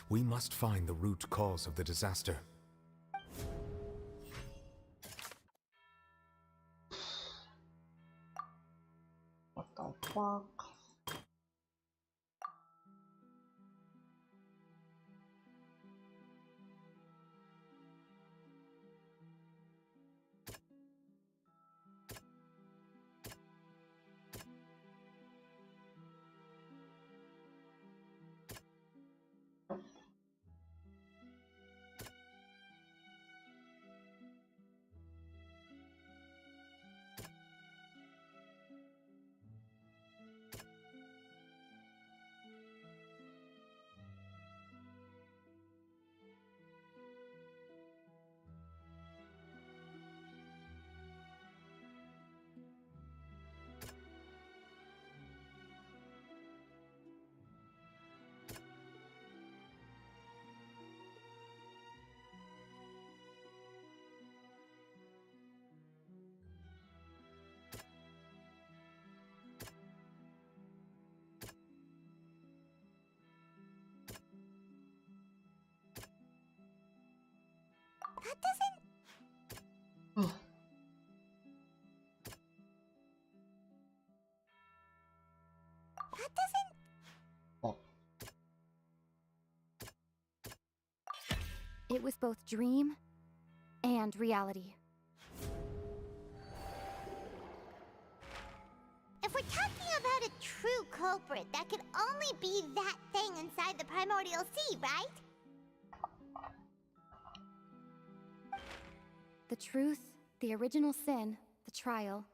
We must find the root cause of the disaster. fuck? That doesn't... That doesn't... Oh. It was both dream and reality. If we're talking about a true culprit, that could only be that thing inside the primordial sea, right? The truth, the original sin, the trial,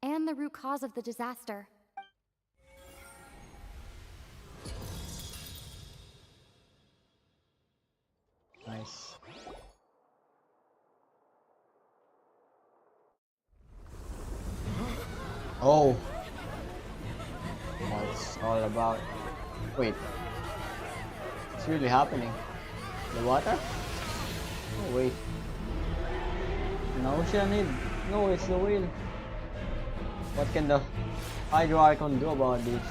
and the root cause of the disaster. Nice. Oh. What's all about? Wait. It's really happening. The water? Oh wait. An oceanid? No, it's the whale. What can the Hydro Archon do about this?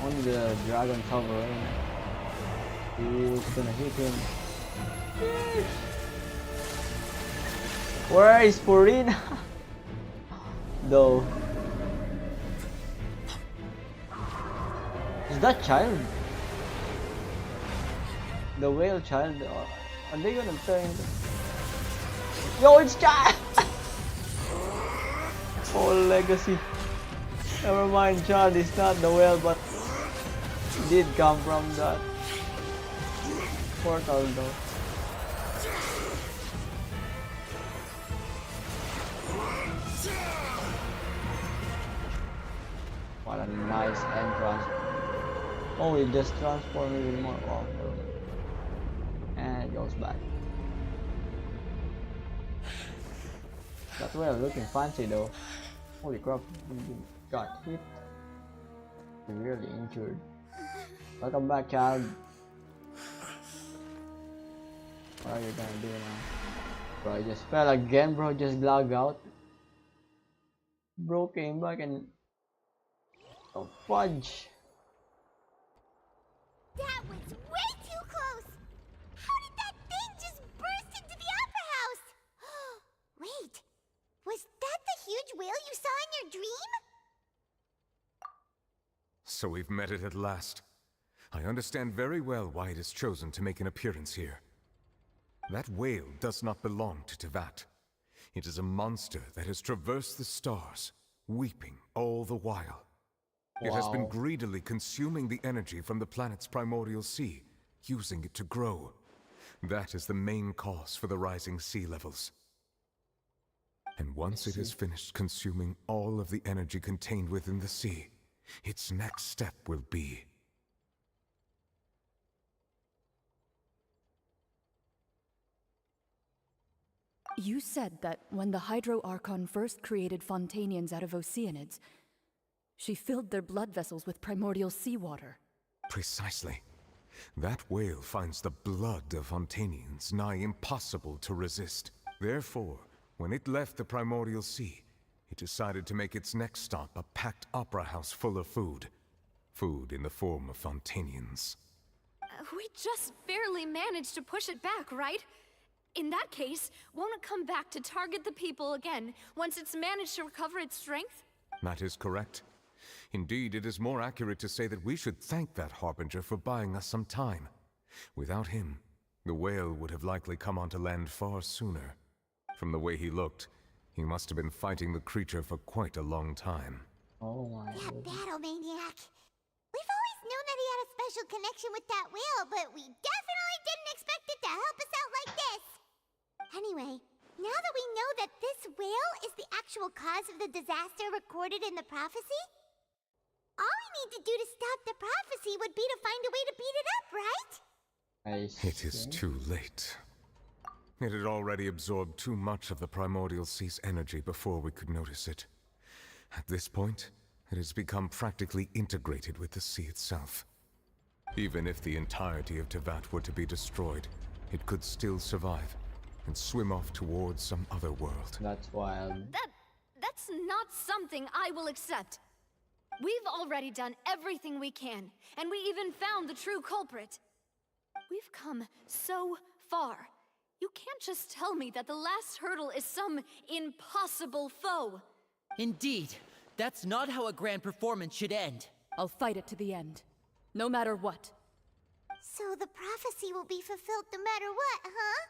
Only the dragon sovereign. Who's gonna hit him? Where is Purina? Though. Is that child? The whale child? Are they gonna turn? Yo, it's child! Oh, legacy. Never mind, child is not the whale, but it did come from that portal though. What a nice entrance. Oh, it just transformed even more. Oh, and it goes back. That whale looking fancy though. Holy crap, he got hit. Severely injured. Welcome back, child. What are you gonna do now? Bro, I just fell again, bro. Just logged out. Bro came back and... Oh, fudge. That was way too close! How did that thing just burst into the opera house? Wait, was that the huge whale you saw in your dream? So we've met it at last. I understand very well why it has chosen to make an appearance here. That whale does not belong to Tevat. It is a monster that has traversed the stars, weeping all the while. It has been greedily consuming the energy from the planet's primordial sea, using it to grow. That is the main cause for the rising sea levels. And once it has finished consuming all of the energy contained within the sea, its next step will be... You said that when the Hydro Archon first created Fontanians out of Oceanids, she filled their blood vessels with primordial seawater. Precisely. That whale finds the blood of Fontanians nigh impossible to resist. Therefore, when it left the primordial sea, it decided to make its next stop a packed opera house full of food. Food in the form of Fontanians. We just barely managed to push it back, right? In that case, won't it come back to target the people again once it's managed to recover its strength? That is correct. Indeed, it is more accurate to say that we should thank that Harbinger for buying us some time. Without him, the whale would have likely come onto land far sooner. From the way he looked, he must have been fighting the creature for quite a long time. Oh my That god. battle maniac. We've always known that he had a special connection with that whale, but we definitely didn't expect it to help us out like this. Anyway, now that we know that this whale is the actual cause of the disaster recorded in the prophecy, all we need to do to stop the prophecy would be to find a way to beat it up, right? It is too late. It had already absorbed too much of the primordial sea's energy before we could notice it. At this point, it has become practically integrated with the sea itself. Even if the entirety of Tevat were to be destroyed, it could still survive and swim off towards some other world. That's wild. That's not something I will accept. We've already done everything we can, and we even found the true culprit. We've come so far. You can't just tell me that the last hurdle is some impossible foe. Indeed, that's not how a grand performance should end. I'll fight it to the end, no matter what. So the prophecy will be fulfilled no matter what, huh?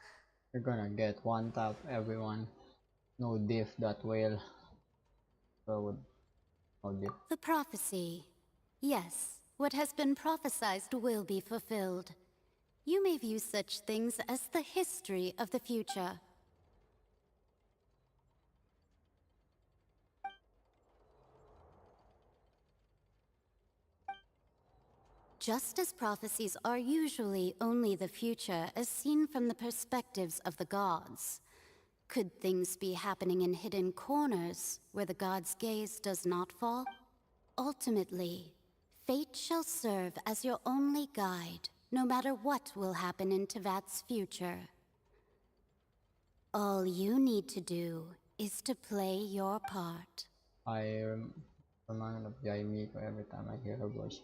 You're gonna get one tap, everyone. No diff that whale. So no diff. The prophecy. Yes, what has been prophesied will be fulfilled. You may view such things as the history of the future. Just as prophecies are usually only the future as seen from the perspectives of the gods, could things be happening in hidden corners where the gods' gaze does not fall? Ultimately, fate shall serve as your only guide, no matter what will happen in Tevat's future. All you need to do is to play your part. I remind of Jaimiko every time I hear her voice.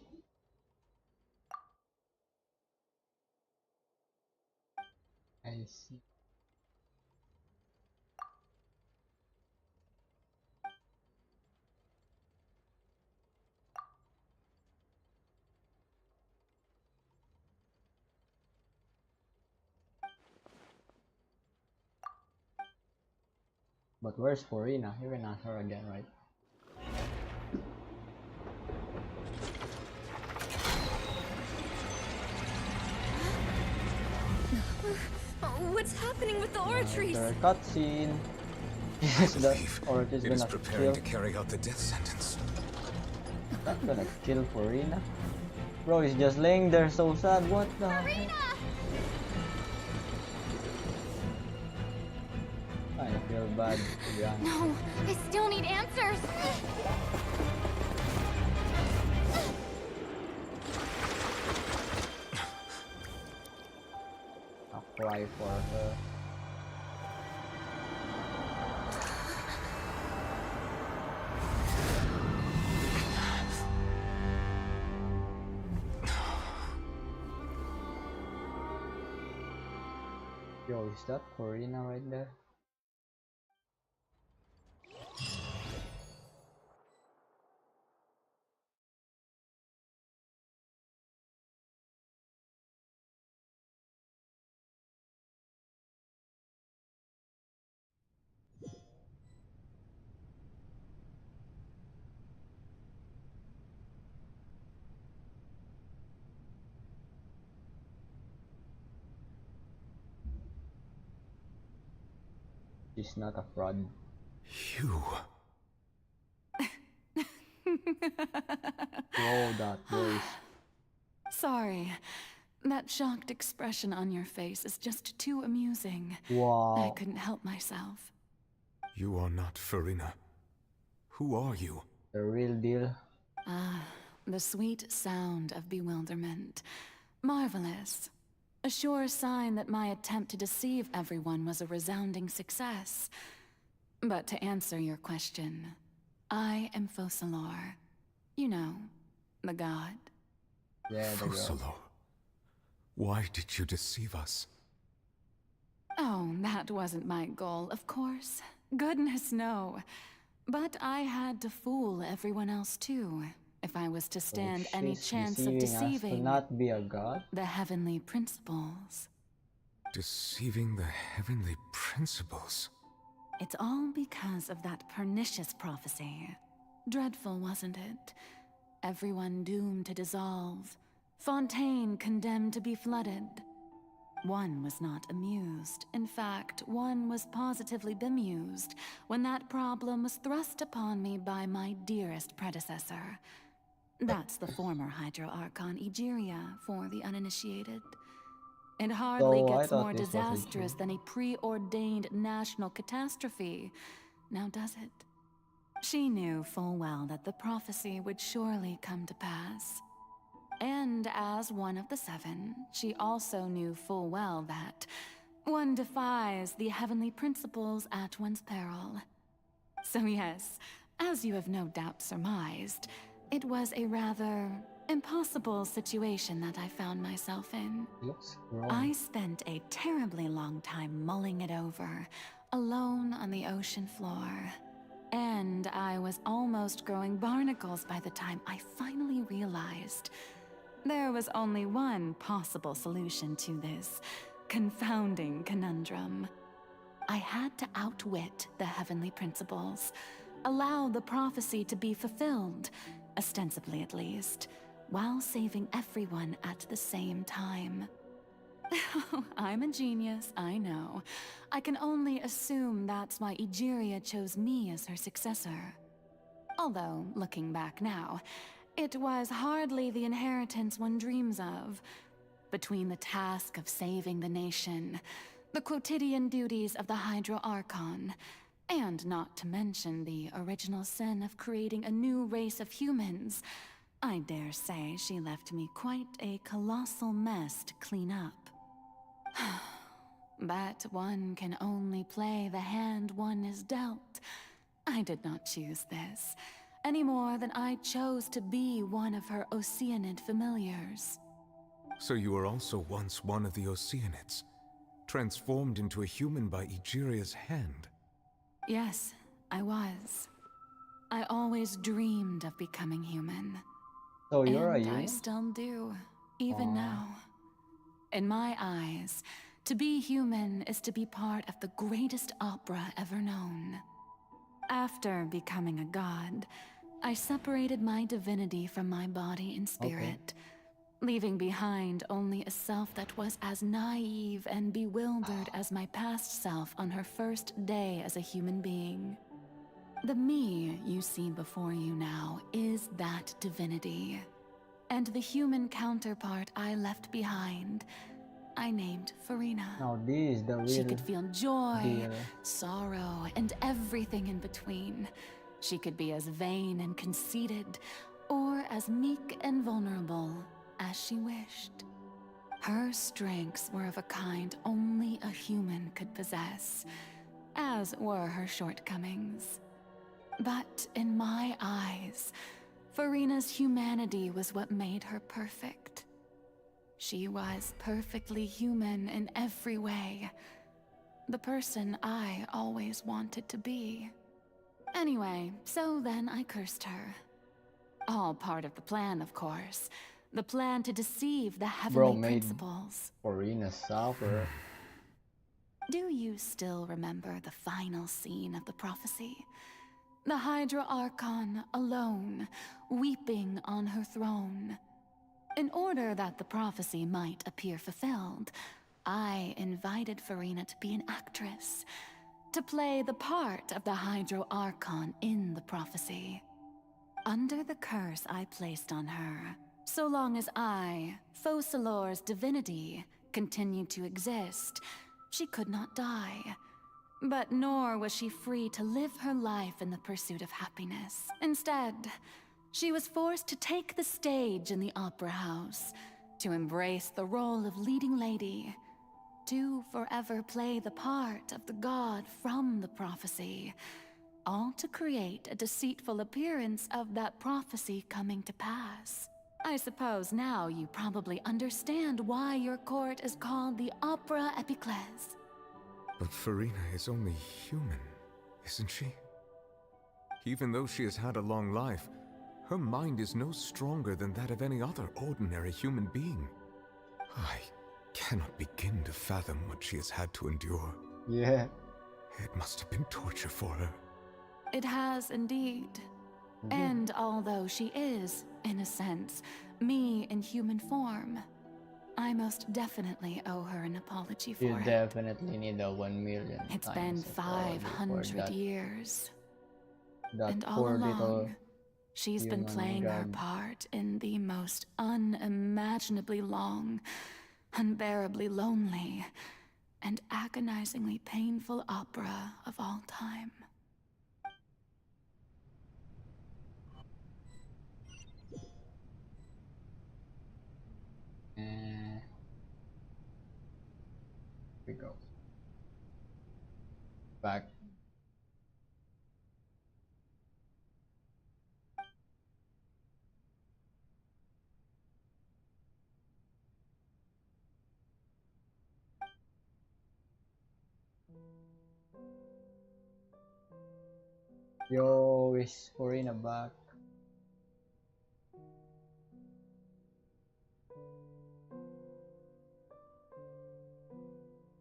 I see. But where's Furina? You're not her again, right? What's happening with the oratories? After a cutscene. The oratories It is gonna preparing kill. to carry out the death sentence. That's gonna kill Furina. Bro, he's just laying there so sad. What the heck? I feel bad, to be honest. No, I still need answers. I'll cry for her. Yo, is that Corina right there? She's not a fraud. You. Whoa, that voice. Sorry. That shocked expression on your face is just too amusing. Wow. I couldn't help myself. You are not Furina. Who are you? The real deal. Ah, the sweet sound of bewilderment. Marvelous. A sure sign that my attempt to deceive everyone was a resounding success. But to answer your question, I am Focalor. You know, the god. Yeah, the girl. Focalor. Why did you deceive us? Oh, that wasn't my goal, of course. Goodness, no. But I had to fool everyone else too. if I was to So stand any she's chance of deceiving us to deceiving not be a god? the heavenly principles. Deceiving the heavenly principles. It's all because of that pernicious prophecy. Dreadful, wasn't it? Everyone doomed to dissolve. Fontaine condemned to be flooded. One was not amused. In fact, one was positively bemused when that problem was thrust upon me by my dearest predecessor. That's the former Hydro Archon Egeria, for the uninitiated. It hardly So I gets thought more this was a disastrous joke. than a preordained national catastrophe. Now does it? She knew full well that the prophecy would surely come to pass. And as one of the seven, she also knew full well that one defies the heavenly principles at one's peril. So yes, as you have no doubt surmised, it was a rather impossible situation that I found myself in. Looks wrong. I spent a terribly long time mulling it over, alone on the ocean floor. And I was almost growing barnacles by the time I finally realized there was only one possible solution to this confounding conundrum. I had to outwit the heavenly principles, allow the prophecy to be fulfilled, ostensibly at least, while saving everyone at the same time. I'm a genius, I know. I can only assume that's why Egeria chose me as her successor. Although, looking back now, it was hardly the inheritance one dreams of. Between the task of saving the nation, the quotidian duties of the Hydro Archon, and not to mention the original sin of creating a new race of humans, I dare say she left me quite a colossal mess to clean up. But one can only play the hand one is dealt. I did not choose this, any more than I chose to be one of her Oceanid familiars. So you were also once one of the Oceanids, transformed into a human by Egeria's hand. Yes, I was. I always dreamed of becoming human. So you're a And human? I still do, even now. In my eyes, to be human is to be part of the greatest opera ever known. After becoming a god, I separated my divinity from my body and spirit, leaving behind only a self that was as naive and bewildered as my past self on her first day as a human being. The me you see before you now is that divinity. And the human counterpart I left behind, I named Farina. Now this is the real She could feel joy, deal. sorrow, and everything in between. She could be as vain and conceited, or as meek and vulnerable as she wished. Her strengths were of a kind only a human could possess, as were her shortcomings. But in my eyes, Farina's humanity was what made her perfect. She was perfectly human in every way. The person I always wanted to be. Anyway, so then I cursed her. All part of the plan, of course. The plan to deceive the heavenly principles. Farina suffer. Do you still remember the final scene of the prophecy? The Hydra Archon alone, weeping on her throne. In order that the prophecy might appear fulfilled, I invited Farina to be an actress, to play the part of the Hydro Archon in the prophecy. Under the curse I placed on her, so long as I, Focalor's divinity, continued to exist, she could not die. But nor was she free to live her life in the pursuit of happiness. Instead, she was forced to take the stage in the opera house, to embrace the role of leading lady, to forever play the part of the god from the prophecy, all to create a deceitful appearance of that prophecy coming to pass. I suppose now you probably understand why your court is called the Opera Epiclese. But Farina is only human, isn't she? Even though she has had a long life, Her mind is no stronger than that of any other ordinary human being. I cannot begin to fathom what she has had to endure. Yeah. It must have been torture for her. It has indeed. And although she is, in a sense, me in human form, I most definitely owe her an apology for You it. definitely need a 1 million. It's been 500 years. And all poor little along, she's been playing her part in the most unimaginably long, unbearably lonely, and agonizingly painful opera of all time. And we go back. Yo, is Corina back?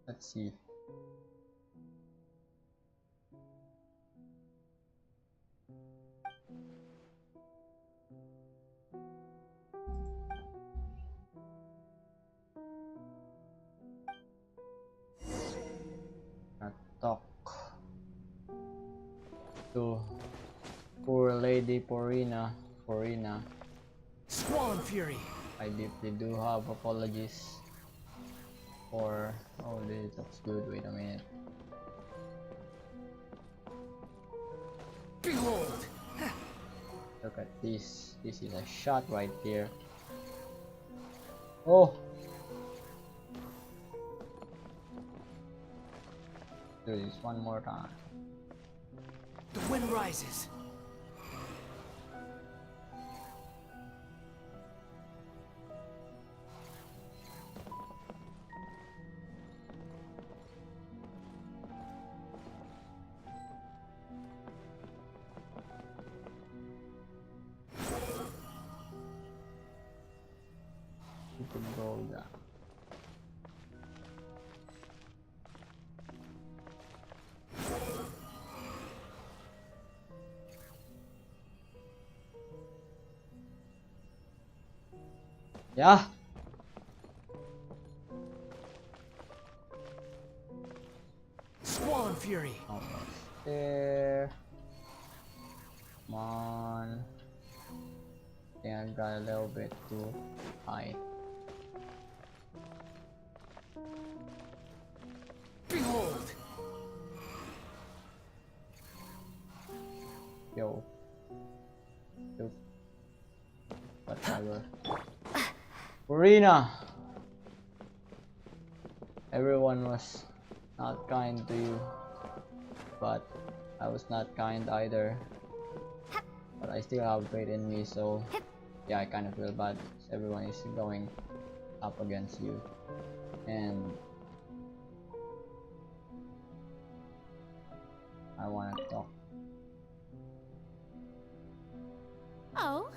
Let's see. Talk to poor lady Porina. Squall and Fury. I deeply do have apologies for. Oh, this looks good. Wait a minute. Behold! Look at this. This is a shot right there. Oh! Do this one more time. The wind rises. You can go down. Yeah. Squall and Fury. Almost there. Come on. I think I got a little bit too high. Behold! Yo. Whatever. Corina! Everyone was not kind to you, but I was not kind either. But I still have faith in me, so yeah, I kind of feel bad. Everyone is going up against you, and I want to talk. Oh?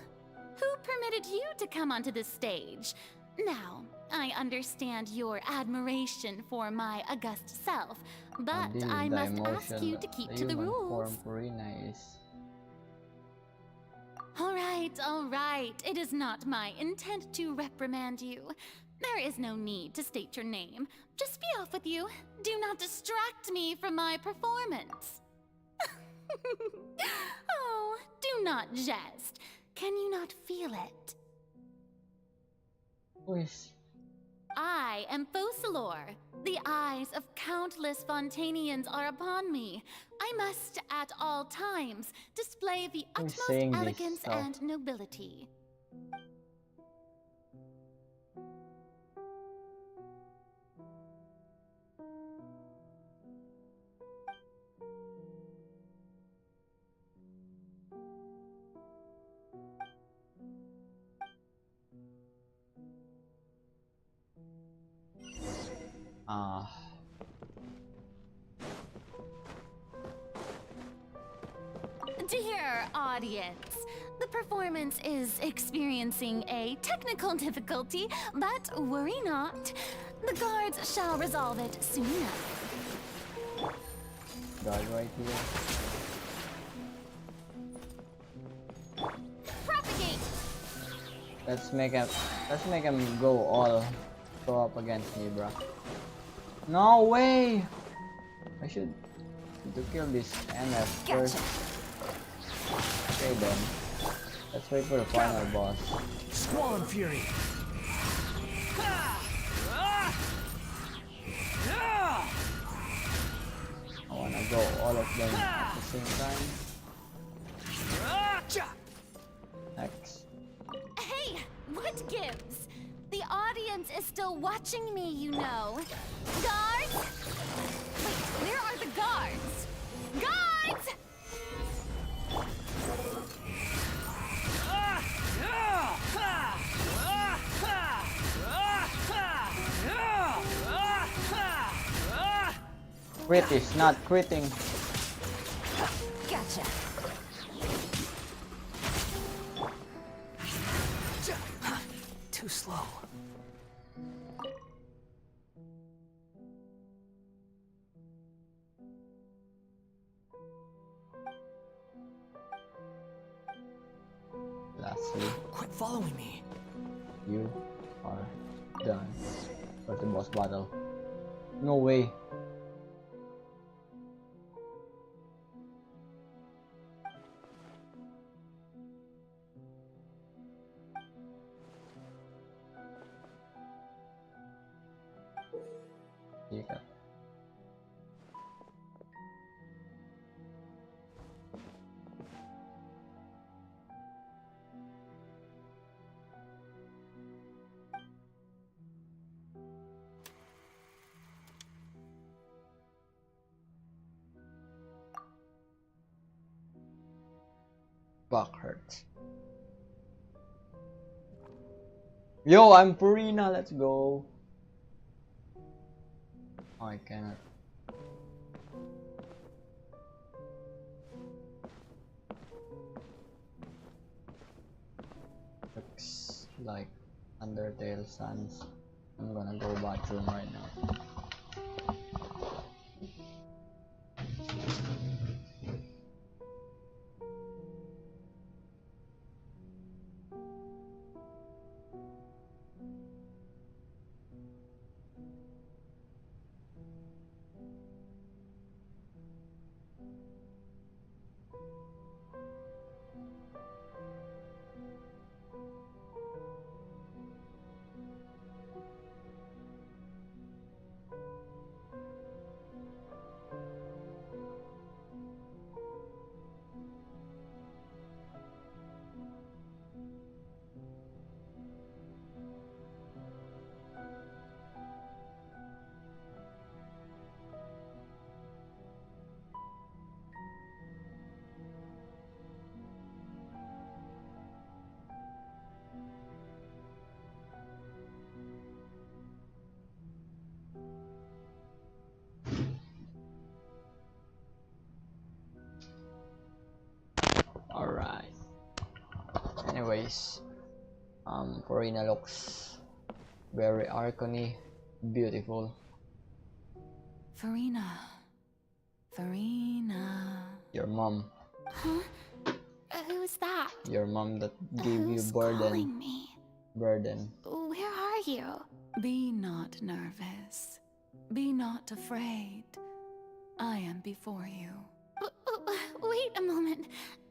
Who permitted you to come onto the stage? Now, I understand your admiration for my august self, but I must ask you to keep to the rules. Corina is. All right. It is not my intent to reprimand you. There is no need to state your name. Just be off with you. Do not distract me from my performance. Oh, do not jest. Can you not feel it? Yes. I am Focalor. The eyes of countless Fontanians are upon me. I must, at all times, display the utmost elegance and nobility. Dear audience, The performance is experiencing a technical difficulty, but worry not. The guards shall resolve it soon enough. Guard right here. Propagate! Let's make him go up against me, bro. No way! I should to kill this MF first. Okay then. Let's wait for the final boss. Squall and Fury. I wanna go all of them at the same time. X. Hey, what gives? The audience is still watching me, you know. Guards! Wait, where are the guards? Guards! Crit is not quitting. Gotcha. Too slow. Lastly, Quit following me. you are done for the boss battle. No way. You got back hurts. Yo, I'm Purina, let's go. Oh, I cannot. Looks like Undertale Sans. I'm gonna go bathroom right now. Alright. Anyways, Farina looks very archony, beautiful. Farina. Farina. Your mom. Huh? Who's that? Your mom that gave you Who's burden. calling me? Burden. Where are you? Be not nervous. Be not afraid. I am before you. Wait a moment.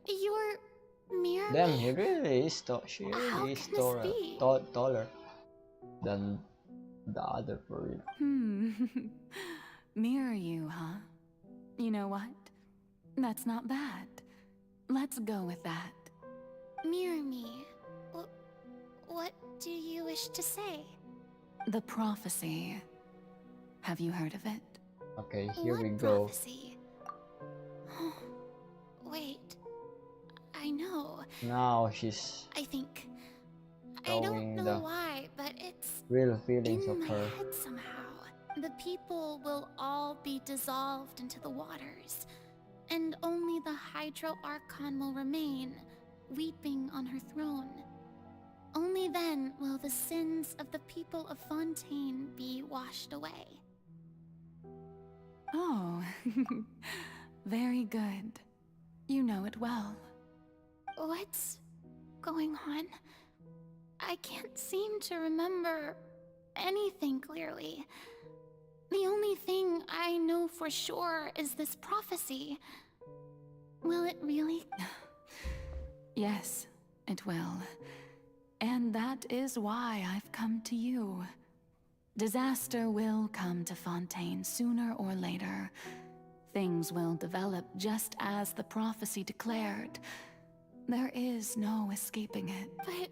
You're Mirror? Damn, he really is she really is taller than the other Farina. Mirror you, huh? You know what? That's not bad. Let's go with that. Mirror me. What do you wish to say? The prophecy. Have you heard of it? Okay, here we go. Prophecy? Wait. I know. Now she's I think. I showing don't know the why, but it's real feelings in of my her. head somehow. The people will all be dissolved into the waters, and only the Hydro Archon will remain. weeping on her throne. Only then will the sins of the people of Fontaine be washed away. Oh, very good. You know it well. What's going on? I can't seem to remember anything clearly. The only thing I know for sure is this prophecy. Will it really? Yes, it will. And that is why I've come to you. Disaster will come to Fontaine sooner or later. Things will develop just as the prophecy declared. There is no escaping it. But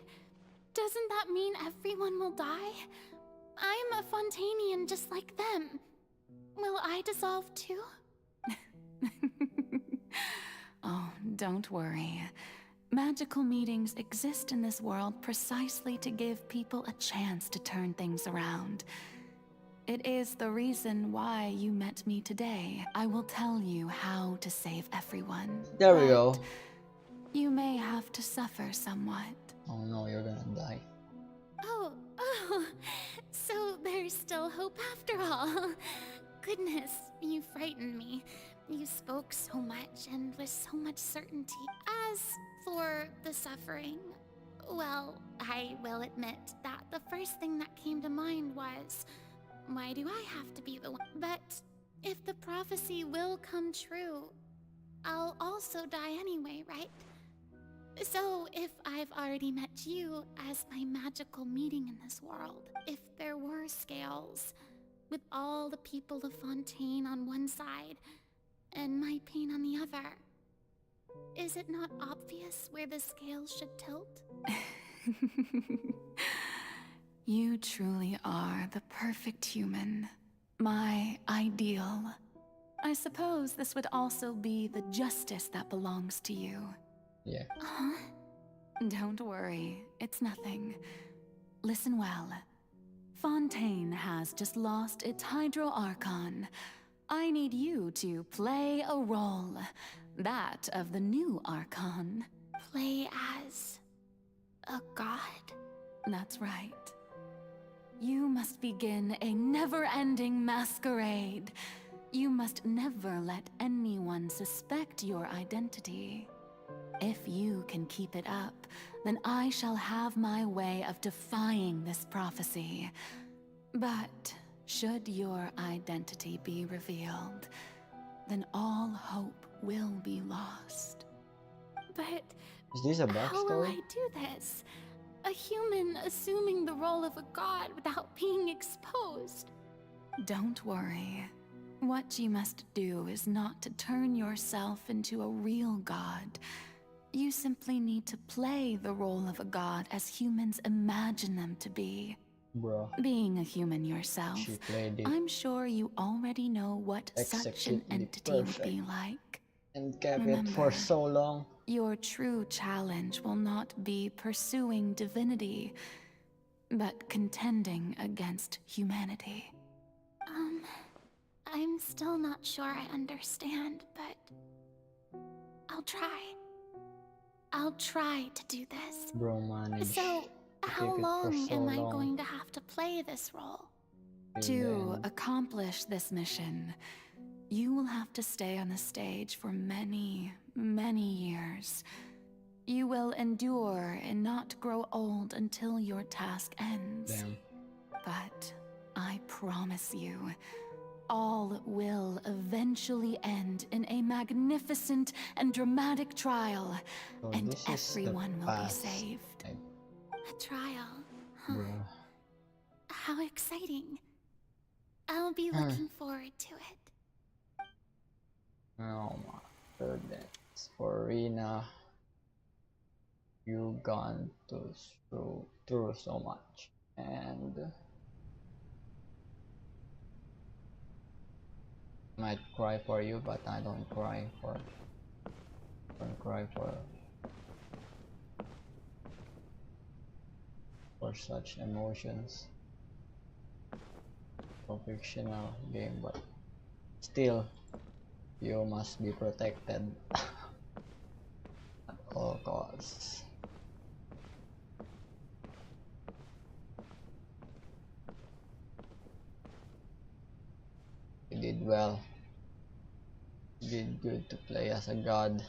doesn't that mean everyone will die? I'm a Fontainian just like them. Will I dissolve too? Oh, don't worry. Magical meetings exist in this world precisely to give people a chance to turn things around. It is the reason why you met me today. I will tell you how to save everyone. There we go. You may have to suffer somewhat. Oh no, you're gonna die. Oh, so there's still hope after all. Goodness, you frightened me. You spoke so much and with so much certainty. As for the suffering, well, I will admit that the first thing that came to mind was, why do I have to be the one? But if the prophecy will come true, I'll also die anyway, right? So if I've already met you as my magical meeting in this world, if there were scales, with all the people of Fontaine on one side, and my pain on the other, is it not obvious where the scales should tilt? You truly are the perfect human. My ideal. I suppose this would also be the justice that belongs to you. Yeah. Huh? Don't worry, it's nothing. Listen well. Fontaine has just lost its Hydro Archon. I need you to play a role. That of the new Archon. Play as a god? That's right. You must begin a never-ending masquerade. You must never let anyone suspect your identity. If you can keep it up, then I shall have my way of defying this prophecy. But should your identity be revealed, then all hope will be lost. But is this a how will backstory? I do this? A human assuming the role of a god without being exposed. Don't worry. What you must do is not to turn yourself into a real god. You simply need to play the role of a god as humans imagine them to be. Bro. Being a human yourself, She played it I'm sure you already know what such an executively entity would be perfect. like. And kept it Remember, for so long. Your true challenge will not be pursuing divinity, but contending against humanity. I'm still not sure I understand, but I'll try. I'll try to do this. Bro, managed So, to how keep it for long so am I long. going to have to play this role? To accomplish this mission, you will have to stay on the stage for many, many years. You will endure and not grow old until your task ends. Damn. But I promise you, all will eventually end in a magnificent and dramatic trial, So and this is the everyone will be past. saved. A trial, huh? Bro. How exciting. I'll be looking forward to it. Oh my goodness. Farina, you gone through so much. And might cry for you, but I don't cry for such emotions. For fictional game, but still you must be protected at all costs. You did well. You did good to play as a god.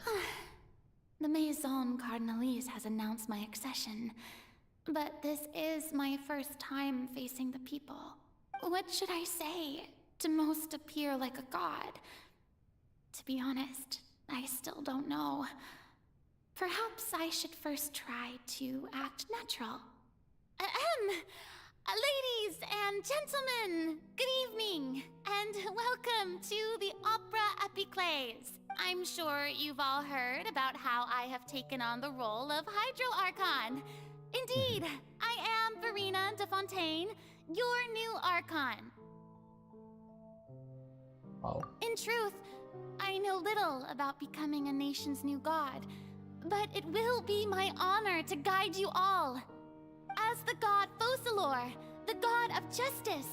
The Maison Cardinalise has announced my accession, but this is my first time facing the people. What should I say to most appear like a god? To be honest, I still don't know. Perhaps I should first try to act natural. Ladies and gentlemen, good evening, and welcome to the Opera Epiclese. I'm sure you've all heard about how I have taken on the role of Hydro Archon. Indeed, I am Verena de Fontaine, your new Archon. Wow. In truth, I know little about becoming a nation's new god, but it will be my honor to guide you all. As the god Focalor, the god of justice,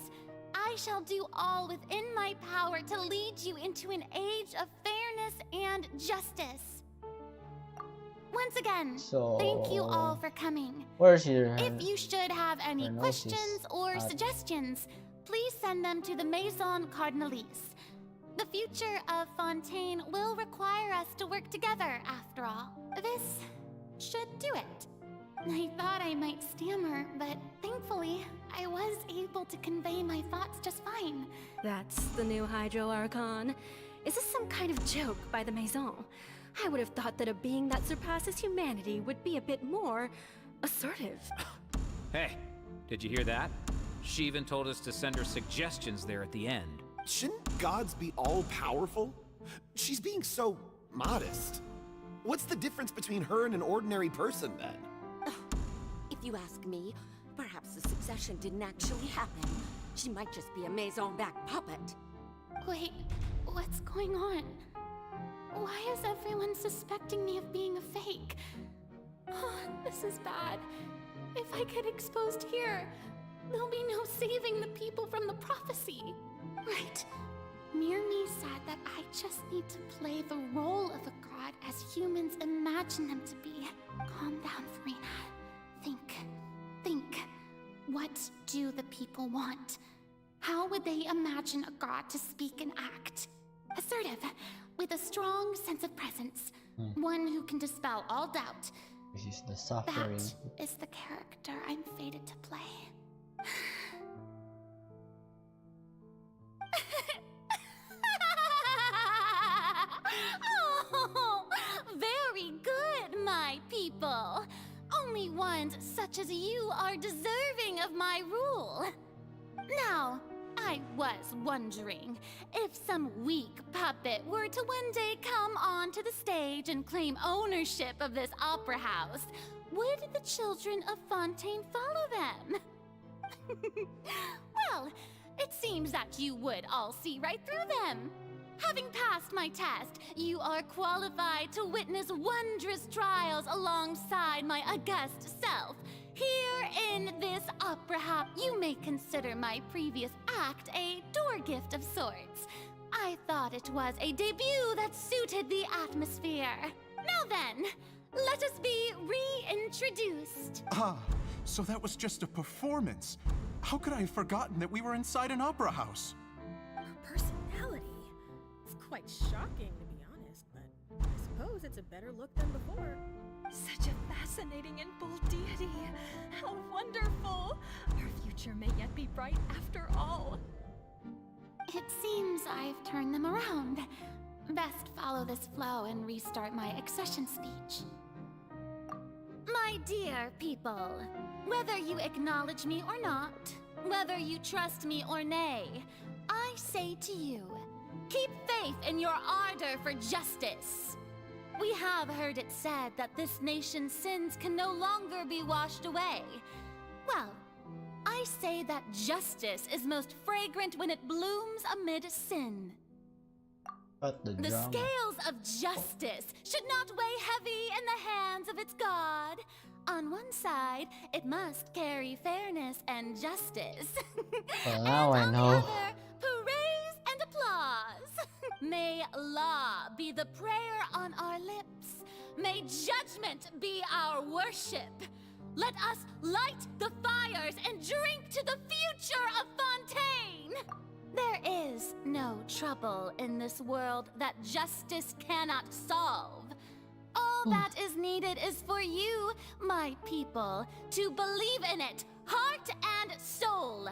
I shall do all within my power to lead you into an age of fairness and justice. Once again, thank you all for coming. Where's your If you should have any questions or suggestions, please send them to the Maison Cardinalise. The future of Fontaine will require us to work together, after all. This should do it. I thought I might stammer, but thankfully, I was able to convey my thoughts just fine. That's the new Hydro Archon. Is this some kind of joke by the Maison? I would have thought that a being that surpasses humanity would be a bit more assertive. Hey, did you hear that? She even told us to send her suggestions there at the end. Shouldn't gods be all-powerful? She's being so modest. What's the difference between her and an ordinary person, then? If you ask me, perhaps the succession didn't actually happen. She might just be a Maison back puppet. Wait, what's going on? Why is everyone suspecting me of being a fake? Oh, this is bad. If I get exposed here, there'll be no saving the people from the prophecy. Right. Mirmi said that I just need to play the role of a god as humans imagine them to be. Calm down, Verena. Think. What do the people want? How would they imagine a god to speak and act? Assertive, with a strong sense of presence. One who can dispel all doubt. This is the suffering. That is the character I'm fated to play. Oh, very good, my people. Only ones such as you are deserving of my rule. Now, I was wondering, if some weak puppet were to one day come onto the stage and claim ownership of this opera house, would the children of Fontaine follow them? Well, it seems that you would all see right through them. Having passed my test, you are qualified to witness wondrous trials alongside my august self. Here in this opera house, you may consider my previous act a door gift of sorts. I thought it was a debut that suited the atmosphere. Now then, let us be reintroduced. Ah, so that was just a performance. How could I have forgotten that we were inside an opera house? Her personality. It's quite shocking, to be honest, but I suppose it's a better look than before. Such a fascinating and bold deity. How wonderful! Our future may yet be bright after all. It seems I've turned them around. Best follow this flow and restart my accession speech. My dear people, whether you acknowledge me or not, whether you trust me or nay, I say to you, keep faith in your ardor for justice. We have heard it said that this nation's sins can no longer be washed away. Well, I say that justice is most fragrant when it blooms amid sin. But the drama. Scales of justice should not weigh heavy in the hands of its god. On one side, it must carry fairness and justice. Well, now I know. On the other, praise and applause. May law be the prayer on our lips, May judgment be our worship. Let us light the fires and drink to the future of Fontaine! There is no trouble in this world that justice cannot solve. All that is needed is for you, my people, to believe in it, heart and soul.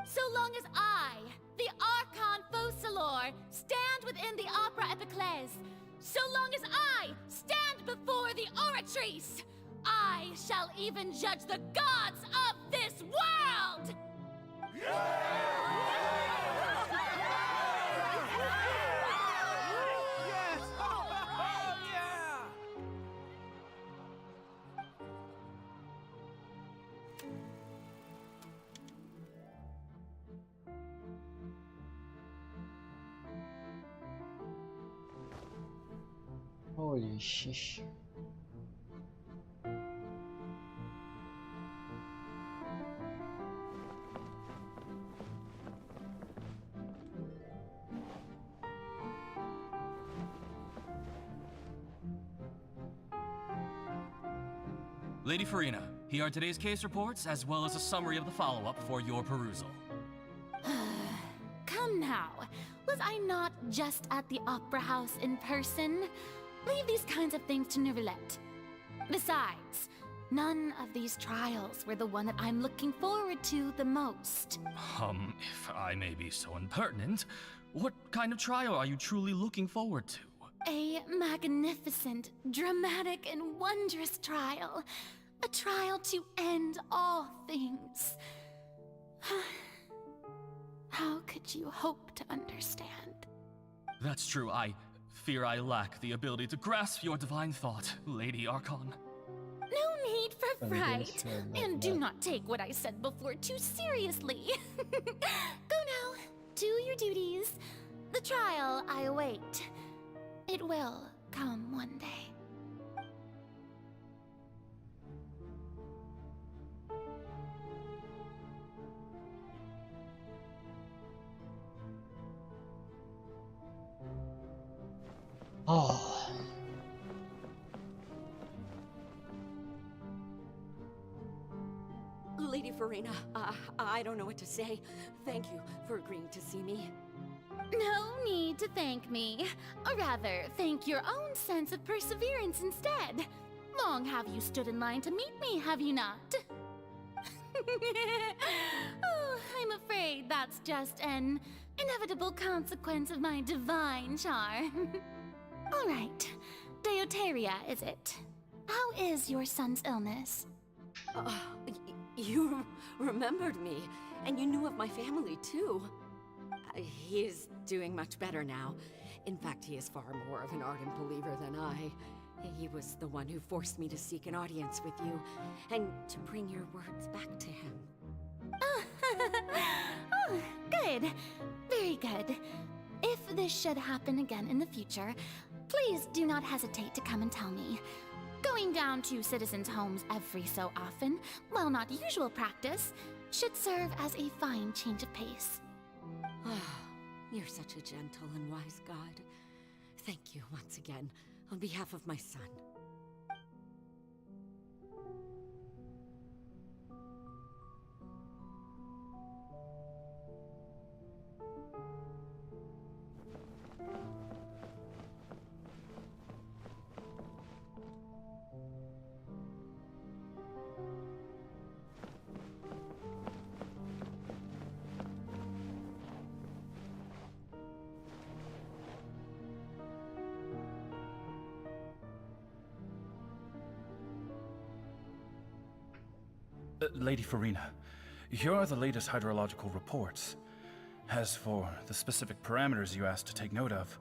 So long as I, the Archon Focalor, stand within the Opera Epiclese, so long as I stand before the Oratrice, I shall even judge the gods of this world! Holy shish. Lady Farina, here are today's case reports, as well as a summary of the follow-up for your perusal. Come now, was I not just at the Opera House in person? Leave these kinds of things to Neuvillette. Besides, none of these trials were the one that I'm looking forward to the most. If I may be so impertinent, what kind of trial are you truly looking forward to? A magnificent, dramatic, and wondrous trial. A trial to end all things. How could you hope to understand? That's true, I fear I lack the ability to grasp your divine thought, Lady Archon. No need for fright, and do not take what I said before too seriously. Go now, do your duties. The trial I await. It will come one day. Oh. Lady Farina, I don't know what to say. Thank you for agreeing to see me. No need to thank me. Or rather, thank your own sense of perseverance instead. Long have you stood in line to meet me, have you not? Oh, I'm afraid that's just an inevitable consequence of my divine charm. All right, Deoteria, is it? How is your son's illness? You remembered me, and you knew of my family, too. He is doing much better now. In fact, he is far more of an ardent believer than I. He was the one who forced me to seek an audience with you, and to bring your words back to him. Oh, good. Very good. If this should happen again in the future, please do not hesitate to come and tell me. Going down to citizens' homes every so often, while not usual practice, should serve as a fine change of pace. You're such a gentle and wise god. Thank you once again, on behalf of my son. Lady Farina, here are the latest hydrological reports. As for the specific parameters you asked to take note of,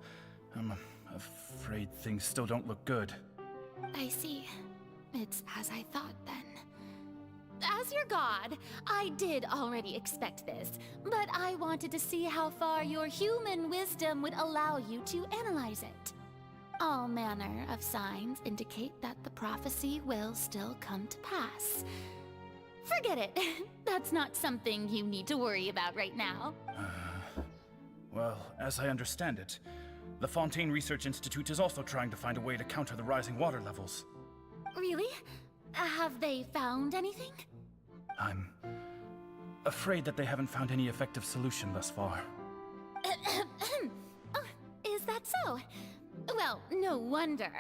I'm afraid things still don't look good. I see. It's as I thought, then. As your god, I did already expect this, but I wanted to see how far your human wisdom would allow you to analyze it. All manner of signs indicate that the prophecy will still come to pass. Forget it. That's not something you need to worry about right now. Well, as I understand it, The Fontaine Research Institute is also trying to find a way to counter the rising water levels. Really? Have they found anything? I'm afraid that they haven't found any effective solution thus far. Oh, is that so? Well, no wonder.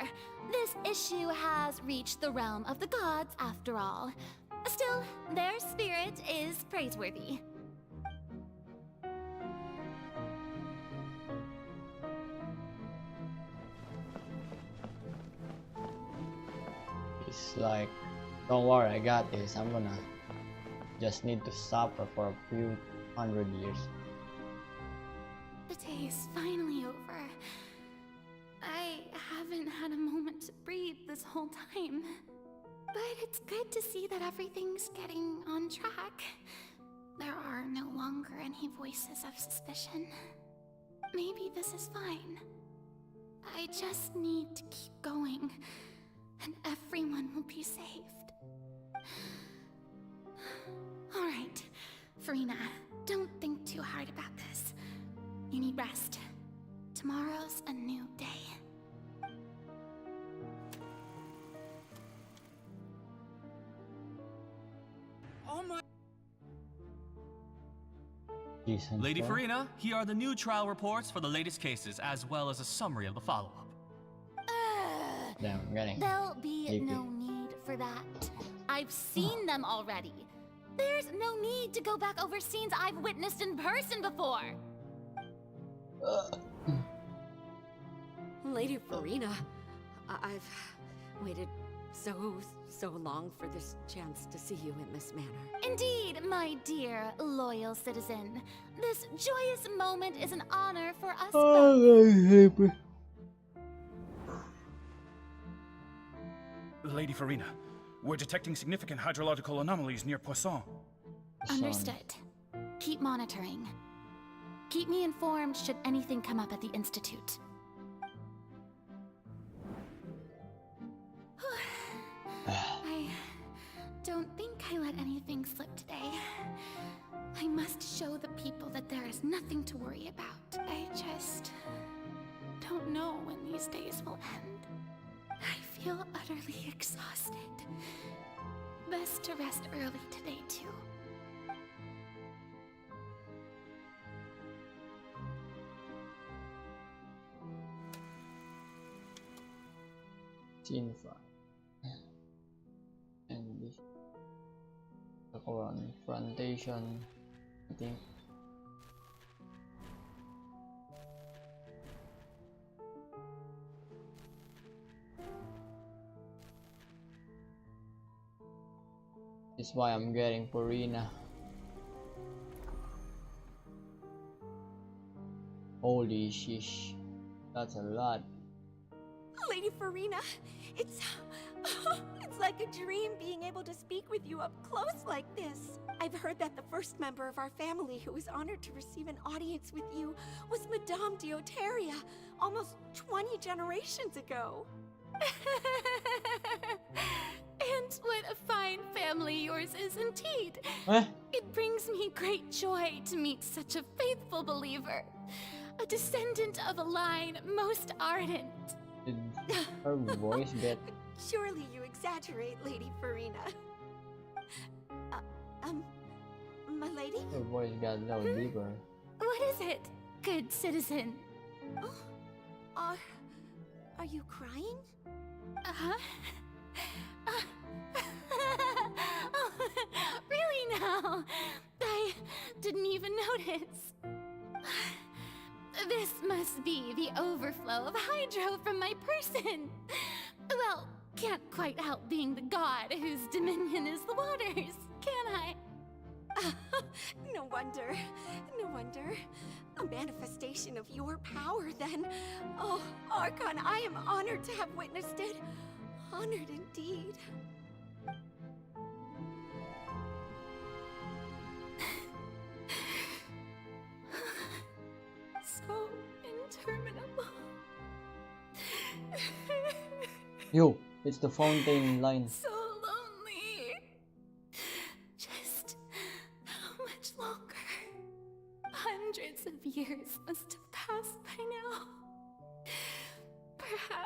This issue has reached the realm of the gods, after all. Still, their spirit is praiseworthy. It's like, don't worry, I got this. I'm gonna just need to suffer for a few hundred years. The day is finally over. I haven't had a moment to breathe this whole time. But it's good to see that everything's getting on track. There are no longer any voices of suspicion. Maybe this is fine. I just need to keep going, and everyone will be saved. Alright, Farina, don't think too hard about this. You need rest. Tomorrow's a new day. Oh my... Decent Lady stuff. Farina, here are the new trial reports for the latest cases, as well as a summary of the follow-up. Damn, I'm getting There'll be sleepy. no need for that. I've seen them already. There's no need to go back over scenes I've witnessed in person before. Lady Farina, I've waited so long for this chance to see you in this manner. Indeed, my dear, loyal citizen. This joyous moment is an honor for us both. Lady Farina, we're detecting significant hydrological anomalies near Poisson. Understood. Keep monitoring. Keep me informed should anything come up at the Institute. I don't think I let anything slip today. I must show the people that there is nothing to worry about. I just don't know when these days will end. I feel utterly exhausted. Best to rest early today, too. Scene 5. And this the confrontation, I think. This is why I'm getting Farina. Holy shish, that's a lot. Lady Farina, it's like a dream being able to speak with you up close like this. I've heard that the first member of our family who was honored to receive an audience with you was Madame Dioteria, almost 20 generations ago. And what a fine family yours is indeed. It brings me great joy to meet such a faithful believer, a descendant of a line most ardent. Did her voice get... Surely you exaggerate, Lady Farina. My lady? Her voice got a little deeper. What is it, good citizen? Oh, are you crying? Uh-huh. Oh, really now? I didn't even notice. This must be the overflow of hydro from my person. Well, can't quite help being the god whose dominion is the waters, can I? No wonder. No wonder. A manifestation of your power, then. Oh, Archon, I am honored to have witnessed it. Honored indeed. So interminable. Yo, it's the fountain line. So lonely. Just how much longer? Hundreds of years must have passed by now.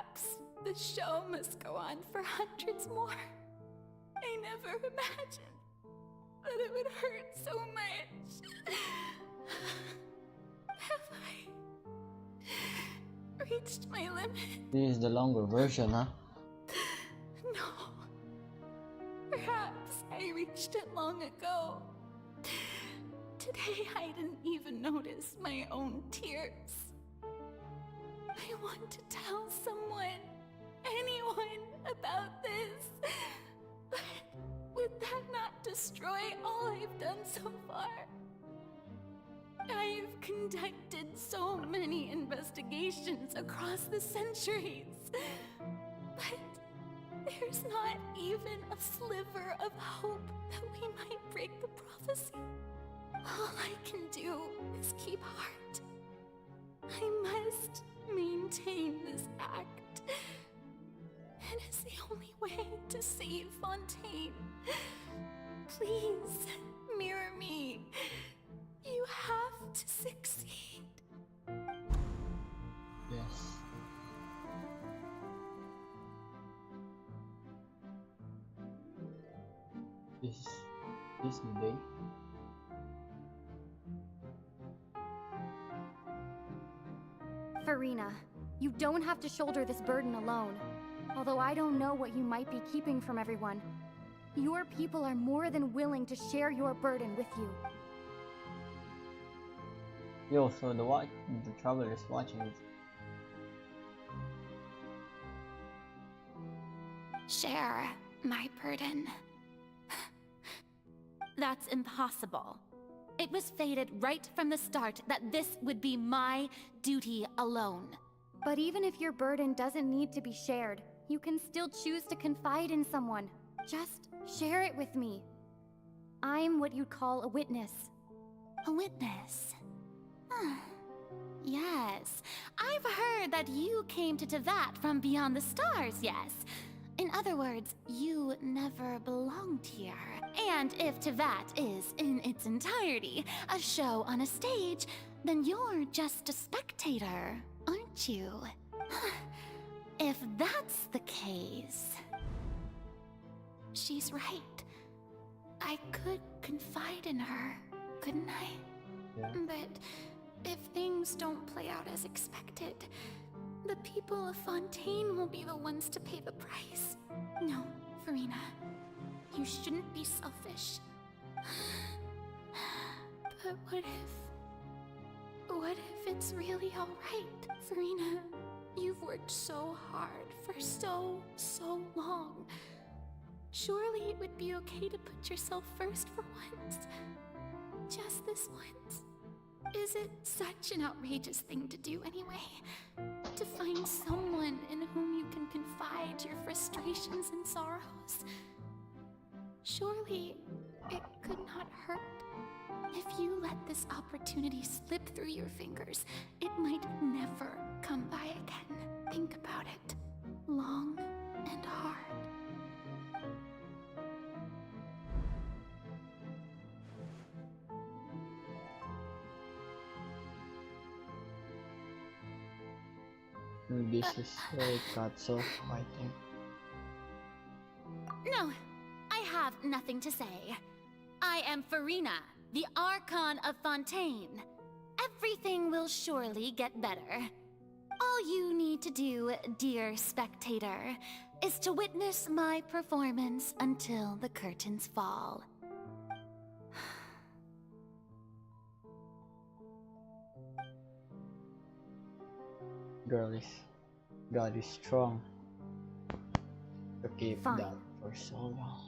Perhaps the show must go on for hundreds more. I never imagined that it would hurt so much. Have I reached my limit? This is the longer version, huh? No. Perhaps I reached it long ago. Today I didn't even notice my own tears. I want to tell someone, anyone, about this. But would that not destroy all I've done so far? I've conducted so many investigations across the centuries. But there's not even a sliver of hope that we might break the prophecy. All I can do is keep heart. I must maintain this act. It is the only way to save Fontaine. Please, mirror me. You have to succeed. Yes. This is Disney Day. Farina, you don't have to shoulder this burden alone. Although I don't know what you might be keeping from everyone. Your people are more than willing to share your burden with you. Yo, so the traveler is watching it. Share my burden. That's impossible. It was fated right from the start that this would be my duty alone. But even if your burden doesn't need to be shared, you can still choose to confide in someone. Just share it with me. I'm what you'd call a witness. A witness? Yes, I've heard that you came to Tevat from beyond the stars, yes. In other words, you never belonged here. And if Tevat is, in its entirety, a show on a stage, then you're just a spectator, aren't you? If that's the case... She's right. I could confide in her, couldn't I? Yeah. But if things don't play out as expected, the people of Fontaine will be the ones to pay the price. No, Farina. You shouldn't be selfish. But what if it's really alright, Farina? You've worked so hard for so long. Surely it would be okay to put yourself first for once. Just this once. Is it such an outrageous thing to do anyway? To find someone in whom you can confide your frustrations and sorrows? Surely it could not hurt. If you let this opportunity slip through your fingers, it might never come by again. Think about it. Long and hard. This is where it got so I think. No, I have nothing to say. I am Farina, the Archon of Fontaine. Everything will surely get better. All you need to do, dear spectator, is to witness my performance until the curtains fall. God is strong to keep Fine. that for so long.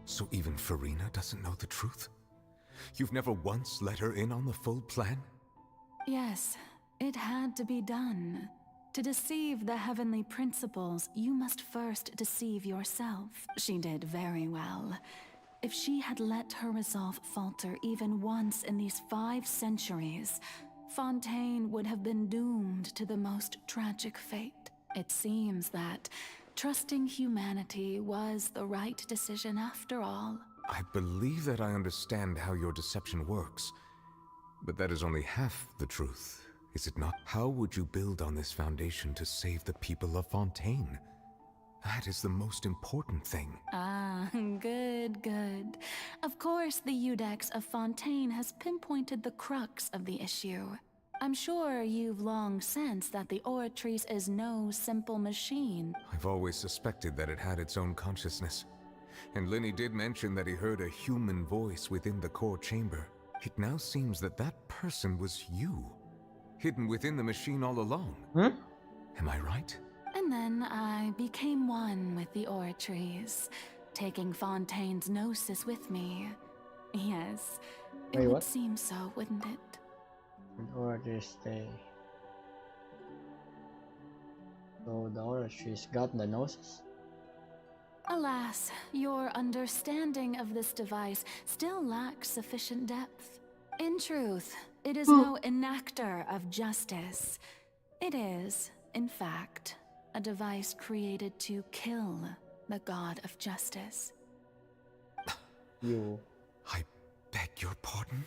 So even Farina doesn't know the truth? You've never once let her in on the full plan? Yes, it had to be done. To deceive the heavenly principles, you must first deceive yourself. She did very well. If she had let her resolve falter even once in these 5 centuries, Fontaine would have been doomed to the most tragic fate. It seems that trusting humanity was the right decision after all. I believe that I understand how your deception works, but that is only half the truth, is it not? How would you build on this foundation to save the people of Fontaine? That is the most important thing. Ah, good, good. Of course, the Iudex of Fontaine has pinpointed the crux of the issue. I'm sure you've long sensed that the Oratrice is no simple machine. I've always suspected that it had its own consciousness. And Linny did mention that he heard a human voice within the core chamber. It now seems that that person was you, hidden within the machine all along. Am I right? And then I became one with the Oratrice, taking Fontaine's gnosis with me. Yes, it Wait, would what? seem so, wouldn't it? Or just stay. So the Oratrice got the gnosis? Alas, your understanding of this device still lacks sufficient depth. In truth, it is no enactor of justice. It is, in fact, a device created to kill the god of justice. You. I beg your pardon?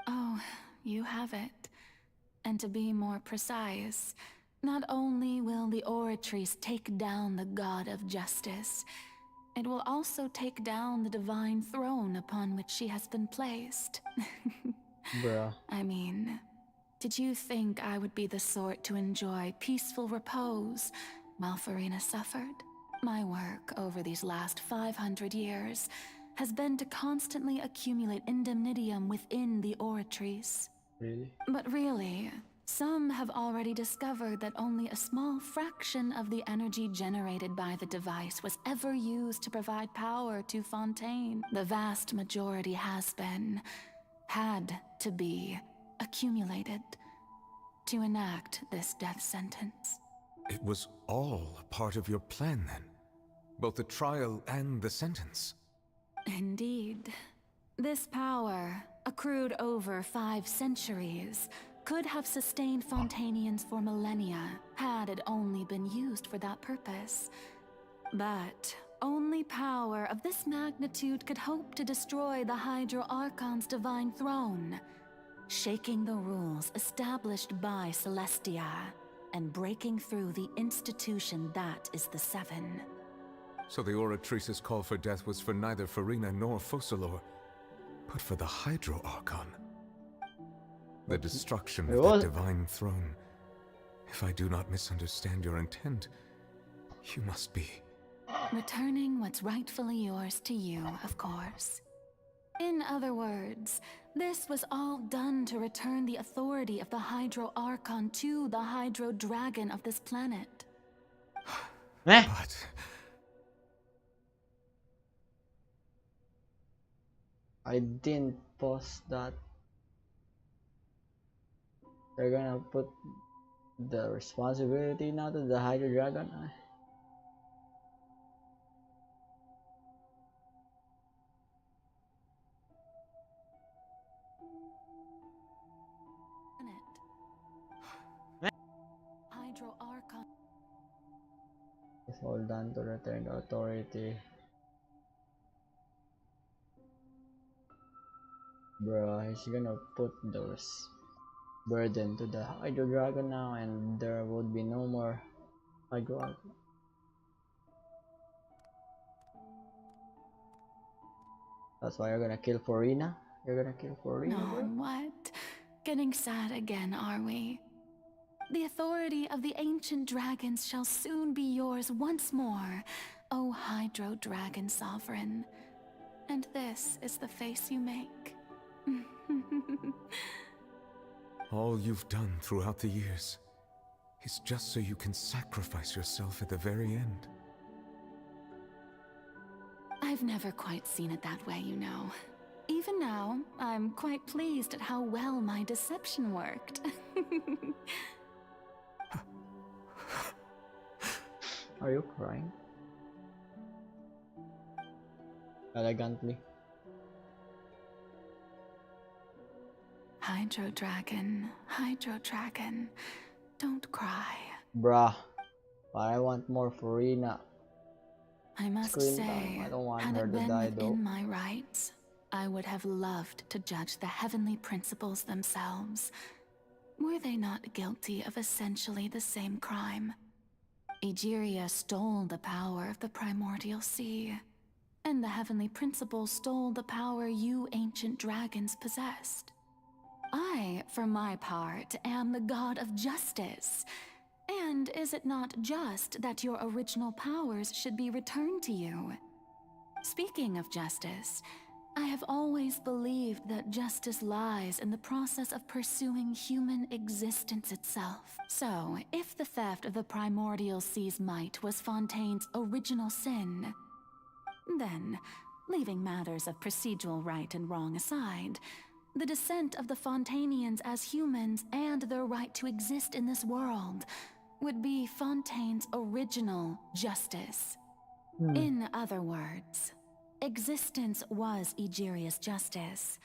Oh, you have it. And to be more precise, not only will the Oratrice take down the god of justice, it will also take down the divine throne upon which she has been placed. Bruh. I mean, did you think I would be the sort to enjoy peaceful repose while Farina suffered? My work over these last 500 years has been to constantly accumulate indemnitium within the Oratrice. Really? But really, some have already discovered that only a small fraction of the energy generated by the device was ever used to provide power to Fontaine. The vast majority had to be, accumulated to enact this death sentence. It was all a part of your plan then? Both the trial and the sentence? Indeed. This power, accrued over 5 centuries, could have sustained Fontainians for millennia had it only been used for that purpose. But only power of this magnitude could hope to destroy the Hydro Archon's divine throne, shaking the rules established by Celestia and breaking through the institution that is the Seven. So the Oratrice's call for death was for neither Farina nor Focalor, but for the Hydro Archon. The destruction of that divine throne. If I do not misunderstand your intent, you must be... Returning what's rightfully yours to you, of course. In other words, this was all done to return the authority of the Hydro Archon to the Hydro Dragon of this planet. But... I didn't post that. They're gonna put the responsibility now to the Hydro Dragon. Hydro Archon. It's all done to return the authority. Bro, he's gonna put those burden to the Hydro Dragon now, and there would be no more Hydro Archon. That's why you're gonna kill Farina? You're gonna kill Farina, No, bro? what? Getting sad again, are we? The authority of the ancient dragons shall soon be yours once more, O Hydro Dragon Sovereign. And this is the face you make. All you've done throughout the years is just so you can sacrifice yourself at the very end. I've never quite seen it that way, you know. Even now, I'm quite pleased at how well my deception worked. Are you crying? Elegantly. Hydro Dragon, don't cry. Bruh. But I want more Furina I must screen say, time. I don't want had her it to been die though. within my rights, I would have loved to judge the heavenly principles themselves. Were they not guilty of essentially the same crime? Egeria stole the power of the primordial sea, and the heavenly principles stole the power you ancient dragons possessed. I, for my part, am the god of justice. And is it not just that your original powers should be returned to you? Speaking of justice, I have always believed that justice lies in the process of pursuing human existence itself. So, if the theft of the primordial sea's might was Fontaine's original sin, then, leaving matters of procedural right and wrong aside, the descent of the Fontainians as humans and their right to exist in this world would be Fontaine's original justice. In other words, existence was Egeria's justice,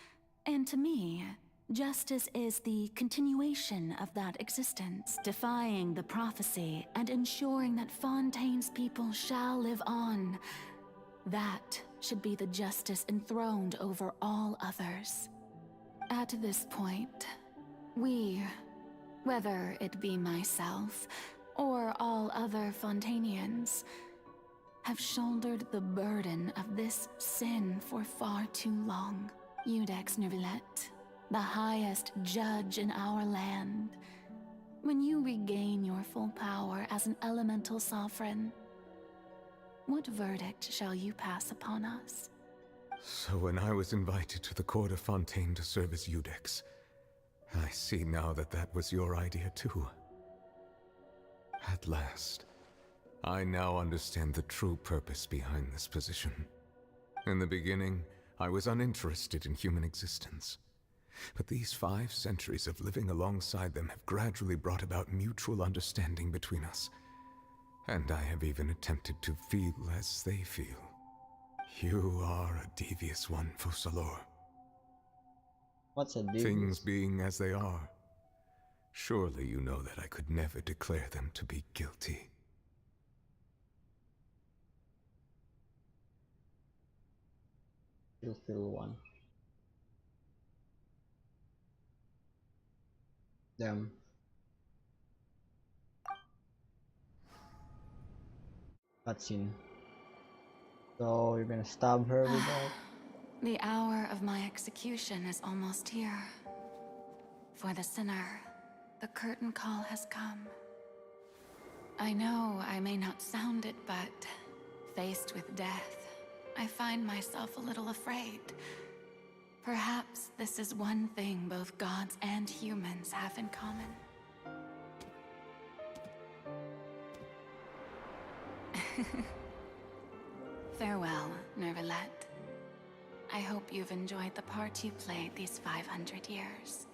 and to me, justice is the continuation of that existence, defying the prophecy and ensuring that Fontaine's people shall live on. That should be the justice enthroned over all others. At this point, we, whether it be myself or all other Fontainians, have shouldered the burden of this sin for far too long. Iudex Nervillet, the highest judge in our land, when you regain your full power as an elemental sovereign, what verdict shall you pass upon us? So when I was invited to the court of Fontaine to serve as Iudex, I see now that that was your idea too. At last, I now understand the true purpose behind this position. In the beginning, I was uninterested in human existence. But these 5 centuries of living alongside them have gradually brought about mutual understanding between us. And I have even attempted to feel as they feel. You are a devious one, Focalor. What's a devious? Things being as they are, surely you know that I could never declare them to be guilty. You feel one. Them. Cutscene. So you're gonna stab her with that? The hour of my execution is almost here. For the sinner, the curtain call has come. I know I may not sound it, but faced with death, I find myself a little afraid. Perhaps this is one thing both gods and humans have in common. Farewell, Nervillet. I hope you've enjoyed the part you played these 500 years.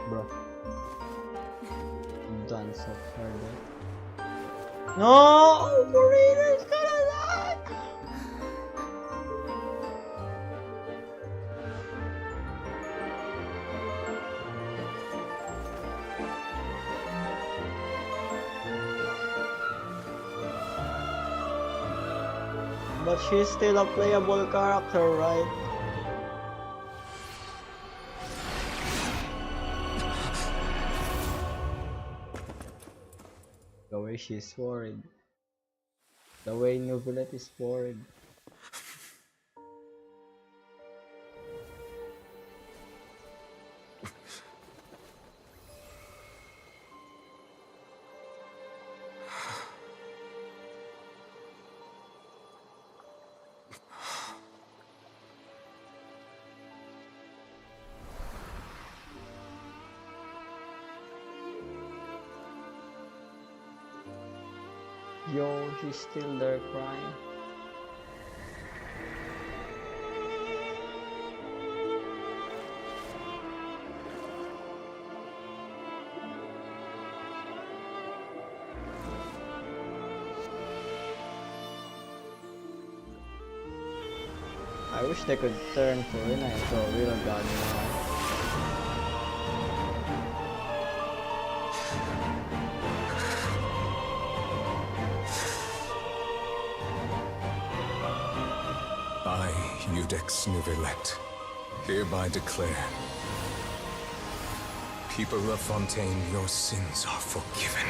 Bro. I'm done so far, dude. No! Marina's gonna die! But she's still a playable character, right? The way she's worried. The way Novelet is worried. Yo, she's still there crying. I wish they could turn Furina into a real god now. I, Iudex Nuvelet, hereby declare, people of Fontaine, your sins are forgiven.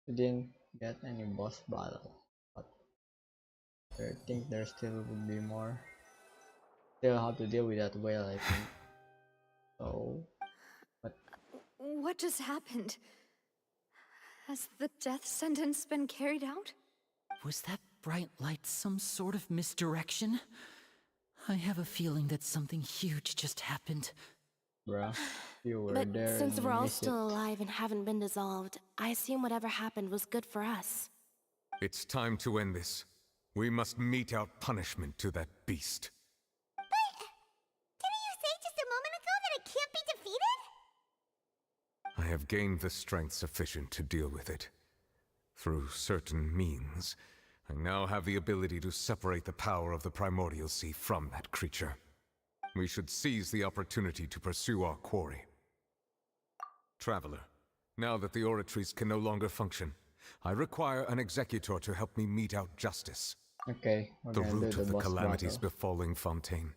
We didn't get any boss battle, but I think there still would be more. Still have to deal with that whale, I think. So, but What just happened? Has the death sentence been carried out? Was that bright light some sort of misdirection? I have a feeling that something huge just happened. bruh, you were But there since and we're you all missed it. still alive and haven't been dissolved, I assume whatever happened was good for us. It's time to end this. We must mete out punishment to that beast. Didn't you say just a moment ago that it can't be defeated? I have gained the strength sufficient to deal with it. Through certain means, I now have the ability to separate the power of the Primordial Sea from that creature. We should seize the opportunity to pursue our quarry. Traveler, now that the oratories can no longer function, I require an executor to help me mete out justice. Okay, we're The gonna do root the of the boss calamities battle. befalling Fontaine,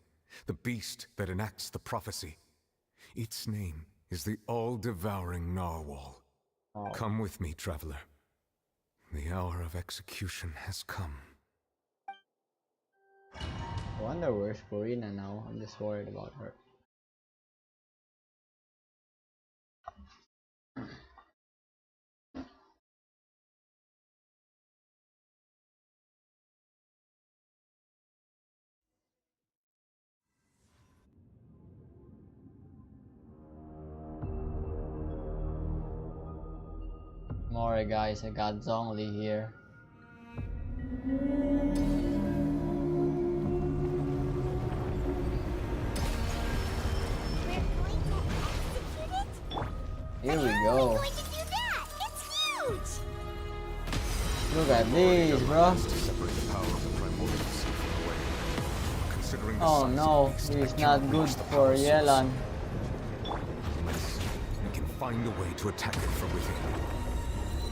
the beast that enacts the prophecy. Its name is the all-devouring Narwhal. Oh. Come with me, traveler. The hour of execution has come. I wonder where's Furina now. I'm just worried about her. Alright guys, I got Zhongli here. Here we go. Look at these, bro. Oh no, he's not good for Yelan. Unless we can find a way to attack it from within.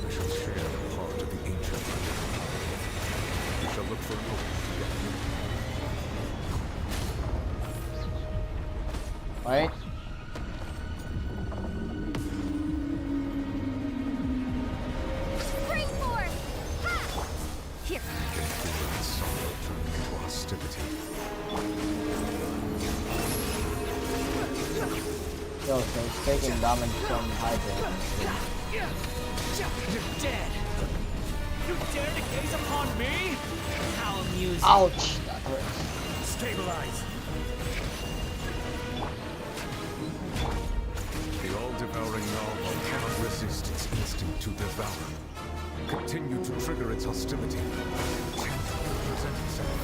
I shall share a part of the ancient power. We shall look for hope together. Right? Spring forth! Here. I can feel its sorrow turning into hostility. Yo, so he's taking damage from Hydra. You're dead! You dare to gaze upon me? How amusing. Ouch! That hurts. Stabilize! The all-devouring narwhal cannot resist its instinct to devour. Continue to trigger its hostility. Chance will present itself.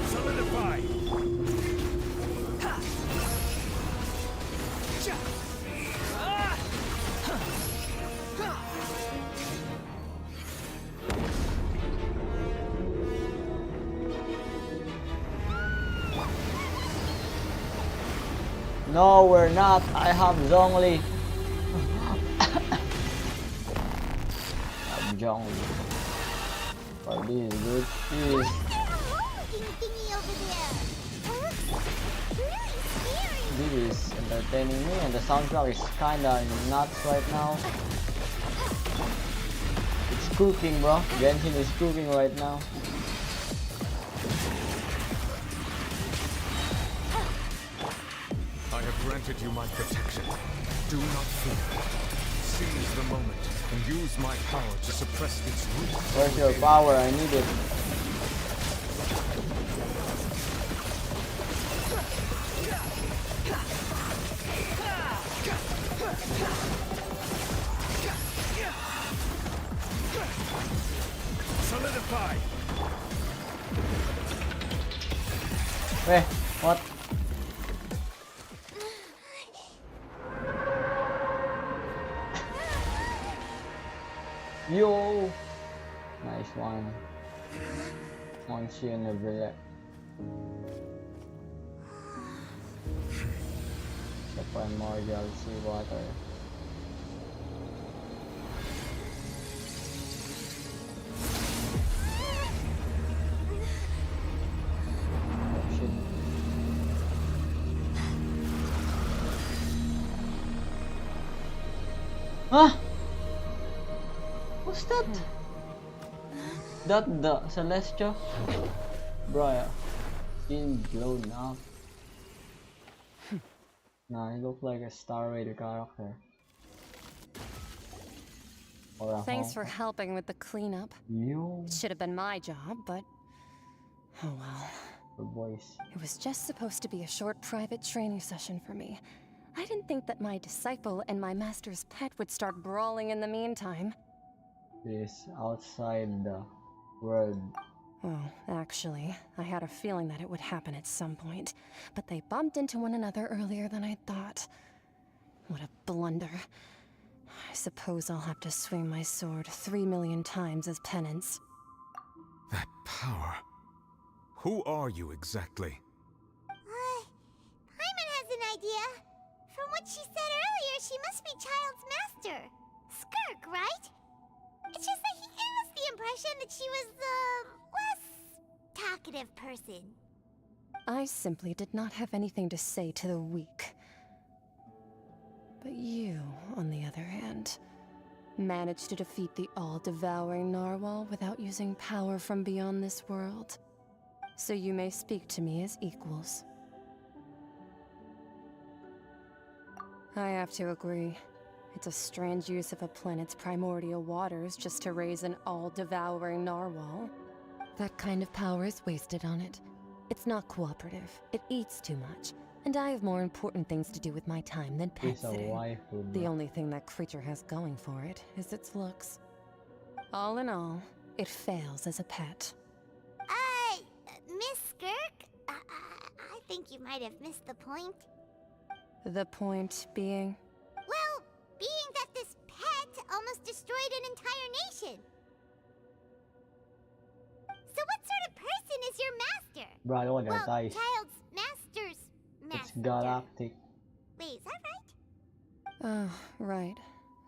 Solidify! No, we're not. I have Zhongli. I'm Zhongli. Oh, this is good. This is entertaining me, and the soundtrack is kinda nuts right now. It's cooking, bro. Genshin is cooking right now. I have granted you my protection. Do not fear. Seize the moment. and use my power to suppress its roots. Where's your power? I need it. Solidify! Wait, what? Yo! Nice one. Once you never let. The primordial seawater. Oh shit. Huh? What's that? That the Celestial? Bro, yeah. He's blown up. Nah, he looks like a Star Raider character. Or a Thanks for helping with the cleanup. You. Should have been my job, but oh well. The voice. It was just supposed to be a short private training session for me. I didn't think that my disciple and my master's pet would start brawling in the meantime. Is outside the world. Well, actually, I had a feeling that it would happen at some point, but they bumped into one another earlier than I thought. What a blunder. I suppose I'll have to swing my sword 3 million times as penance. That power. Who are you exactly? Paimon has an idea. From what she said earlier, she must be Child's master. Skirk, right? It's just that he gave us the impression that she was the less talkative person. I simply did not have anything to say to the weak. But you, on the other hand, managed to defeat the all-devouring narwhal without using power from beyond this world. So you may speak to me as equals. I have to agree. It's a strange use of a planet's primordial waters just to raise an all-devouring narwhal. That kind of power is wasted on it. It's not cooperative. It eats too much. And I have more important things to do with my time than pet sitting. The only thing that creature has going for it is its looks. All in all, it fails as a pet. Miss Skirk? I think you might have missed the point. The point being? Well, being that this pet almost destroyed an entire nation. So what sort of person is your master? Bro, look at that dice. Child's master's master. It's galactic. Wait, is that right? Oh, right.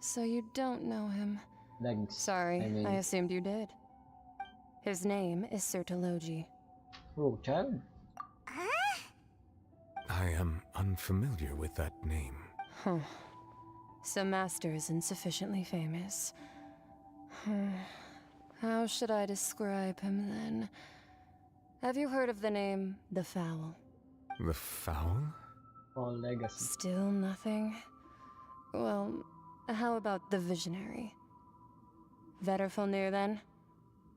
So you don't know him. Legs. Sorry, I mean. I assumed you did. His name is Sertologi. Oh, child? I am unfamiliar with that name. Huh. So Master isn't sufficiently famous. How should I describe him then? Have you heard of the name The Fowl? The Fowl? All legacy. Still nothing? Well, how about the Visionary? Vetterfulnir then?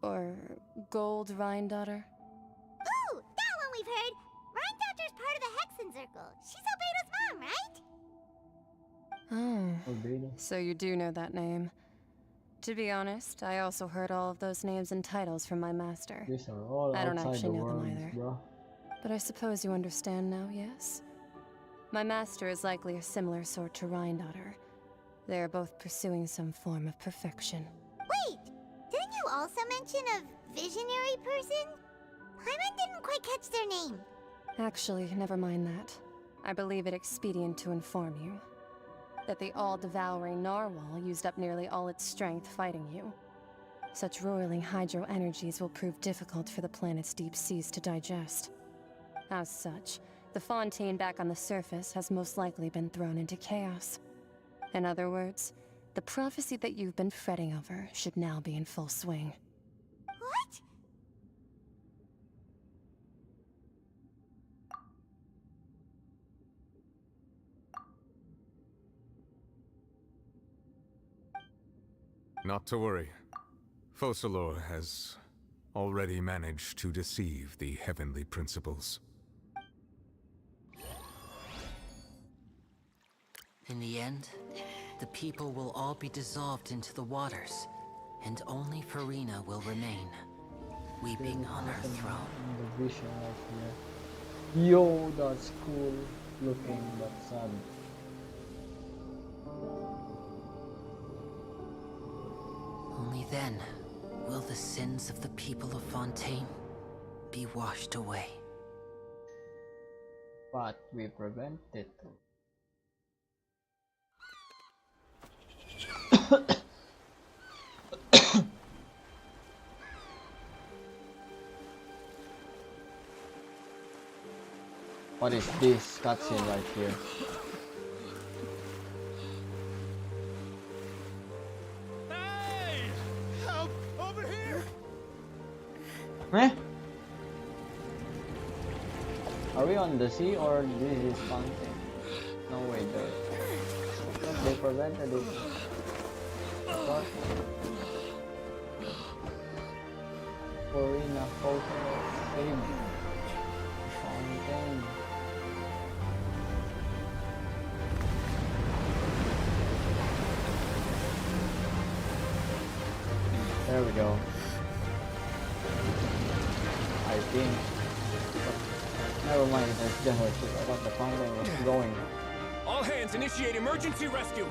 Or Gold Rhine-daughter? Ooh, that one we've heard! Rhine-daughter's part of the Hexen Circle. She's Albedo's mom, right? Oh, Albedo. So you do know that name. To be honest, I also heard all of those names and titles from my master. These are all I don't outside actually the know world, them either. bro. But I suppose you understand now, yes? My master is likely a similar sort to Rhine-daughter. They are both pursuing some form of perfection. Wait! Didn't you also mention a visionary person? Paimon didn't quite catch their name. Actually, never mind that. I believe it expedient to inform you that the all-devouring narwhal used up nearly all its strength fighting you. Such roiling hydro energies will prove difficult for the planet's deep seas to digest. As such, the fontaine back on the surface has most likely been thrown into chaos. In other words, the prophecy that you've been fretting over should now be in full swing. What? Not to worry. Focalor has already managed to deceive the heavenly principles. In the end, the people will all be dissolved into the waters, and only Farina will remain, weeping on her throne. The vision right here. Yo, that's cool looking, but sad. Only then will the sins of the people of Fontaine be washed away. But we prevent it. What is this cutscene right here? Hey! Help! Over here! Eh? Are we on the sea or this is something? No way, they prevented it. What? Farina Focalor saved Fontaine. There we go. I think. Never mind, that's just what I thought the fountain was going. All hands, initiate emergency rescue!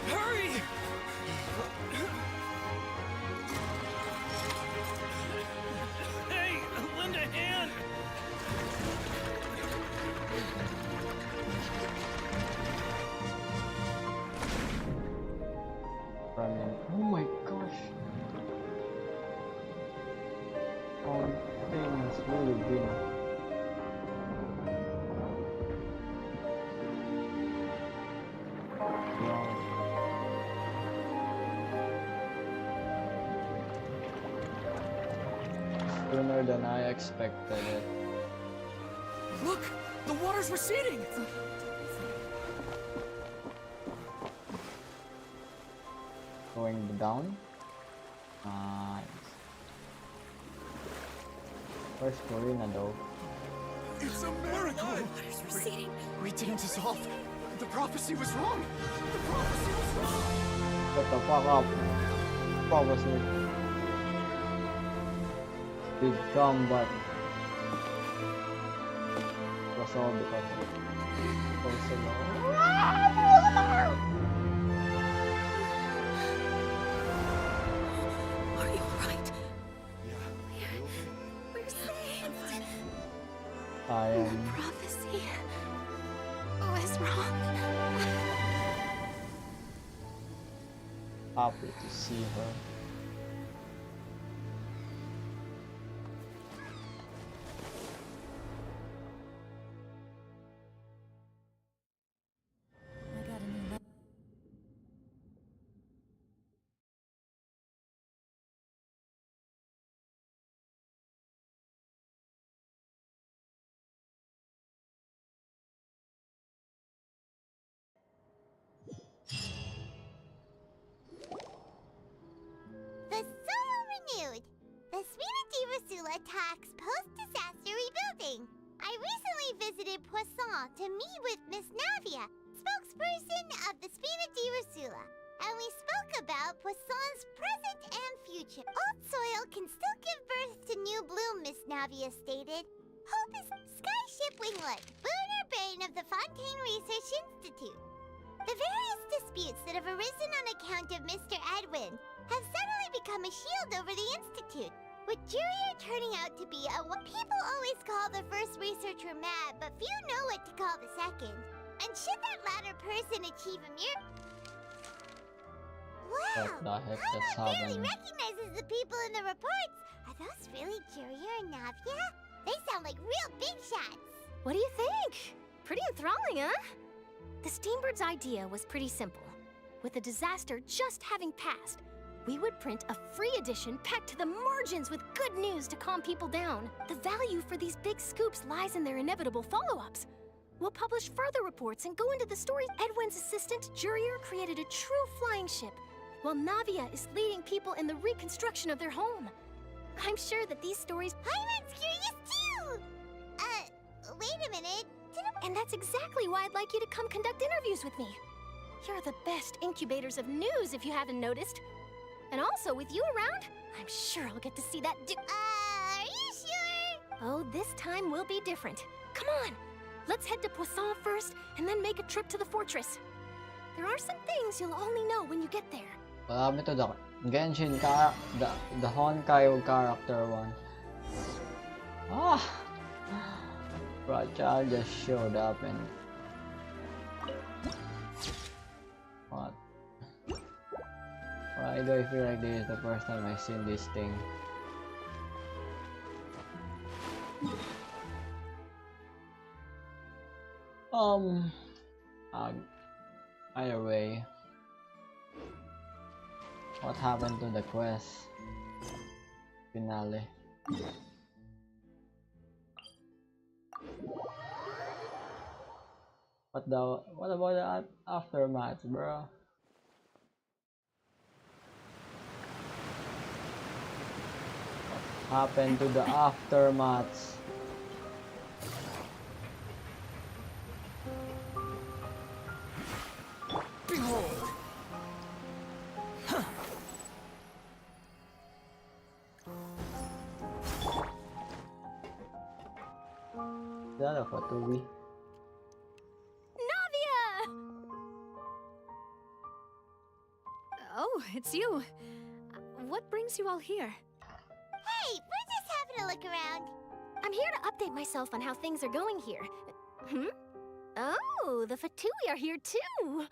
Hurry! Hey, lend a hand! Oh my gosh. Fontaine has really been. Wow. Sooner than I expected it. Look! The water's receding! Going down. Nice. Where's Farina though? It's a miracle! Water's receding. We didn't dissolve. The prophecy was wrong. The prophecy was wrong. Shut the fuck up. Prophecy. Big combat. Was all because of Focalor. Are you alright? We're saved. I am. The prophecy was wrong. Happy to see her. The soil renewed. The Spina di Rosula talks post-disaster rebuilding. I recently visited Poisson to meet with Miss Navia, spokesperson of the Spina di Rosula, and we spoke about Poisson's present and future. Old soil can still give birth to new bloom, Miss Navia stated. Hope is Skyship Winglet, boon or bane of the Fontaine Research Institute. The various disputes that have arisen on account of Mr. Edwin have suddenly become a shield over the Institute, with Jurier turning out to be people always call the first researcher mad, but few know what to call the second. And should that latter person achieve a miracle... Wow! What the heck just barely happened? recognizes the people in the reports. Are those really Jurier and Navia? They sound like real big shots. What do you think? Pretty enthralling, huh? The Steambird's idea was pretty simple. With the disaster just having passed, We would print a free edition packed to the margins with good news to calm people down. The value for these big scoops lies in their inevitable follow-ups. We'll publish further reports and go into the story. Edwin's assistant, Jurier, created a true flying ship, while Navia is leading people in the reconstruction of their home. I'm sure that these stories... Hyman's curious too! Wait a minute. And that's exactly why I'd like you to come conduct interviews with me. You're the best incubators of news, if you haven't noticed. And also, with you around, I'm sure I'll get to see that are you sure? Oh, this time will be different. Come on! Let's head to Poisson first, and then make a trip to the fortress. There are some things you'll only know when you get there. Marami to the Genshin the Honkai character one. Ah! Rachel just showed up and... What? Why do I feel like this is the first time I've seen this thing? Either way, what happened to the quest finale? What about the aftermath, bro? What happened to the aftermaths? Behold! Is that a Fatui? Navia! Oh, it's you. What brings you all here? Hey, we're just having a look around. I'm here to update myself on how things are going here. Oh, the Fatui are here too!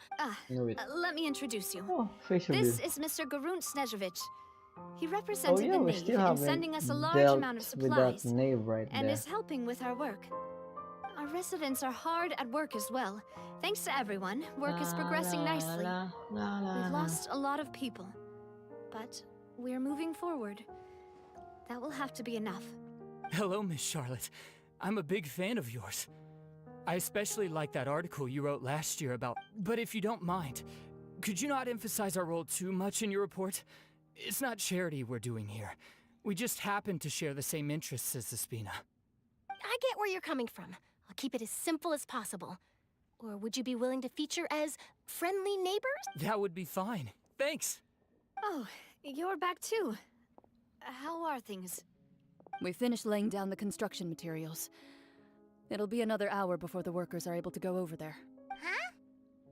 Let me introduce you. Oh, This is Mr. Garunt Snezhevich. He represented the we Knave still in haven't sending us a large dealt amount of with that supplies, knave right and there. is helping with our work. Our residents are hard at work as well. Thanks to everyone, work is progressing nicely. We've lost a lot of people, but we're moving forward. That will have to be enough. Hello, Miss Charlotte. I'm a big fan of yours. I especially like that article you wrote last year about... But if you don't mind, could you not emphasize our role too much in your report? It's not charity we're doing here. We just happen to share the same interests as the Spina. I get where you're coming from. I'll keep it as simple as possible. Or would you be willing to feature as friendly neighbors? That would be fine. Thanks. Oh, you're back too. How are things? We finished laying down the construction materials. It'll be another hour before the workers are able to go over there. Huh?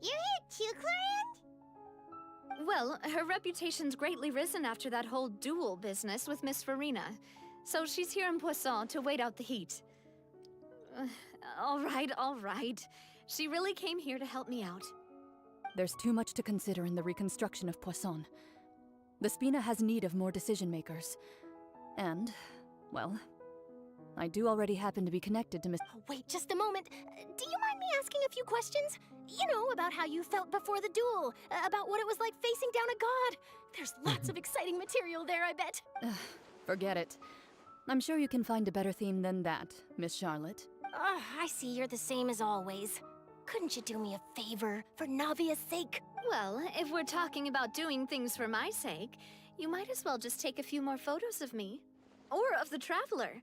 You're here too, Clorand? Well, her reputation's greatly risen after that whole duel business with Miss Farina. So she's here in Poisson to wait out the heat. All right. She really came here to help me out. There's too much to consider in the reconstruction of Poisson. The Spina has need of more decision-makers. And, well, I do already happen to be connected to Miss... Oh, wait just a moment. Do you mind me asking a few questions? You know, about how you felt before the duel, about what it was like facing down a god. There's lots of exciting material there, I bet. Forget it. I'm sure you can find a better theme than that, Miss Charlotte. I see you're the same as always. Couldn't you do me a favor, for Navia's sake? Well, if we're talking about doing things for my sake, you might as well just take a few more photos of me. Or of the Traveler.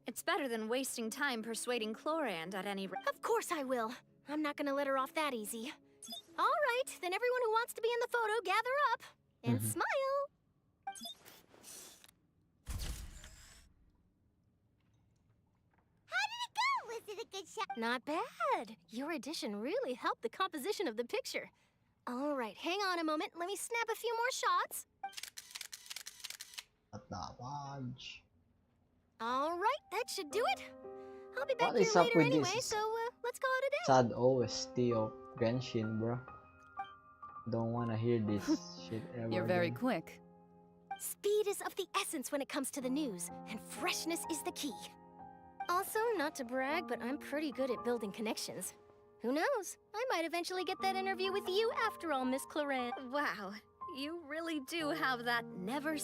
It's better than wasting time persuading Clorand at any rate. Of course I will. I'm not gonna let her off that easy. All right, then everyone who wants to be in the photo, gather up. And smile. How did it go? Was it a good shot? Not bad. Your addition really helped the composition of the picture. All right, hang on a moment. Let me snap a few more shots. All right, that should do it. I'll be back What here is up later with anyway, this so let's call it a day. sad OST of Genshin, bro? Don't wanna hear this shit ever You're very again. quick. Speed is of the essence when it comes to the news, and freshness is the key. Also, not to brag, but I'm pretty good at building connections. Who knows? I might eventually get that interview with you after all, Miss Clorand. Wow, You really do have that never.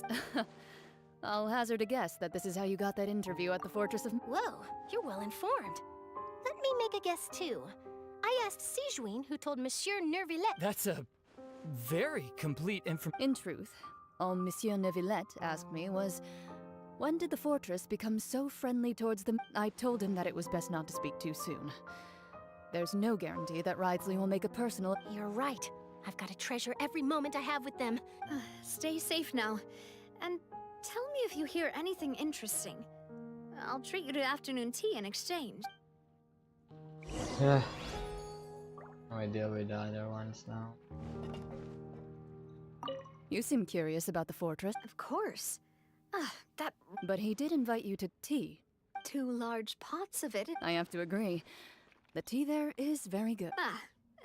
I'll hazard a guess that this is how you got that interview at the Fortress of... Whoa, you're well informed. Let me make a guess too. I asked Sijuin, who told Monsieur Nervillet. That's a very complete information. In truth, all Monsieur Neuvillette asked me was, when did the fortress become so friendly towards them? I told him that it was best not to speak too soon. There's no guarantee that Ridesley will make a personal... You're right. I've got to treasure every moment I have with them. Stay safe now. And tell me if you hear anything interesting. I'll treat you to afternoon tea in exchange. Yeah. I deal with the other ones now. You seem curious about the fortress. Of course. But he did invite you to tea. 2 large pots of it. I have to agree. The tea there is very good.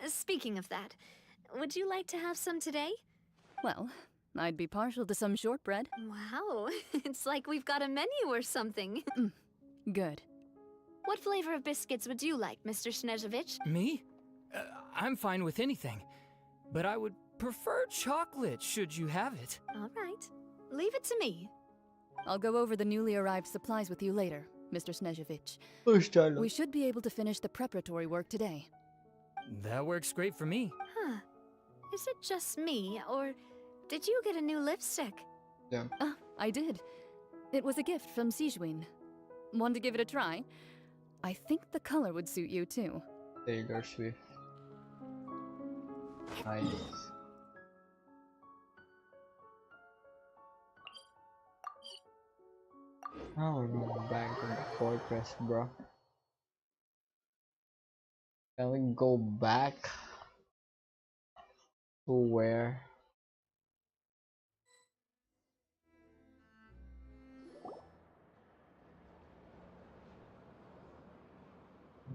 Speaking of that, would you like to have some today? Well, I'd be partial to some shortbread. Wow, it's like we've got a menu or something. Good. What flavor of biscuits would you like, Mr. Snezhevich? Me? I'm fine with anything. But I would prefer chocolate, should you have it. All right. Leave it to me. I'll go over the newly arrived supplies with you later, Mr. Snezhevich. We should be able to finish the preparatory work today. That works great for me. Huh. Is it just me, or did you get a new lipstick? Yeah. I did. It was a gift from Sijuin. Want to give it a try? I think the color would suit you too. Taylor Swift. Nice. Now we're going back to the fortress, bro. Can we go back to where?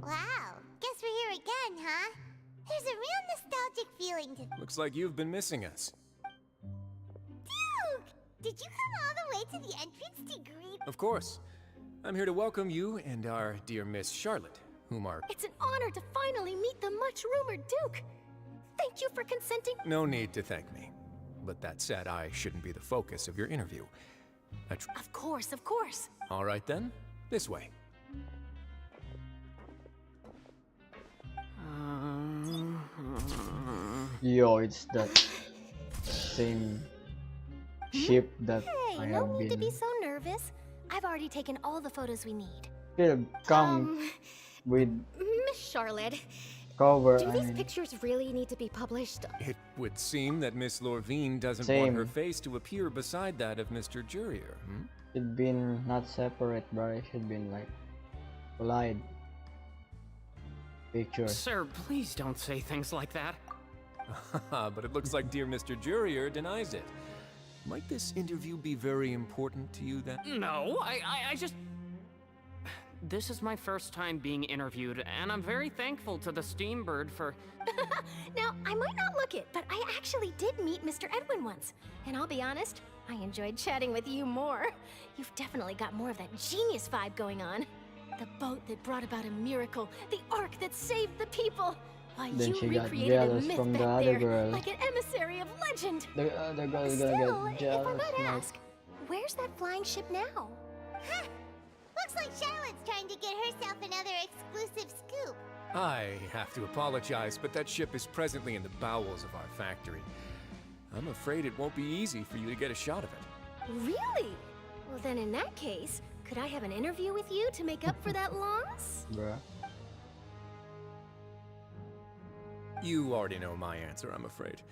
Wow, guess we're here again, huh? There's a real nostalgic feeling to... Looks like you've been missing us. Duke! Did you come all the way to the entrance to greet... Of course. I'm here to welcome you and our dear Miss Charlotte, whom are... It's an honor to finally meet the much-rumored Duke. Thank you for consenting... No need to thank me. But that said, I shouldn't be the focus of your interview. Of course, of course. All right then, this way. Yo, it's that same ship that I Hey, have no need been. to be so nervous. I've already taken all the photos we need. Should come with Miss Charlotte, cover. do these pictures really need to be published? It would seem that Miss Lorvine doesn't Same. want her face to appear beside that of Mr. Jurier, hmm? Should been not separate, bro. It should been like collide. Picture. Sir, please don't say things like that. But it looks like dear Mr. Jurier denies it. Might this interview be very important to you then? No, I just... This is my first time being interviewed, and I'm very thankful to the Steambird for... Now, I might not look it, but I actually did meet Mr. Edwin once. And I'll be honest, I enjoyed chatting with you more. You've definitely got more of that genius vibe going on. The boat that brought about a miracle, the ark that saved the people. Why, Then you she got recreated a jealous myth from the back other there, girl. like an emissary of legend. The other girl is Still, gonna get if I jealous. might like- ask, where's that flying ship now? Huh. Looks like Charlotte's trying to get herself another exclusive scoop. I have to apologize, but that ship is presently in the bowels of our factory. I'm afraid it won't be easy for you to get a shot of it. Really? Well, then in that case, could I have an interview with you to make up for that loss? Bruh. You already know my answer, I'm afraid.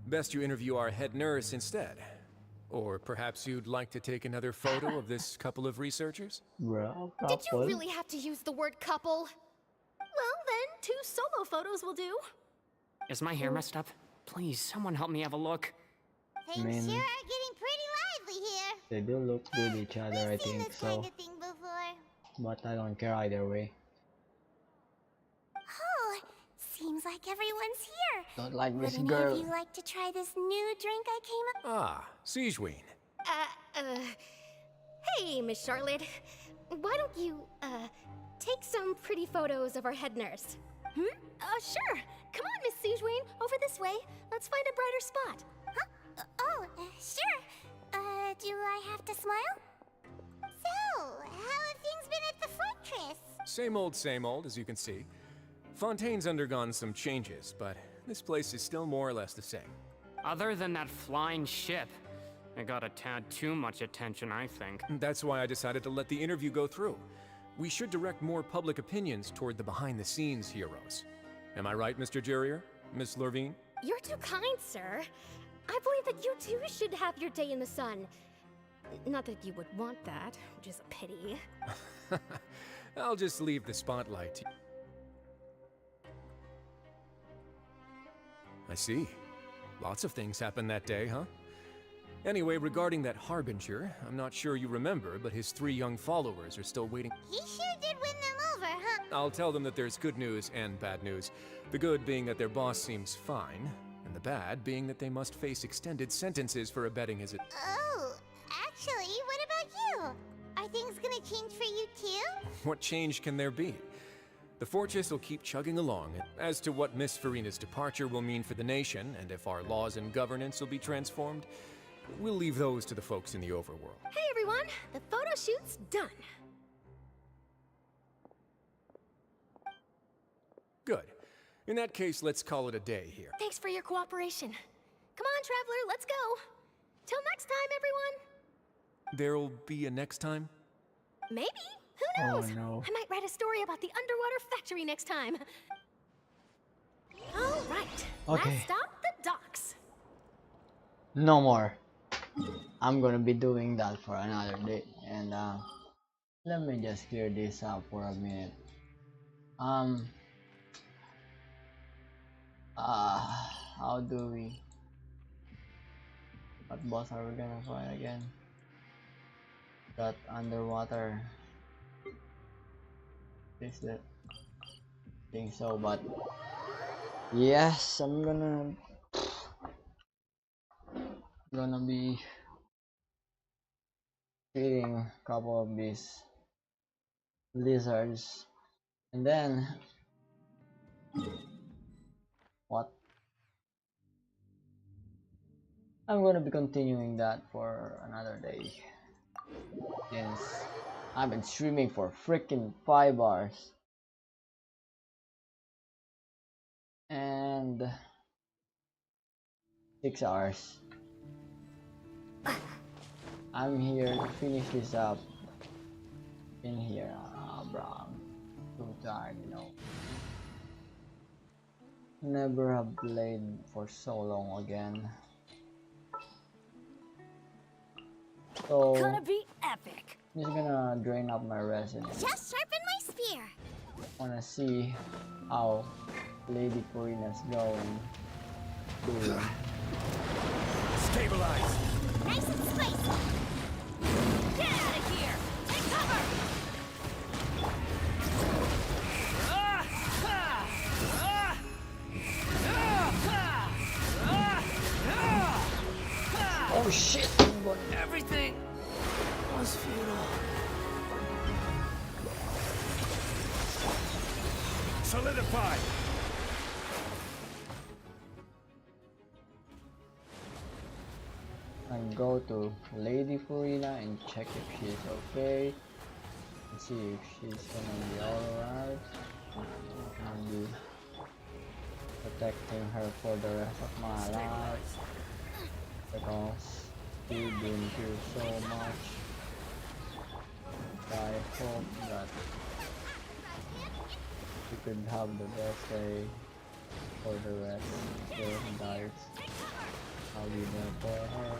Best you interview our head nurse instead. Or perhaps you'd like to take another photo of this couple of researchers? Bruh, Did you really have to use the word couple? Well, then, 2 solo photos will do. Is my hair messed up? Please, someone help me have a look. Things mean- sure are getting pretty lively here. They do look good each other, I We've seen think this so. kind of thing before. But I don't care either way. Oh, seems like everyone's here. Don't like this Would any girl. of you like to try this new drink I came up? Ah, Sijuin. Hey, Miss Charlotte. Why don't you, take some pretty photos of our head nurse? Sure. Come on, Miss Sijuin. Over this way. Let's find a brighter spot. Huh? Sure. Do I have to smile? So, how have things been at the fortress? Same old, as you can see. Fontaine's undergone some changes, but this place is still more or less the same. Other than that flying ship, it got a tad too much attention, I think. That's why I decided to let the interview go through. We should direct more public opinions toward the behind-the-scenes heroes. Am I right, Mr. Jurrier? Miss Lurvine? You're too kind, sir. I believe that you too should have your day in the sun. Not that you would want that, which is a pity. I'll just leave the spotlight. I see. Lots of things happened that day, huh? Anyway, regarding that Harbinger, I'm not sure you remember, but his 3 young followers are still waiting. He sure did win them over, huh? I'll tell them that there's good news and bad news. The good being that their boss seems fine, and the bad being that they must face extended sentences for abetting his... Oh, actually, what about you? Are things gonna change for you too? What change can there be? The fortress will keep chugging along. As to what Miss Farina's departure will mean for the nation, and if our laws and governance will be transformed, we'll leave those to the folks in the overworld. Hey everyone, the photo shoot's done. Good. In that case, let's call it a day here. Thanks for your cooperation. Come on, Traveler, let's go. Till next time, everyone. There'll be a next time? Maybe. Who knows? Oh no. I might write a story about the underwater factory next time. All right. Okay. Last stop, the docks. No more. I'm gonna be doing that for another day. And let me just clear this up for a minute. How do we... What boss are we gonna fight again? That underwater... Is that... think so, but... Yes, I'm gonna be feeding a couple of these lizards, and then what? I'm gonna be continuing that for another day since I've been streaming for freaking 5 hours and 6 hours. I'm here to finish this up in here. Bro, I'm too tired, you know. Never have played for so long again. So Gonna be epic. I'm just gonna drain up my residence. Just sharpen my spear. Wanna see how Lady Farina's doing. Stabilize. Nice and spicy. Get out of here! Take cover! Oh shit! Everything was futile. Solidify. And go to Lady Farina and check if she's okay. And see if she's gonna be alright. I'll be protecting her for the rest of my life because she's been through so much. I hope that she could have the best day for the rest of her life. I'll be there for her.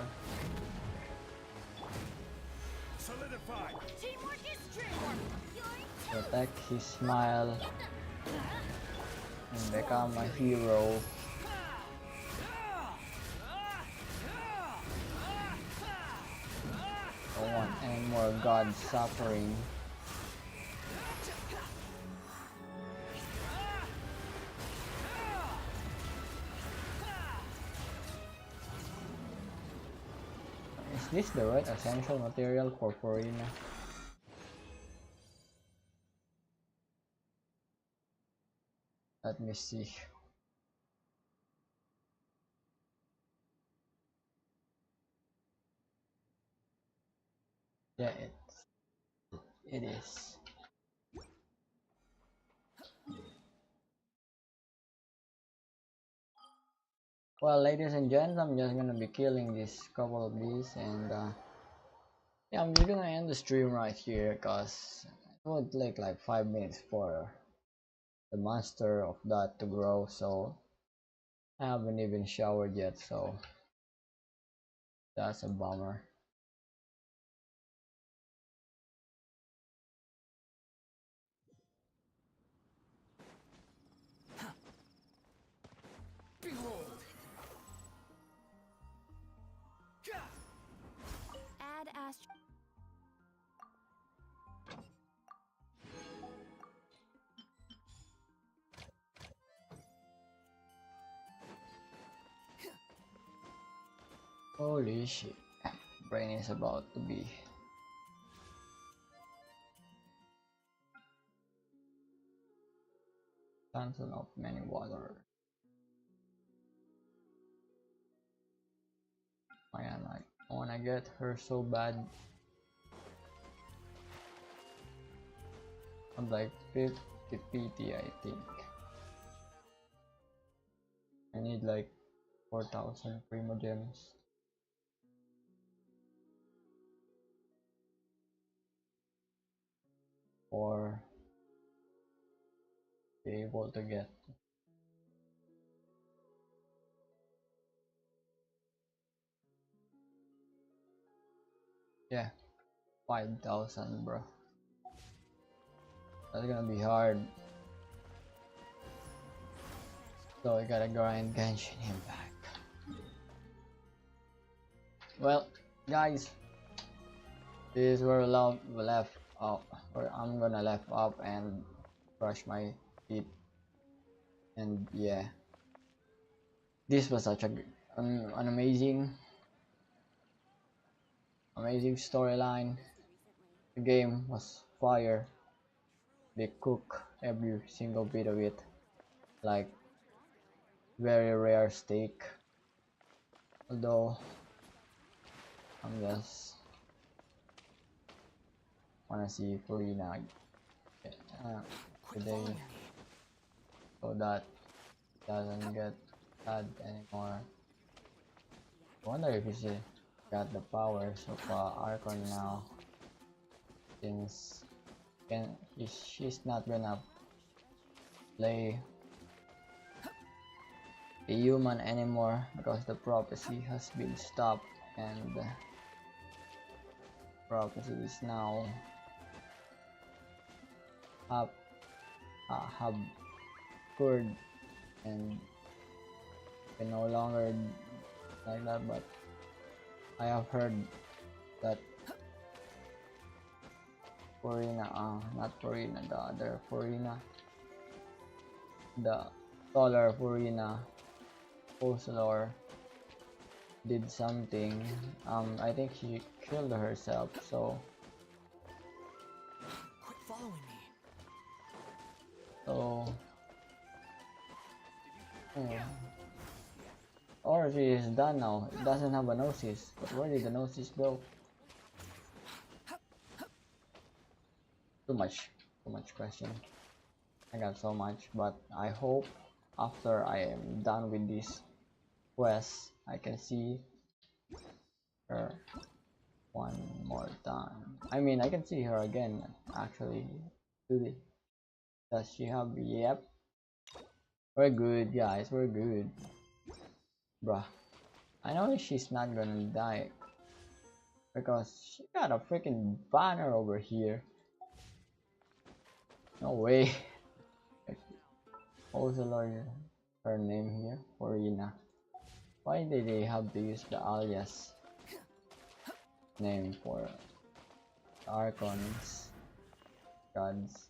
Solidify. Teamwork is teamwork. Protect his smile and become a hero. Don't want any more god suffering. Is this the right essential material for Farina? Let me see. Yeah, it is. Well, ladies and gents, I'm just gonna be killing this couple of these, and yeah, I'm just gonna end the stream right here because it would take like 5 minutes for the monster of that to grow. So I haven't even showered yet, so that's a bummer. Behold! Add Ast. Holy shit, brain is about to be fountain of many water. Man, like, I wanna get her so bad. I'm like 50 PT, I think. I need like 4,000 primo gems. For be able to get yeah 5,000, bro. That's gonna be hard. So I gotta grind Genshin Impact. Well, guys, this is where we left up. Where I'm gonna left up and brush my teeth. And yeah, this was such an amazing storyline. The game was fire. They cook every single bit of it, like very rare steak. Although I'm just wanna see Furina today, so that doesn't get bad anymore. I wonder if she got the powers of Archon now, since she's not gonna play a human anymore because the prophecy has been stopped, and the prophecy is now have cured and can no longer like that. But I have heard that Furina, not Furina, the other Furina, the taller Furina, Fosalor, did something. I think she killed herself. So Quit following me. So, or she is done now. It doesn't have a gnosis. But where did the gnosis go? Too much question. I got so much, but I hope after I am done with this quest, I can see her one more time. I mean, I can see her again. Actually, does she have? Yep. We're good, guys. We're good, bruh. I know she's not gonna die because she got a freaking banner over here. No way. Also, Lord, her name here, Orina. Why did they have to use the alias name for the Archons? Gods.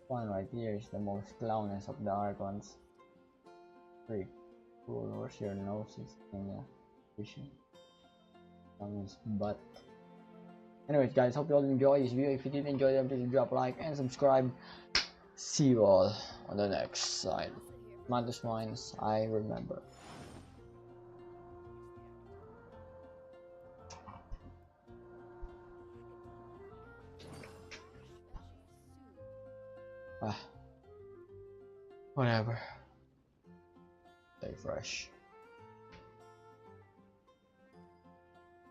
One right here is the most clownest of the Archons. Pretty cool. Where's your nose in the vision? But anyways, guys, hope you all enjoy this video. If you did enjoy it, please drop a like and subscribe. See you all on the next side. Mantis Mines, I remember. Ah, whatever. Stay fresh.